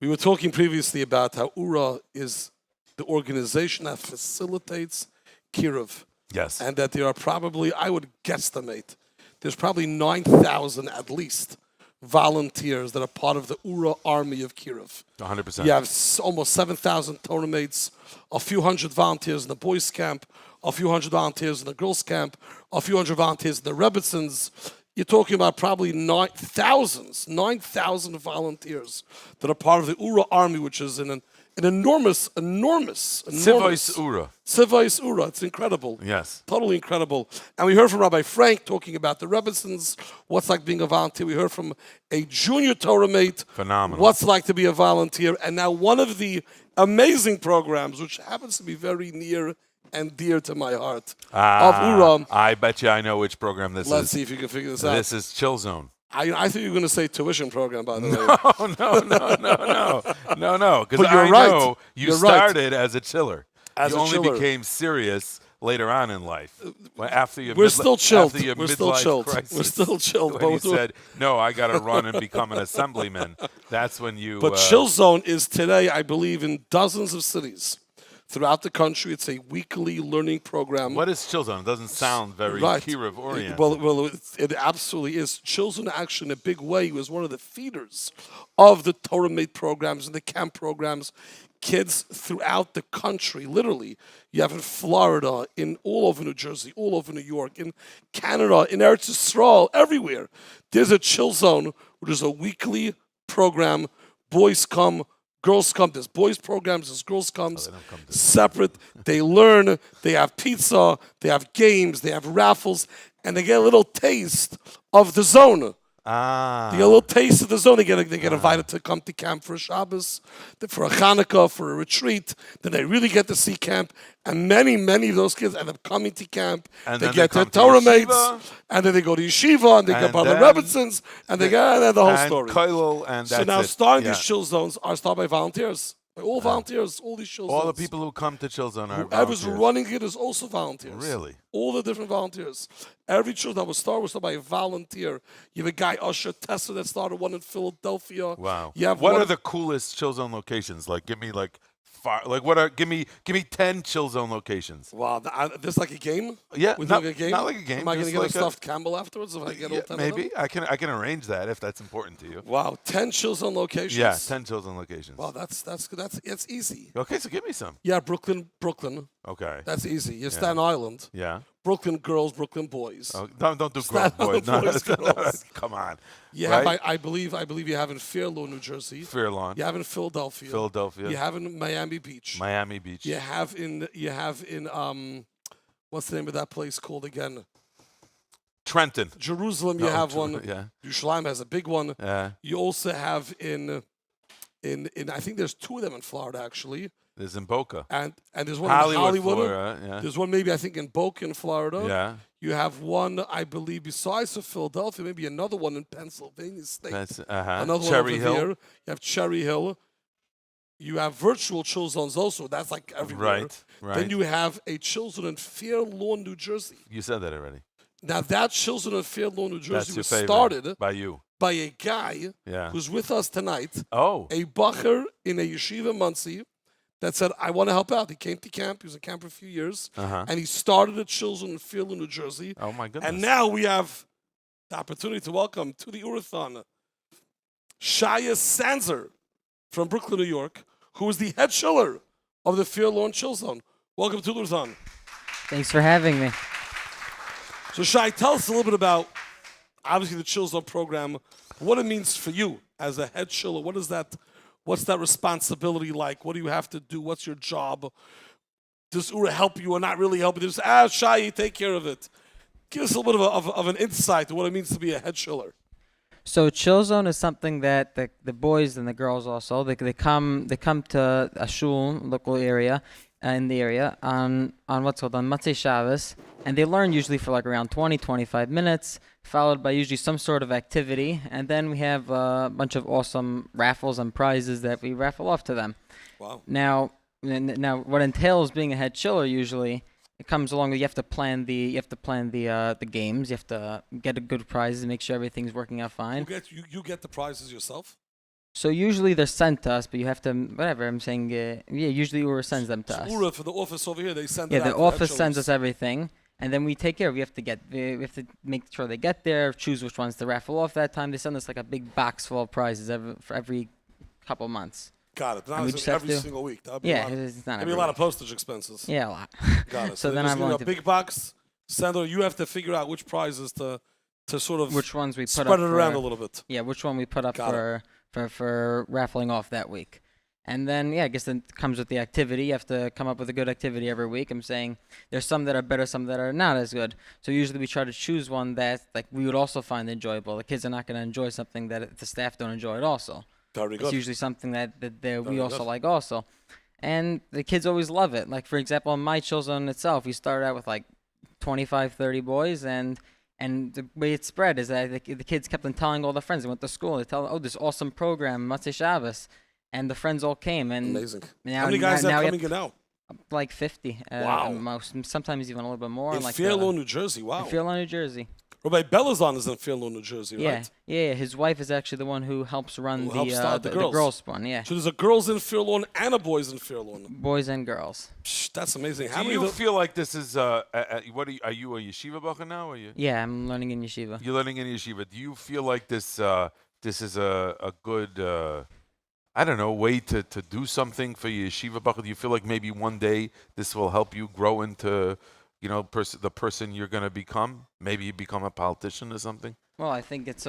we were talking previously about how OORAH is the organization that facilitates Kiruv. Yes. And that there are probably, I would guesstimate, there's probably 9,000 at least volunteers that are part of the OORAH army of Kiruv. 100%. You have almost 7,000 Torah mates, a few hundred volunteers in the boys' camp, a few hundred volunteers in the girls' camp, a few hundred volunteers in the Rebbitzins. You're talking about probably 9,000 volunteers that are part of the OORAH army, which is an enormous. Tzivos OORAH. Tzivos OORAH. It's incredible. Yes. Totally incredible. And we heard from Rabbi Frank talking about the Rebbitzins, what's like being a volunteer. We heard from a junior Torah mate. Phenomenal. What's like to be a volunteer. And now one of the amazing programs, which happens to be very near and dear to my heart, of OORAH. I bet you I know which program this is. Let's see if you can figure this out. This is Chill Zone. I thought you were going to say tuition program, by the way. No. Because But you're I right. know you You're started as a chiller. As you a only chiller. became serious later on in life. After your We're still chilled. After your We're still midlife chilled. crisis, We're still chilled. When you said, no, I got to run and become an assemblyman. That's when you... But Chill Zone is today, I believe, in dozens of cities throughout the country. It's a weekly learning program. What is Chill Zone? It doesn't sound very Kiruv-oriented. Well, it absolutely is. Chill Zone, actually, in a big way, was one of the feeders of the Torah Mate programs and the camp programs. kids throughout the country, literally. You have in Florida, in all over New Jersey, all over New York, in Canada, in Eretz Yisrael, everywhere. There's a chill zone, which is a weekly program. Boys come, girls come. There's boys programs, there's girls comes, separate. They learn, they have pizza, they have games, they have raffles, and they get a little taste of the zone. They get a little taste of the zone. They get invited to come to camp for a Shabbos, for a Hanukkah, for a retreat. Then they really get to see camp. And many of those kids end up coming to camp. And they then get they their come to Torah yeshiva. mates. And then they go to yeshiva, and they get part of the Rebbitzins, and they get the whole story. Kollel, and So that's now it. starting Yeah. these chill zones are started by volunteers. By all volunteers, all these chill zones. All the people who come to Chill Zone are Whoever's volunteers. running it is also volunteers. Really? All the different volunteers. Every church that was started by a volunteer. You have a guy, Usher Tester, that started one in Philadelphia. Wow. You have What one are the coolest Chill Zone locations? Like, give me give me 10 Chill Zone locations. Wow, this like a game? Yeah, With not, like a game? not like a game. Am I going to just get like a stuffed Campbell afterwards if I get all 10 of maybe. them? I can arrange that if that's important to you. Wow, 10 Chill Zone locations? Yeah, 10 Chill Zone locations. Wow, that's good. It's easy. Okay, so give me some. Yeah, Brooklyn. Okay. That's easy. You're Yeah. Staten Island. Yeah. Brooklyn girls, Brooklyn boys. Oh, don't do girls, Staten boys. Island No, boys, girls. come on. You Right? have, I believe you have in Fair Lawn, New Jersey. Fair Lawn. You have in Philadelphia. Philadelphia. You have in Miami Beach. Miami Beach. You have in what's the name of that place called again? Trenton. Jerusalem. You No, have one. yeah. Yerushalayim has a big one. Yeah. You also have in I think there's two of them in Florida actually. There's in Boca. And there's one Hollywood, in Hollywood. Florida, yeah. There's one maybe I think in Boca in Florida. Yeah. You have one I believe besides of Philadelphia, maybe another one in Pennsylvania State. Another one Cherry over Hill. there. You have Cherry Hill. You have virtual chill zones also. That's like everywhere. Right. Then you have a chill zone in Fair Lawn, New Jersey. You said that already. Now that chill zone in Fair Lawn, New Jersey That's your was favorite. started By you. by a guy Yeah. who's with us tonight. Oh. A bacher in a yeshiva in Motzei that said, I want to help out. He came to camp. He was in camp for a few years. And he started a chill zone in Fair Lawn, New Jersey. Oh, my goodness. And now we have the opportunity to welcome to the OORAHTHON Shaya Sanzer from Brooklyn, New York, who is the head chiller of the Fair Lawn Chill Zone. Welcome to OORAHTHON. Thanks for having me. So Shai, tell us a little bit about, obviously, the Chill Zone program, what it means for you as a head chiller. What's that responsibility like? What do you have to do? What's your job? Does OORA help you or not really help you? Just, Shai, you take care of it. Give us a little bit of an insight to what it means to be a head chiller. So Chill Zone is something that the boys and the girls also they come to a shul local area in the area on what's called on Motzei Shabbos, and they learn usually for like around 20-25 minutes, followed by usually some sort of activity, and then we have a bunch of awesome raffles and prizes that we raffle off to them. Wow. Now what entails being a head chiller usually. It comes along with you have to plan the games. You have to get a good prizes, make sure everything's working out fine. You get the prizes yourself? So usually they're sent to us, but you have to whatever I'm saying. Usually OORA sends them to us. OORA for the office over here, they send it out. Yeah, the to head office sends chillers. us everything, and then we take care of. We have to make sure they get there, choose which ones to raffle off that time. They send us like a big box full of prizes for every couple months. Got it. And Not we as just every have to- single week. That'd be Yeah, a lot. it's not That'd every be a lot week. of postage expenses. Yeah, a lot. Got it. So then they I'm just give you willing a to- big box. Sandra, you have to figure out which prizes to sort of which ones we put spread up it around for- a little bit. Yeah, which one we put up Got it. for raffling off that week. And then, I guess then comes with the activity. You have to come up with a good activity every week. I'm saying there's some that are better, some that are not as good. So usually we try to choose one that like we would also find enjoyable. The kids are not going to enjoy something that the staff don't enjoy it also. Very It's good. usually something that we Very also good. like also. And the kids always love it. Like, for example, in my Chill Zone itself, we started out with like 25, 30 boys, and the way it spread is that the kids kept on telling all their friends. They went to school. They tell them, oh, this awesome program, Motzei Shabbos. And the friends all came. And Amazing. Now, How many guys now are we coming in now? Like 50. Wow. Most, sometimes even a little bit more. In like Fair Lawn, New Jersey. Wow. In Fair Lawn, New Jersey. Rabbi Belazon is in Fair Lawn, New Jersey, Yeah, right? yeah. His wife is actually the one who helps run Who helps the start the girls one. Yeah, So there's a girls in Fair Lawn and a boys in Fair Lawn. boys and girls. Psh, that's amazing. Do you feel like this is what are you a yeshiva bacher now? Or you? Yeah, I'm learning in yeshiva. You're learning in yeshiva. Do you feel like this is a good I don't know, way to do something for your yeshiva bachur? Do you feel like maybe one day this will help you grow into, the person you're going to become? Maybe you become a politician or something? Well, I think it's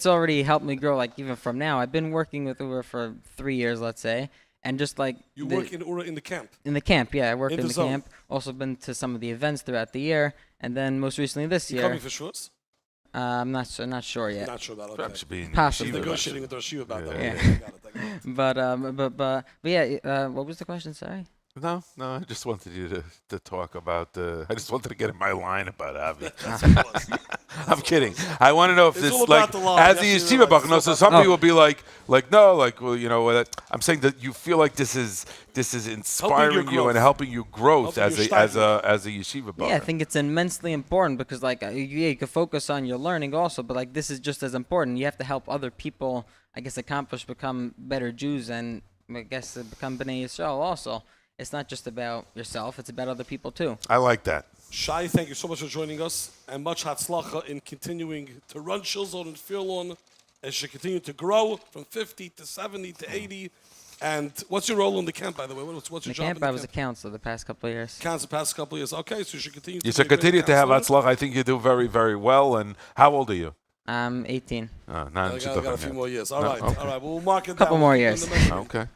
already helped me grow, like, even from now. I've been working with URA for 3 years, let's say, and just like... You work in URA in the camp? In the camp, yeah. I work in the zone. camp. Also been to some of the events throughout the year, and then most recently this year... You coming for Shabbos? I'm not sure yet. Not sure about that. Possibly. Negotiating with Rosh about that. Yeah. But yeah, what was the question? Sorry. No, I just wanted you to talk about. I just wanted to get in my line about Avi. I'm kidding. I want to know if It's this, all like, about the line. as You a have to yeshiva realize bachur, it's so all some about- people will be like, no, like, well, I'm saying that you feel like this is inspiring you and helping you growth as a yeshiva bachur. Yeah, I think it's immensely important because, like, you can focus on your learning also, but, like, this is just as important. You have to help other people, I guess, become better Jews and, I guess, become B'nai Yisrael also. It's not just about yourself, it's about other people too. I like that. Shai, thank you so much for joining us, and much hatzlacha in continuing to run Chill Zone and Fairlawn as you continue to grow from 50 to 70 to 80. And what's your role in the camp, by the way? What's your In the job camp, in the I was a counselor the past couple of years. Counselor the past couple of years. Okay, so you should continue. You should continue to have hatzlacha. I think you do very, very well. And how old are you? I'm 18. Not I got a few more years. All right. Okay. We'll mark it down. Couple more years. Okay.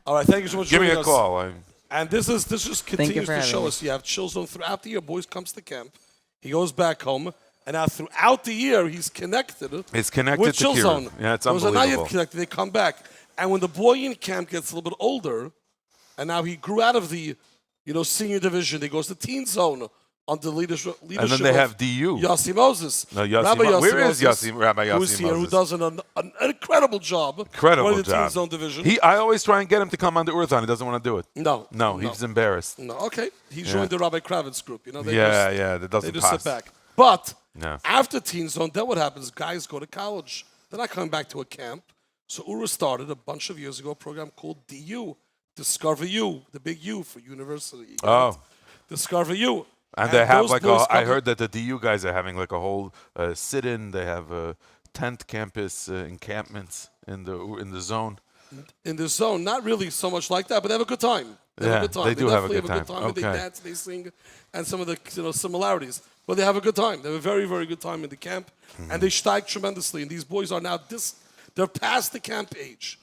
All right, thank you so much for Give me joining a us. call. And this just continues to show us you have Chill Zone throughout the year. Boys comes to camp. He goes back home. And now throughout the year, he's connected. It's connected with to Chill Kira. Zone. Yeah, it's Those are unbelievable. not yet connected. They come back. And when the boy in camp gets a little bit older, and now he grew out of the, senior division, he goes to teen zone under leadership. And then they have DU. Yossi Moses. No, Yossi Rabbi Yossi where is Moses, Rabbi Yossi who's here, Moses? who does an incredible job. Incredible running the teen job. zone division. I always try and get him to come on the OORAHTHON. He doesn't want to do it. No, he's embarrassed. No, okay. He joined the Rabbi Kravitz group. That doesn't They just pass. sit back. But No. after teen zone, then what happens? Guys go to college. They're not coming back to a camp. So URA started a bunch of years ago a program called DU, Discover U, the big U for university. Oh. Discover U. And they have those boys I come- heard that the DU guys are having like a whole sit-in. They have tent campus encampments in the zone. In the zone, not really so much like that, but they have a good time. They have a good time. they do have a definitely good time. They Okay. dance, they sing, and some of the similarities. But they have a good time. They have a very, very good time in the camp, and they steig tremendously. And these boys are now they're past the camp age,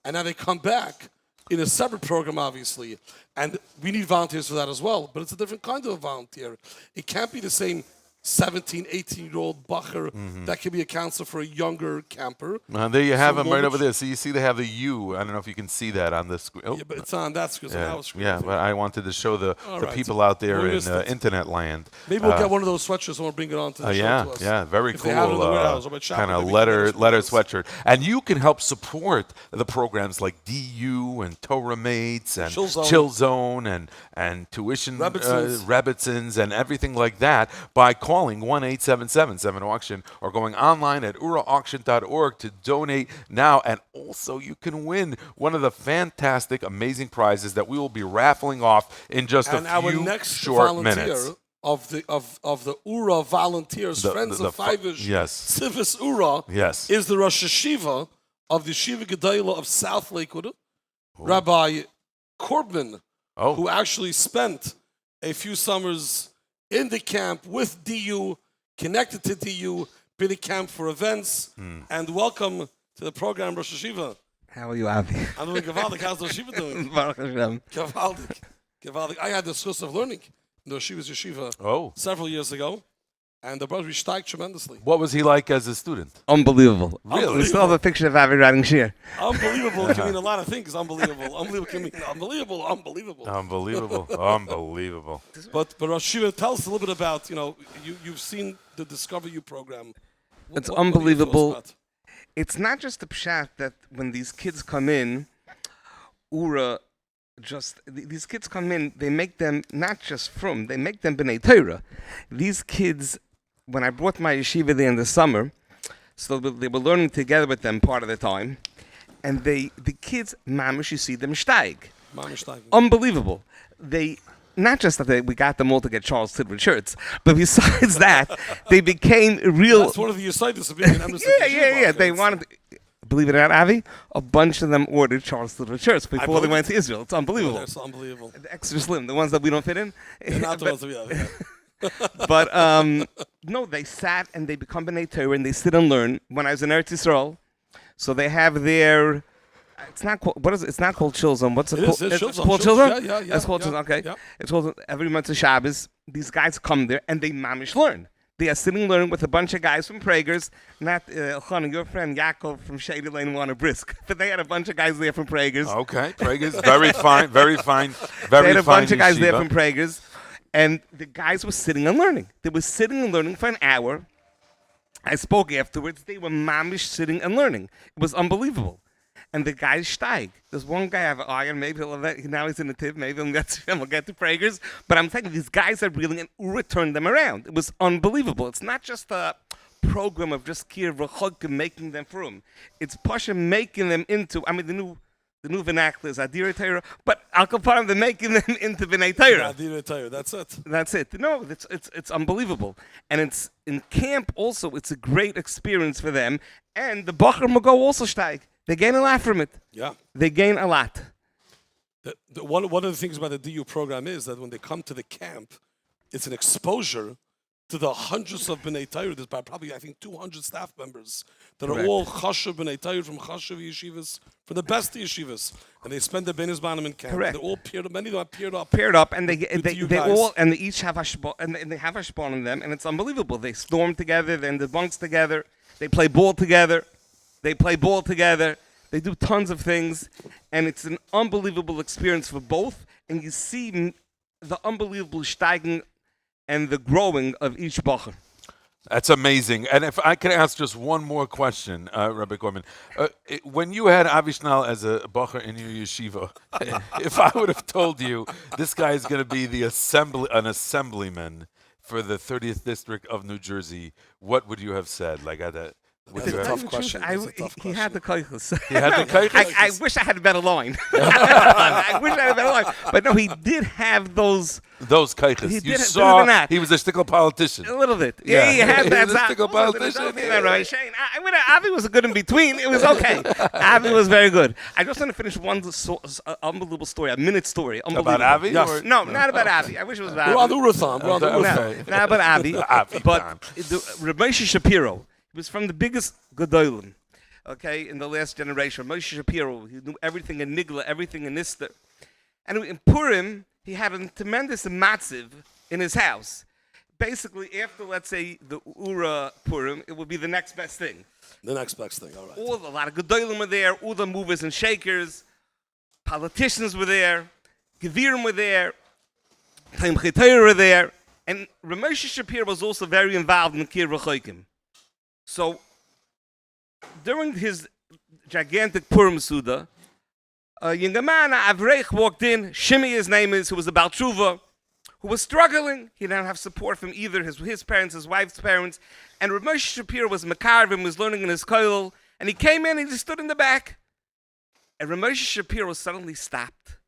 and now they come back in a separate program, obviously. And we need volunteers for that as well. But it's a different kind of a volunteer. It can't be the same 17, 18-year-old bacher that can be a counselor for a younger camper. There you have So them right more over there. So you see they have the U. I don't know if you can see that on the screen. Oh. Yeah, but it's on that screen. Yeah, Now it's screen, I yeah, think. but I wanted to show the All right. people out there We in missed it. internet land. Maybe we'll get one of those sweatshirts and we'll bring it on to the show Yeah, to us. yeah, very If they have it in the cool. warehouse, or by shopping, Kind of maybe letter sweatshirt, and you can help support the programs like DU and Torah Mates and Chill Zone. and tuition Rebbitzins. Rebbitzins and everything like that by calling 1-877-7-AUCTION or going online at OORAHauction.org to donate now. And also you can win one of the fantastic, amazing prizes that we will be raffling off in just And a our few next short volunteer minutes. of the URA volunteers, Friends of Fivish, yes. Civis URA, Yes. is the Rosh Hashiva of the Yeshiva Gedalah of South Lakewood, Rabbi Corbin, who actually spent a few summers in the camp with DU, connected to DU, been a camp for events, and welcome to the program, Rosh Hashiva. How are you, Avi? I'm doing Gavaldik. How's the Yeshiva doing? Baruch Hashem. Gavaldik. I had the source of learning in the Yeshiva several years ago, and the brothers steig tremendously. What was he like as a student? Unbelievable. Really? We still have a picture of Avi riding shear. Unbelievable can mean a lot of things. Unbelievable. Unbelievable can mean unbelievable. Unbelievable. Unbelievable. Unbelievable. But Rosh Hashiva, tell us a little bit about, you've seen the Discover You program. It's What are your thoughts unbelievable. about? It's not just the pshat that when these kids come in, these kids come in, they make them not just they make them b'nei Torah. These kids, when I brought my yeshiva there in the summer, so they were learning together with them part of the time, and the kids, mamish, you see them steig. Mamish steig. Unbelievable. They, not just that we got them all to get Charles Tidward shirts, but besides that, they became real. That's one of the Yesaitis of being an Yeah. They wanted, believe it or not, Avi, a bunch of them ordered Charles Little Shirts before they believe went to Israel. It's unbelievable. That's unbelievable. The extra slim, the ones that we don't fit in. They're not the ones that we have. Yeah. But no, they sat and they become B'nai Torah and they sit and learn. When I was in Eretz Yisrael, so they have their. It's not called. What is it? It's not called Chilzon. What's it called? It's called Chilzon. Yeah. It's called Chilzon. Okay. Yeah. It's called every month of Shabbos. These guys come there and they mamish learn. They are sitting learning with a bunch of guys from Prager's. Not Elchanan, your friend Yaakov from Shady Lane wanted brisk, but they had a bunch of guys there from Prager's. Okay, Prager's very fine, very fine, very fine. They had a bunch of guys there yeshiva. from Prager's, and the guys were sitting and learning. They were sitting and learning for an hour. I spoke afterwards. They were mamish sitting and learning. It was unbelievable. And the guys steig. There's one guy I have an eye on. Maybe now he's in the tip. Maybe we'll get to Prager's. But I'm telling you, these guys are reeling and Ura turned them around. It was unbelievable. It's not just a program of just Kir V'Chogim making them from. It's Pasha making them into. I mean, the new vernacular is Adira Torah, but Al Kaparim, they're making them into B'nai Torah. Adira Torah. That's it. That's it. No, it's unbelievable, and it's in camp also. It's a great experience for them, and the Bachar Mago also steig. They gain a lot from it. Yeah. They gain a lot. One of the things about the DU program is that when they come to the camp, it's an exposure to the hundreds of B'nai Torah. There's probably, I think, 200 staff members that are all Chashuv B'nai Torah from Chashuv yeshivas, from the best yeshivas. And they spend the Benis Banim in camp. Correct. They're all paired up. Many of them are paired up. Paired up, and they guys. all, and they each have hashbon, and they have hashbon in them, and it's unbelievable. They storm together, they're in the bunks together, they play ball together. They play ball together. They do tons of things, and it's an unbelievable experience for both. And you see the unbelievable steiging and the growing of each bacher. That's amazing. And if I could ask just one more question, Rabbi Gorman. When you had Avishnal as a bacher in your yeshiva, if I would have told you this guy is going to be an assemblyman for the 30th District of New Jersey, what would you have said? Like that. That's a tough question. He had the kaichus. He had the kaichus. I wish I had a better line. I wish I had a better line. But no, he did have those kaichus. You saw he was a shtickle politician. A little bit. Yeah, he had that. He was a shtickle politician. Shane, Avi was good in between. It was okay. Avi was very good. I just want to finish one unbelievable story, a minute story. About Avi? Yes. No, not about Avi. I wish it was about Avi. We're on the OORAHTHON. Not about Avi. But Rabbi Shapiro. He was from the biggest Gedolim, okay, in the last generation. Moshe Shapiro, he knew everything in Nigla, everything in Nister. And in Purim, he had a tremendous matziv in his house. Basically, after, let's say, the Ura Purim, it would be the next best thing. The next best thing, all right. A lot of Gedolim were there, all the movers and shakers, politicians were there, Gevirim were there, Chaim Chitayr were there, and Ramesh Shapiro was also very involved in Kir V'Choikim. So, during his gigantic Purim Suda, a younger man, Avreich, walked in. Shimi, his name is, who was a Baal Tshuva, who was struggling. He didn't have support from either his parents, his wife's parents. And Rav Moshe Shapiro was Makarvim, was learning in his kollel. And he came in and he stood in the back. And Rav Moshe Shapiro suddenly stopped.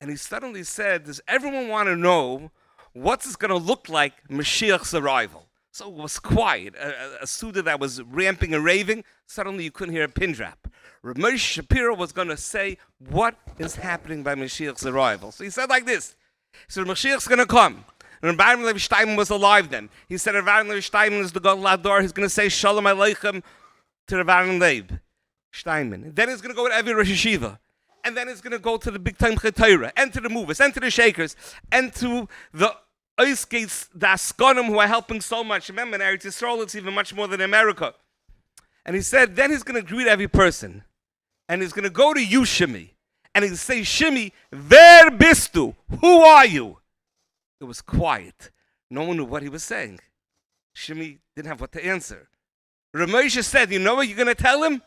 And he suddenly said, does everyone want to know what's this going to look like Mashiach's arrival? So it was quiet. A Suda that was ramping and raving, suddenly you couldn't hear a pin drop. Rav Moshe Shapiro was going to say what is happening by Mashiach's arrival. So he said like this. He said, Mashiach's going to come. And Rabbi Levi Steinman was alive then. He said, Rabbi Levi Steinman is the God Lador. He's going to say Shalom Aleichem to Rabbi Levi Steinman. And then he's going to go to every Rosh Yeshiva. And then he's going to go to the big time Chetayra, and to the movers, and to the shakers, and to the Oiskates, the Askonim, who are helping so much. Remember, in Eretz Yisrael, it's even much more than America. And he said, then he's going to greet every person. And he's going to go to you, Shimi. And he'll say, Shimi, ver bist du? Who are you? It was quiet. No one knew what he was saying. Shimi didn't have what to answer. Ramosha said, you know what you're going to tell him?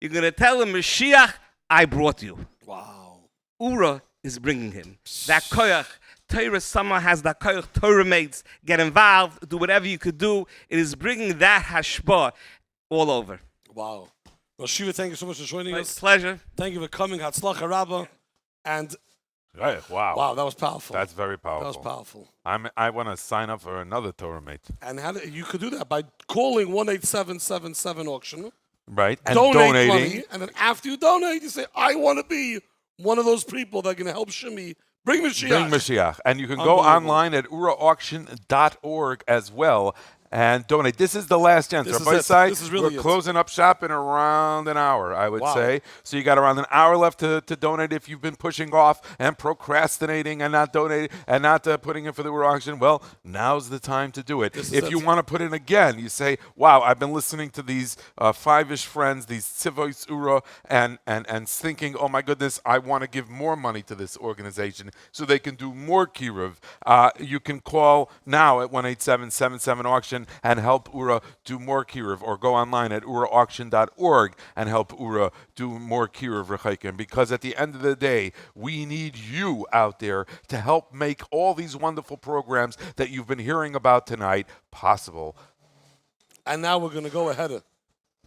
You're going to tell him, Mashiach, I brought you. Wow. Ura is bringing him. That koyach. Torah somehow has that koyach. Torah mates get involved, do whatever you could do. It is bringing that hashpah all over. Wow. Well, Shiva, thank you so much for joining us. Pleasure. Thank you for coming. Hatzlacha Rabbah. And right, wow. That was powerful. That's very powerful. That was powerful. I want to sign up for another Torah mate. And you could do that by calling 1-877-7 auction. Right. And donate donating. money, and then after you donate, you say, I want to be one of those people that are going to help Shimi bring Mashiach. Bring Mashiach. And you can go online at OORAHTHON.org as well and donate. This is the last chance. This is Rabbi it. Sai, This is really we're it. closing up shop in around an hour, I would say. So you got around an hour left to donate if you've been pushing off and procrastinating and not donating and not putting in for the Ura auction. Well, now's the time to do it. If you want to put in again, you say, wow, I've been listening to these five-ish friends, these Tzivois Ura, and thinking, oh my goodness, I want to give more money to this organization so they can do more kiruv. You can call now at 1-877-77-AUCTION and help Ura do more kiruv, or go online at OORAHTHON.org and help Ura do more kiruv rechaikim. Because at the end of the day, we need you out there to help make all these wonderful programs that you've been hearing about tonight possible. And now we're going to go ahead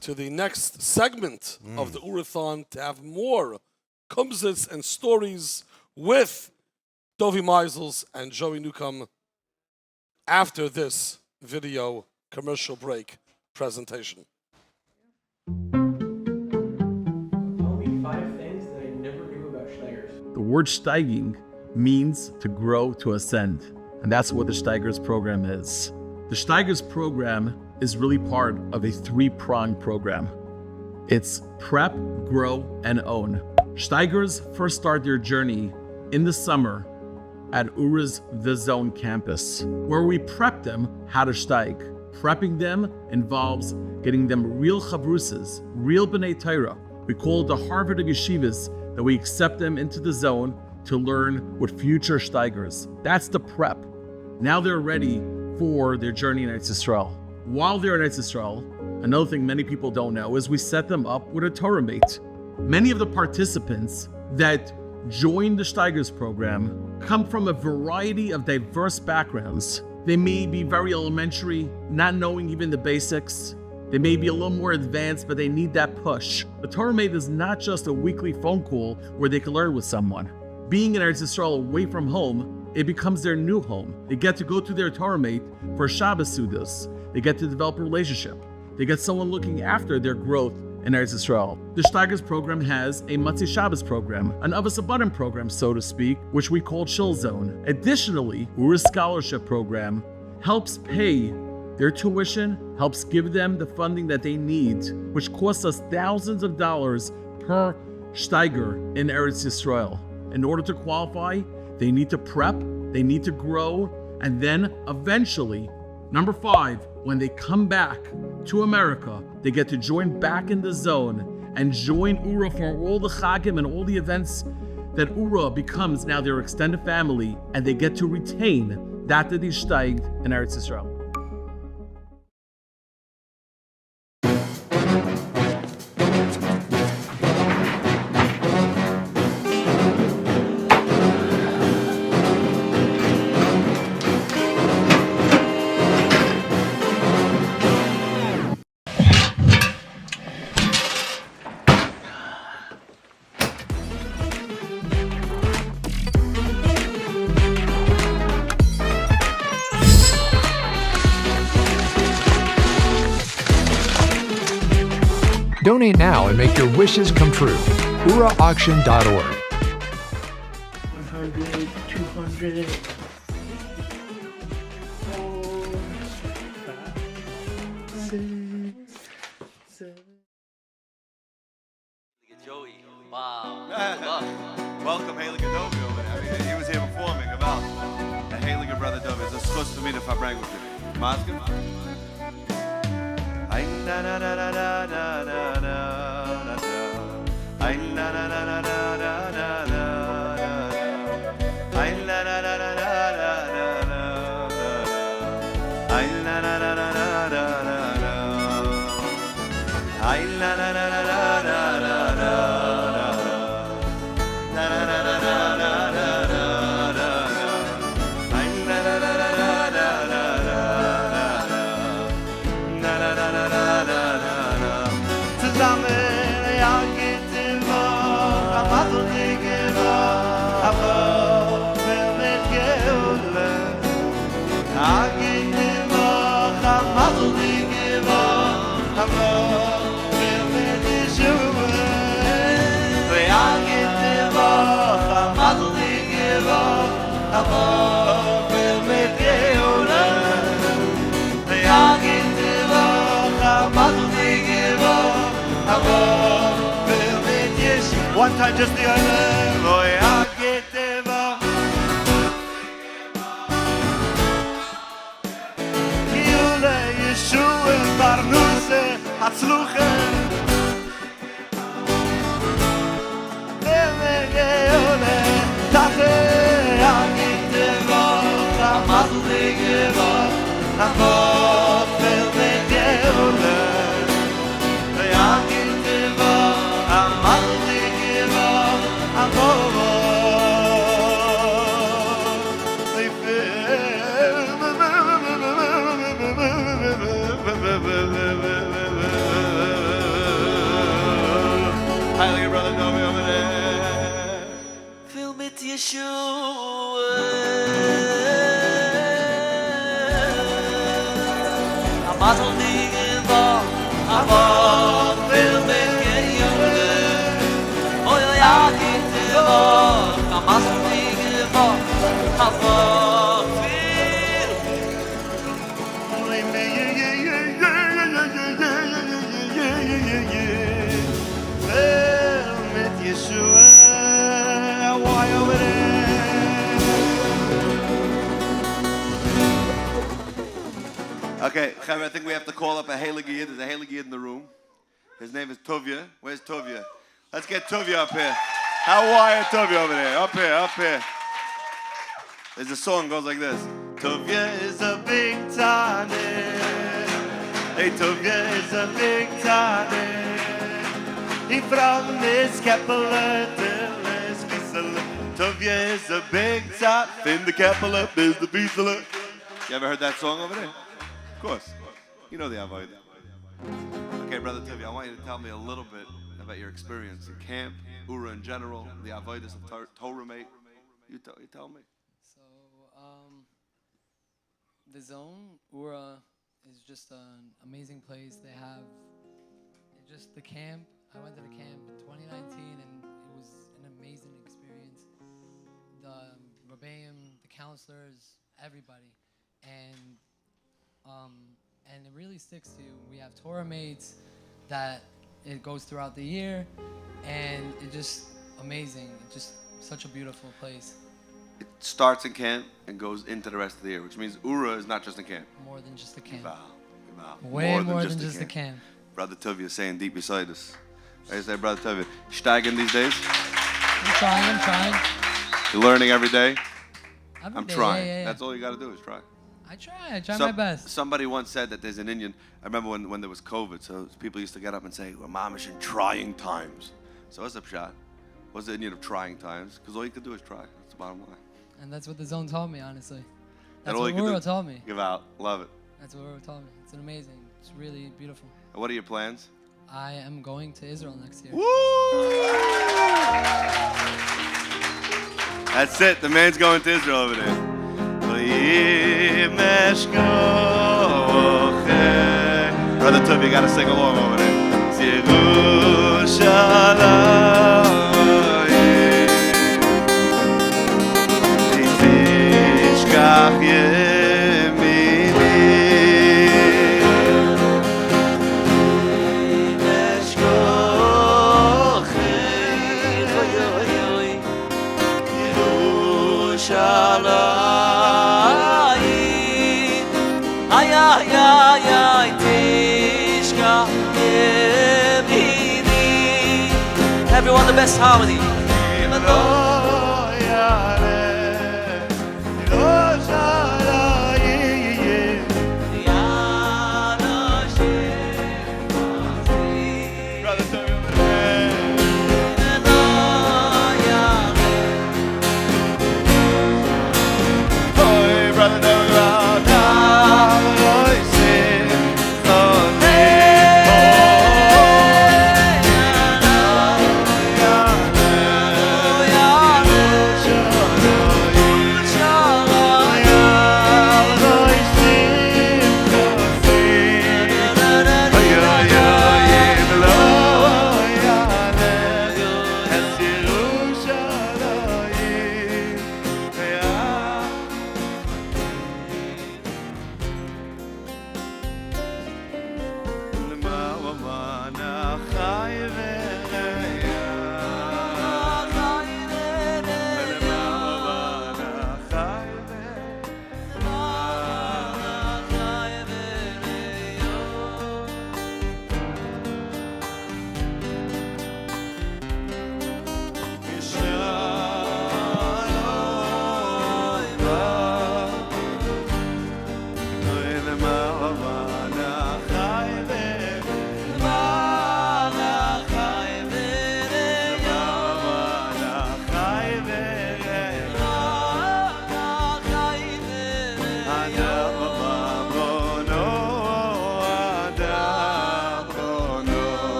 to the next segment of the OORAHTHON to have more kumzits and stories with Dovi Meisels and Joey Newcomb after this video commercial break presentation. The word steiging means to grow, to ascend. And that's what the Steigers program is. The Steigers program is really part of a three-pronged program. It's prep, grow, and own. Steigers first start their journey in the summer at URA's The Zone campus, where we prep them how to steig. Prepping them involves getting them real chavrusas, real B'nai Torah. We call it the Harvard of Yeshivas, that we accept them into the zone to learn with future steigers. That's the prep. Now they're ready for their journey in Eretz Yisrael. While they're in Eretz Yisrael, another thing many people don't know is we set them up with a Torah mate. Many of the participants that join the Steigers program come from a variety of diverse backgrounds. They may be very elementary, not knowing even the basics. They may be a little more advanced, but they need that push. The Torah mate is not just a weekly phone call where they can learn with someone. Being in Eretz Yisrael away from home, it becomes their new home. They get to go to their Torah mate for Shabbos Sudas. They get to develop a relationship. They get someone looking after their growth in Eretz Yisrael. The Steigers program has a Motzei Shabbos program, an Avos Abadim program, so to speak, which we call Chill Zone. Additionally, URA's scholarship program helps pay their tuition, helps give them the funding that they need, which costs us thousands of dollars per Steiger in Eretz Yisrael. In order to qualify, they need to prep, they need to grow, and then eventually, number 5, when they come back to America, they get to join back in the zone and join URA for all the chagim and all the events that URA becomes now their extended family, and they get to retain that they steiged in Eretz Yisrael. Donate now and make your wishes come true. OORAHTHON.org. 100, 200. Welcome, Haley Gadovi over there. I mean, he was here performing about a Haley brother Dovi. It's a schus for me if I brag with you. Maskim? Ay na na na na na na na na na. Ay na na na na na na na na. Ay na na na na na na na. Ay na na na na na na na. Ay na na na na na na na. I'm one time, just the other. Oh, yeah, get the Yule, Yeshua, Barnuse, Hatzluchen. Yule, Tate, Agit, Mazel, Geva, Amor, Yule. Hi, look at brother Novi over there. Fill mit Yeshua. Amazel digeva, amor, fill mit Yeshua. Oh yeah, digeva, amazel digeva, amor, fill. Why over there? Okay, Chaim, I think we have to call up a Heilige Yid. There's a Heilige Yid in the room. His name is Tovia. Where's Tovia? Let's get Tovia up here. How are you, Tovia, over there? Up here, up here. There's a song that goes like this. Tovia is a big tane. Hey, Tovia is a big tane. He from this Kepler till his Biesele. Tovia is a big tot. In the Kepler is the Biesele. You ever heard that song over there? Of course. You know the Avodah. Okay, Brother Tovia, I want you to tell me a little bit about your experience in camp, Ura in general, the Avodas of Torah mate. You tell me. So, the zone, Ura, is just an amazing place. They have just the camp. I went to the camp in 2019, and it was an amazing experience. The Rebbeim, the counselors, everybody, and it really sticks to you. We have Torah mates that it goes throughout the year, and it's just amazing. It's just such a beautiful place. It starts in camp and goes into the rest of the year, which means Ura is not just a camp. More than just a camp. Way more than just a camp. Brother Tovia is saying deep beside us. I say, Brother Tovia, steigen these days? I'm trying. You're learning every day? Every I'm day, trying. yeah. That's all you got to do is try. I try my best. Somebody once said that there's an Indian, I remember when there was COVID, so people used to get up and say, well, Mamish in trying times. So what's up, Shad? What's the Indian of trying times? Because all you can do is try. That's the bottom line. And that's what the zone taught me, honestly. That's That's what Ura taught me. Give out. Love it. That's what Ura taught me. It's amazing. It's really beautiful. And what are your plans? I am going to Israel next year. Woo! That's it. The man's going to Israel over there. Brother Tub, you got to sing along over there. Everyone, the best harmony.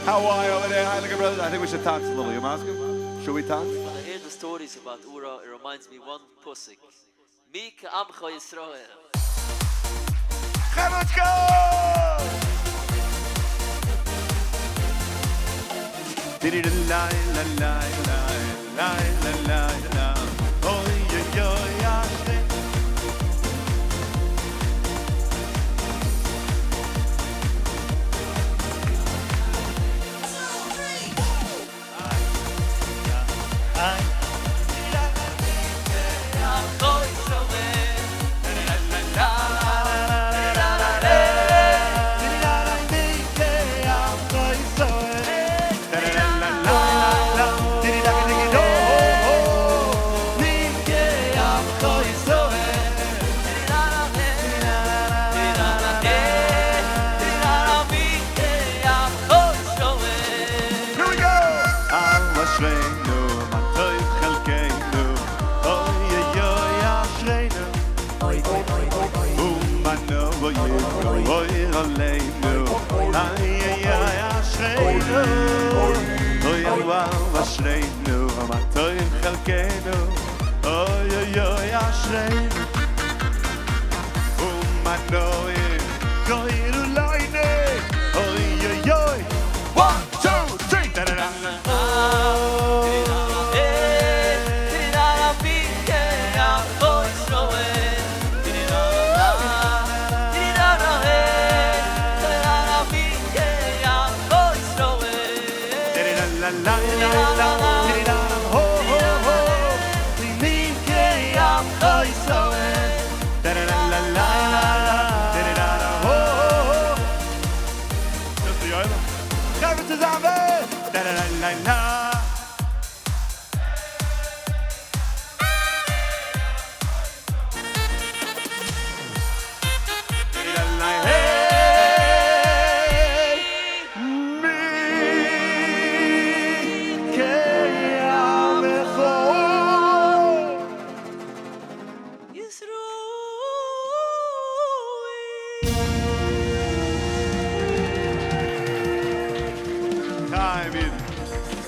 How are you over there, Heiliger brothers? I think we should talk a little. You asking? Should we talk? When I hear the stories about Ura, it reminds me one pusik. Mi ka'amcha Yisrael. Let's go!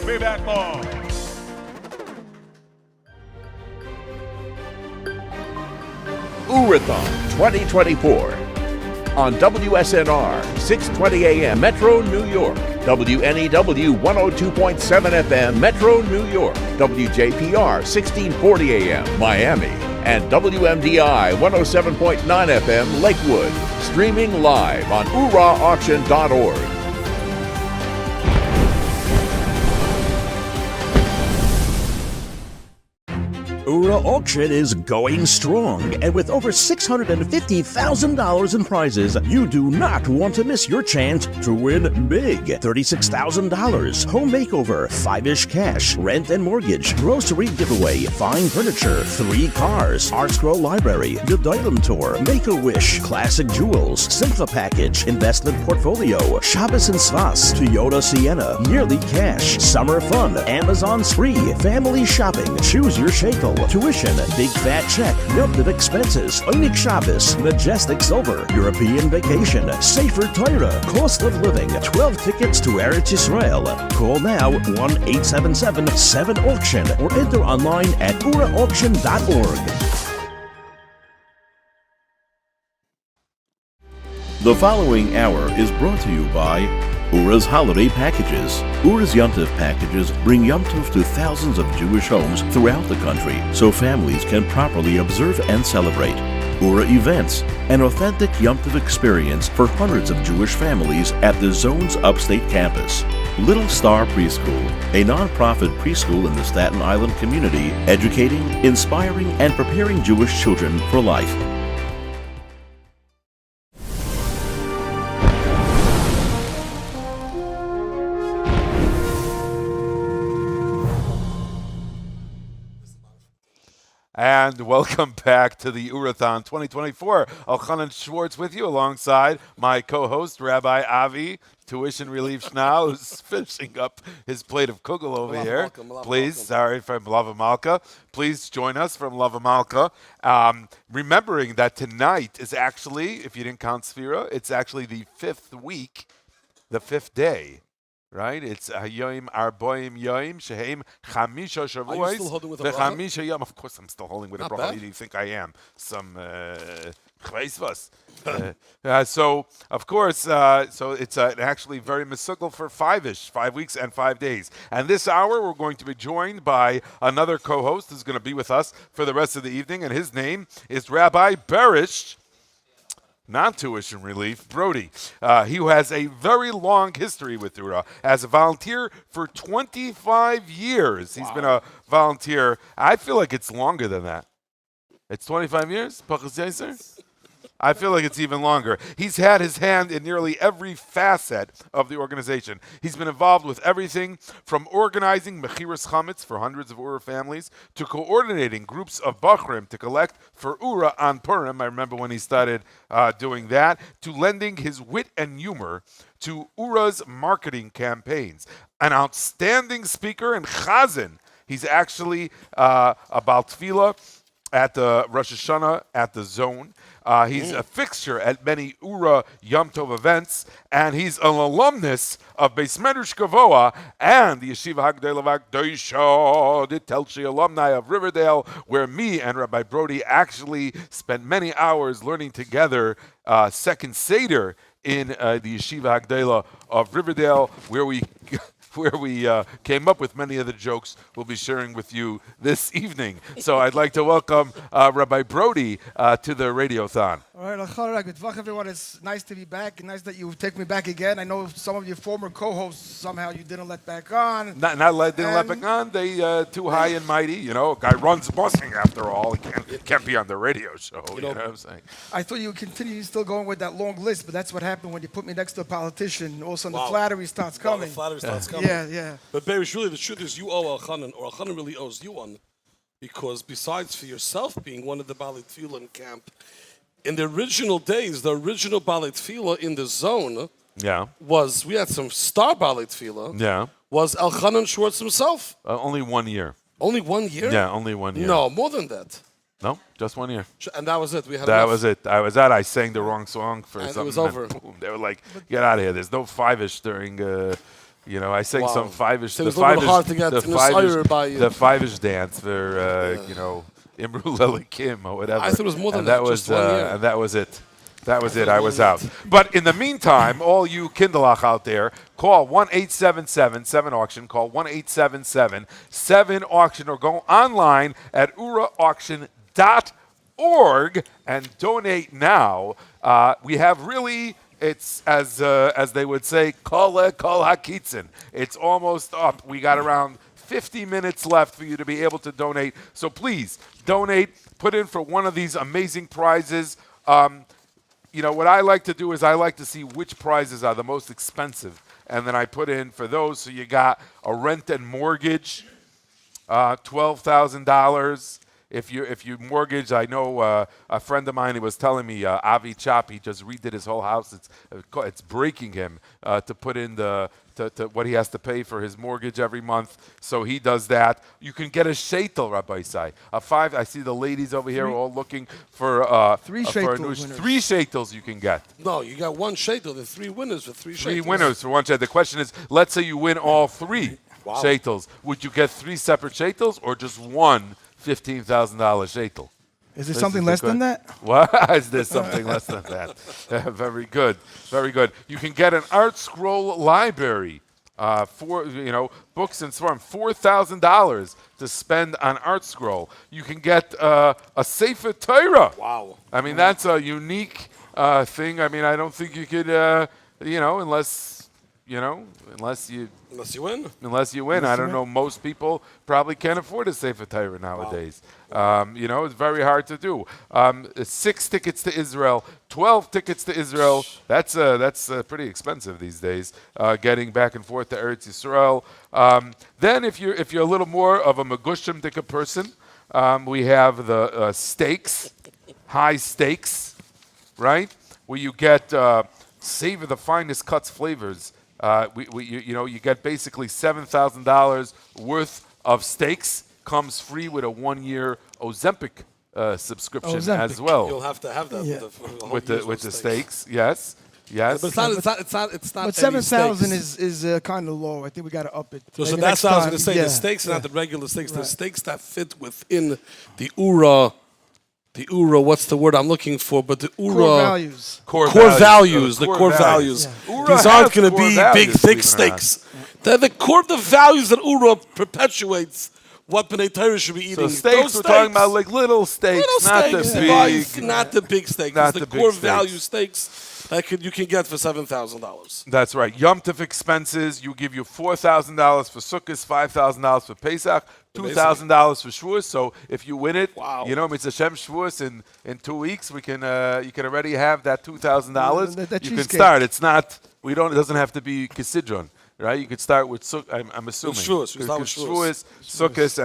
Be back more. OORAHTHON 2024 on WSNR 620 AM Metro New York, WNEW 102.7 FM Metro New York, WJPR 1640 AM Miami, and WMDI 107.9 FM Lakewood. Streaming live on OORAHAUCTION.org. OORAH Auction is going strong, and with over $650,000 in prizes, you do not want to miss your chance to win big. $36,000, home makeover, 5-ish cash, rent and mortgage, grocery giveaway, fine furniture, 3 cars, Art Scroll Library, Gedolim Tour, Make-A-Wish, Classic Jewels, Simcha Package, Investment Portfolio, Shabbos and Svas, Toyota Sienna, Yearly Cash, Summer Fun, Amazon Spree, Family Shopping, Choose Your Shekel, Tuition, Big Fat Check, Milton Expenses, Onik Shabbos, Majestic Silver, European Vacation, Safer Torah, Cost of Living, 12 tickets to Eretz Yisrael. Call now 1-877-7-AUCTION or enter online at OORAHAUCTION.org. The following hour is brought to you by URA's holiday packages. URA's Yom Tov packages bring Yom Tov to thousands of Jewish homes throughout the country so families can properly observe and celebrate. URA events, an authentic Yom Tov experience for hundreds of Jewish families at the Zone's upstate campus. Little Star Preschool, a non-profit preschool in the Staten Island community, educating, inspiring, and preparing Jewish children for life. And welcome back to the OORAHTHON 2024. Elchanan Schwartz with you alongside my co-host, Rabbi Avi, Tuition Relief Schnau, who's finishing up his plate of kugel over here. Please, sorry, from Lava Malka. Please join us from Lava Malka. Remembering that tonight is actually, if you didn't count Sfira, it's actually the 5th week, the 5th day. Right? It's Yoim Arboim Yoim Shehem Chamisha Shavuos. Are you still holding with a bracha? Chamisha Yom. Of course, I'm still holding with a bracha. Who do you think I am? Some chveisvas. So of course, so it's actually very mesugel for 5 weeks and 5 days. And this hour, we're going to be joined by another co-host who's going to be with us for the rest of the evening, and his name is Rabbi Berish. Non-tuition relief, Brody. He has a very long history with URA. As a volunteer for 25 years. He's been a volunteer. I feel like it's longer than that. It's 25 years? Pachas Yaiser? I feel like it's even longer. He's had his hand in nearly every facet of the organization. He's been involved with everything from organizing Mechiras Chametz for hundreds of URA families to coordinating groups of Bachrim to collect for URA on Purim. I remember when he started doing that, to lending his wit and humor to URA's marketing campaigns. An outstanding speaker and chazan. He's actually about tefillah at the Rosh Hashanah at the Zone. He's a fixture at many URA Yom Tov events, and he's an alumnus of Beis Medrash Gavoa and the Yeshiva HaGdeilah VaGdoisha, the Telshi alumni of Riverdale, where me and Rabbi Brody actually spent many hours learning together Second Seder in the Yeshiva HaGdeilah of Riverdale, where we came up with many of the jokes we'll be sharing with you this evening. So I'd like to welcome Rabbi Brody to the Radiothon. All right, good luck, everyone. It's nice to be back. Nice that you take me back again. I know some of your former co-hosts somehow you didn't let back on. Didn't let back on. They too high and mighty. You know, a guy runs busing after all. He can't be on the radio show. You know what I'm saying? I thought you would continue still going with that long list, but that's what happened when you put me next to a politician. All of a sudden, the flattery starts coming. The flattery starts coming. Yeah. But Berish, really, the truth is you owe Elchanan, or Elchanan really owes you one, because besides for yourself being one of the Balei Tefillah in camp, in the original days, the original Balei Tefillah in the Zone was, we had some star Balei Tefillah, was Elchanan Schwartz himself. Only 1 year. Only 1 year? Yeah, only 1 year. No, more than that. No, just 1 year. And that was it. That was it. I sang the wrong song for and something. It was over. Boom, they were like, get out of here. There's no five-ish during... I sang some five-ish. So it was a little hard to get the five-ish dance for Imru Lelikim or whatever. I thought it was more than that. Was and that was it. That was it. I was out. But in the meantime, all you Kindelach out there, call 1-877-7-AUCTION. Call 1-877-7-AUCTION or go online at OORAHTHON.org and donate now. We have really... It's, as they would say, kol hakitzin. It's almost up. We got around 50 minutes left for you to be able to donate. So please, donate. Put in for one of these amazing prizes. What I like to do is I like to see which prizes are the most expensive. And then I put in for those. So you got a rent and mortgage, $12,000. If you mortgage, I know a friend of mine, he was telling me, Avi Chop, he just redid his whole house. It's breaking him to put in to what he has to pay for his mortgage every month. So he does that. You can get a sheitel, Rabbi Isai. I see the ladies over here all looking for three sheitels you can get. No, you got one sheitel. There's 3 winners for 3 sheitels. 3 winners for one sheitel. The question is, let's say you win all 3 sheitels. Would you get 3 separate sheitels or just one $15,000 sheitel? Is there something less than that? What? Is there something less than that? Very good. Very good. You can get an art scroll library for, books and so on. $4,000 to spend on art scroll. You can get a Sefer Torah. Wow. I mean, that's a unique thing. I mean, I don't think you could, unless you win. I don't know. Most people probably can't afford a Sefer Torah nowadays. Wow. It's very hard to do. 6 tickets to Israel, 12 tickets to Israel. That's pretty expensive these days. Getting back and forth to Eretz Yisrael. Then, if you're a little more of a Megushim Dika person, we have the stakes, high stakes, right? Where you get savor the finest cuts flavors. You get basically $7,000 worth of steaks. Comes free with a 1-year Ozempic subscription as well. You'll have to have that with the steaks. Yes. But it's not. But 7,000 is kind of low. I think we got to up it. So that's what I was going to say. The steaks are not the regular steaks. The steaks that fit within the URA. The URA, what's the word I'm looking for? But the URA core values. Core values. The core values. Yeah. These aren't going to be big, thick steaks. They're the values that URA perpetuates. What B'nai Torah should be eating. So steaks, we're talking about like little steaks, not the big. Not the big steaks. Not the big core steaks. value steaks that you can get for $7,000. That's right. Yom Tov expenses, you give you $4,000 for Sukkot, $5,000 for Pesach, $2,000 for Shavuos. So if you win it, it's Hashem Shavuos in 2 weeks. We can you can already have that $2,000. You can start. It's not. It doesn't have to be Kisidron. Right, you could start with I'm assuming Shavuos, Sukkot,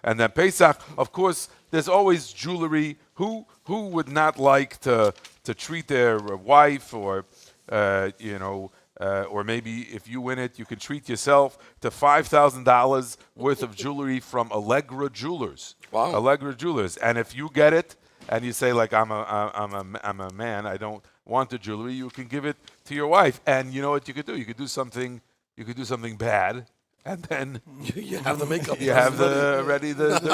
and then Pesach. Of course, there's always jewelry. Who would not like to treat their wife or or maybe if you win it, you can treat yourself to $5,000 worth of jewelry from Allegra Jewelers. Wow, Allegra Jewelers, and if you get it and you say like I'm a man, I don't want the jewelry, you can give it to your wife. And you know what you could do? You could do something bad, and then you have the makeup. You have the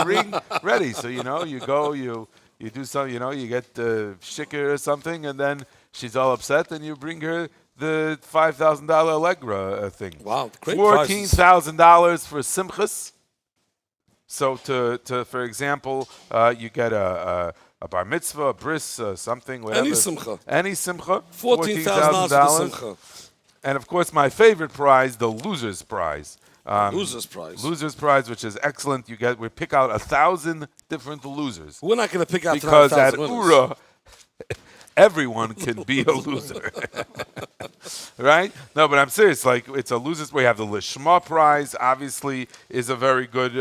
ring ready. So you go, you do some, you get the shikar or something, and then she's all upset, and you bring her the $5,000 Allegra thing. Wow, great $14,000 for simchas. So to for example, you get a bar mitzvah, a bris, something, whatever. Any simcha. $14,000. And of course, my favorite prize, the loser's prize. Loser's prize. Loser's prize, which is excellent. We pick out 1,000 different losers. We're not going to pick out because 1,000 at URA, everyone can be a loser. Right? No, but I'm serious. Like, it's a loser's. We have the Lishma prize, obviously, is a very good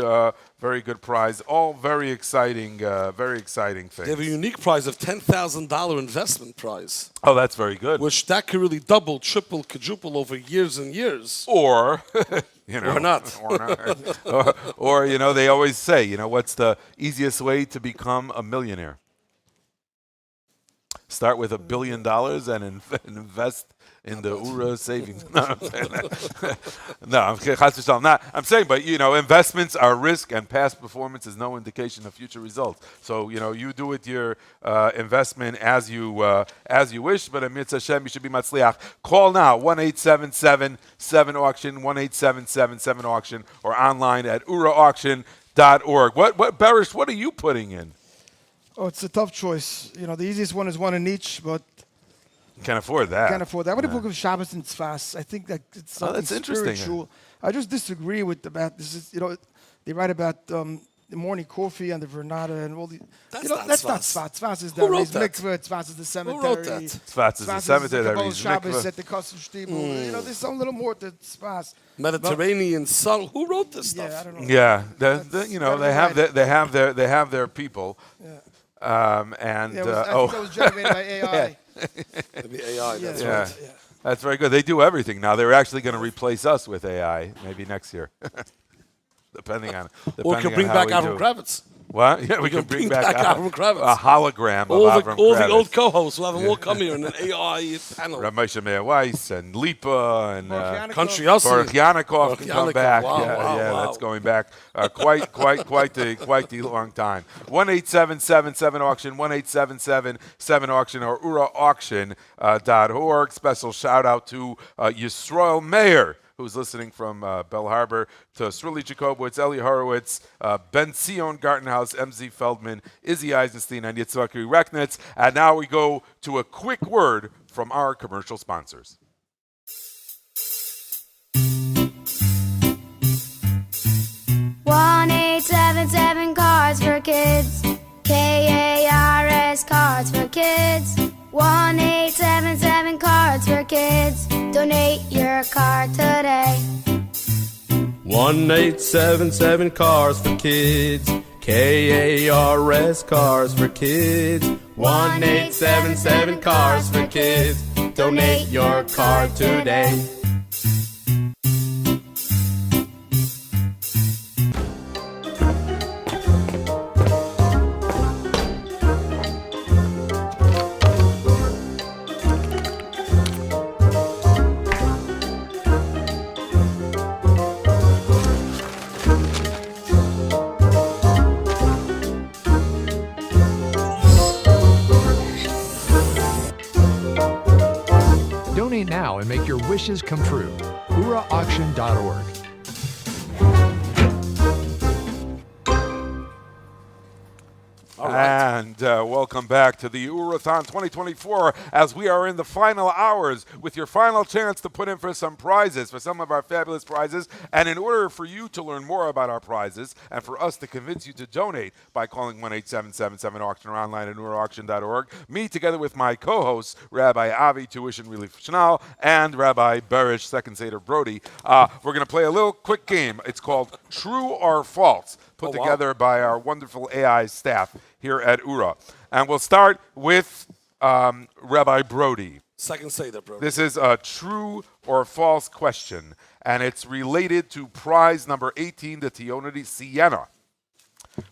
prize. All very exciting things. They have a unique prize of $10,000 investment prize. Oh, that's very good. Which that could really double, triple, quadruple over years and years. Or, or not. or they always say, what's the easiest way to become a millionaire? Start with $1 billion and invest in the URA savings. No, I'm saying that. I'm saying, but investments are risk, and past performance is no indication of future results. So you do with your investment as you wish. But Amir Hashem, you should be matzliach. Call now 1-877-7-auction, 1-877-7-auction, or online at OORAHTHON.org. What Barish? What are you putting in? Oh, it's a tough choice. The easiest one is one in each, but can't afford that. I'm going to book of Shabbos and Tzfas. I think that it's something spiritual. I just disagree with this is they write about the morning coffee and the vernada and all the. That's not Tzfas. Tzfas is the mikveh. Tzfas is the cemetery. Who wrote that? Tzfas is the cemetery. That reads Shabbos at the custom shtibel. There's some little more to Tzfas. Mediterranean sun. Who wrote this stuff? Yeah, I don't know. Yeah, they have their people. Yeah. I think that was generated by AI. Maybe AI, that's right. Yeah. That's very good. They do everything now. They're actually going to replace us with AI maybe next year, depending on or can bring back Aaron Kravitz. What? Yeah, we can bring back Avram Kravitz. a hologram all of the, Avram all Kravitz. the old co-hosts. We'll have them all come here in an AI panel. Rabbi Meir Weiss and Lipa and Country Yossi. Baruch Yannikov can come back. Wow, yeah, that's going back quite the long time. 1-877-7-AUCTION, 1-877-7-AUCTION, or OORAHTHON.org. Special shout out to Yisrael Meir, who's listening from Bell Harbor, to Srili Jacobowitz, Eli Horowitz, Ben Sion Gartenhaus, MZ Feldman, Izzy Eisenstein, and Yitzhak Reknitz. And now we go to a quick word from our commercial sponsors. One 877 Cards for Kids. KARS Cards for Kids. 1-877 Cards for Kids. Donate your card today. 1-877 Cars for Kids. KARS Cars for Kids. 1-877 Cars for Kids. Donate your card today. Donate now and make your wishes come true. OORAHTHON.org. And welcome back to the OORAHTHON 2024 as we are in the final hours with your final chance to put in for some prizes, for some of our fabulous prizes. And in order for you to learn more about our prizes and for us to convince you to donate by calling 1-877-7-AUCTION or online at OORAHTHON.org, me together with my co-hosts, Rabbi Avi Tuition Relief Schnall and Rabbi Berish Second Seder Brody, we're going to play a little quick game. It's called True or False, put together by our wonderful AI staff here at URA. And we'll start with Rabbi Brody. Second Seder, Brody. This is a true or false question, and it's related to prize number 18, the Toyota Sienna,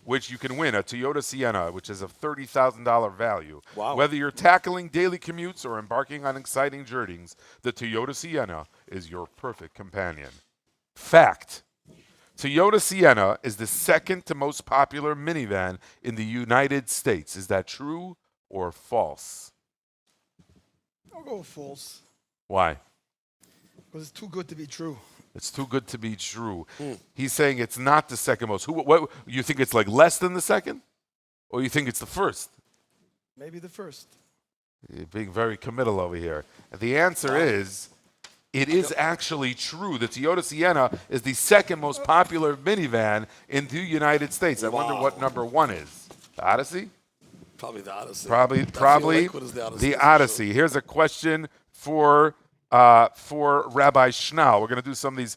which you can win, a Toyota Sienna, which is a $30,000 value. Wow. Whether you're tackling daily commutes or embarking on exciting journeys, the Toyota Sienna is your perfect companion. Fact. Toyota Sienna is the second to most popular minivan in the United States. Is that true or false? I'll go with false. Why? Because it's too good to be true. It's too good to be true. He's saying it's not the second most. What you think it's like less than the second? Or you think it's the first? Maybe the first. You're being very committal over here. And the answer is, it is actually true. The Toyota Sienna is the second most popular minivan in the United States. I wonder what number one is. The Odyssey? Probably the Odyssey. Probably the Odyssey. Here's a question for Rabbi Schnall. We're going to do some of these,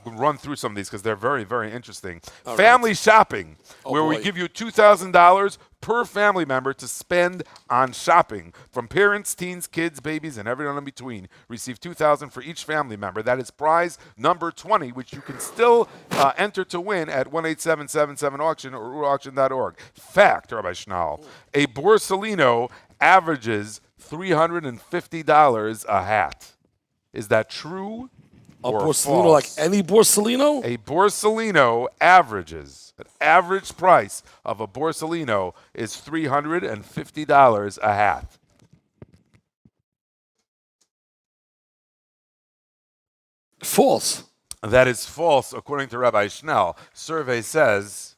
run through some of these because they're very, very interesting. All family right. shopping, where boy. we give you $2,000 per family member to spend on shopping. From parents, teens, kids, babies, and everyone in between. Receive $2,000 for each family member. That is prize number 20, which you can still enter to win at 1-877-7-AUCTION or OORAHTHON.org. Fact, Rabbi Schnall, a Borsalino averages $350 a hat. Is that true or Borsalino, false? like any Borsalino? A Borsalino averages, an average price of a Borsalino is $350 a hat. False. That is false, according to Rabbi Schnall. Survey says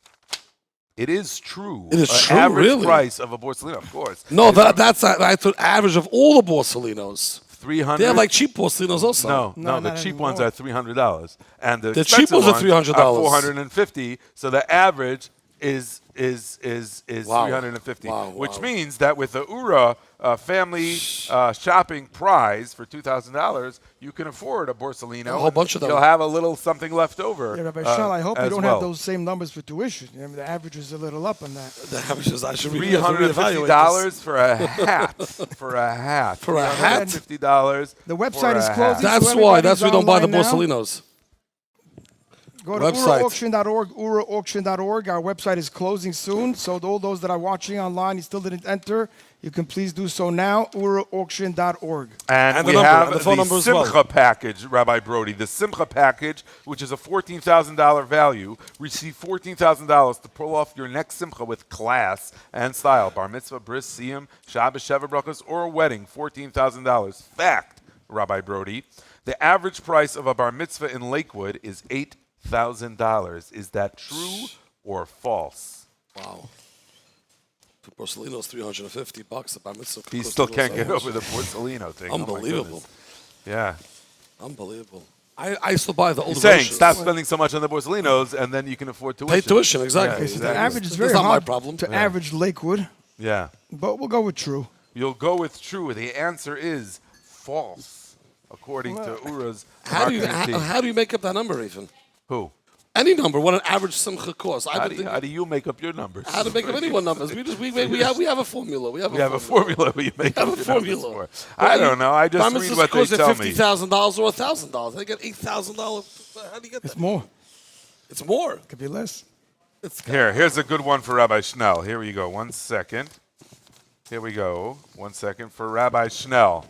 it is true. It is true, average really? price of a Borsalino, of course. No, that's I thought average of all the Borsalinos. 300. They have like cheap Borsalinos also. No, the cheap ones are $300, and the cheap expensive ones are $300. $450. So the average is 350, which means that with the URA family shopping prize for $2,000, you can afford a Borsalino. A whole bunch of them. You'll have a little something left over. Yeah, Rabbi Shal, I hope you as don't well. have those same numbers for tuition. I mean, the average is a little up on that. The average is I should $350 for a hat. For a hat. For a hat? $50. The website is closing. That's so why. everybody's That's why we don't buy the online now. Borsalinos. Go to OORAHauction.org, OORAHauction.org. Our website is closing soon, so all those that are watching online, you still didn't enter, you can please do so now, OORAHauction.org. And we have the Simcha package, Rabbi Brody. The Simcha package, which is a $14,000 value, receive $14,000 to pull off your next Simcha with class and style. Bar mitzvah, bris, siyum, Shabbos, Sheva brachos, or a wedding, $14,000. Fact, Rabbi Brody, the average price of a bar mitzvah in Lakewood is $8,000. Is that true or false? Wow. For Porcelino's $350. The bar mitzvah. He still can't get over the Porcelino thing. Unbelievable. Yeah. Unbelievable. I still buy the older He's saying versions. stop spending so much on the Porcelinos, and then you can afford tuition. Pay tuition, exactly. Yeah, Okay, so the average is That's very not my hard problem. to Yeah. average Lakewood, Yeah. but we'll go with true. You'll go with true. The answer is false, according to Ura's How do marketing team. how do you make up that number even? Who? Any number, what an average simcha costs. How do you make up your numbers? How to make up anyone numbers? We have a formula. We have a formula where you make have up a your numbers formula. for. I don't know. I just read what they tell me. $50,000 or $1,000. They get $8,000. How do you get that? It's more. It's more. Could be less. Here's a good one for Rabbi Schnell. Here we go. 1 second. Here we go. 1 second for Rabbi Schnell.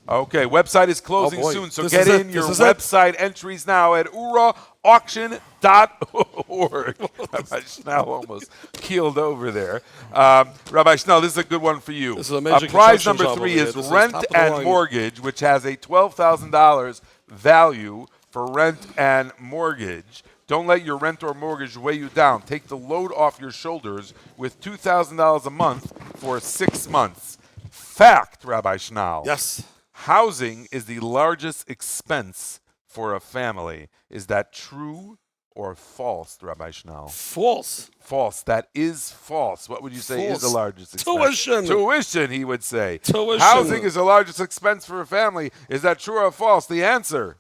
Okay, website is closing soon, so get in your website entries now at OORAHauction.org. Rabbi Schnell almost keeled over there. Rabbi Schnell, this is a good one for you. This is a major prize construction number job 3 over is here. This is rent top of the and line. mortgage, which has a $12,000 value for rent and mortgage. Don't let your rent or mortgage weigh you down. Take the load off your shoulders with $2,000 a month for 6 months. Fact, Rabbi Schnell. Yes. Housing is the largest expense for a family. Is that true or false, Rabbi Schnell? False. False. That is false. What would you say is the False. largest expense? Tuition. Tuition, he would say. Tuition. Housing is the largest expense for a family. Is that true or false? The answer.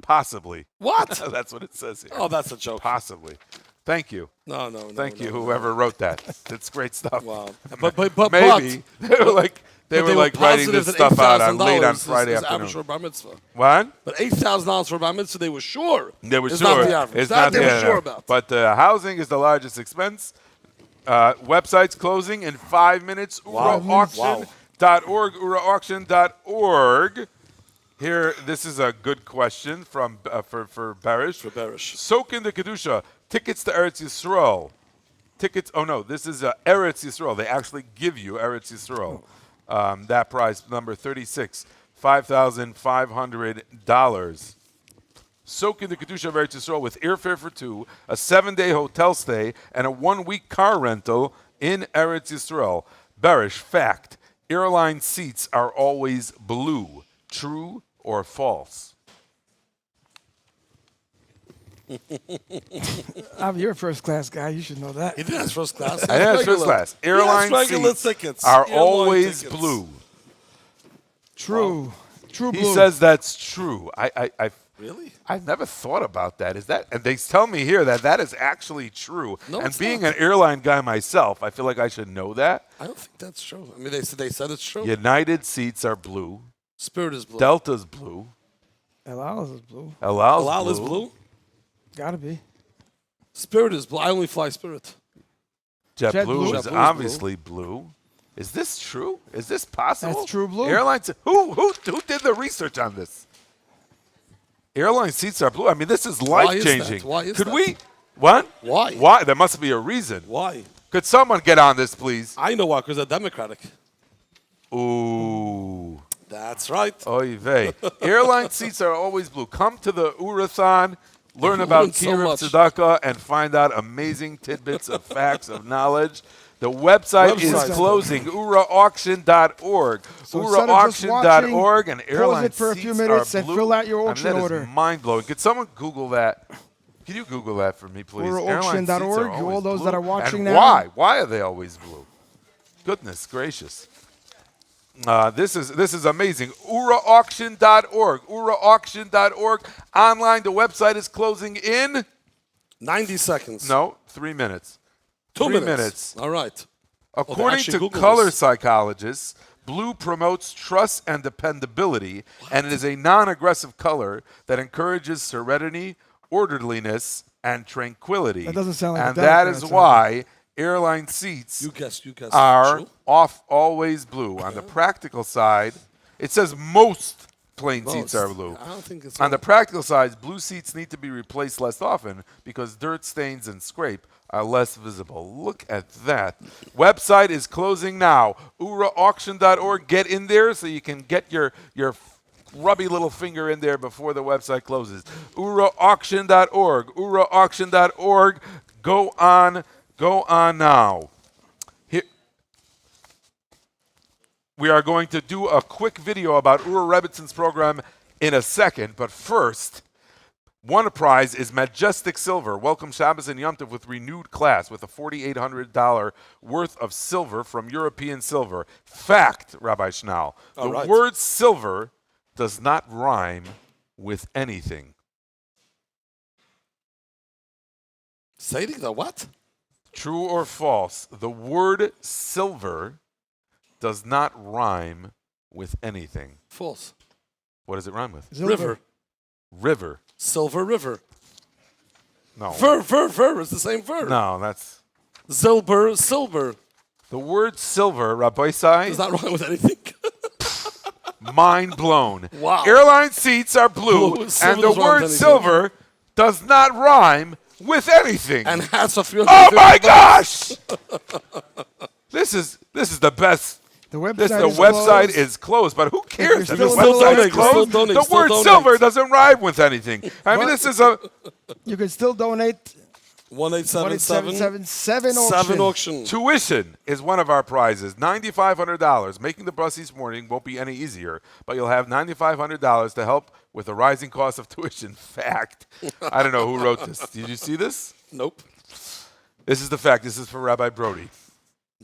Possibly. What? That's what it says here. Oh, that's a joke. Possibly. Thank you. No. Thank you, whoever wrote that. That's great stuff. Wow. But maybe they were like writing this stuff out on late on Friday is average afternoon. for a bar mitzvah. What? But $8,000 for a bar mitzvah, they were sure. They were It's sure. not the average. It's That not they were sure about. But housing is the largest expense. Website's closing in 5 minutes. Wow. OORAHauction.org. OORAHauction.org. Here, this is a good question from for Barish. For Barish. Soak in the Kedusha. Tickets to Eretz Yisrael. Tickets. Oh no, this is Eretz Yisrael. They actually give you Eretz Yisrael. That prize, number 36, $5,500. Soak in the Kedusha of Eretz Yisrael with airfare for 2, a 7-day hotel stay, and a 1-week car rental in Eretz Yisrael. Barish, fact: airline seats are always blue. True or false? You're a first class guy. You should know that. He did have first class. I have first class. Airline seats are always blue. True. True blue. He says that's true. Really? I've never thought about that. Is that? And they tell me here that is actually true. No, and it's being not. an airline guy myself, I feel like I should know that. I don't think that's true. I mean, they said it's true. United seats are blue. Spirit is blue. Delta's blue. El Al's is blue. El Al's Al is blue. Gotta be. Spirit is blue. I only fly Spirit. JetBlue is JetBlue is obviously blue. Is this true? Is this possible? That's true blue. Airlines. Who did the research on this? Airline seats are blue. I mean, this is life changing. Why is Could that? we? What? Why? Why? There must be a reason. Why? Could someone get on this, please? I know why, because they're Democratic. Ooh. That's right. Oy vey. Airline seats are always blue. Come to the OORAHTHON, learn about so Kiruv much. Tzedakah, and find out amazing tidbits of facts, of knowledge. The website is closing, OORAHauction.org. So instead of just OORAHauction.org, and pause airline it for a few seats minutes are and blue. fill out your auction I mean, that order. is mind-blowing. Could someone Google that? Can you Google that for me, please? Airline seats are OORAHauction.org, always all those blue. that are watching and now. Why? Why are they always blue? Goodness gracious. This is amazing. OORAHauction.org. OORAHauction.org. Online, the website is closing in 90 seconds. No, 3 minutes. 2 3 minutes. All right. According actually to Google color this. psychologists, Blue promotes trust and dependability, and it is a non-aggressive color that encourages serenity, orderliness, and tranquility. That doesn't sound like and a that Democrat, is why airline seats You guessed. are True? always blue. On the practical side, it says most plane seats are blue. I don't think it's On the practical side, blue seats need to be replaced less often because dirt, stains, and scrape are less visible. Look at that. Website is closing now. OORAHauction.org. Get in there so you can get your grubby little finger in there before the website closes. OORAHauction.org. OORAHauction.org. Go on now. Here, we are going to do a quick video about Ura Rebbitzon's program in a second, but first, one prize is Majestic Silver. Welcome Shabbos and Yom Tov with renewed class with a $4,800 worth of silver from European Silver. Fact, Rabbi Schnall, the word silver does not rhyme with anything. Say it again, what? True or false? The word silver does not rhyme with anything. False. What does it rhyme with? River. River. Silver River. No. Ver. It's the same verb. No, that's... Silver. The word silver, Rabbi Sai... Does not rhyme with anything. Mind blown. Wow. Airline seats are blue, and the word silver does not rhyme with anything. And hats off. Oh my gosh! This is the best. The website, website is closed, but who cares if the still website is donate, closed? still donate, The still word donate. silver doesn't rhyme with anything. I mean, this is a... You can still donate. 1-877 auction. Tuition is one of our prizes. $9,500. Making the bus each morning won't be any easier, but you'll have $9,500 to help with the rising cost of tuition. Fact. I don't know who wrote this. Did you see this? Nope. This is the fact. This is for Rabbi Brody.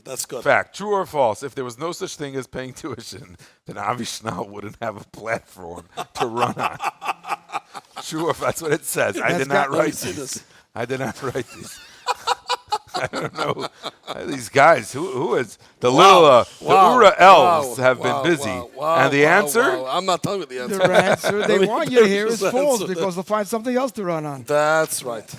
That's good. Fact. True or false? If there was no such thing as paying tuition, then Avi Schnall wouldn't have a platform to run on. True or false? That's what it says. I did not write these. I did not write these. I don't know. These guys, who is the little Ura elves have been busy. And the answer? I'm not telling you the answer. The answer they want you to hear is false because they'll find something else to run on. That's right.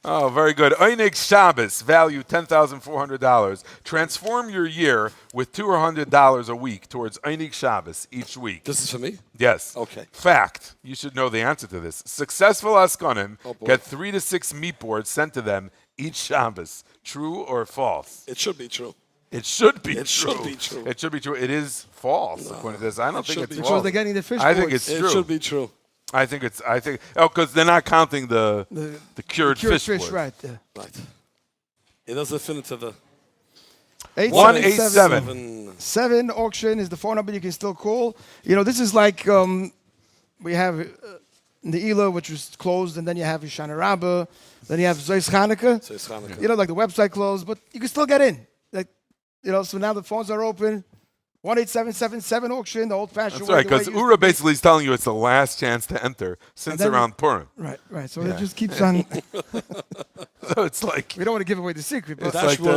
Oh, very good. Einig Shabbos, value $10,400. Transform your year with $200 a week towards Einig Shabbos each week. This is for me? Yes. Okay. Fact. You should know the answer to this. Successful Askanim get 3 to 6 meat boards sent to them each Shabbos. True or false? It should be true. It should be true. It should be true. It should be true. It is false, according to this. I don't think it's false. Because they're getting the fish I think boards. it's true. It should be true. Because they're not counting the cured fish boards. Right. Yeah. Right. It doesn't fit into the... 1-877. auction is the phone number you can still call. You know, this is like we have the Ela, which was closed, and then you have Hoshana Rabbah, then you have Zois Chanukah. You know, like the website closed, but you can still get in. Like, you know, so now the phones are open. 1-877 auction, the old-fashioned way. That's right, because Ura basically is telling you it's the last chance to enter since around Purim. Right. So it just keeps on. So it's like... We don't want to give away the secret. But that should be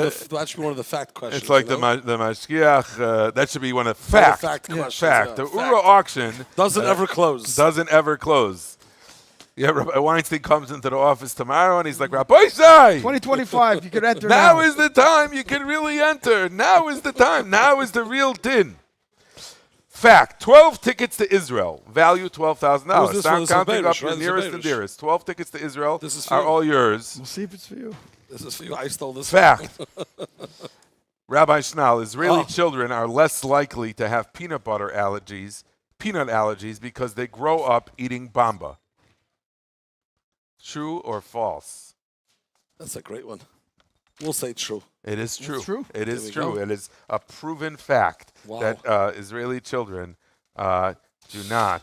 one of the fact questions. It's like the Mashgiach. That should be one of fact. Fact questions. Fact. The Ura auction... Doesn't ever close. Doesn't ever close. Yeah, Rabbi Weinstein comes into the office tomorrow and he's like, Rabbi Sai! 2025, you can enter now. Is the time you can really enter. Now is the time. Now is the real din. Fact, 12 tickets to Israel, value $12,000. Start counting up your nearest and dearest. 12 tickets to Israel are all yours. We'll see if it's for you. This is for you. I stole this. Fact. Rabbi Schnall, Israeli children are less likely to have peanut allergies because they grow up eating bamba. True or false? That's a great one. We'll say true. It is true. It's true. It is true. It is a proven fact that Israeli children do not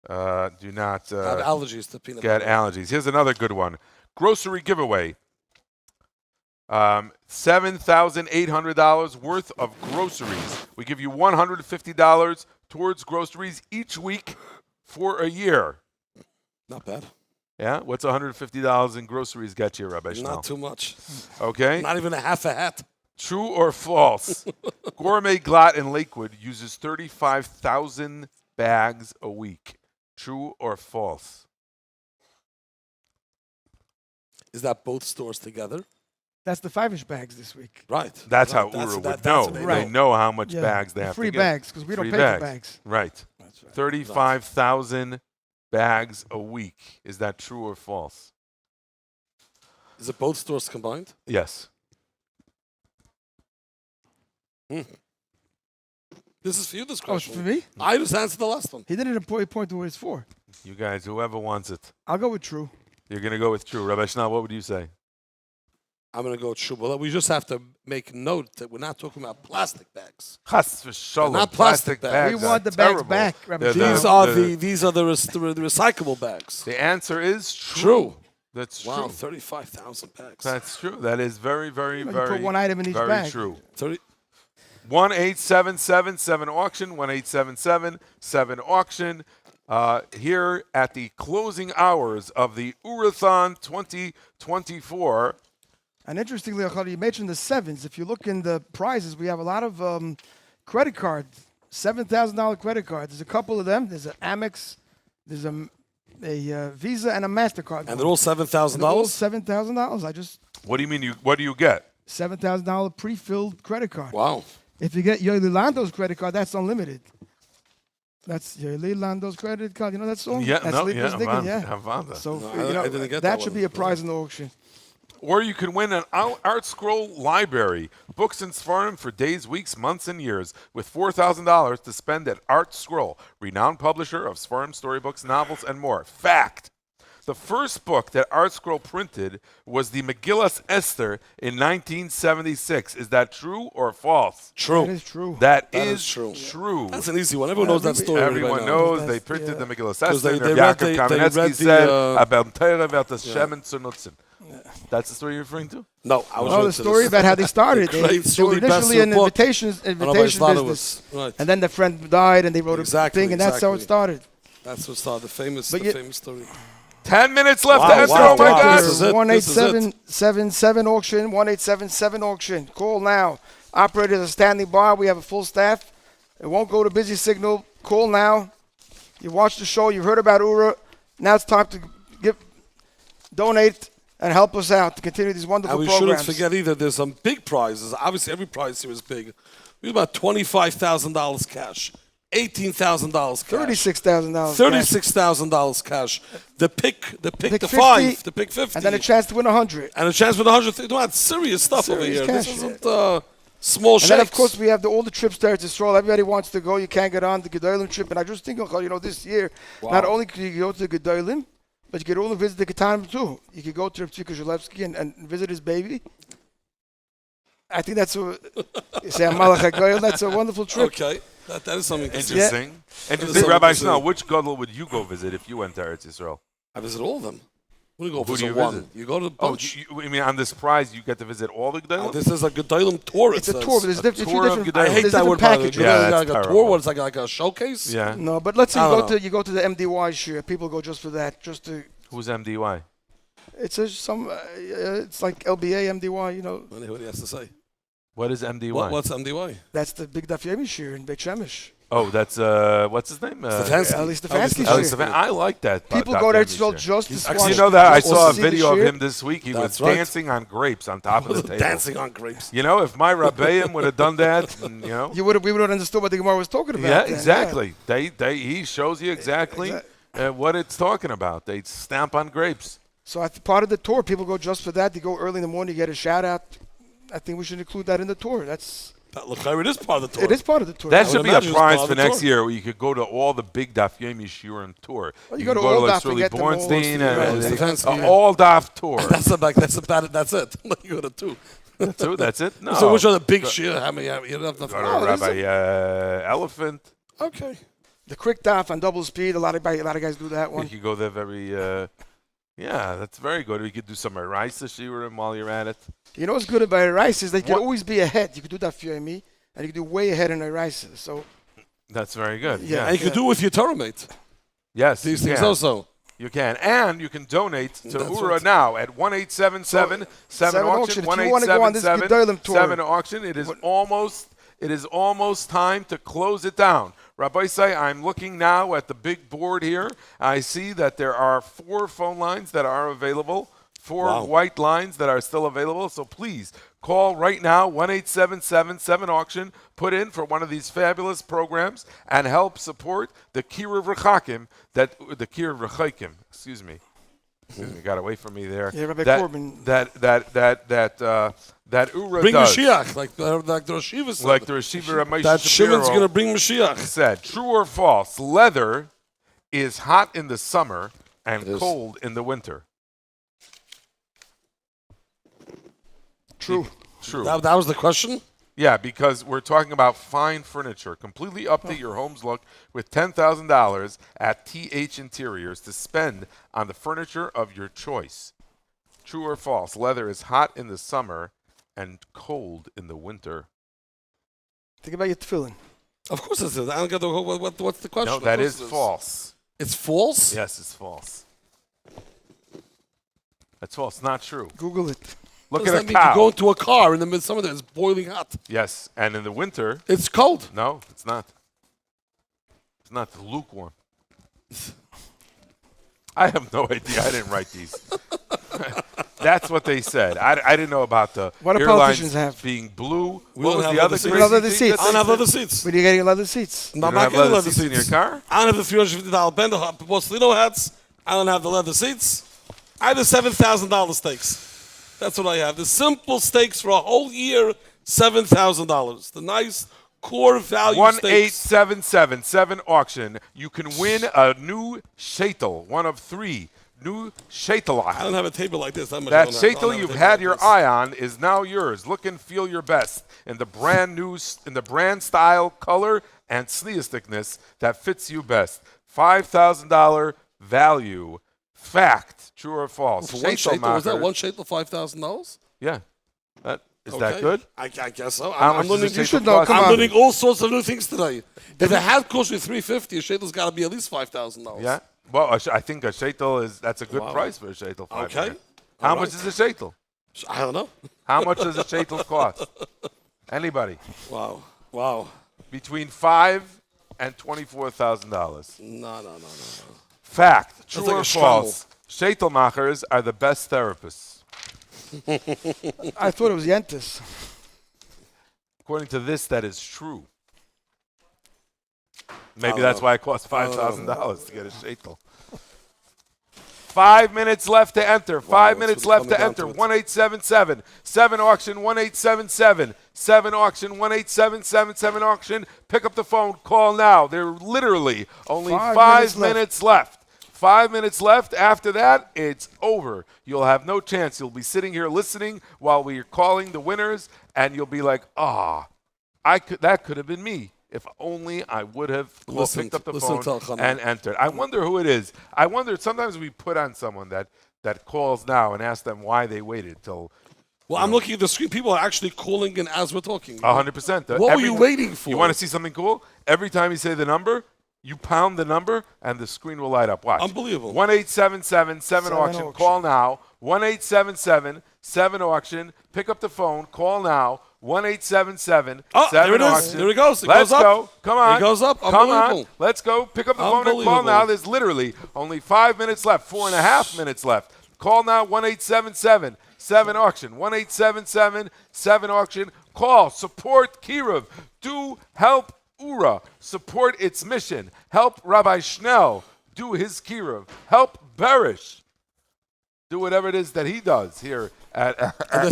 have allergies to peanut butter. Get allergies. Here's another good one. Grocery giveaway. $7,800 worth of groceries. We give you $150 towards groceries each week for a year. Not bad. Yeah? What's $150 in groceries get you, Rabbi Schnall? Not too much. Okay. Not even a half a hat. True or false? Gourmet Glatt in Lakewood uses 35,000 bags a week. True or false? Is that both stores together? That's the 5-inch bags this week. Right. That's right. how Ura would that's know. what They know how much bags they have free to get. bags, because we don't Free pay for bags. Right. That's right. 35,000 bags a week. Is that true or false? Is it both stores combined? Yes. This is for you, this Oh, it's question. for me? I just answered the last one. He didn't point to what it's for. You guys, whoever wants it. I'll go with true. You're going to go with true. Rabbi Schnall, what would you say? I'm going to go true. Well, we just have to make note that we're not talking about plastic bags. Chas v'shalom. Not plastic bags. We want the bags back, Rabbi These are the recyclable bags. The answer is true. That's true. Wow, 35,000 bags. That's true. That is very, very, You very, put one item in each very bag. true. 30. 1-877-7-AUCTION, 1-877-7-AUCTION. Here at the closing hours of the OORAHTHON 2024. And interestingly, Achad, you mentioned the sevens. If you look in the prizes, we have a lot of credit cards, $7,000 credit cards. There's a couple of them. There's an Amex, there's a Visa, and a MasterCard. And they're all $7,000? All $7,000. What do you mean? What do you get? $7,000 pre-filled credit card. Wow. If you get Yoeli Lando's credit card, that's unlimited. That's Yoeli Lando's credit card. You know that song? Yeah, that's no, Lipa's digging, yeah. Havana. So No, you know, I didn't get that that should one. be a prize in the auction. Or you can win an Art Scroll library, books and Sfarim for days, weeks, months, and years, with $4,000 to spend at Art Scroll, renowned publisher of Sfarim, storybooks, novels, and more. Fact. The first book that Art Scroll printed was the Megillas Esther in 1976. Is that true or false? True. That is true. That That is is true. true. That's an easy one. Everyone knows that story. Everyone right knows now. they printed the Megillas 'Cause Esther. they and read Yaakov the- Kamenetsky they read the, said about Torah, about the yeah. Shemen zu nutzen. That's the story you're referring to? No, I was the story about how they started. They were initially an invitation nobody's thought it business. was- right. And then the friend died and they wrote a thing, and that's how it started. That's what started the famous story. 10 minutes left to answer. Wow, Oh my wow. God. This is it. 1-877 auction, 1-877 auction. Call now. Operators are standing by. We have a full staff. It won't go to busy signal. Call now. You watched the show. You've heard about Ura. Now it's time to donate and help us out to continue these wonderful And we programs. shouldn't forget either, there's some big prizes. Obviously, every prize here is big. We have about $25,000 cash, $18,000 cash, $36,000. $36,000 cash. The pick 50, five, the pick 50, and then a chance to win 100. and a chance for the 100. No, that's serious stuff Serious over here. cash, This yeah. isn't small And shakes. then, of course, we have all the trips there to Stroll. Everybody wants to go. You can't get on the Gedolim trip. And I just think, this year, not only could you go to the Gedolim, but you could only visit the Ketanim too. You could go to Reb Tzvika Zhelevsky and visit his baby. I think that's a that's a wonderful trip. Okay, that is something Interesting. Yeah. Interesting. Rabbi Schnell, which gadol would you go visit if you went to Eretz Yisrael? I visit all of them. Who do you go Who do visit you one? visit? You go to the Oh, bunch. you mean on this prize you get to visit all the gedolim? This is a Gedolim tour. It's a tour, but there's a few different I hate there's that different word. by the way. packages. Yeah, like that's a tour. terrible. What, it's like a showcase. Yeah. No, but let's say I you don't go to the MDY share. People go just for that, just to. Who's MDY? It's it's like LBA, MDY. You know. What do you have to say? What is MDY? What's MDY? That's the big Daf Yomi share in Beit Shemesh. Oh, that's what's his name? Stefanski. Eli Stefanski Eli share. Stefanski. I like that. People Daf go to Yomi Israel share. just to He's watch. You know that I just saw a to see the video of share. him this week. He That's was right. dancing on grapes on top of the table. Dancing on grapes. You know, if my Rabbeim would have done that, and, We would have understood what the Gemara was talking about. Yeah, then, exactly. He shows you exactly what it's talking about. They stamp on grapes. So I think part of the tour, people go just for that. They go early in the morning, you get a shout out. I think we should include that in the tour. Look, it is part of the tour. It is part of the tour. That I should would be a imagine it's prize part for of the next tour. year, where you could go to all the big Daf Yomi Shiurim tour. Well, you can go to all like Daf and Shirley get them all. Bornstein Stefanski, and yeah. all Daf tour. That's it. You go to two. Two, that's it. No. So which are the big shir? How many? You don't have nothing. Go to Rabbi Elephant. Okay. The quick Daf on double speed. A lot of guys do that You one. could go there very. That's very good. We could do some Eraisa Shiurim while you're at it. You know what's good about Rice is they can always be ahead. You could do that for me, and you can do way ahead in Rice. So That's very good. Yeah. And you can do it with your Torah mate. Yes. These you things can. also. You can. And you can donate to URA now at 1-877-7 auction. 1-877-7 auction. It is almost time to close it down. Rabbi Say, I'm looking now at the big board here. I see that there are 4 phone lines that are available, 4 white lines that are still available. So please call right now, 1-877-7 auction. Put in for one of these fabulous programs and help support the Kiruv Rechakim, excuse me, got away from me there. Yeah, Rabbi Corbin. That URA bring does. Mashiach, like the Rashiva said. Like the Rashiva Ramay That Shimon's going to bring Mashiach. Said, true or false, leather is hot in the summer and cold in the winter. True. True. That was the question? Yeah, because we're talking about fine furniture. Completely update your home's look with $10,000 at TH Interiors to spend on the furniture of your choice. True or false, leather is hot in the summer and cold in the winter. Think about your tefillin. Of course it is. I don't get what's the question? No, that is false. It's false? Yes, it's false. That's false. Not true. Google it. Look at a that mean? cow. You go into a car in the midsummer that it's boiling hot. Yes, and in the winter... It's cold. No, it's not. It's not lukewarm. I have no idea. I didn't write these. That's what they said. I didn't know about the What do airlines politicians have? being blue. We What don't was have the other leather crazy seats. thing that I don't they have said? leather seats. Where are you getting leather seats? I'm You not don't have getting leather seats in your car? I don't have the $350 bender Borsellino hats. I don't have the leather seats. I have the $7,000 steaks. That's what I have. The simple steaks for a whole year, $7,000. The nice core value steaks. 1-877-7 auction. You can win a new shaitel, one of 3 new shaitelach. I don't have a table like this. That Shaitel you've had your eye on is now yours. Look and feel your best in the brand style, color, and sneasticness that fits you best. $5,000 value. Fact, true or false? For one shaitel, was that one shaitel $5,000? Yeah. Is that good? I guess so. How I'm much learning, does a shaitel cost? I'm learning all sorts of new things today. If a hat costs me $350, a shaitel's got to be at least $5,000. Yeah. Well, I think a shaitel that's a good price for a shaitel. Okay. How much is a shaitel? I don't know. How much does a shaitel cost? Anybody? Wow. Between $5,000 and $24,000. No. Fact, That's true like or a false? Shaitel-machers are the best therapists. I thought it was Yentis. According to this, that is true. Maybe that's why it costs $5,000 to get a shaitel. 5 minutes left to enter. 5 minutes left to enter. 1-877-7 auction. 1-877-7 auction. 1-877-7 auction. Pick up the phone. Call now. There are literally only 5 minutes left. 5 minutes left. After that, it's over. You'll have no chance. You'll be sitting here listening while we're calling the winners, and you'll be like, that could have been me. If only I would have picked up the phone and entered. I wonder who it is. I wonder, sometimes we put on someone that calls now and ask them why they waited till... Well, I'm looking at the screen. People are actually calling in as we're talking. 100%. What were you waiting for? You want to see something cool? Every time you say the number, you pound the number, and the screen will light up. Watch. Unbelievable. 1-877-7 auction. Call now. 1-877-7 auction. Pick up the phone. Call now. 1-877-7 there it is. auction. There it goes. It Let's goes up. go. Come on. It goes up. Come on. Unbelievable. Let's go. Pick up the phone and call now. There's literally only 5 minutes left. 4.5 minutes left. Call now. 1-877-7 auction. 1-877-7 auction. Call. Support Kiruv. Do help URA. Support its mission. Help Rabbi Schnell do his Kiruv. Help Berish do whatever it is that he does here at the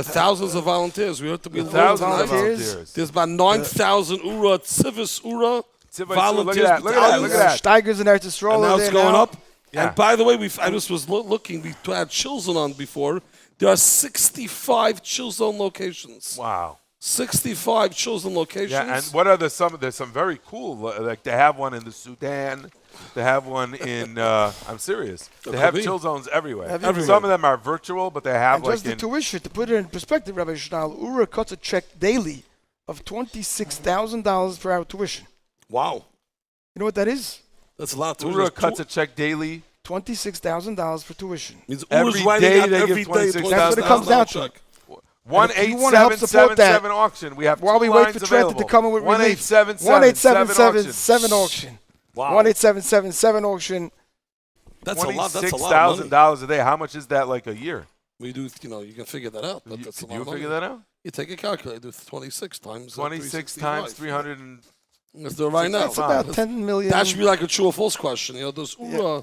thousands of volunteers. We have to be thousands of volunteers. There's about 9,000 URA, Civis URA Look volunteers. at that. Steigers and Eretz Yisrael. And now it's going up. Yeah. And by the way, I just was looking. We had chill zone on before. There are 65 chill zone locations. Wow. 65 chill zone locations. Yeah, and what are there's some very cool, like they have one in the Sudan. They have one in, I'm serious. They have chill zones everywhere. Some of them are virtual, but they have and just the tuition, to put it in perspective, Rabbi Shnal, URA cuts a check daily of $26,000 for our tuition. Wow. You know what that is? That's a lot of tuition. URA cuts a check daily. $26,000 for tuition. Means Every day they give $26,000. That's what it comes down to. 1-877-7 auction. We have while we wait for Trent to come in with relief. 1-877-7 auction. Wow. 1-877-7 auction. That's a lot. That's a lot of money. $26,000 a day. How much is that? Like a year? We do. You can figure that out. That's a lot of money. Figure that out? You take a calculator. Do 26 times. 26 times 300. Let's do it right now. That's about 10 million. That should be like a true or false question. Does URA?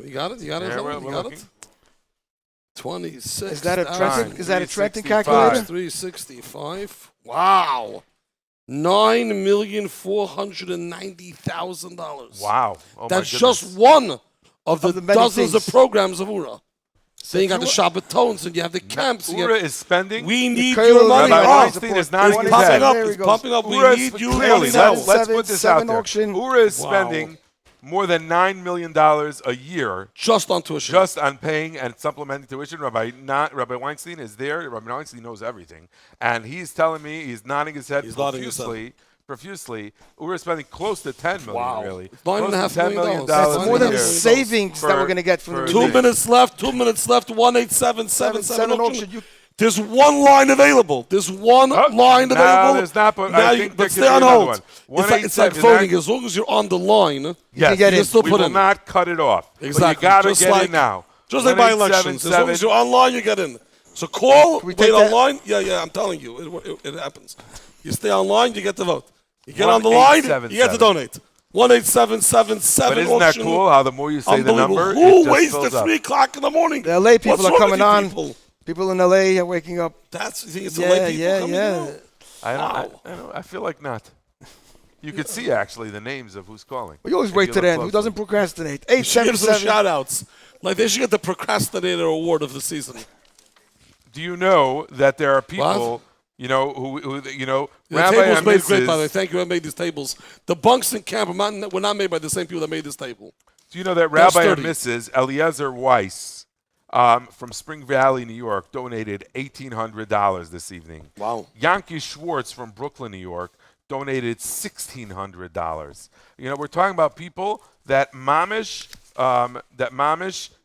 You got it. You got it. Yeah, you got it. 26. Is that a Trenton? Is that a Trenton calculator? 365. Wow. $9,490,000. Wow. Oh, that's just one of the dozens of programs of URA. Then you got the Shabbatons and you have the camps. URA is spending. We need your money. Rabbi Weinstein is not it's popping up. It's pumping up. We need you money now. Let's put this out there. URA is spending more than $9 million a year just on tuition, just on paying and supplementing tuition. Rabbi Weinstein is there. Rabbi Weinstein knows everything, and he's telling me, he's nodding his head profusely. URA is spending close to $10 million. Really, $9.5 million. That's more than the savings that we're going to get from the 2 minutes left. 2 minutes left. 1-877-7 auction. There's one line available. There's one line available. There's not, but I think but stay on hold. It's like voting. As long as you're on the line, you can get in. We will not cut it off. Exactly. But you got to get in now. Just like by elections. As long as you're online, you get in. So call, wait online. Yeah, I'm telling you. It happens. You stay online, you get to vote. You get on the line, you get to donate. 1-877-7 But isn't that cool how the more you say the number, who waits at 3 o'clock in the morning? The LA people are coming on. People in LA are waking up. You think it's LA people coming in? I know. I feel like not. You could see actually the names of who's calling. We always wait to the end. Who doesn't procrastinate? 877. Give some shout outs. Like they should get the procrastinator award of the season. Do you know that there are people, who the Rabbi tables and made Mrs. great, by the way. Thank you. I made these tables. The bunks in camp were not made by the same people that made this table. Do you know that Rabbi and Mrs. Eliezer Weiss from Spring Valley, New York, donated $1,800 this evening? Wow. Yankee Schwartz from Brooklyn, New York, donated $1,600. We're talking about people that mamish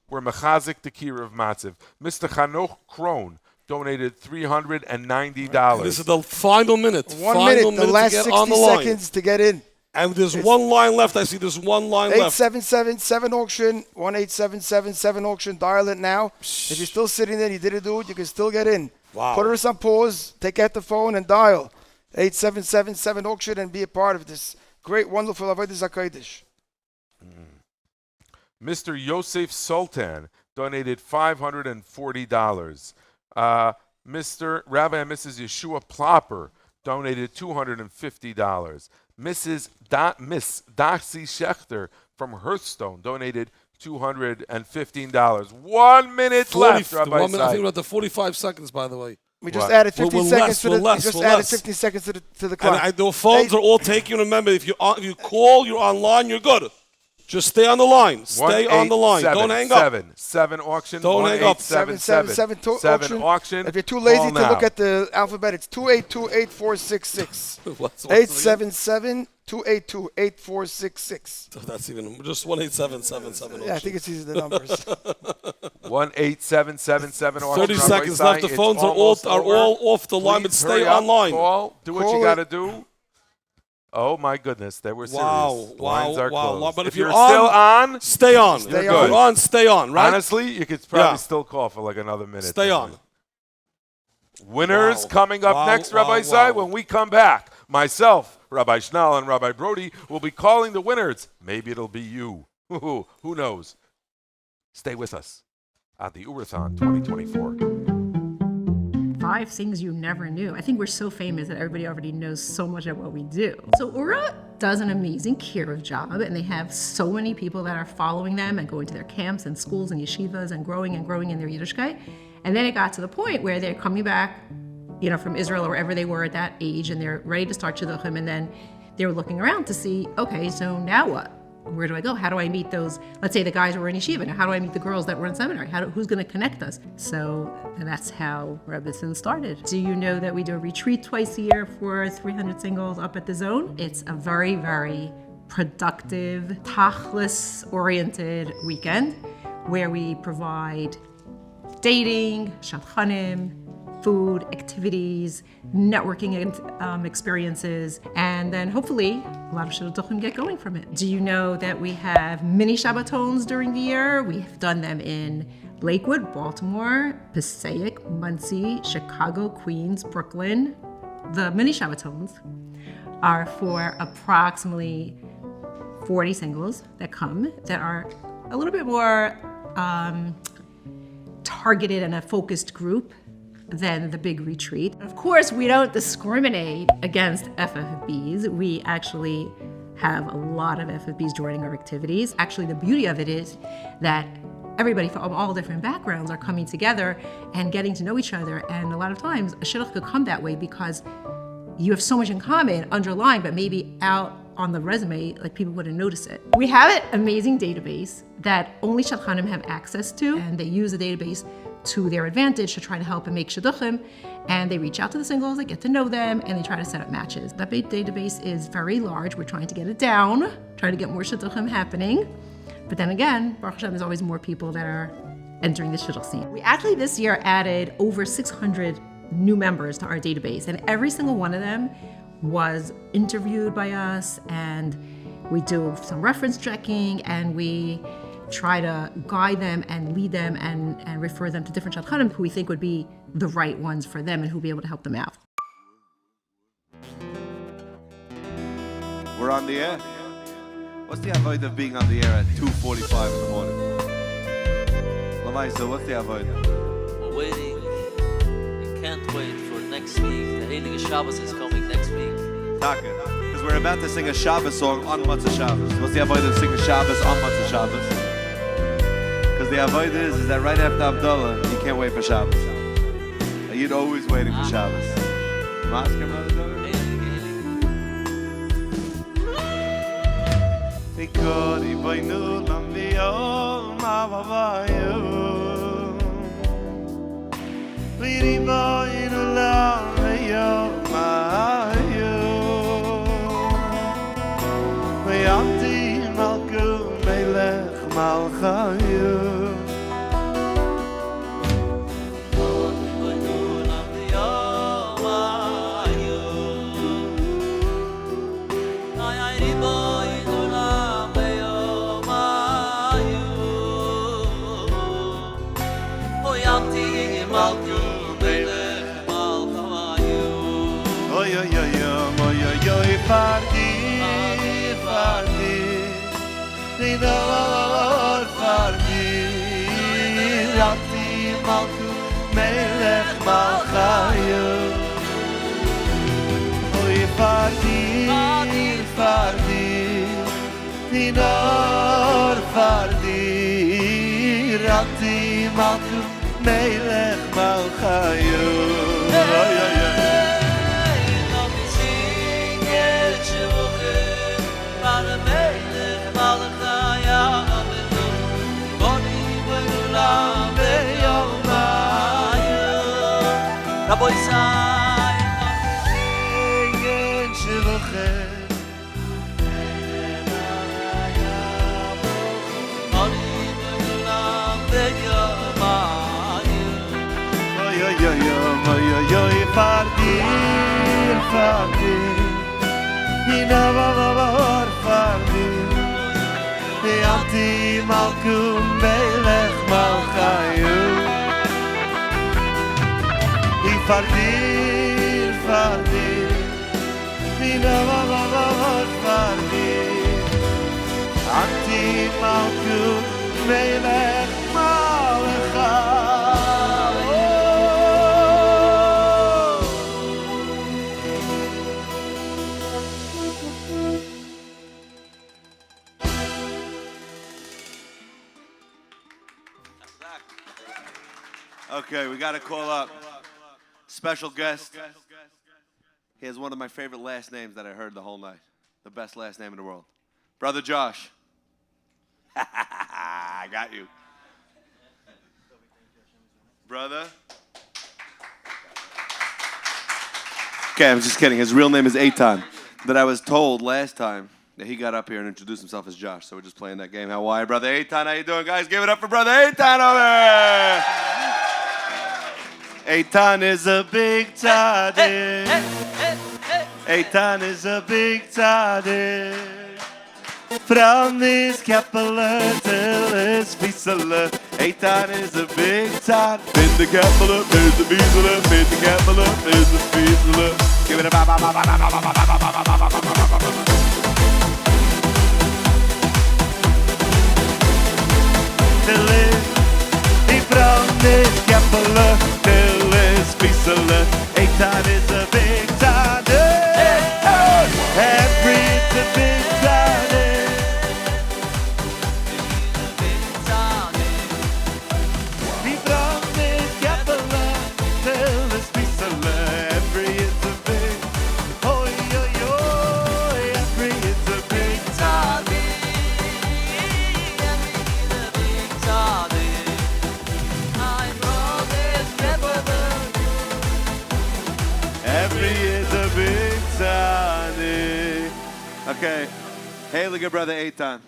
were mechazik the kira of matziv. Mr. Chanoch Krohn donated $390. This is the final minute. One minute, the last 60 seconds to get in. And there's one line left. I see there's one line left. 877-7 auction, 1-877-7 auction. Dial it now. If you're still sitting there and you didn't do it, you can still get in. Wow. Put us on pause, take out the phone and dial 877-7 auction and be a part of this great, wonderful Avodah HaKodesh. Mr. Yosef Sultan donated $540. Mr. Rabbi and Mrs. Yeshua Plopper donated $250. Miss Darcy Schechter from Hearthstone donated $215. 1 minute left, Rabbi I think we're at the 45 seconds, by the way. We just added 15 seconds to the clock. And the phones are all taken. Remember, if you call, you're online, you're good. Just stay on the line. Stay on the line. Don't hang up. 7 auction. Don't hang up. 7 auction. If you're too lazy to look at the alphabet, it's 282-8466. 877-282-8466. That's even just 1-877-7. Yeah, I think it's easy the numbers. 1-877-7 auction. 30 seconds left. The phones are all off the line, but stay online. Call. Do what you got to do. Oh my goodness, they were serious. Lines are closed. But if you're still on, stay on. You're good. You're on, stay on, right? Honestly, you could probably still call for like another minute. Stay on. Winners coming up next, Rabbi Sai. When we come back, myself, Rabbi Schnall, and Rabbi Brody will be calling the winners. Maybe it'll be you. Who knows? Stay with us on the OORAHTHON 2024. 5 things you never knew. I think we're so famous that everybody already knows so much of what we do. So URA does an amazing kiruv job, and they have so many people that are following them and going to their camps and schools and yeshivas and growing in their Yiddishkeit. And then it got to the point where they're coming back, from Israel or wherever they were at that age, and they're ready to start shidduchim, and then they were looking around to see, okay, so now what? Where do I go? How do I meet those, let's say the guys who were in yeshiva, now how do I meet the girls that were in seminary? Who's going to connect us? So that's how Rebbetzin started. Do you know that we do a retreat twice a year for 300 singles up at the Zone? It's a very, very productive, tachlis-oriented weekend where we provide dating, shadchanim, food, activities, networking experiences, and then hopefully a lot of shidduchim get going from it. Do you know that we have mini Shabbatons during the year? We've done them in Lakewood, Baltimore, Passaic, Muncie, Chicago, Queens, Brooklyn. The mini Shabbatons are for approximately 40 singles that come that are a little bit more targeted and a focused group than the big retreat. Of course, we don't discriminate against FFBs. We actually have a lot of FFBs joining our activities. Actually, the beauty of it is that everybody from all different backgrounds are coming together and getting to know each other. And a lot of times, a shidduch could come that way because you have so much in common underlying, but maybe out on the resume, like people wouldn't notice it. We have an amazing database that only shadchanim have access to, and they use the database to their advantage to try to help and make shidduchim, and they reach out to the singles, they get to know them, and they try to set up matches. That database is very large. We're trying to get it down, trying to get more shidduchim happening. But then again, Baruch Hashem, there's always more people that are entering the shidduch scene. We actually this year added over 600 new members to our database, and every single one of them was interviewed by us, and we do some reference checking, and we try to guide them and lead them and refer them to different shadchanim who we think would be the right ones for them and who will be able to help them out. We're on the air. What's the avoid of being on the air at 2:45 in the morning? Lamaisa, what's the avoid? We're waiting. I can't wait for next week. The Heilige Shabbos is coming next week. Taka, because we're about to sing a Shabbos song on Motzei Shabbos. What's the avoid of singing Shabbos on Motzei Shabbos? Because the avoid is that right after Havdalah, you can't wait for Shabbos. You're always waiting for Shabbos. Masker, brother? Ikori boinu lam v'yom avayu V'yiri boinu lam v'yom ayu V'yamti malku melech malchayu Nidor fardi Rati malku melech malchayu Oy fardi Nidor fardi Rati malku melech malchayu Oy oy oy Rabbi Sai, Singen Shivochem Oy oy oy oy oy oy Fardir, fardir Hina vavar fardir Ve'amti malkum melech malchayu Fardir, fardir, mina vavar fardir, anti malku melech malcha. Okay, we got to call up special guest. He has one of my favorite last names that I heard the whole night. The best last name in the world. Brother Josh. I got you. Brother. Okay, I'm just kidding. His real name is Eitan. But I was told last time Yeah, he got up here and introduced himself as Josh, so we're just playing that game. How are you, Brother Eitan? How you doing, guys? Give it up for Brother Eitan over there. Eitan is a big tzaddik. Eitan is a big tzaddik. From his Kepler till his Vizsla, Eitan is a big tzaddik. In the Kepler, there's the Vizsla. In the Kepler, there's the Vizsla. Give it a till he from his Kepler till his Vizsla. Eitan is a big tzaddik. Every's a big tzaddik. He from his Kepler till his Vizsla. Every is a big, oh yo yo. Every is a big tzaddik. Every is a big tzaddik. Okay. Hey, look at Brother Eitan.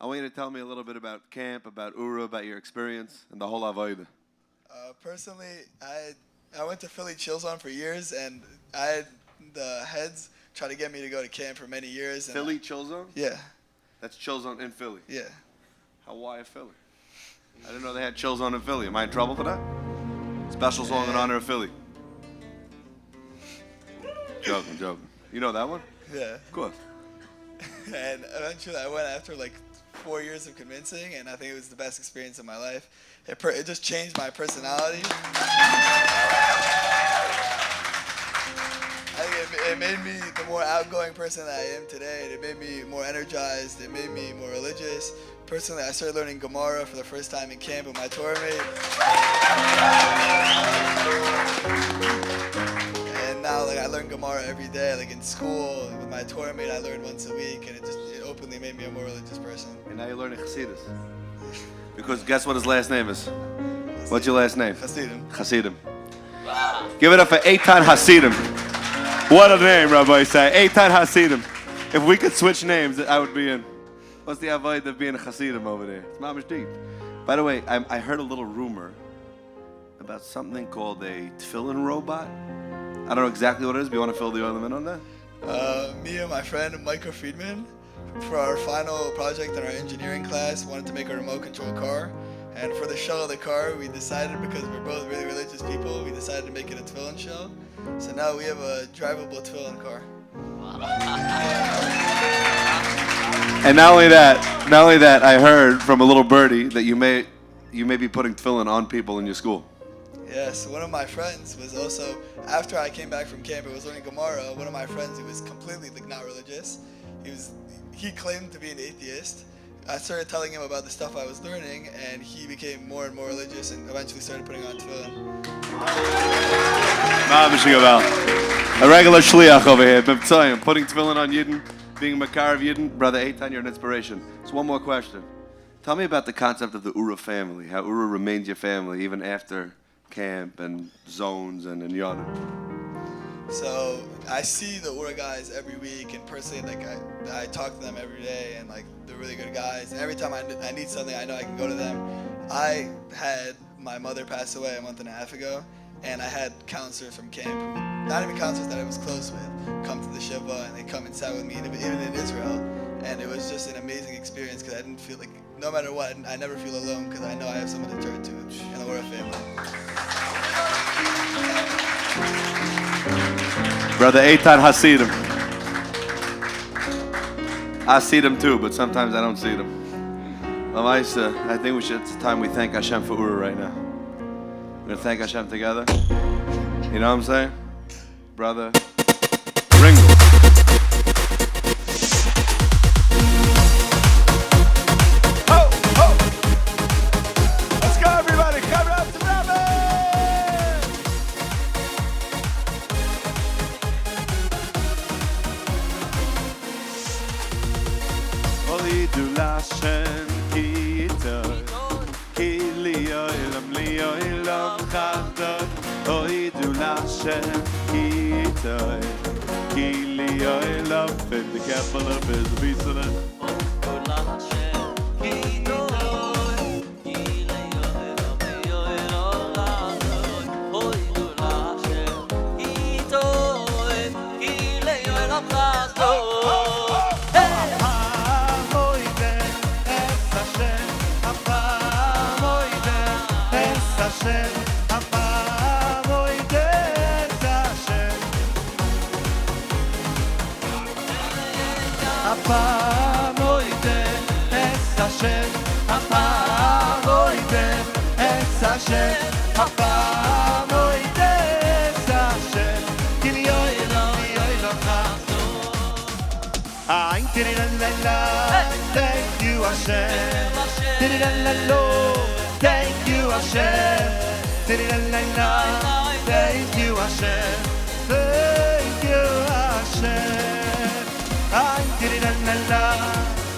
I want you to tell me a little bit about camp, about Ura, about your experience, and the whole avodah. Personally, I went to Philly Chill Zone for years, and I had the heads try to get me to go to camp for many years. And Philly Chill Zone? Yeah. That's Chill Zone in Philly? Yeah. Hawaii, Philly. I didn't know they had Chill Zone in Philly. Am I in trouble for that? Special song in honor of Philly. Joking. You know that one? Yeah. Of course. And eventually I went after like 4 years of convincing, and I think it was the best experience of my life. It just changed my personality. I think it made me the more outgoing person that I am today. It made me more energized. It made me more religious. Personally, I started learning Gemara for the first time in camp with my Torah mate. And now, like, I learn Gemara every day, like in school. With my Torah mate, I learn once a week, and it openly made me a more religious person. And now you're learning Hasidus. Because guess what his last name is? What's your last name? Hasidim. Hasidim. Give it up for Eitan Hasidim. What a name, Rabbi say. Eitan Hasidim. If we could switch names, I would be in. What's the avoid of being a Hasidim over there? It's mamish deep. By the way, I heard a little rumor about something called a tefillin robot. I don't know exactly what it is, but you want to fill the oil in on that? Me and my friend Michael Friedman, for our final project in our engineering class, wanted to make a remote control car. And for the shell of the car, we decided, because we're both really religious people, we decided to make it a tefillin shell. So now we have a drivable tefillin car. And not only that, I heard from a little birdie that you may be putting tefillin on people in your school. Yes, one of my friends was also, after I came back from camp and was learning Gemara, one of my friends who was completely not religious, he claimed to be an atheist. I started telling him about the stuff I was learning, and he became more and more religious and eventually started putting on tefillin. A regular shliach over here, Motzei, putting tefillin on Yidden, being Makar of Yidden. Brother Eitan, you're an inspiration. So one more question. Tell me about the concept of the Ura family, how Ura remains your family even after camp and zones and in Yonah. So I see the Ura guys every week, and personally, like I talk to them every day, and like they're really good guys. And every time I need something, I know I can go to them. I had my mother pass away a month and a half ago, and I had counselors from camp, not even counselors that I was close with, come to the Shiva, and they come and sat with me, even in Israel. And it was just an amazing experience because I didn't feel like, no matter what, I never feel alone because I know I have someone to turn to in the Ura family. Brother Eitan Hasidim. I see them too, but sometimes I don't see them. I think it's time we thank Hashem for Ura right now. We're going to thank Hashem together. You know what I'm saying? Brother Ringo. Let's go, everybody. Come up to Rabbi. Olidu Lashem Kitoi Ki Liyo Ilam Chadot Olidu Lashem Kitoi Kili Oilam, in the capital of Israel. Thank you, Hashem. Thank you, Hashem. Thank you, Hashem. Thank you, Hashem. I'm did it la la.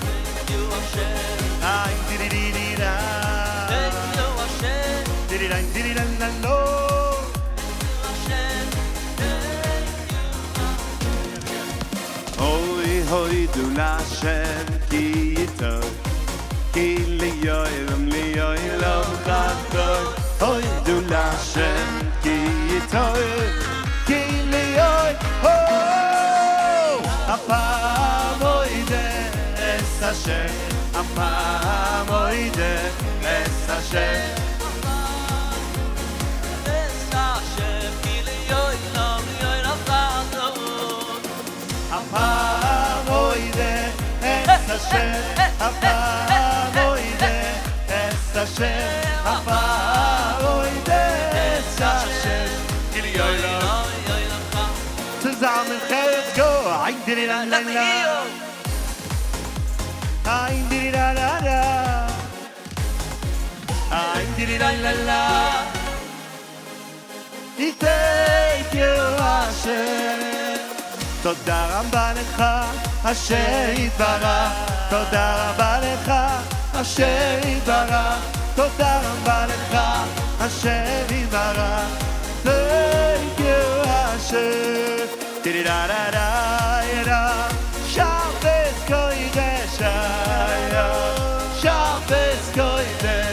Thank you, Hashem. I'm did it la. Thank you, Hashem. Did it la la. Holy, holy, do Hashem, ki yitov, ki liyoylam, liyoylam chador. Holy, do Hashem, ki yitov, ki liyoylam. Oh, apam oide es Hashem, apam oide es Hashem. Apamoide es Hashem, Apamoide es Hashem, Apamoide es Hashem. Zusammen let's go. Ein did it la la. Ein did it la la. Ein did it la la. Thank you, Hashem. תודה רבה לך, אשר יתברך. תודה רבה לך, אשר יתברך. תודה רבה לך, אשר יתברך. Thank you, Hashem. Di-di-da-da-da-da. Shabbos kodesh aya. Shabbos kodesh.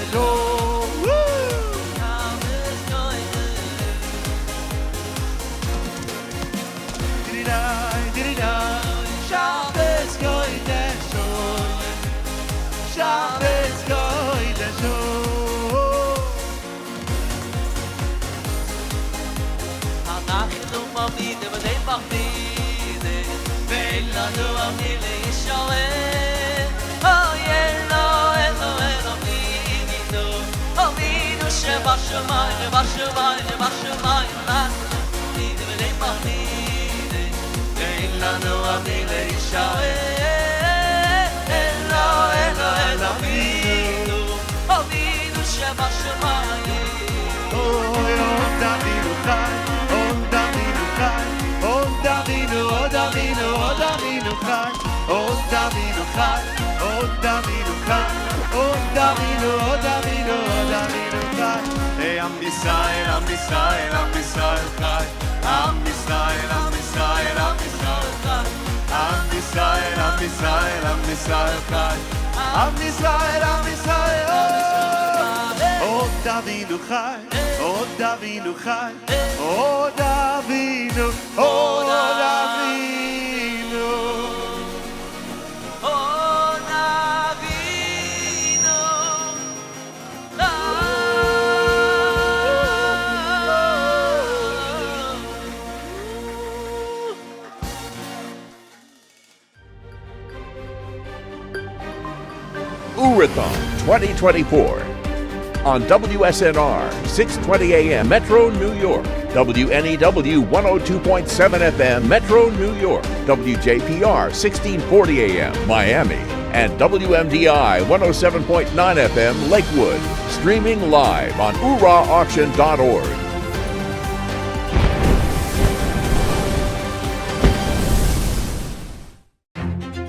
Am Israel, Am Israel, Am Israel chai. Am Israel, Am Israel, Am Israel chai. Am Israel, Am Israel, Am Israel chai. Am Israel, Am Israel. Oh, Davinu chai. Oh, Davinu chai. Oh, Davinu. Oh, Davinu. Oh, Davinu. OORAHTHON 2024 on WSNR 620 AM Metro New York, WNEW 102.7 FM Metro New York, WJPR 1640 AM Miami, and WMDI 107.9 FM Lakewood, streaming live on OORAHauction.org.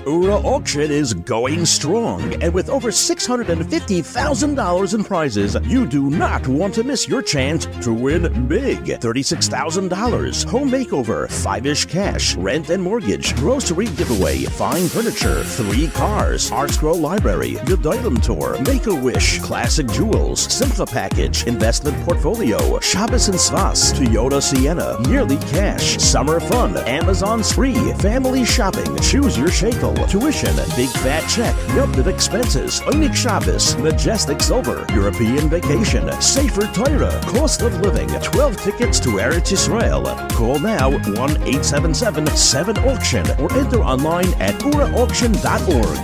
Ura Auction is going strong, and with over $650,000 in prizes, you do not want to miss your chance to win big. $36,000, home makeover, 5-ish cash, rent and mortgage, grocery giveaway, fine furniture, 3 cars, Art Scroll Library, Gedolim Tour, Make-A-Wish, classic jewels, Simcha package, investment portfolio, Shabbos and Svas, Toyota Sienna, yearly cash, summer fun, Amazon spree, family shopping, choose your shekel, tuition, big fat check, Yom expenses, Onik Shabbos, Majestic Silver, European vacation, Safer Torah, cost of living, 12 tickets to Eretz Yisrael. Call now 1-877-7-AUCTION or enter online at OORAHTHON.org.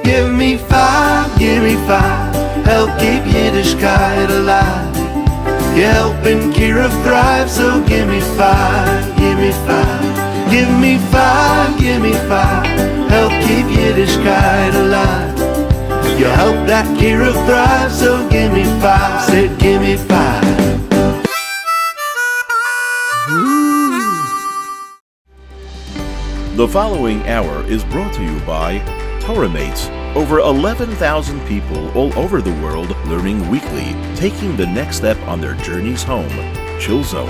Give me 5, help keep Yiddishkeit alive. You're helping Kira thrive, so give me 5, give me 5. Give me 5, help keep Yiddishkeit alive. You help that Kira thrive, so give me 5, said give me 5. The following hour is brought to you by Torah Mates. Over 11,000 people all over the world learning weekly, taking the next step on their journeys home. Chill Zone,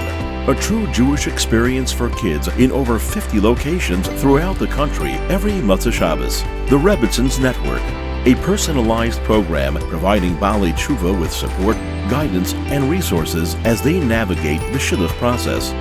a true Jewish experience for kids in over 50 locations throughout the country every Motzei Shabbos. The Rebbitzins Network, a personalized program providing Baalei Tshuva with support, guidance, and resources as they navigate the Shidduch process.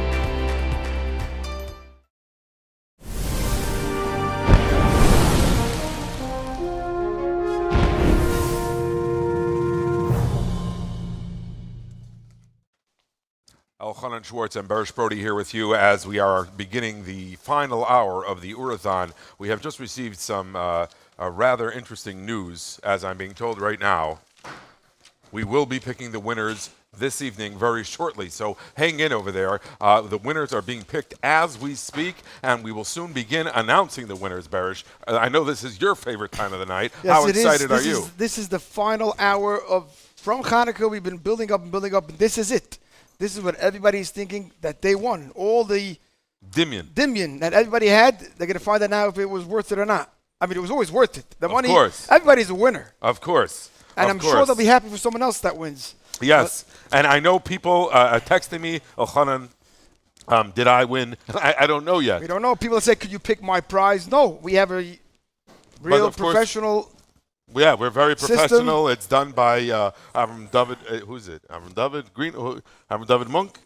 Elchanan Schwartz and Berish Brody here with you as we are beginning the final hour of the OORAHTHON. We have just received some rather interesting news, as I'm being told right now. We will be picking the winners this evening very shortly, so hang in over there. The winners are being picked as we speak, and we will soon begin announcing the winners, Berish. I know this is your favorite time of the night. Yes, How excited are you? This is the final hour from Hanukkah. We've been building up, and this is it. This is what everybody's thinking, that they won. All the Dimyon that everybody had, they're going to find out now if it was worth it or not. I mean, it was always worth it. The money, of course. Everybody's a winner. Of course. And I'm sure they'll be happy for someone else that wins. Yes. And I know people texting me, Elchanan, did I win? I don't know yet. We don't know. People say, could you pick my prize? No. We have a real professional Yeah, we're very professional. system. It's done by Avram David. Who's it? Avram David Green. Avram David Monk.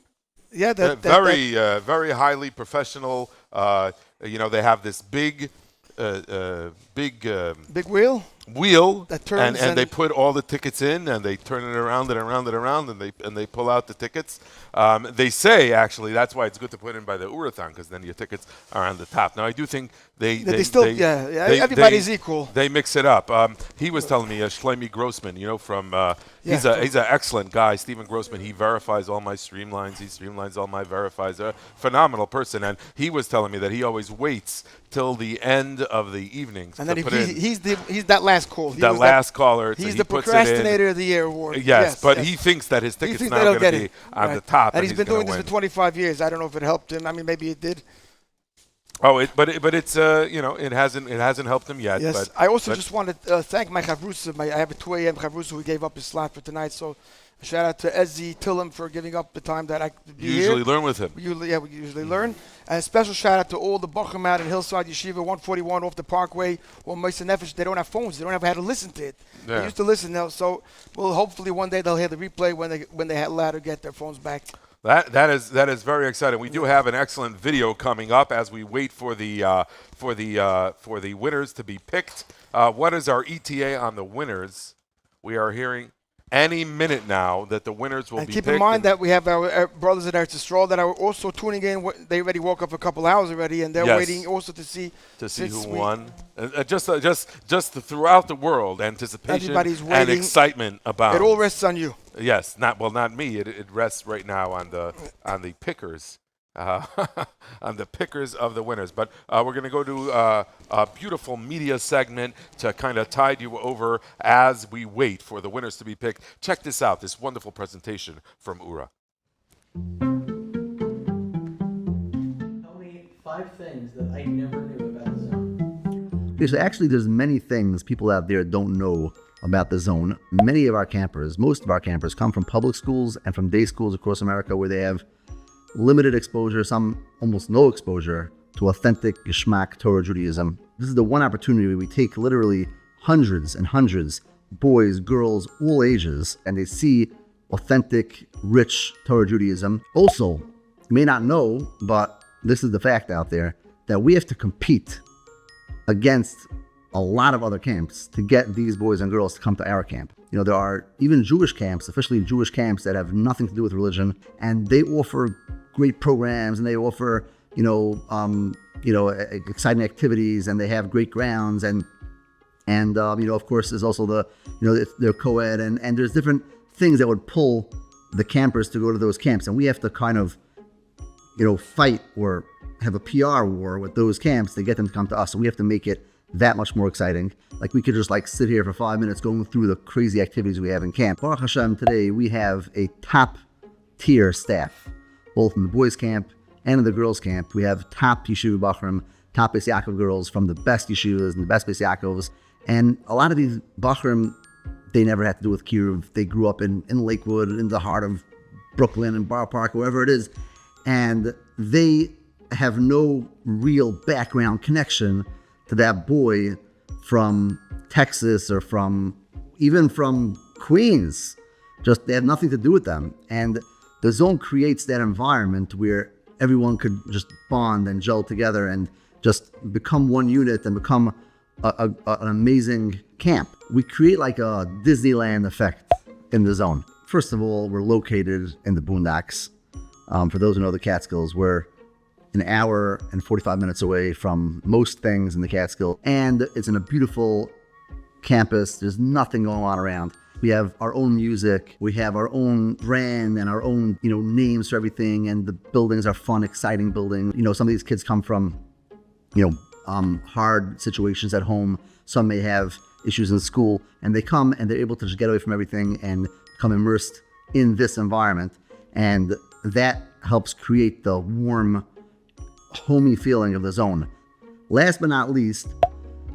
Yeah, very highly professional. They have this big wheel that turns, and they put all the tickets in, and they turn it around and around and around, and they pull out the tickets. They say, actually, that's why it's good to put in by the OORAHTHON, because then your tickets are on the top. Now, I do think everybody's equal. They mix it up. He was telling me, Shlomi Grossman, he's an excellent guy, Stephen Grossman. He verifies all my streamlines. He streamlines all my verifies. A phenomenal person. And he was telling me that he always waits till the end of the evening. And then he's that last call. The last caller. He's the procrastinator of the year award. Yes, but he thinks that his ticket's now going to be on the top. And he's been doing this for 25 years. I don't know if it helped him. I mean, maybe it did. Oh, but it's it hasn't helped him yet. Yes, I also just want to thank my chavrusa. I have a 2 a.m. chavrusa who gave up his slot for tonight. So a shout out to Ezzy Tillum for giving up the time that I could be here. You usually learn with him. We usually learn. And a special shout out to all the Bachim out in Hillside Yeshiva 141 off the Parkway or Motzei Nefesh. They don't have phones. They don't have how to listen to it. Yeah. They used to listen now. So hopefully one day they'll hear the replay when they had allowed to get their phones back. That is very exciting. We do have an excellent video coming up as we wait for the winners to be picked. What is our ETA on the winners? We are hearing any minute now that the winners will be picked. Keep in mind that we have our brothers at Eretz Yisrael that are also tuning in. They already woke up a couple hours already, and they're waiting also to see who won. Just throughout the world, anticipation and excitement about it. All rests on you. Yes, not me. It rests right now on the pickers. On the pickers of the winners. But we're going to go to a beautiful media segment to kind of tide you over as we wait for the winners to be picked. Check this out, this wonderful presentation from OORA. 5 things that I never knew about the zone. Okay, so actually there's many things people out there don't know about the zone. Many of our campers, most of our campers, come from public schools and from day schools across America where they have limited exposure, some almost no exposure to authentic Geschmack Torah Judaism. This is the one opportunity where we take literally hundreds and hundreds, boys, girls, all ages, and they see authentic, rich Torah Judaism. Also, you may not know, but this is the fact out there, that we have to compete against a lot of other camps to get these boys and girls to come to our camp. You know, there are even Jewish camps, officially Jewish camps, that have nothing to do with religion, and they offer great programs, and they offer, exciting activities, and they have great grounds, and of course, there's also they're co-ed, and there's different things that would pull the campers to go to those camps, and we have to kind of, fight or have a PR war with those camps to get them to come to us. So we have to make it that much more exciting. Like, we could just sit here for 5 minutes going through the crazy activities we have in camp. Baruch Hashem, today we have a top tier staff, both in the boys camp and in the girls camp. We have top Yeshiva Bachrim, top Beis Yaakov girls from the best yeshivas and the best Beis Yaakovs. And a lot of these Bachrim, they never had to do with Kiruv. They grew up in Lakewood, in the heart of Brooklyn and Borough Park, wherever it is. And they have no real background connection to that boy from Texas or even from Queens. Just, they have nothing to do with them. And the zone creates that environment where everyone could just bond and gel together and just become one unit and become an amazing camp. We create like a Disneyland effect in the zone. First of all, we're located in the boondocks. For those who know the Catskills, we're an hour and 45 minutes away from most things in the Catskills, and it's in a beautiful campus. There's nothing going on around. We have our own music, we have our own brand and our own, names for everything, and the buildings are fun, exciting buildings. Some of these kids come from, hard situations at home. Some may have issues in school, and they come and they're able to just get away from everything and become immersed in this environment, and that helps create the warm, homey feeling of the zone. Last but not least,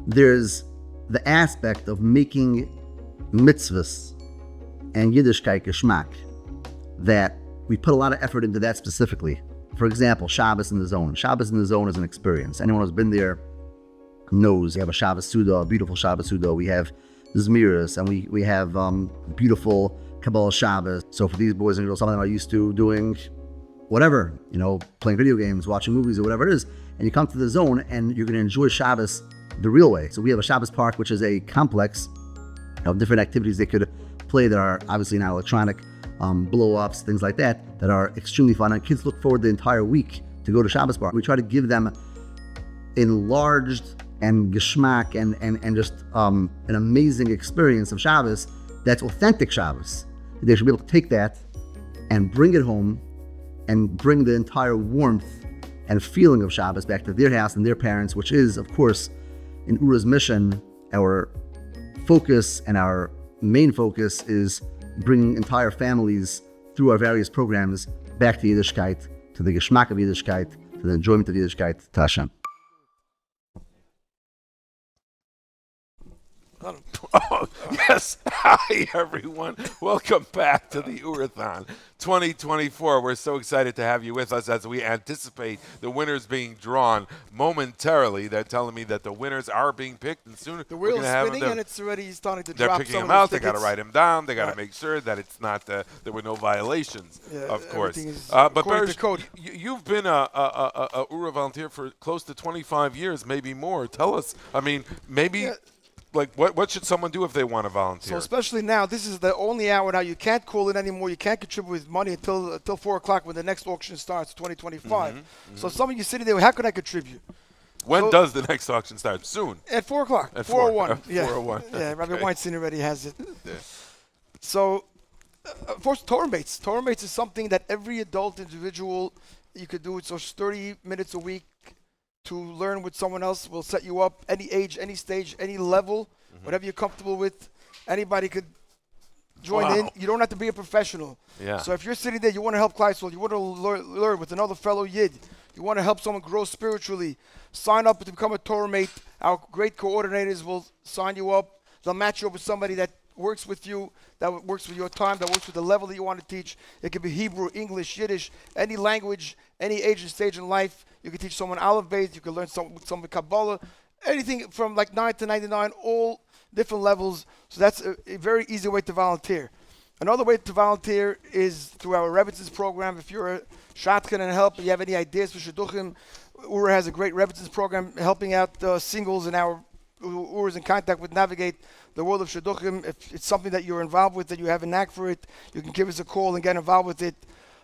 there's the aspect of making mitzvahs and Yiddishkeit geschmack, that we put a lot of effort into that specifically. For example, Shabbos in the zone. Shabbos in the zone is an experience. Anyone who's been there knows. We have a Shabbos Suda, a beautiful Shabbos Suda. We have Zmiris, and we have beautiful Kabbalah Shabbos. So for these boys and girls, some of them are used to doing whatever, playing video games, watching movies, or whatever it is. And you come to the zone and you're going to enjoy Shabbos the real way. So we have a Shabbos Park, which is a complex of different activities they could play that are obviously not electronic, blow-ups, things like that are extremely fun. And kids look forward the entire week to go to Shabbos Park. We try to give them enlarged and geschmack and just an amazing experience of Shabbos that's authentic Shabbos. They should be able to take that and bring it home and bring the entire warmth and feeling of Shabbos back to their house and their parents, which is, of course, in URA's mission, our focus and our main focus is bringing entire families through our various programs back to Yiddishkeit, to the Geschmack of Yiddishkeit, to the enjoyment of Yiddishkeit, to Hashem. Oh, yes. Hi, everyone. Welcome back to the OORAHTHON 2024. We're so excited to have you with us as we anticipate the winners being drawn momentarily. They're telling me that the winners are being picked, and soon the wheel's spinning, and it's already starting to drop. They're picking them out. They got to write them down. They got to make sure that it's not there were no violations, of course. But Bersh, you've been a OORA volunteer for close to 25 years, maybe more. Tell us. I mean, maybe. Yeah. Like, what should someone do if they want to volunteer? So especially now, this is the only hour now. You can't call in anymore. You can't contribute with money until 4 o'clock when the next auction starts, 2025. So some of you sitting there, how can I contribute? When does the next auction start? Soon. At 4 o'clock. At 4:01. Yeah. 4:01. Yeah, Rabbi Weinstein already has it. Yeah. So, of course, Torah Mates. Torah Mates is something that every adult individual, you could do it. So it's 30 minutes a week to learn with someone else. Will set you up any age, any stage, any level, whatever you're comfortable with. Anybody could join in. You don't have to be a professional. Yeah. So if you're sitting there, you want to help Kleisel, you want to learn with another fellow Yid, You want to help someone grow spiritually. Sign up to become a Torah mate. Our great coordinators will sign you up. They'll match you up with somebody that works with you, that works with your time, that works with the level that you want to teach. It could be Hebrew, English, Yiddish, any language, any age and stage in life. You can teach someone Aleph Beis. You can learn some Kabbalah. Anything from like 9 to 99, all different levels. So that's a very easy way to volunteer. Another way to volunteer is through our Rebbitzins program. If you're a shotgun and help, and you have any ideas for shidduchim, URA has a great Rebbitzins program helping out singles and our URA is in contact with navigate the world of shidduchim. If it's something that you're involved with, that you have a knack for it, you can give us a call and get involved with it.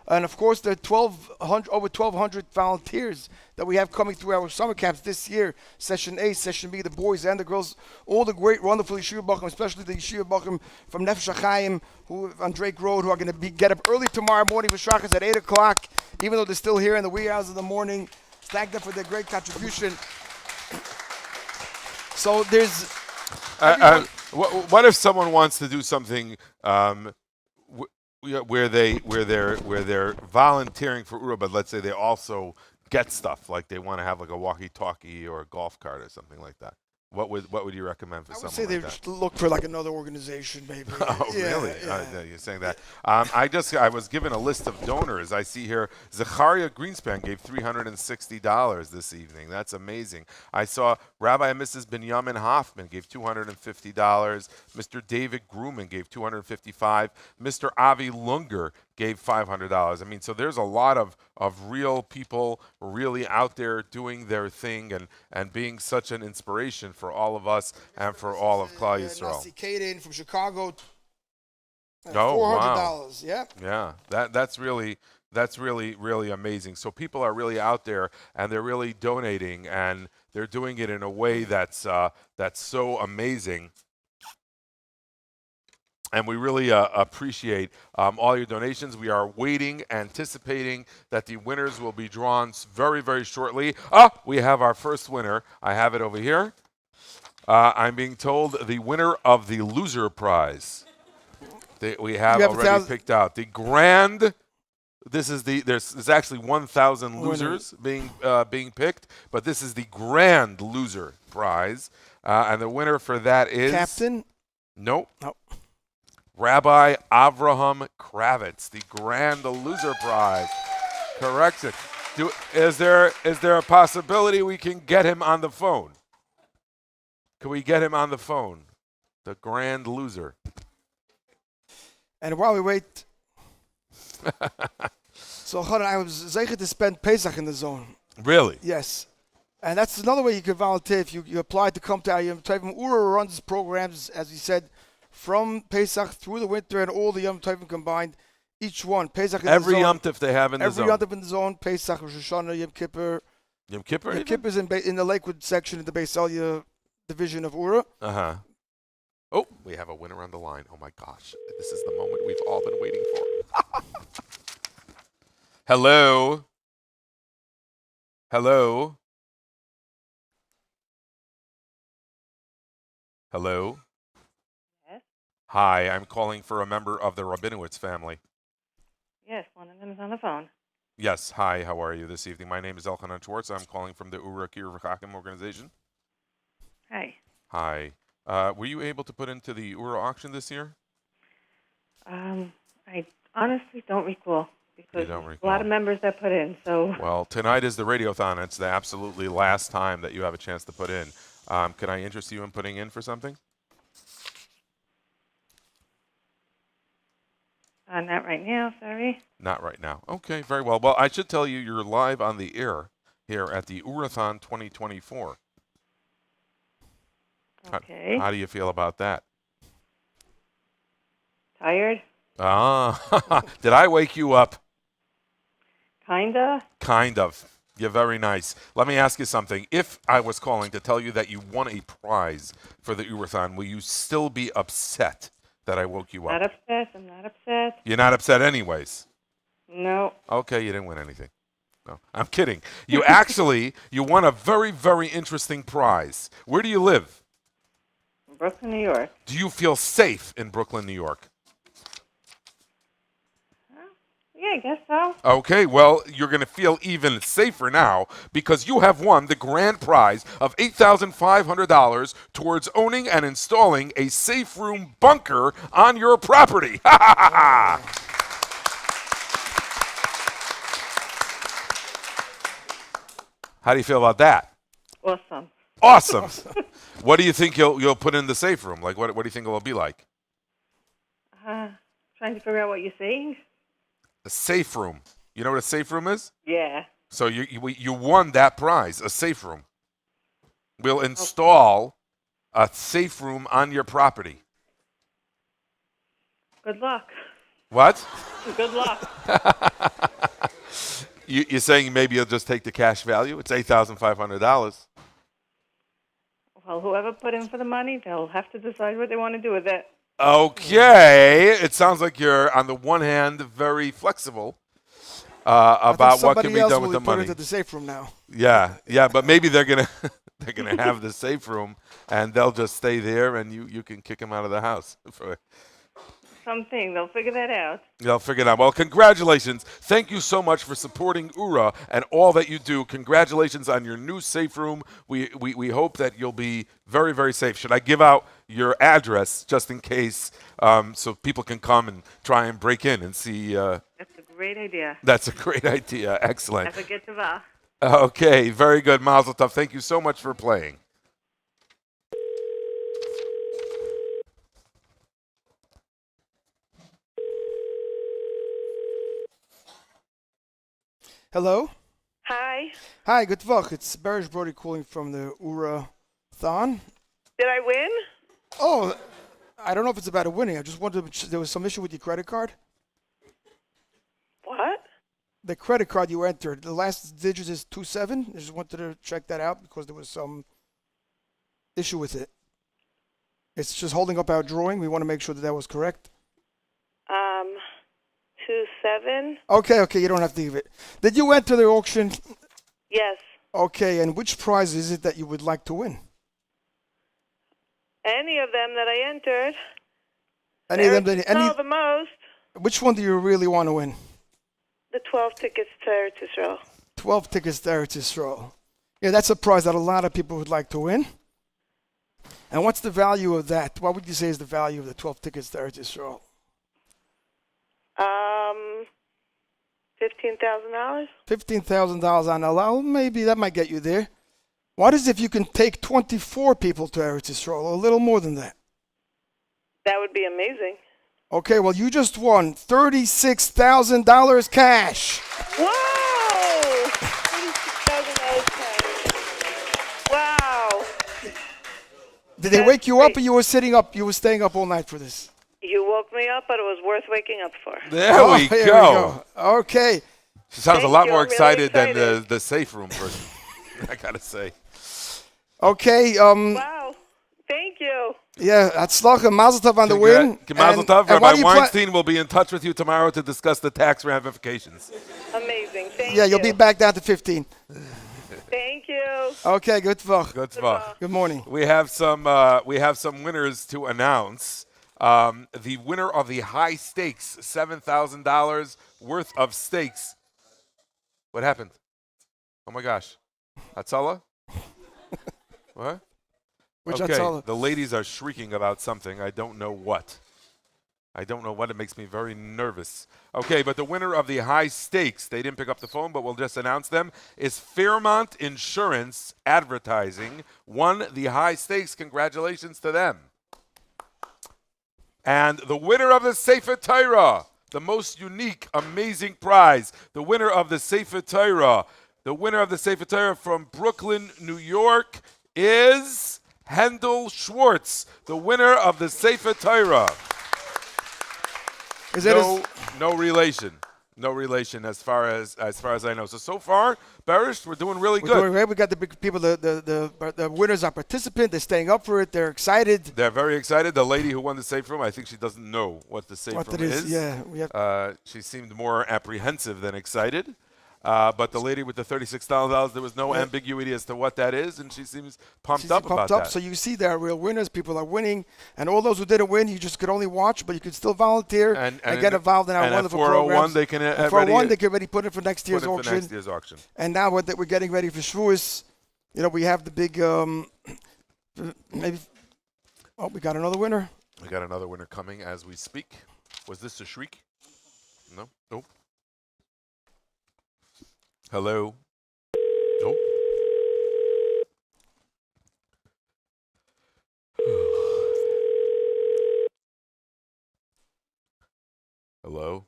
And of course, there are over 1,200 volunteers that we have coming through our summer camps this year. Session A, Session B, the boys and the girls, all the great, wonderful Yeshiva Bachim, especially the Yeshiva Bachim from Nefesh HaChaim, who on Drake Road, who are going to get up early tomorrow morning for Shachas at 8 o'clock, even though they're still here in the wee hours of the morning. Thank them for their great contribution. So there's... what if someone wants to do something... where they're volunteering for URA, but let's say they also get stuff, like they want to have like a walkie-talkie or a golf cart or something like that. What would you recommend for someone like that? I would say they look for like another organization, maybe. Oh, yeah, really? Yeah. You're saying that. I was given a list of donors. I see here Zachariah Greenspan gave $360 this evening. That's amazing. I saw Rabbi and Mrs. Benjamin Hoffman gave $250. Mr. David Grumman gave $255. Mr. Avi Lunger gave $500. I mean, so there's a lot of real people really out there doing their thing and being such an inspiration for all of us and for all of Klal Yisrael. Nasi Kaden from Chicago. $400. Wow. Yeah. Yeah. That's really amazing. So people are really out there and they're really donating and they're doing it in a way that's so amazing. And we really appreciate all your donations. We are waiting, anticipating that the winners will be drawn very, very shortly. We have our first winner. I have it over here. I'm being told the winner of the loser prize. We have already picked out the grand. There's actually 1,000 losers being picked, but this is the grand loser prize, and the winner for that is Captain. Nope. Rabbi Avraham Kravitz, the grand loser prize. Correction. Is there a possibility we can get him on the phone? Can we get him on the phone? The grand loser. And while we wait, so I was zeicher to spend Pesach in the zone. Really? Yes. And that's another way you could volunteer if you apply to come to our Yom Tovim. URA runs programs, as you said, from Pesach through the winter and all the Yom Tovim combined. Each one. Pesach in every the zone. Yom Tov they have in the zone. Every Yom Tov in the zone. Pesach, Rosh Hashanah, Yom Kippur. Yom Kippur? Yom Kippur is in the Lakewood section of the Beis Elia division of URA. Uh-huh. Oh, we have a winner on the line. Oh, my gosh. This is the moment we've all been waiting for. Hello? Hello? Hello? Yes? Hi, I'm calling for a member of the Rabinowitz family. Yes, one of them is on the phone. Yes, hi, how are you this evening? My name is Elchanan Schwartz. I'm calling from the URA Kiruv HaChachim organization. Hi. Hi. Were you able to put into the URA auction this year? I honestly don't recall because don't there's a lot of members that put in. So. Well, tonight is the Radiothon. It's the absolutely last time that you have a chance to put in. Can I interest you in putting in for something? Not right now, sorry. Not right now. Okay, very well. Well, I should tell you you're live on the air here at the OORAHTHON 2024. Okay. How do you feel about that? Tired? Did I wake you up? Kinda. Kind of. You're very nice. Let me ask you something. If I was calling to tell you that you won a prize for the UORAHTHON, will you still be upset that I woke you up? Not upset. I'm not upset. You're not upset anyways? No. Okay, you didn't win anything. No, I'm kidding. You actually, you won a very, very interesting prize. Where do you live? Brooklyn, New York. Do you feel safe in Brooklyn, New York? Yeah, I guess so. Okay, well, you're going to feel even safer now because you have won the grand prize of $8,500 towards owning and installing a safe room bunker on your property. Ha ha ha ha! How do you feel about that? Awesome. Awesome. What do you think you'll put in the safe room? Like, what do you think it'll be like? Trying to figure out what you're saying. A safe room. You know what a safe room is? Yeah. So you won that prize, a safe room. We'll install a safe room on your property. Good luck. What? Good luck. You're saying maybe you'll just take the cash value? It's $8,500. Well, whoever put in for the money, they'll have to decide what they want to do with it. Okay. It sounds like you're, on the one hand, very flexible about what can be done with the money. Put into the safe room now. Yeah, but maybe they're gonna have the safe room, and they'll just stay there, and you can kick them out of the house. Something. They'll figure that out. They'll figure it out. Well, congratulations. Thank you so much for supporting URA and all that you do. Congratulations on your new safe room. We hope that you'll be very, very safe. Should I give out your address just in case so people can come and try and break in and see? That's a great idea. That's a great idea. Excellent. Have a good tava. Okay, very good. Mazel tov. Thank you so much for playing. Hello? Hi. Hi, good Vach. It's Barish Brody calling from the OORAHTHON. Did I win? Oh, I don't know if it's about a winning. I just wanted to, there was some issue with your credit card. What? The credit card you entered, the last digit is 27. I just wanted to check that out because there was some issue with it. It's just holding up our drawing. We want to make sure that that was correct. 27. Okay, you don't have to leave it. Did you enter the auction? Yes. Okay, and which prize is it that you would like to win? Any of them that I entered. Any of them? The most. Which one do you really want to win? The 12 tickets to Eretz Yisrael. 12 tickets to Eretz Yisrael. Yeah, that's a prize that a lot of people would like to win. And what's the value of that? What would you say is the value of the 12 tickets to Eretz Yisrael? $15,000. $15,000 on Allah. Maybe that might get you there. What is if you can take 24 people to Eretz Yisrael? A little more than that. That would be amazing. Okay, well, you just won $36,000 cash. Whoa! $36,000 cash. Wow. Did they wake you up or you were sitting up? You were staying up all night for this? You woke me up, but it was worth waking up for. There we go. Okay. She sounds a lot more excited than the safe room person, I got to say. Okay. Wow. Thank you. Yeah, Hatzlacha, Mazel Tov on the win. Mazel Tov. Rabbi Weinstein will be in touch with you tomorrow to discuss the tax ramifications. Amazing. Thank you. Yeah, you'll be back down to 15. Thank you. Okay, good Tvach. Good Tvach. Good morning. We have some winners to announce. The winner of the high stakes, $7,000 worth of stakes. What happened? Oh my gosh. Hatzalah? What? Which okay, Hatzalah? The ladies are shrieking about something. I don't know what. It makes me very nervous. Okay, but the winner of the high stakes, they didn't pick up the phone, but we'll just announce them, is Fairmont Insurance Advertising. Won the high stakes. Congratulations to them. And the winner of the Sefer Torah, the most unique, amazing prize, the winner of the Sefer Torah from Brooklyn, New York is Hendel Schwartz, the winner of the Sefer Torah. Is it no relation? No relation as far as I know. So far, Barish, we're doing really good. Doing great. We got the big people. The winners are participant. They're staying up for it. They're excited. They're very excited. The lady who won the safe room, I think she doesn't know what the safe room is. Yeah, she seemed more apprehensive than excited. But the lady with the $36,000, there was no ambiguity as to what that is, and she seems pumped up about that. So you see, there are real winners. People are winning, and all those who didn't win, you just could only watch, but you could still volunteer and get involved in our wonderful programs. They can they can already put it for next year's auction. And now we're getting ready for Shavuos. We have the big maybe. Oh, we got another winner. We got another winner coming as we speak. Was this a shriek? No. Nope. Hello. Nope. Hello.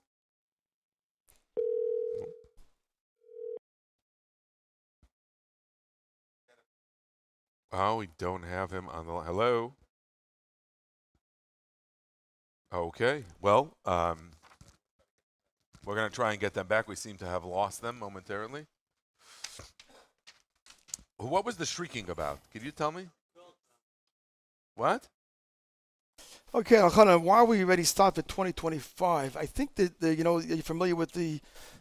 Oh, we don't have him on the line. Hello. Okay. Well, we're going to try and get them back. We seem to have lost them momentarily. What was the shrieking about? Could you tell me? What? Okay, Al-Khana, while we already start with 2025, I think that, you're familiar with the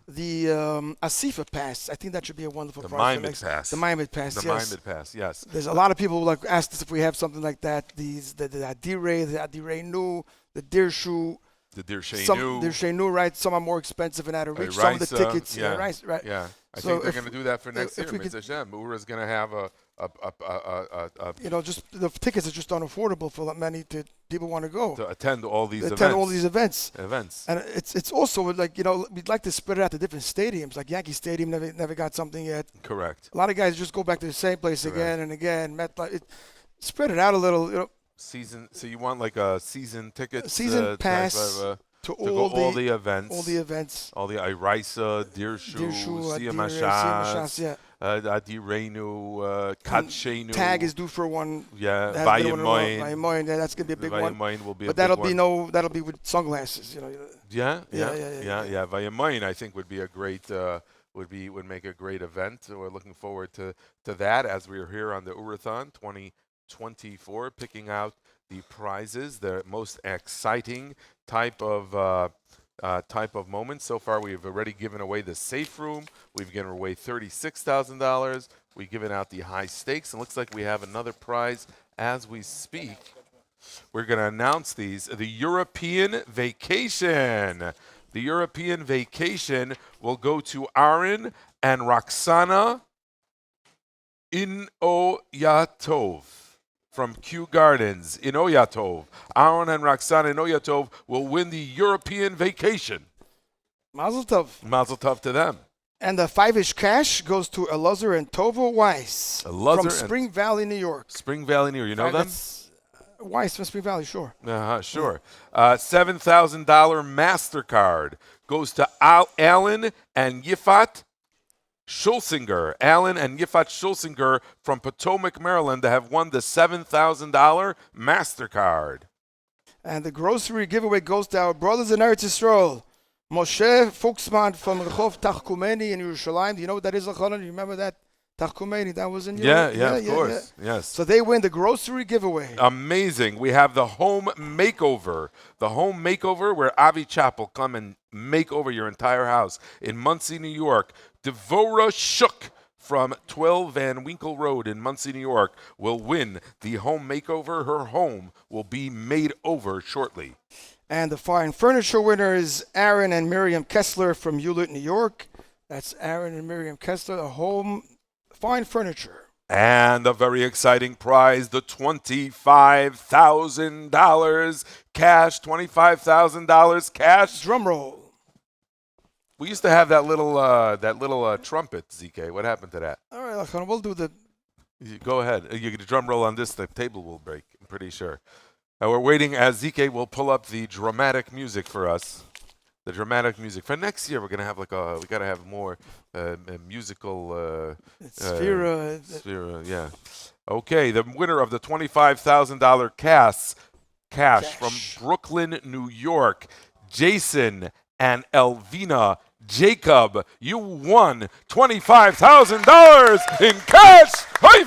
Asifa Pass. I think that should be a wonderful prize. The Pass. The Maimed Pass, The Maimed Pass, yes. There's a lot of people who asked us if we have something like that. The Adirei Nu, the Dirshu. The Dirshay Nu, right? Some are more expensive and out of reach. Some of the tickets, right? Yeah, I think they're going to do that for next year. Mr. Hashem, Ura's going to have just the tickets are just unaffordable for many people want to go to attend all these events. And it's also like we'd like to spread it out to different stadiums. Like Yankee Stadium never got something yet. Correct. A lot of guys just go back to the same place again and again. Spread it out a little. Season. So you want like a season ticket? Season pass to all the events. All the events. All the Iraisa, Dirshu, Siyamashas, Adirenu, Katshenu. Tag is due for one. Yeah, Vayamoin. That's gonna be a big one. Vayamoin will be but that'll be with sunglasses. Yeah. Vayamoin, I think, would be a great. Would make a great event. So we're looking forward to that as we're here on the OORAHTHON 2024, picking out the prizes, the most exciting type of moments. So far, we've already given away the safe room. We've given away $36,000. We've given out the high stakes, and looks like we have another prize as we speak. We're going to announce these. The European Vacation. The European Vacation will go to Aaron and Roxana Inoyatov from Kew Gardens in Oyatov. Aaron and Roxana in Oyatov will win the European Vacation. Mazel tov. Mazel tov to them. And the 5-ish cash goes to Elazar and Tova Weiss from Spring Valley, New York. Spring Valley, New York. You know them? Weiss from Spring Valley, sure. Sure. $7,000 MasterCard goes to Alan and Yifat Schulsinger. Alan and Yifat Schulsinger from Potomac, Maryland, have won the $7,000 MasterCard. And the grocery giveaway goes to our brothers in Eretz Yisrael. Moshe Fuchsman from Rehov Tachkumeni in Yerushalayim. Do you know what that is, Lachana? Do you remember that? Tachkumeni, that was in Europe? Yeah, of course. Yes. So they win the grocery giveaway. Amazing. We have the home makeover. The home makeover where Avi Chapel come and make over your entire house. In Monsey, New York, Devora Shook from 12 Van Winkle Road in Monsey, New York will win the home makeover. Her home will be made over shortly. And the fine furniture winner is Aaron and Miriam Kessler from Hewlett, New York. That's Aaron and Miriam Kessler, the home fine furniture. And a very exciting prize, the $25,000 cash. $25,000 cash. Drum roll. We used to have that little trumpet, ZK. What happened to that? All right, we'll do the. Go ahead. You get a drum roll on this. The table will break. I'm pretty sure. We're waiting as ZK will pull up the dramatic music for us. The dramatic music for next year. We're gonna have we gotta have more musical. Sphera. Yeah. Okay. The winner of the $25,000 cash from Brooklyn, New York, Jason and Elvina Jacob. You won $25,000 in cash. Hey,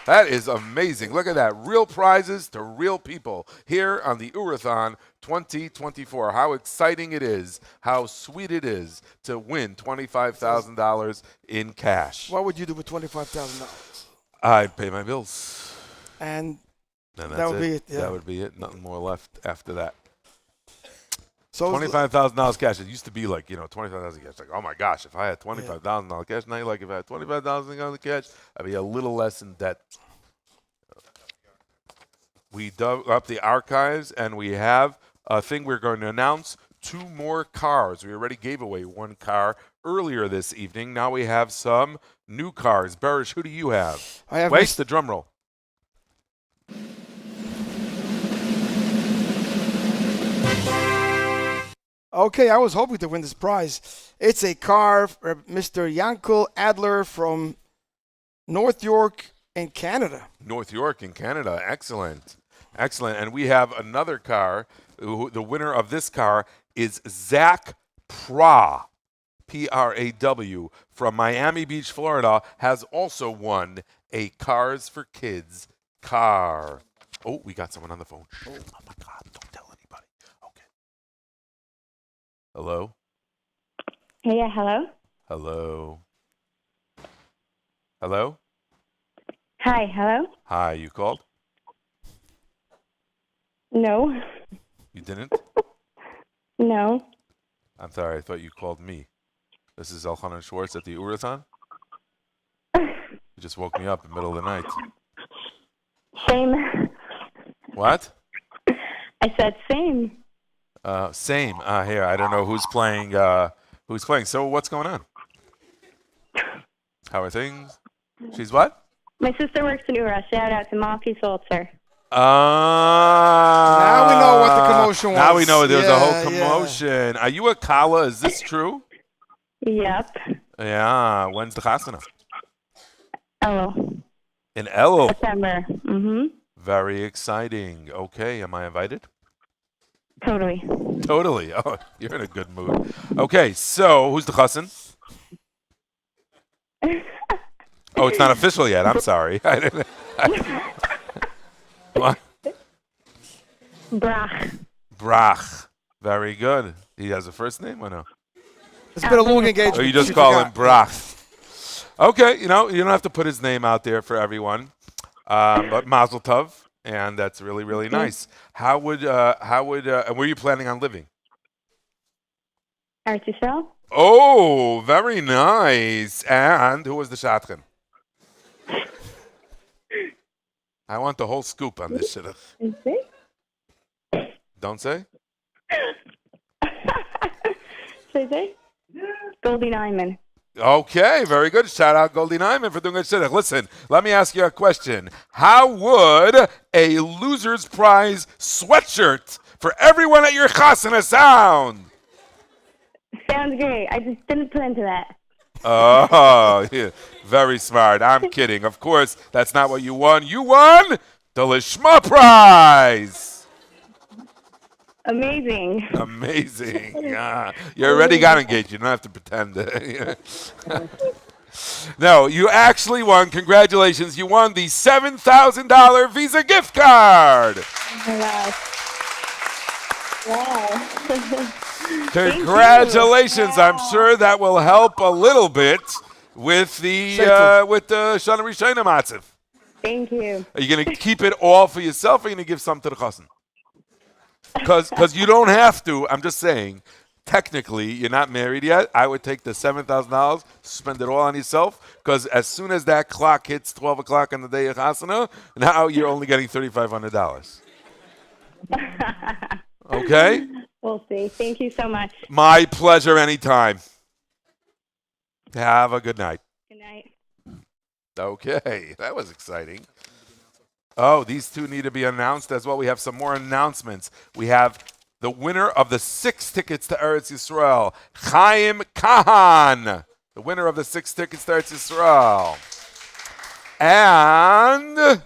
That is amazing. Look at that. Real prizes to real people here on the OORAHTHON 2024. How exciting it is. How sweet it is to win $25,000 in cash. What would you do with $25,000? I'd pay my bills. And that's that would be it. Yeah. That would be it. Nothing more left after that. So $25,000 cash. It used to be like, $25,000 cash. Like, oh my gosh, if I had $25,000 cash, now you're like, if I had $25,000 cash, I'd be a little less in debt. We dug up the archives, and we have a thing we're going to announce. 2 more cars. We already gave away 1 car earlier this evening. Now we have some new cars. Barish, who do you have? I have Waste the drum roll. Okay, I was hoping to win this prize. It's a car for Mr. Yankel Adler from North York in Canada. North York in Canada. Excellent. Excellent. And we have another car. The winner of this car is Zach Pra, Praw, from Miami Beach, Florida, has also won a Cars for Kids car. Oh, we got someone on the phone. Oh my God, don't tell anybody. Okay. Hello? Yeah, hello? Hello? Hello? Hi, hello? Hi, you called? No. You didn't? No. I'm sorry, I thought you called me. This is Elchanan Schwartz at the OORAHTHON. You just woke me up in the middle of the night. Same. What? I said same. Same. Here, I don't know who's playing. So what's going on? How are things? She's what? My sister works in Ura. Shout out to Malky Salter. Now we know what the commotion was. Now we know there's a whole commotion. Are you a Kala? Is this true? Yep. Yeah. When's the chasana? Elul. In Elul. September. Mm-hmm. Very exciting. Okay, am I invited? Totally. Totally. Oh, you're in a good mood. Okay, so who's the chassan? Oh, it's not official yet. I'm sorry. What? Brach. Brach. Very good. He has a first name or no? It's been a long engagement. Or you just call him Brach. Okay, you don't have to put his name out there for everyone. But Mazel Tov, and that's really, really nice. How would and where are you planning on living? Eretz Yisrael. Oh, very nice. And who was the shadchan? I want the whole scoop on this shidduch. Don't say? Say? Goldie Nyman. Okay, very good. Shout out Goldie Nyman for doing a shidduch. Listen, let me ask you a question. How would a loser's prize sweatshirt for everyone at your chasana sound? Sounds great. I just didn't put into that. Oh, yeah. Very smart. I'm kidding. Of course, that's not what you won. You won the Lishma prize. Amazing. Amazing. Yeah. You already got engaged. You don't have to pretend. No, you actually won. Congratulations. You won the $7,000 Visa gift card. Wow. Congratulations. I'm sure that will help a little bit with the Shana Rishayna Matziv. Thank you. Are you going to keep it all for yourself, or are you going to give some to the chassan? Because you don't have to. I'm just saying, technically, you're not married yet. I would take the $7,000, spend it all on yourself, because as soon as that clock hits 12 o'clock on the day of chasana, now you're only getting $3,500. Okay? We'll see. Thank you so much. My pleasure anytime. Have a good night. Good night. Okay, that was exciting. Oh, these two need to be announced as well. We have some more announcements. We have the winner of the 6 tickets to Eretz Yisrael, Chaim Kahan, the winner of the 6 tickets to Eretz Yisrael. And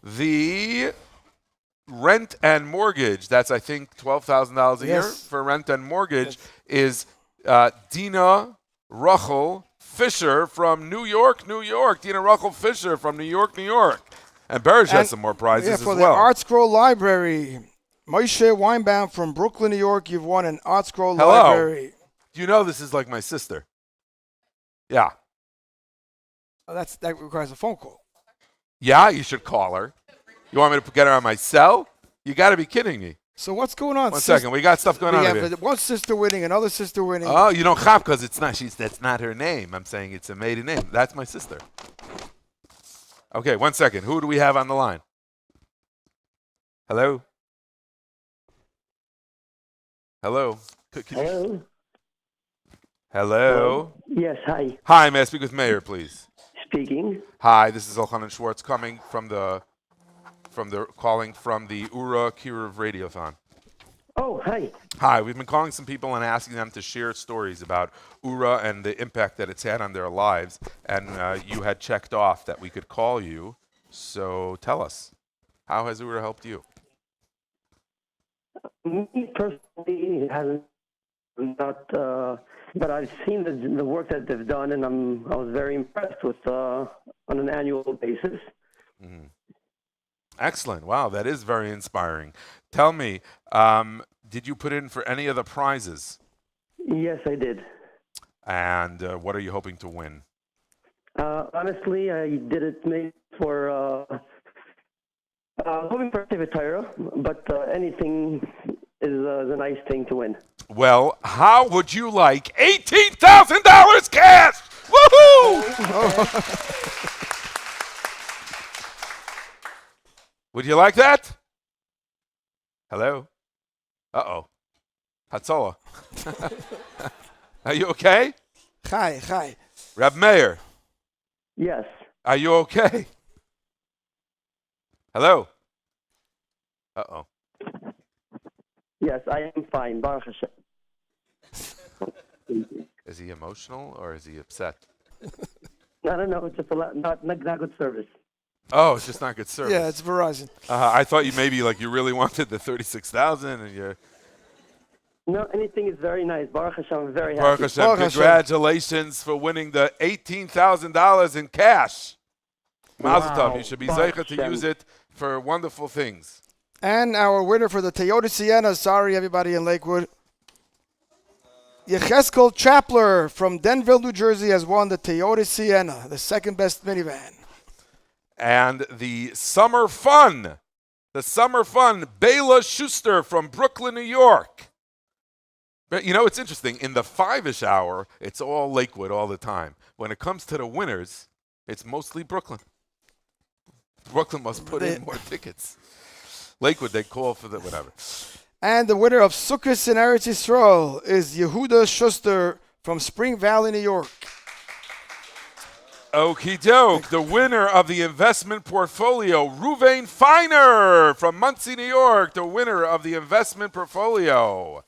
the rent and mortgage, that's I think $12,000 a year for rent and mortgage, is Dina Rachel Fisher from New York, New York. Dina Ruchel Fisher from New York, New York. And Berge has some more prizes as well. For the Art Scroll Library, Moshe Weinbaum from Brooklyn, New York. You've won an Art Scroll Library. Do you know this is like my sister? Yeah. Oh, that requires a phone call. Yeah, you should call her. You want me to get her on my cell? You got to be kidding me. So what's going on? One second, we got stuff going on here. One sister winning, another sister winning. Oh, you don't have because it's not. That's not her name. I'm saying it's a maiden name. That's my sister. Okay, 1 second. Who do we have on the line? Hello. Hello. Hello. Hello. Yes. Hi. Hi. May I speak with Mayor, please? Speaking. Hi. This is Elchanan Schwartz calling from the Ura Kiruv Radiothon. Oh, hi. Hi, we've been calling some people and asking them to share stories about Ura and the impact that it's had on their lives. And you had checked off that we could call you. So tell us, how has Ura helped you? Me personally, it hasn't not, but I've seen the work that they've done, and I was very impressed with on an annual basis. Mm-hmm. Excellent. Wow, that is very inspiring. Tell me, did you put in for any of the prizes? Yes, I did. And what are you hoping to win? Honestly, I did it maybe for hoping for a Torah, but anything is a nice thing to win. Well, how would you like $18,000 cash? Woohoo! Would you like that? Hello? Uh-oh. Hatzola. Are you okay? Hi. Reb Meir. Yes. Are you okay? Hello? Uh-oh. Yes, I am fine. Baruch Hashem. Is he emotional or is he upset? I don't know. It's just not good service. Oh, it's just not good service. Yeah, it's Verizon. I thought you maybe you really wanted the 36,000 and you're... No, anything is very nice. Baruch Hashem, I'm very happy. Baruch Hashem, congratulations for winning the $18,000 in cash. Mazel tov. You should be zeicha to use it for wonderful things. And our winner for the Toyota Sienna, sorry everybody in Lakewood, Yecheskel Chapler from Denville, New Jersey has won the Toyota Sienna, the second best minivan. And the Summer Fun, Bela Schuster from Brooklyn, New York. But you know, it's interesting. In the 5-ish hour, it's all Lakewood all the time. When it comes to the winners, it's mostly Brooklyn. Brooklyn must put in more tickets. Lakewood, they call for the whatever. And the winner of Sukkot in Eretz Yisrael is Yehuda Schuster from Spring Valley, New York. Okie doke. The winner of the investment portfolio, Ruvain Feiner from Motzei, New York. The winner of the investment portfolio.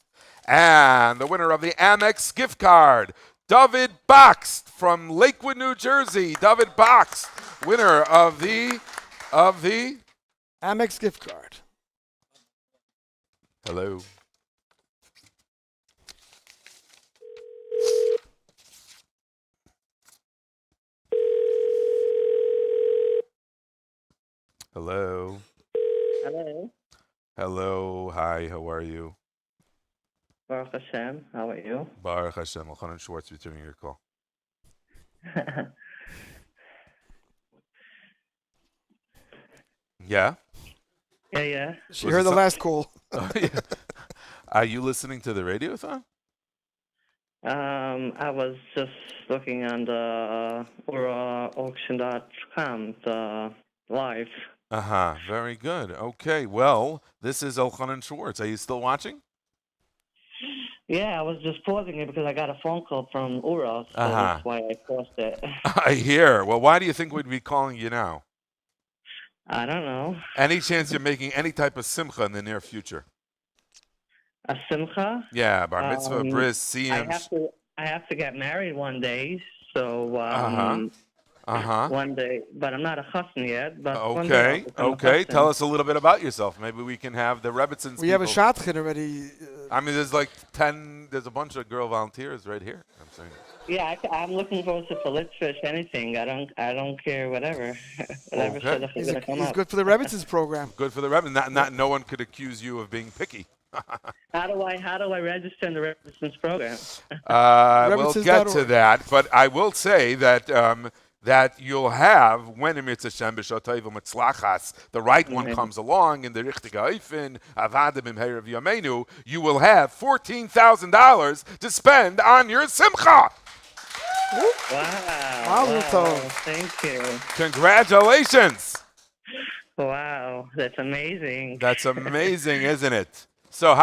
And the winner of the Amex gift card, David Baxt from Lakewood, New Jersey. David Baxt, winner of the Amex gift card. Hello. Hello. Hello. Hello. Hi, how are you? Baruch Hashem, how are you? Baruch Hashem. Elchanan Schwartz returning your call. Yeah? Yeah. She heard the last call. Oh, yeah. Are you listening to the radiothon? I was just looking on the OORAHTHON, the live. Very good. Okay. Well, this is Elchanan Schwartz. Are you still watching? Yeah, I was just pausing it because I got a phone call from Ura, so that's why I paused it. I hear. Well, why do you think we'd be calling you now? I don't know. Any chance you're making any type of simcha in the near future? A simcha? Yeah, bar mitzvah, bris, siyum. I have to get married one day, so one day, but I'm not a chassan yet. But one day Okay, I'll become a okay. chassan. Tell us a little bit about yourself. Maybe we can have the Rebbitzins. We have a shotgun already. I mean, there's like 10. There's a bunch of girl volunteers right here. I'm saying. Yeah, I'm looking forward to fish, anything. I don't care, whatever. Whatever Okay. shidduch is gonna come He's up. good for the Rebbitzins program. Good for the Rebbitzins. No one could accuse you of being picky. How do I register in the Rebbitzins program? We'll get to that, but I will say that that you'll have when the right one comes along in the richtige Eifen, Avadim im Herav Yameinu, you will have $14,000 to spend on your simcha. Wow. Thank you. Congratulations. Wow, that's amazing. That's amazing, isn't it? So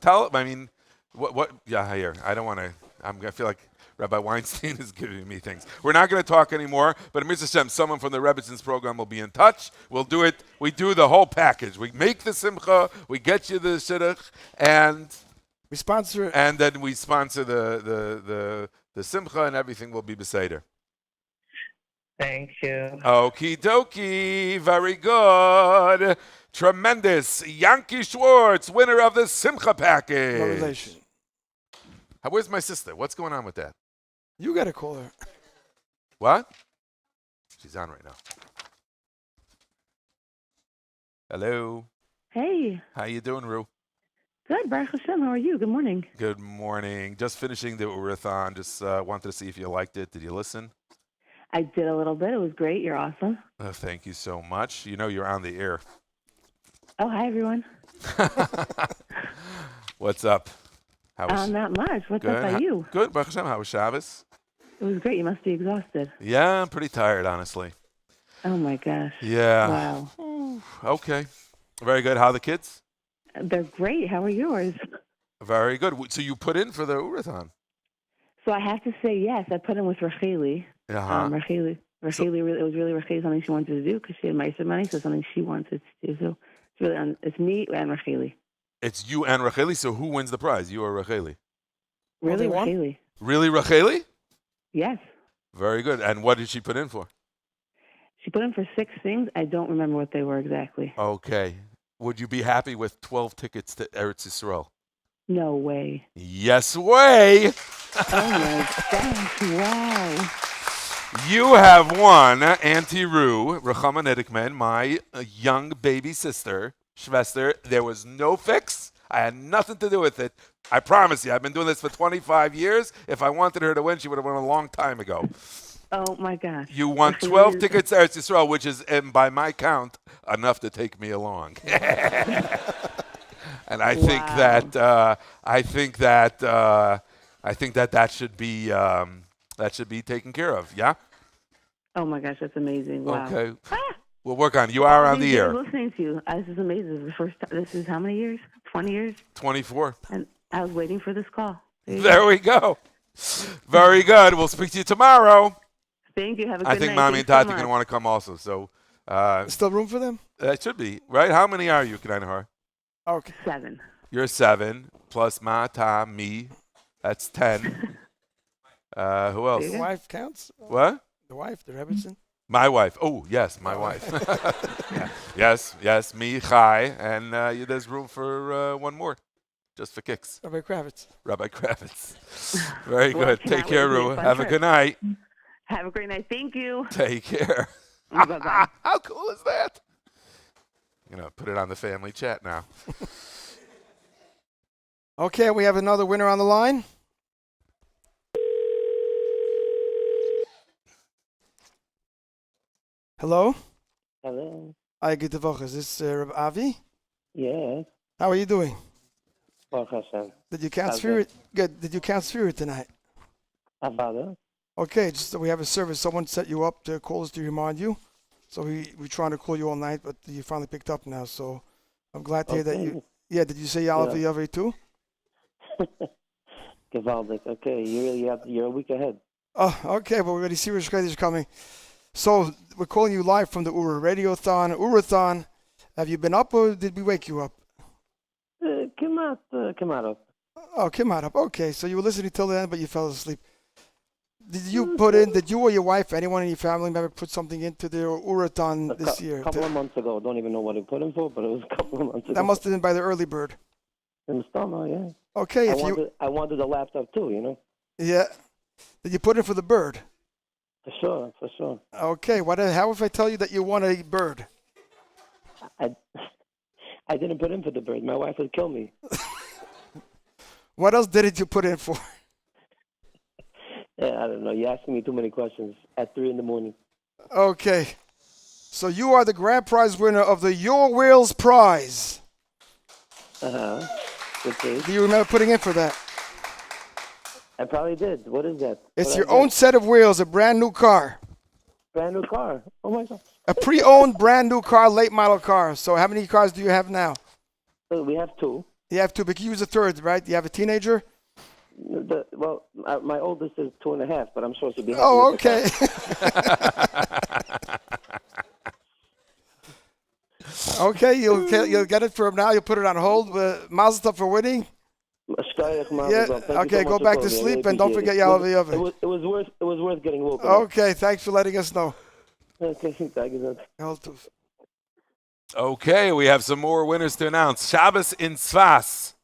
tell. I mean, what? Yeah, here. I don't want to. I feel like Rabbi Weinstein is giving me things. We're not going to talk anymore. But Mr. Shem, someone from the Rebbitzins program will be in touch. We'll do it. We do the whole package. We make the simcha. We get you the shidduch, and we sponsor it. And then we sponsor the simcha, and everything will be beseder. Thank you. Okie dokie. Very good. Tremendous. Yankee Schwartz, winner of the Simcha package. No relation. Where's my sister? What's going on with that? You got to call her. What? She's on right now. Hello. Hey. How you doing, Ru? Good, Baruch Hashem. How are you? Good morning. Good morning. Just finishing the OORAHTHON. Just wanted to see if you liked it. Did you listen? I did a little bit. It was great. You're awesome. Thank you so much. You know you're on the air. Oh, hi, everyone. What's up? How was not much. What's good? up by you? Good, Baruch Hashem. How was Shabbos? It was great. You must be exhausted. Yeah, I'm pretty tired, honestly. Oh, my gosh. Yeah. Wow. Okay. Very good. How are the kids? They're great. How are yours? Very good. So you put in for the OORAHTHON? So I have to say yes. I put in with Racheli. Racheli, it was really Racheli something she wanted to do because she had Meiser money, so something she wanted to do. So it's really it's me and Racheli. It's you and Racheli. So who wins the prize? You or Racheli? Really, Racheli. Really, Racheli? Yes. Very good. And what did she put in for? She put in for 6 things. I don't remember what they were exactly. Okay. Would you be happy with 12 tickets to Eretz Yisrael? No way. Yes way. Oh my gosh! Wow. You have won, Auntie Rue, Rechama Nidikman, my young baby sister, Schwester. There was no fix. I had nothing to do with it. I promise you, I've been doing this for 25 years. If I wanted her to win, she would have won a long time ago. Oh my gosh. You won 12 tickets to Eretz Yisrael, which is, by my count, enough to take me along. And I think that should be taken care of. Yeah. Oh my gosh, that's amazing! Wow. Okay. We'll work on it. You are on the air. Listening to you, this is amazing. This is the first time. This is how many years? 20 years. 24. And I was waiting for this call. There we go. Very good. We'll speak to you tomorrow. Thank you. Have a good night. I think Mommy and Tati are going to want to come also. So. Still room for them? It should be, right? How many are you, Kanainahar? Okay. 7. You're 7 plus Ma, Ta, me. That's 10. Who else? The wife counts? What? The wife, the Rebbitzin? My wife. Oh, yes, my wife. Yes, me, Chai, and there's room for one more, just for kicks. Rabbi Kravitz. Very good. Take care, Ru. Have a good night. Have a great night. Thank you. Take care. Bye-bye. How cool is that? I'm going to put it on the family chat now. Okay, we have another winner on the line. Hello? Hello. Hi, good to Is this Rabbi Avi? Yeah. How are you doing? Baruch Hashem. Did you count spirit? Good. Did you count spirit tonight? About it. Okay, just we have a service. Someone set you up to call us to remind you. So we're trying to call you all night, but you finally picked up now. So I'm glad to hear that you. Yeah, did you say Yalav Yaveh too? Gewaldig. Okay, you're a week ahead. Oh, okay. Well, we already see which is coming. So we're calling you live from the OORAHTHON. OORAHTHON, have you been up or did we wake you up? Come out up. Oh, came out up. Okay, so you were listening till the end, but you fell asleep. Did you put in? Did you or your wife, anyone in your family member, put something into the OORAHTHON this year? A couple of months ago. Don't even know what I put in for, but it was a couple of months ago. That must have been by the early bird. In the summer, yeah. Okay, I wanted a laptop too, you know. Yeah. Did you put in for the bird? For sure, for sure. Okay. How if I tell you that you want a bird? I didn't put in for the bird. My wife would kill me. What else didn't you put in for? Yeah, I don't know. You're asking me too many questions at 3 a.m. Okay. So you are the grand prize winner of the Your Wheels prize. Okay. Do you remember putting in for that? I probably did. What is that? It's your own set of wheels, a brand new car. Brand new car. Oh my God. A pre-owned brand new car, late model car. So how many cars do you have now? We have 2. You have 2, but you use a third, right? You have a teenager? My oldest is 2.5, but I'm supposed to be happy. Oh, with okay. Okay, you'll get it for him now. You'll put it on hold. Mazel tov for winning. Yeah. Okay, go back to sleep and don't forget Yalav Yaveh. It was worth getting woken. Okay, thanks for letting us know. Okay, thank you. Okay, we have some more winners to announce. Shabbos in Tzfas.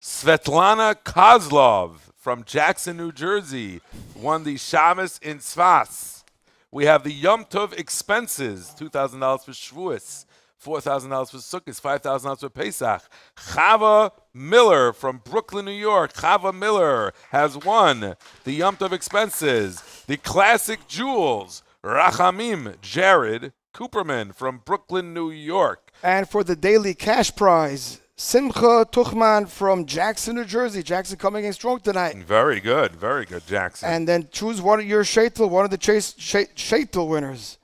Svetlana Kozlov from Jackson, New Jersey, won the Shabbos in Tzfas. We have the Yom Tov expenses, $2,000 for Shavuos, $4,000 for Sukkot, $5,000 for Pesach. Chava Miller from Brooklyn, New York. Chava Miller has won the Yom Tov expenses. The Classic Jewels, Rachamim Jared Cooperman from Brooklyn, New York. And for the daily cash prize, Simcha Tuchman from Jackson, New Jersey. Jackson coming in strong tonight. Very good, Jackson. And then choose one of your shaitel, one of the shaitel winners.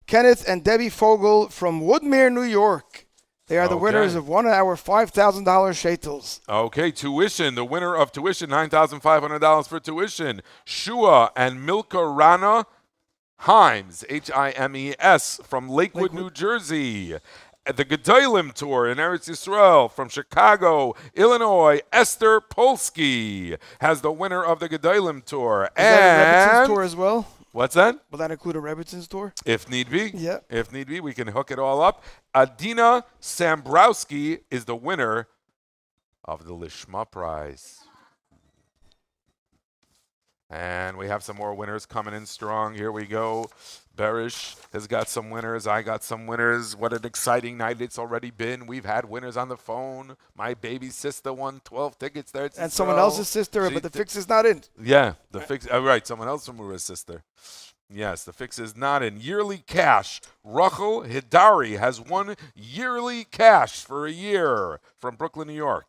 Kenneth and Debbie Fogel from Woodmere, New York. They are the winners of one of our $5,000 shaitels. Okay, tuition. The winner of tuition, $9,500 for tuition. Shua and Milka Rana Himes, Himes, from Lakewood, New Jersey. The Gedolim Tour in Eretz Yisrael from Chicago, Illinois. Esther Polsky has the winner of the Gedolim Tour. Is that a Rebbitzins tour as well? What's that? Will that include a Rebbitzins tour? If need be. Yeah. If need be, we can hook it all up. Adina Sambrowski is the winner of the Lishma Prize. And we have some more winners coming in strong. Here we go. Berish has got some winners. I got some winners. What an exciting night it's already been. We've had winners on the phone. My baby sister won 12 tickets there. And someone else's sister, but the fix is not in. Yeah, the fix. Right, someone else from Ura's sister. Yes, the fix is not in. Yearly cash. Rachel Hidari has won yearly cash for a year from Brooklyn, New York.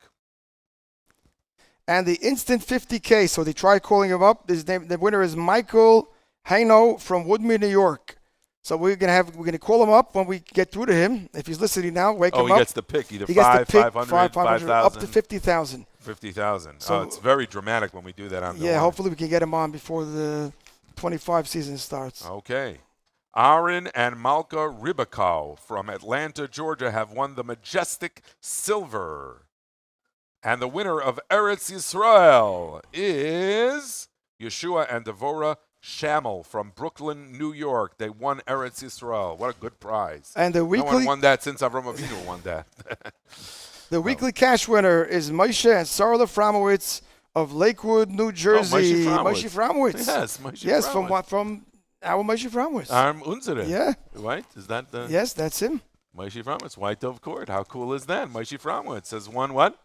And the instant 50K, so they tried calling him up. His name, the winner is Michael Haino from Woodmere, New York. So we're gonna call him up when we get through to him. If he's listening now, wake him up. Oh, he gets the pick, either 500, 5,000. Up to 50,000. 50,000. So it's very dramatic when we do that on the line. Hopefully we can get him on before the 25 season starts. Okay. Aaron and Malka Ribikow from Atlanta, Georgia have won the Majestic Silver. And the winner of Eretz Yisrael is Yeshua and Devorah Shamel from Brooklyn, New York. They won Eretz Yisrael. What a good prize. And the weekly... No one won that since Avram Avinu won that. The weekly cash winner is Moshe and Sarah Framowitz of Lakewood, New Jersey. Moshe Framowitz. Yes, Moshe Yes, Framowitz. From our Moshe Framowitz. Unsere. Yeah. Right? Is that the... Yes, that's him. Moshe Framowitz, White Dove Court. How cool is that? Moshe Framowitz has won what?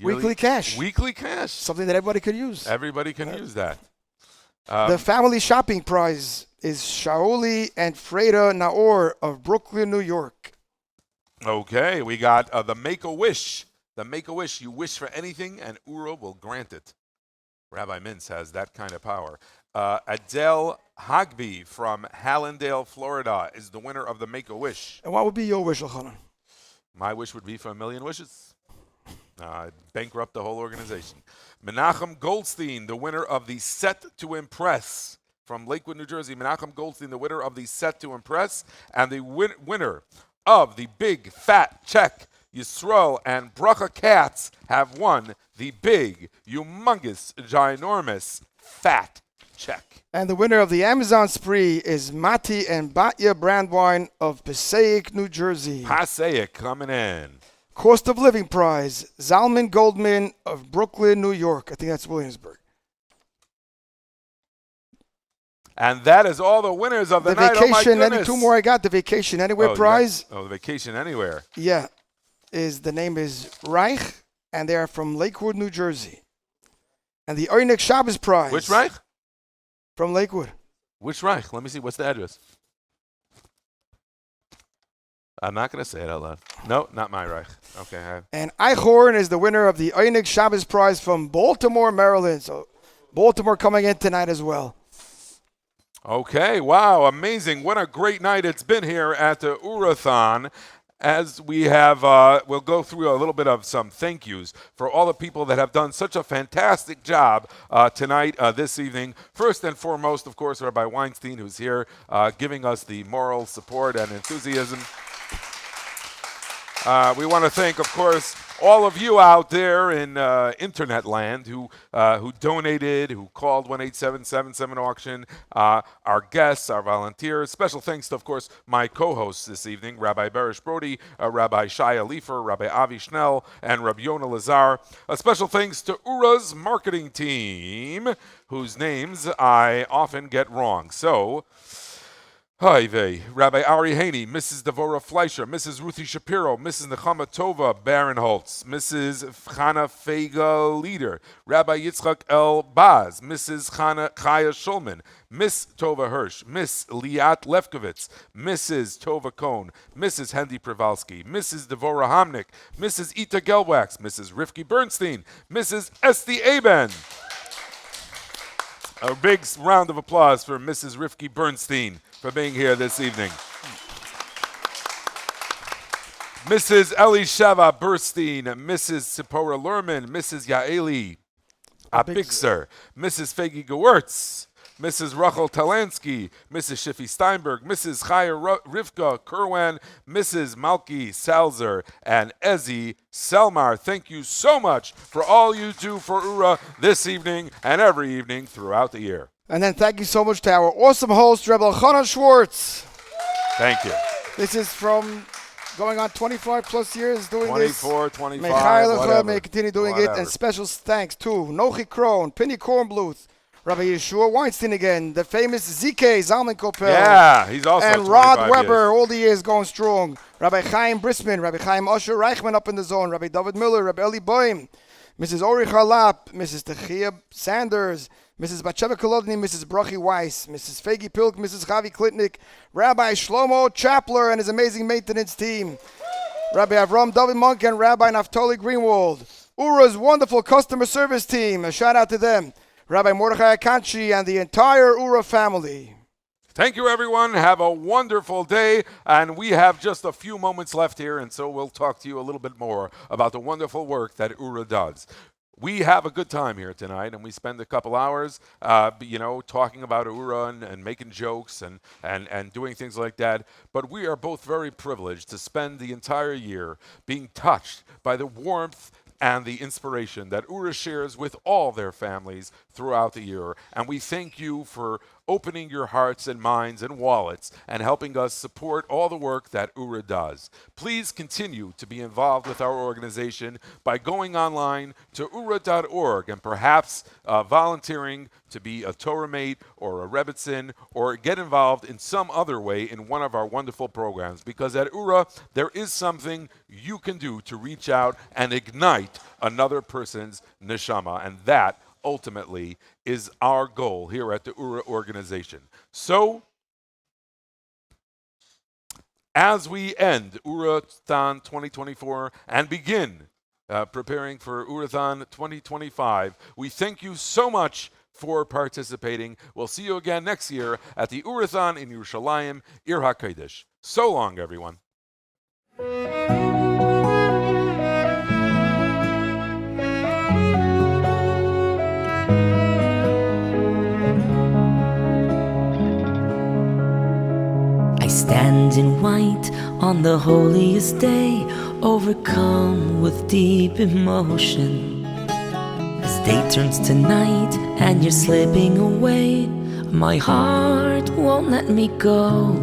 Weekly cash. Weekly cash. Something that everybody could use. Everybody can use that. The family shopping prize is Shaoli and Freda Naor of Brooklyn, New York. Okay, we got the Make-A-Wish. The Make-A-Wish, you wish for anything and Ura will grant it. Rabbi Mintz has that kind of power. Adele Hagby from Hallandale, Florida is the winner of the Make-A-Wish. And what would be your wish, Elchanan? My wish would be for 1,000,000 wishes. Bankrupt the whole organization. Menachem Goldstein, the winner of the Set to Impress from Lakewood, New Jersey. Menachem Goldstein, the winner of the Set to Impress, and the winner of the Big Fat Check. Yisrael and Bracha Katz have won the big, humongous, ginormous, fat Check. And the winner of the Amazon spree is Mati and Batya brand wine of Passaic, New Jersey. Passaic coming in. Cost of living prize, Zalman Goldman of Brooklyn, New York. I think that's Williamsburg. And that is all the winners of the night. Vacation, oh my two more I got. The Vacation Anywhere prize. The Vacation Anywhere. Yeah. The name is Reich, and they are from Lakewood, New Jersey. And the Oynek Shabbos prize. Which Reich? From Lakewood. Which Reich? Let me see. What's the address? I'm not going to say it out loud. No, not my Reich. Okay. And Eichhorn is the winner of the Oynek Shabbos prize from Baltimore, Maryland. So Baltimore coming in tonight as well. Okay, wow, amazing. What a great night it's been here at the OORAHTHON. As we have, we'll go through a little bit of some thank yous for all the people that have done such a fantastic job tonight, this evening. First and foremost, of course, Rabbi Weinstein, who's here giving us the moral support and enthusiasm. We want to thank, of course, all of you out there in internet land who donated, who called 1-877-7-AUCTION, our guests, our volunteers. Special thanks to, of course, my co-hosts this evening, Rabbi Barish Brody, Rabbi Shaya Leifer, Rabbi Avi Schnell, and Rabbi Yona Lazar. A special thanks to URA's marketing team, whose names I often get wrong. So, hi vey, Rabbi Ari Haney, Mrs. Devorah Fleischer, Mrs. Ruthie Shapiro, Mrs. Nechama Tova Barenholtz, Mrs. Chana Feiga Leader, Rabbi Yitzchak El Baz, Mrs. Chana Chaya Shulman, Miss Tova Hirsch, Miss Liat Lefkovitz, Mrs. Tova Cohn, Mrs. Hendy Privalski, Mrs. Devorah Hamnick, Mrs. Ita Gelwax, Mrs. Rivki Bernstein, Mrs. Esti Aben. A big round of applause for Mrs. Rivki Bernstein for being here this evening. Mrs. Elisheva Burstein, Mrs. Sipora Lerman, Mrs. Yaeli Abixer, Mrs. Fegi Gewurtz, Mrs. Rachel Talansky, Mrs. Shiffy Steinberg, Mrs. Chaya Rivka Kerwan, Mrs. Malki Salzer, and Ezzy Selmar. Thank you so much for all you do for URA this evening and every evening throughout the year. And then thank you so much to our awesome host, Rebbe Elchanan Schwartz. Thank you. This is from going on 25 plus years doing 24, this. 25, whatever. May continue doing it. And special thanks to Nochi Krohn, Penny Kornbluth, Rabbi Yeshua Weinstein again, the famous ZK Zalman Kopel. Yeah, he's also and Rod Weber, all the years going strong. Rabbi Chaim Brisman, Rabbi Chaim Usher Reichman up in the zone, Rabbi David Miller, Rabbi Eli Boim, Mrs. Ori Charlap, Mrs. Techia Sanders, Mrs. Batsheva Kolodny, Mrs. Brachi Weiss, Mrs. Fegi Pilk, Mrs. Chavi Klitnik, Rabbi Shlomo Chapler and his amazing maintenance team, Rabbi Avram David Monk and Rabbi Naftali Greenwald, URA's wonderful customer service team, a shout out to them, Rabbi Mordechai Akanchi and the entire URA family. Thank you, everyone. Have a wonderful day. And we have just a few moments left here, and so we'll talk to you a little bit more about the wonderful work that URA does. We have a good time here tonight, and we spend a couple hours, talking about URA and making jokes and doing things like that. But we are both very privileged to spend the entire year being touched by the warmth and the inspiration that URA shares with all their families throughout the year. And we thank you for opening your hearts and minds and wallets and helping us support all the work that URA does. Please continue to be involved with our organization by going online to ura.org and perhaps volunteering to be a Torah mate or a Rebbitzin or get involved in some other way in one of our wonderful programs, because at URA there is something you can do to reach out and ignite another person's neshama, and that ultimately is our goal here at the URA organization. So, as we end OORAHTHON 2024 and begin preparing for OORAHTHON 2025, we thank you so much for participating. We'll see you again next year at the OORAHTHON in Yerushalayim, Ir HaKodesh. So long, everyone. I stand in white on the holiest day, overcome with deep emotion, as Day turns to night and you're slipping away. My heart won't let me go.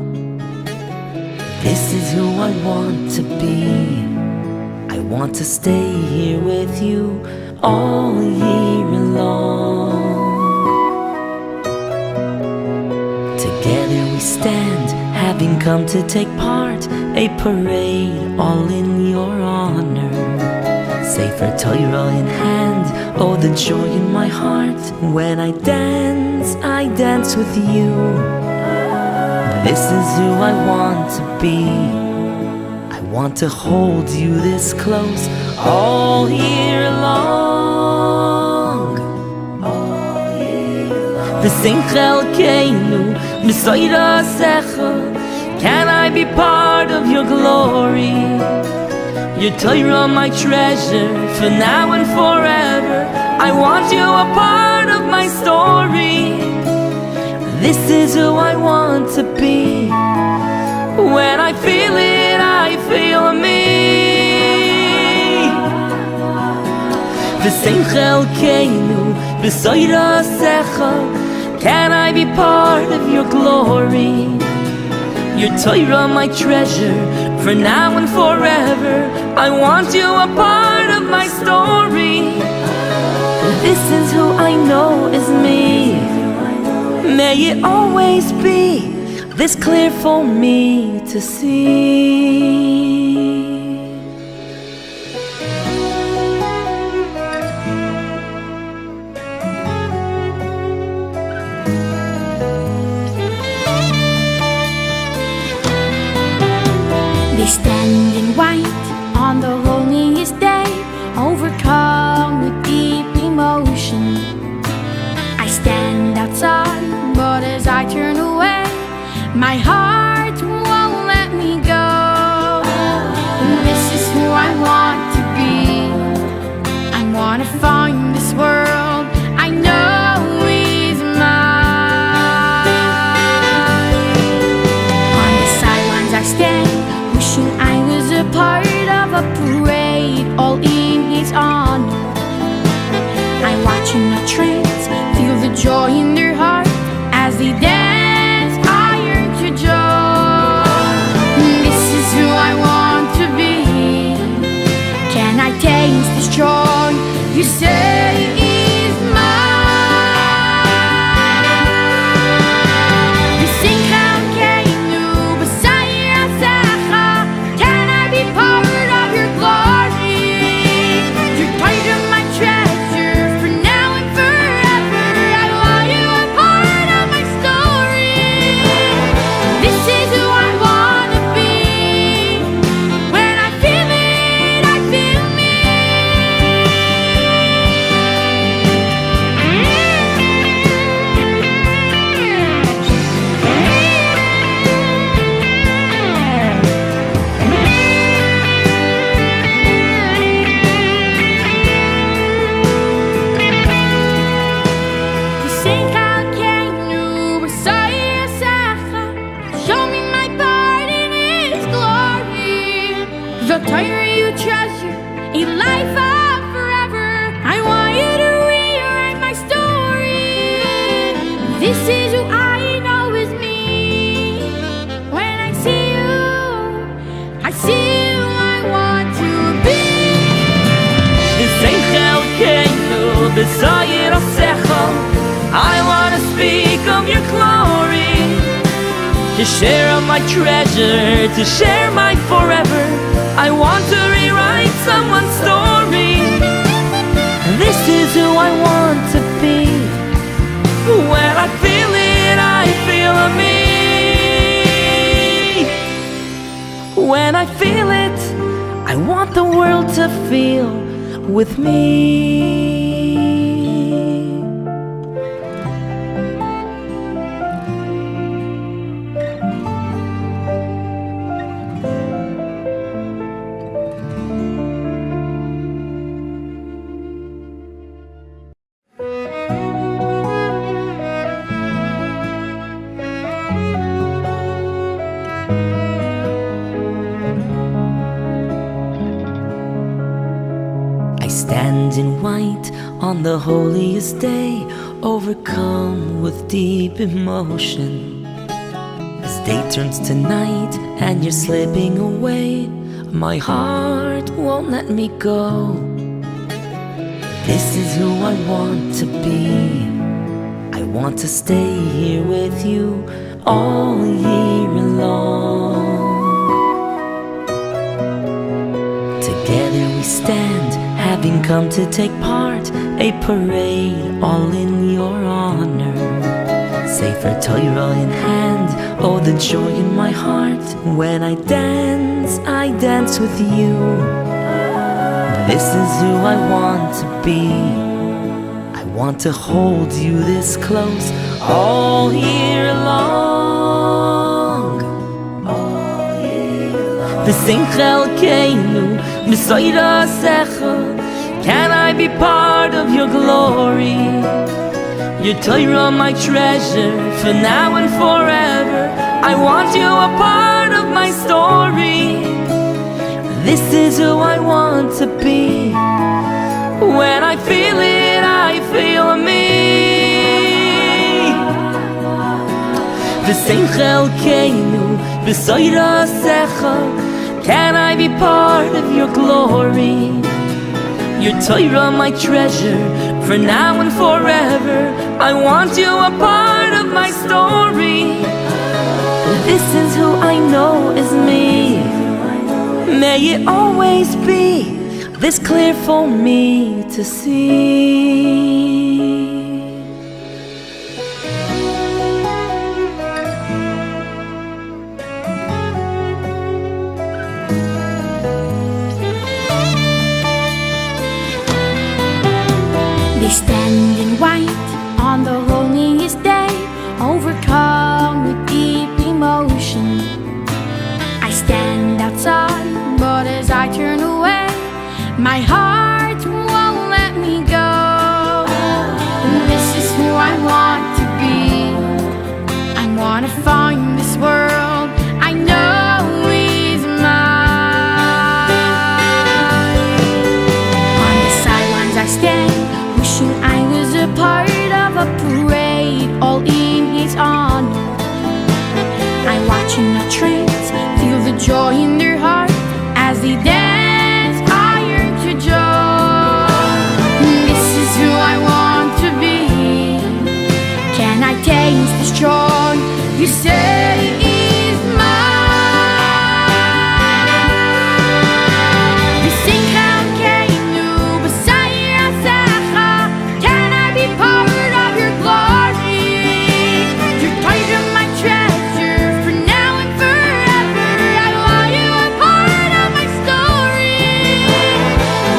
This is who I want to be. I want to stay here with you all year long. Together we stand, having come to take part, a parade all in your honor. Sefer Torah in hand, oh the joy in my heart. When I dance with you. This is who I want to be. I want to hold you this close all year long. V'sim chelkeinu b'soira secha. Can I be part of your glory? Your Torah, my treasure, for now and forever. I want you a part of my story. This is who I want to be. When I feel it, I feel me. V'sein chelkeinu b'soira secha. Can I be part of your glory? Your Torah, my treasure, for now and forever. I want you a part of my story. This is who I know is me. May it always be this clear for me to see. They stand in white on the holiest day, overcome with deep emotion. I stand outside, but as I turn away, my heart won't let me go. This is who I want to be. I want to find this world I know is mine. On the sidelines I stand, wishing I was a part of a parade, all in his honor. I watch in a trance, feel the joy in their heart as they dance, I yearn to join. This is who I want to be. Can I taste this joy you say is mine? You sing chelkeinu b'soira secha. Can I be part of your glory? You're part of my treasure, for now and forever. I want you a part of my story. This is who I want to be. When I feel it, I feel me. You sing chelkeinu b'soira secha. Show me my part in his glory. The Torah you treasure, a life of forever. I want you to rewrite my story. This is who I know is me. When I see you, I see who I want to be. V'sein chelkeinu b'soira secha. I want to speak of your glory, to share of my treasure, to share my forever. I want to rewrite someone's story. This is who I want to be. When I feel it, I feel me. When I feel it, I want the world to feel with me. in white on the holiest day, overcome with deep emotion. As day turns to night and you're slipping away, my heart won't let me go. This is who I want to be. I want to stay here with you all year long. Together we stand, having come to take part, a parade all in your honor. Sefer Torah in hand, oh the joy in my heart. When I dance with you. This is who I want to be. I want to hold you this close all year long. All year long. Can I be part of your glory? Your Torah, my treasure, for now and forever. I want you a part of my story. This is who I want to be. When I feel it, I feel me. Can I be part of your glory? Your Torah, my treasure, for now and forever. I want you a part of my story. This is who I know is me. May it always be this clear for me to see. They stand in white on the holiest day, overcome with deep emotion. I stand outside, but as I turn away, my heart won't let me go. And this is who I want to be. I want to find this world I know is mine. On the sidelines I stand, wishing I was a part of a parade, all in his honor. I watch in a trance, feel the joy in their heart as they dance, I yearn to joy. This is who I want to be. Can I taste this joy you say is mine? We sing Chalkeinu b'Sayir Secha. Can I be part of your glory? Your Torah, my treasure, for now and forever. I want you a part of my story.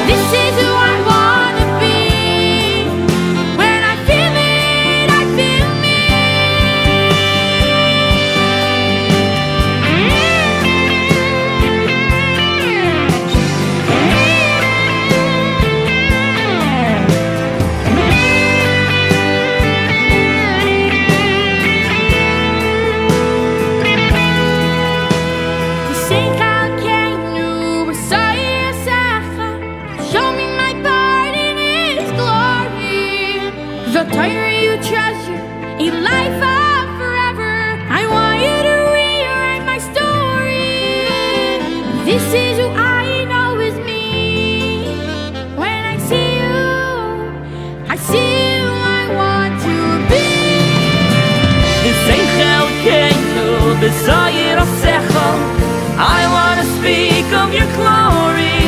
This is who I want to be. When I feel it, I feel me. We sing Chalkeinu b'Sayir Secha. Show me my part in His glory. The Torah you treasure, a life of forever. I want you to rewrite my story. This is who I know is me. When I see you, I see who I want to be. I want to speak of your glory.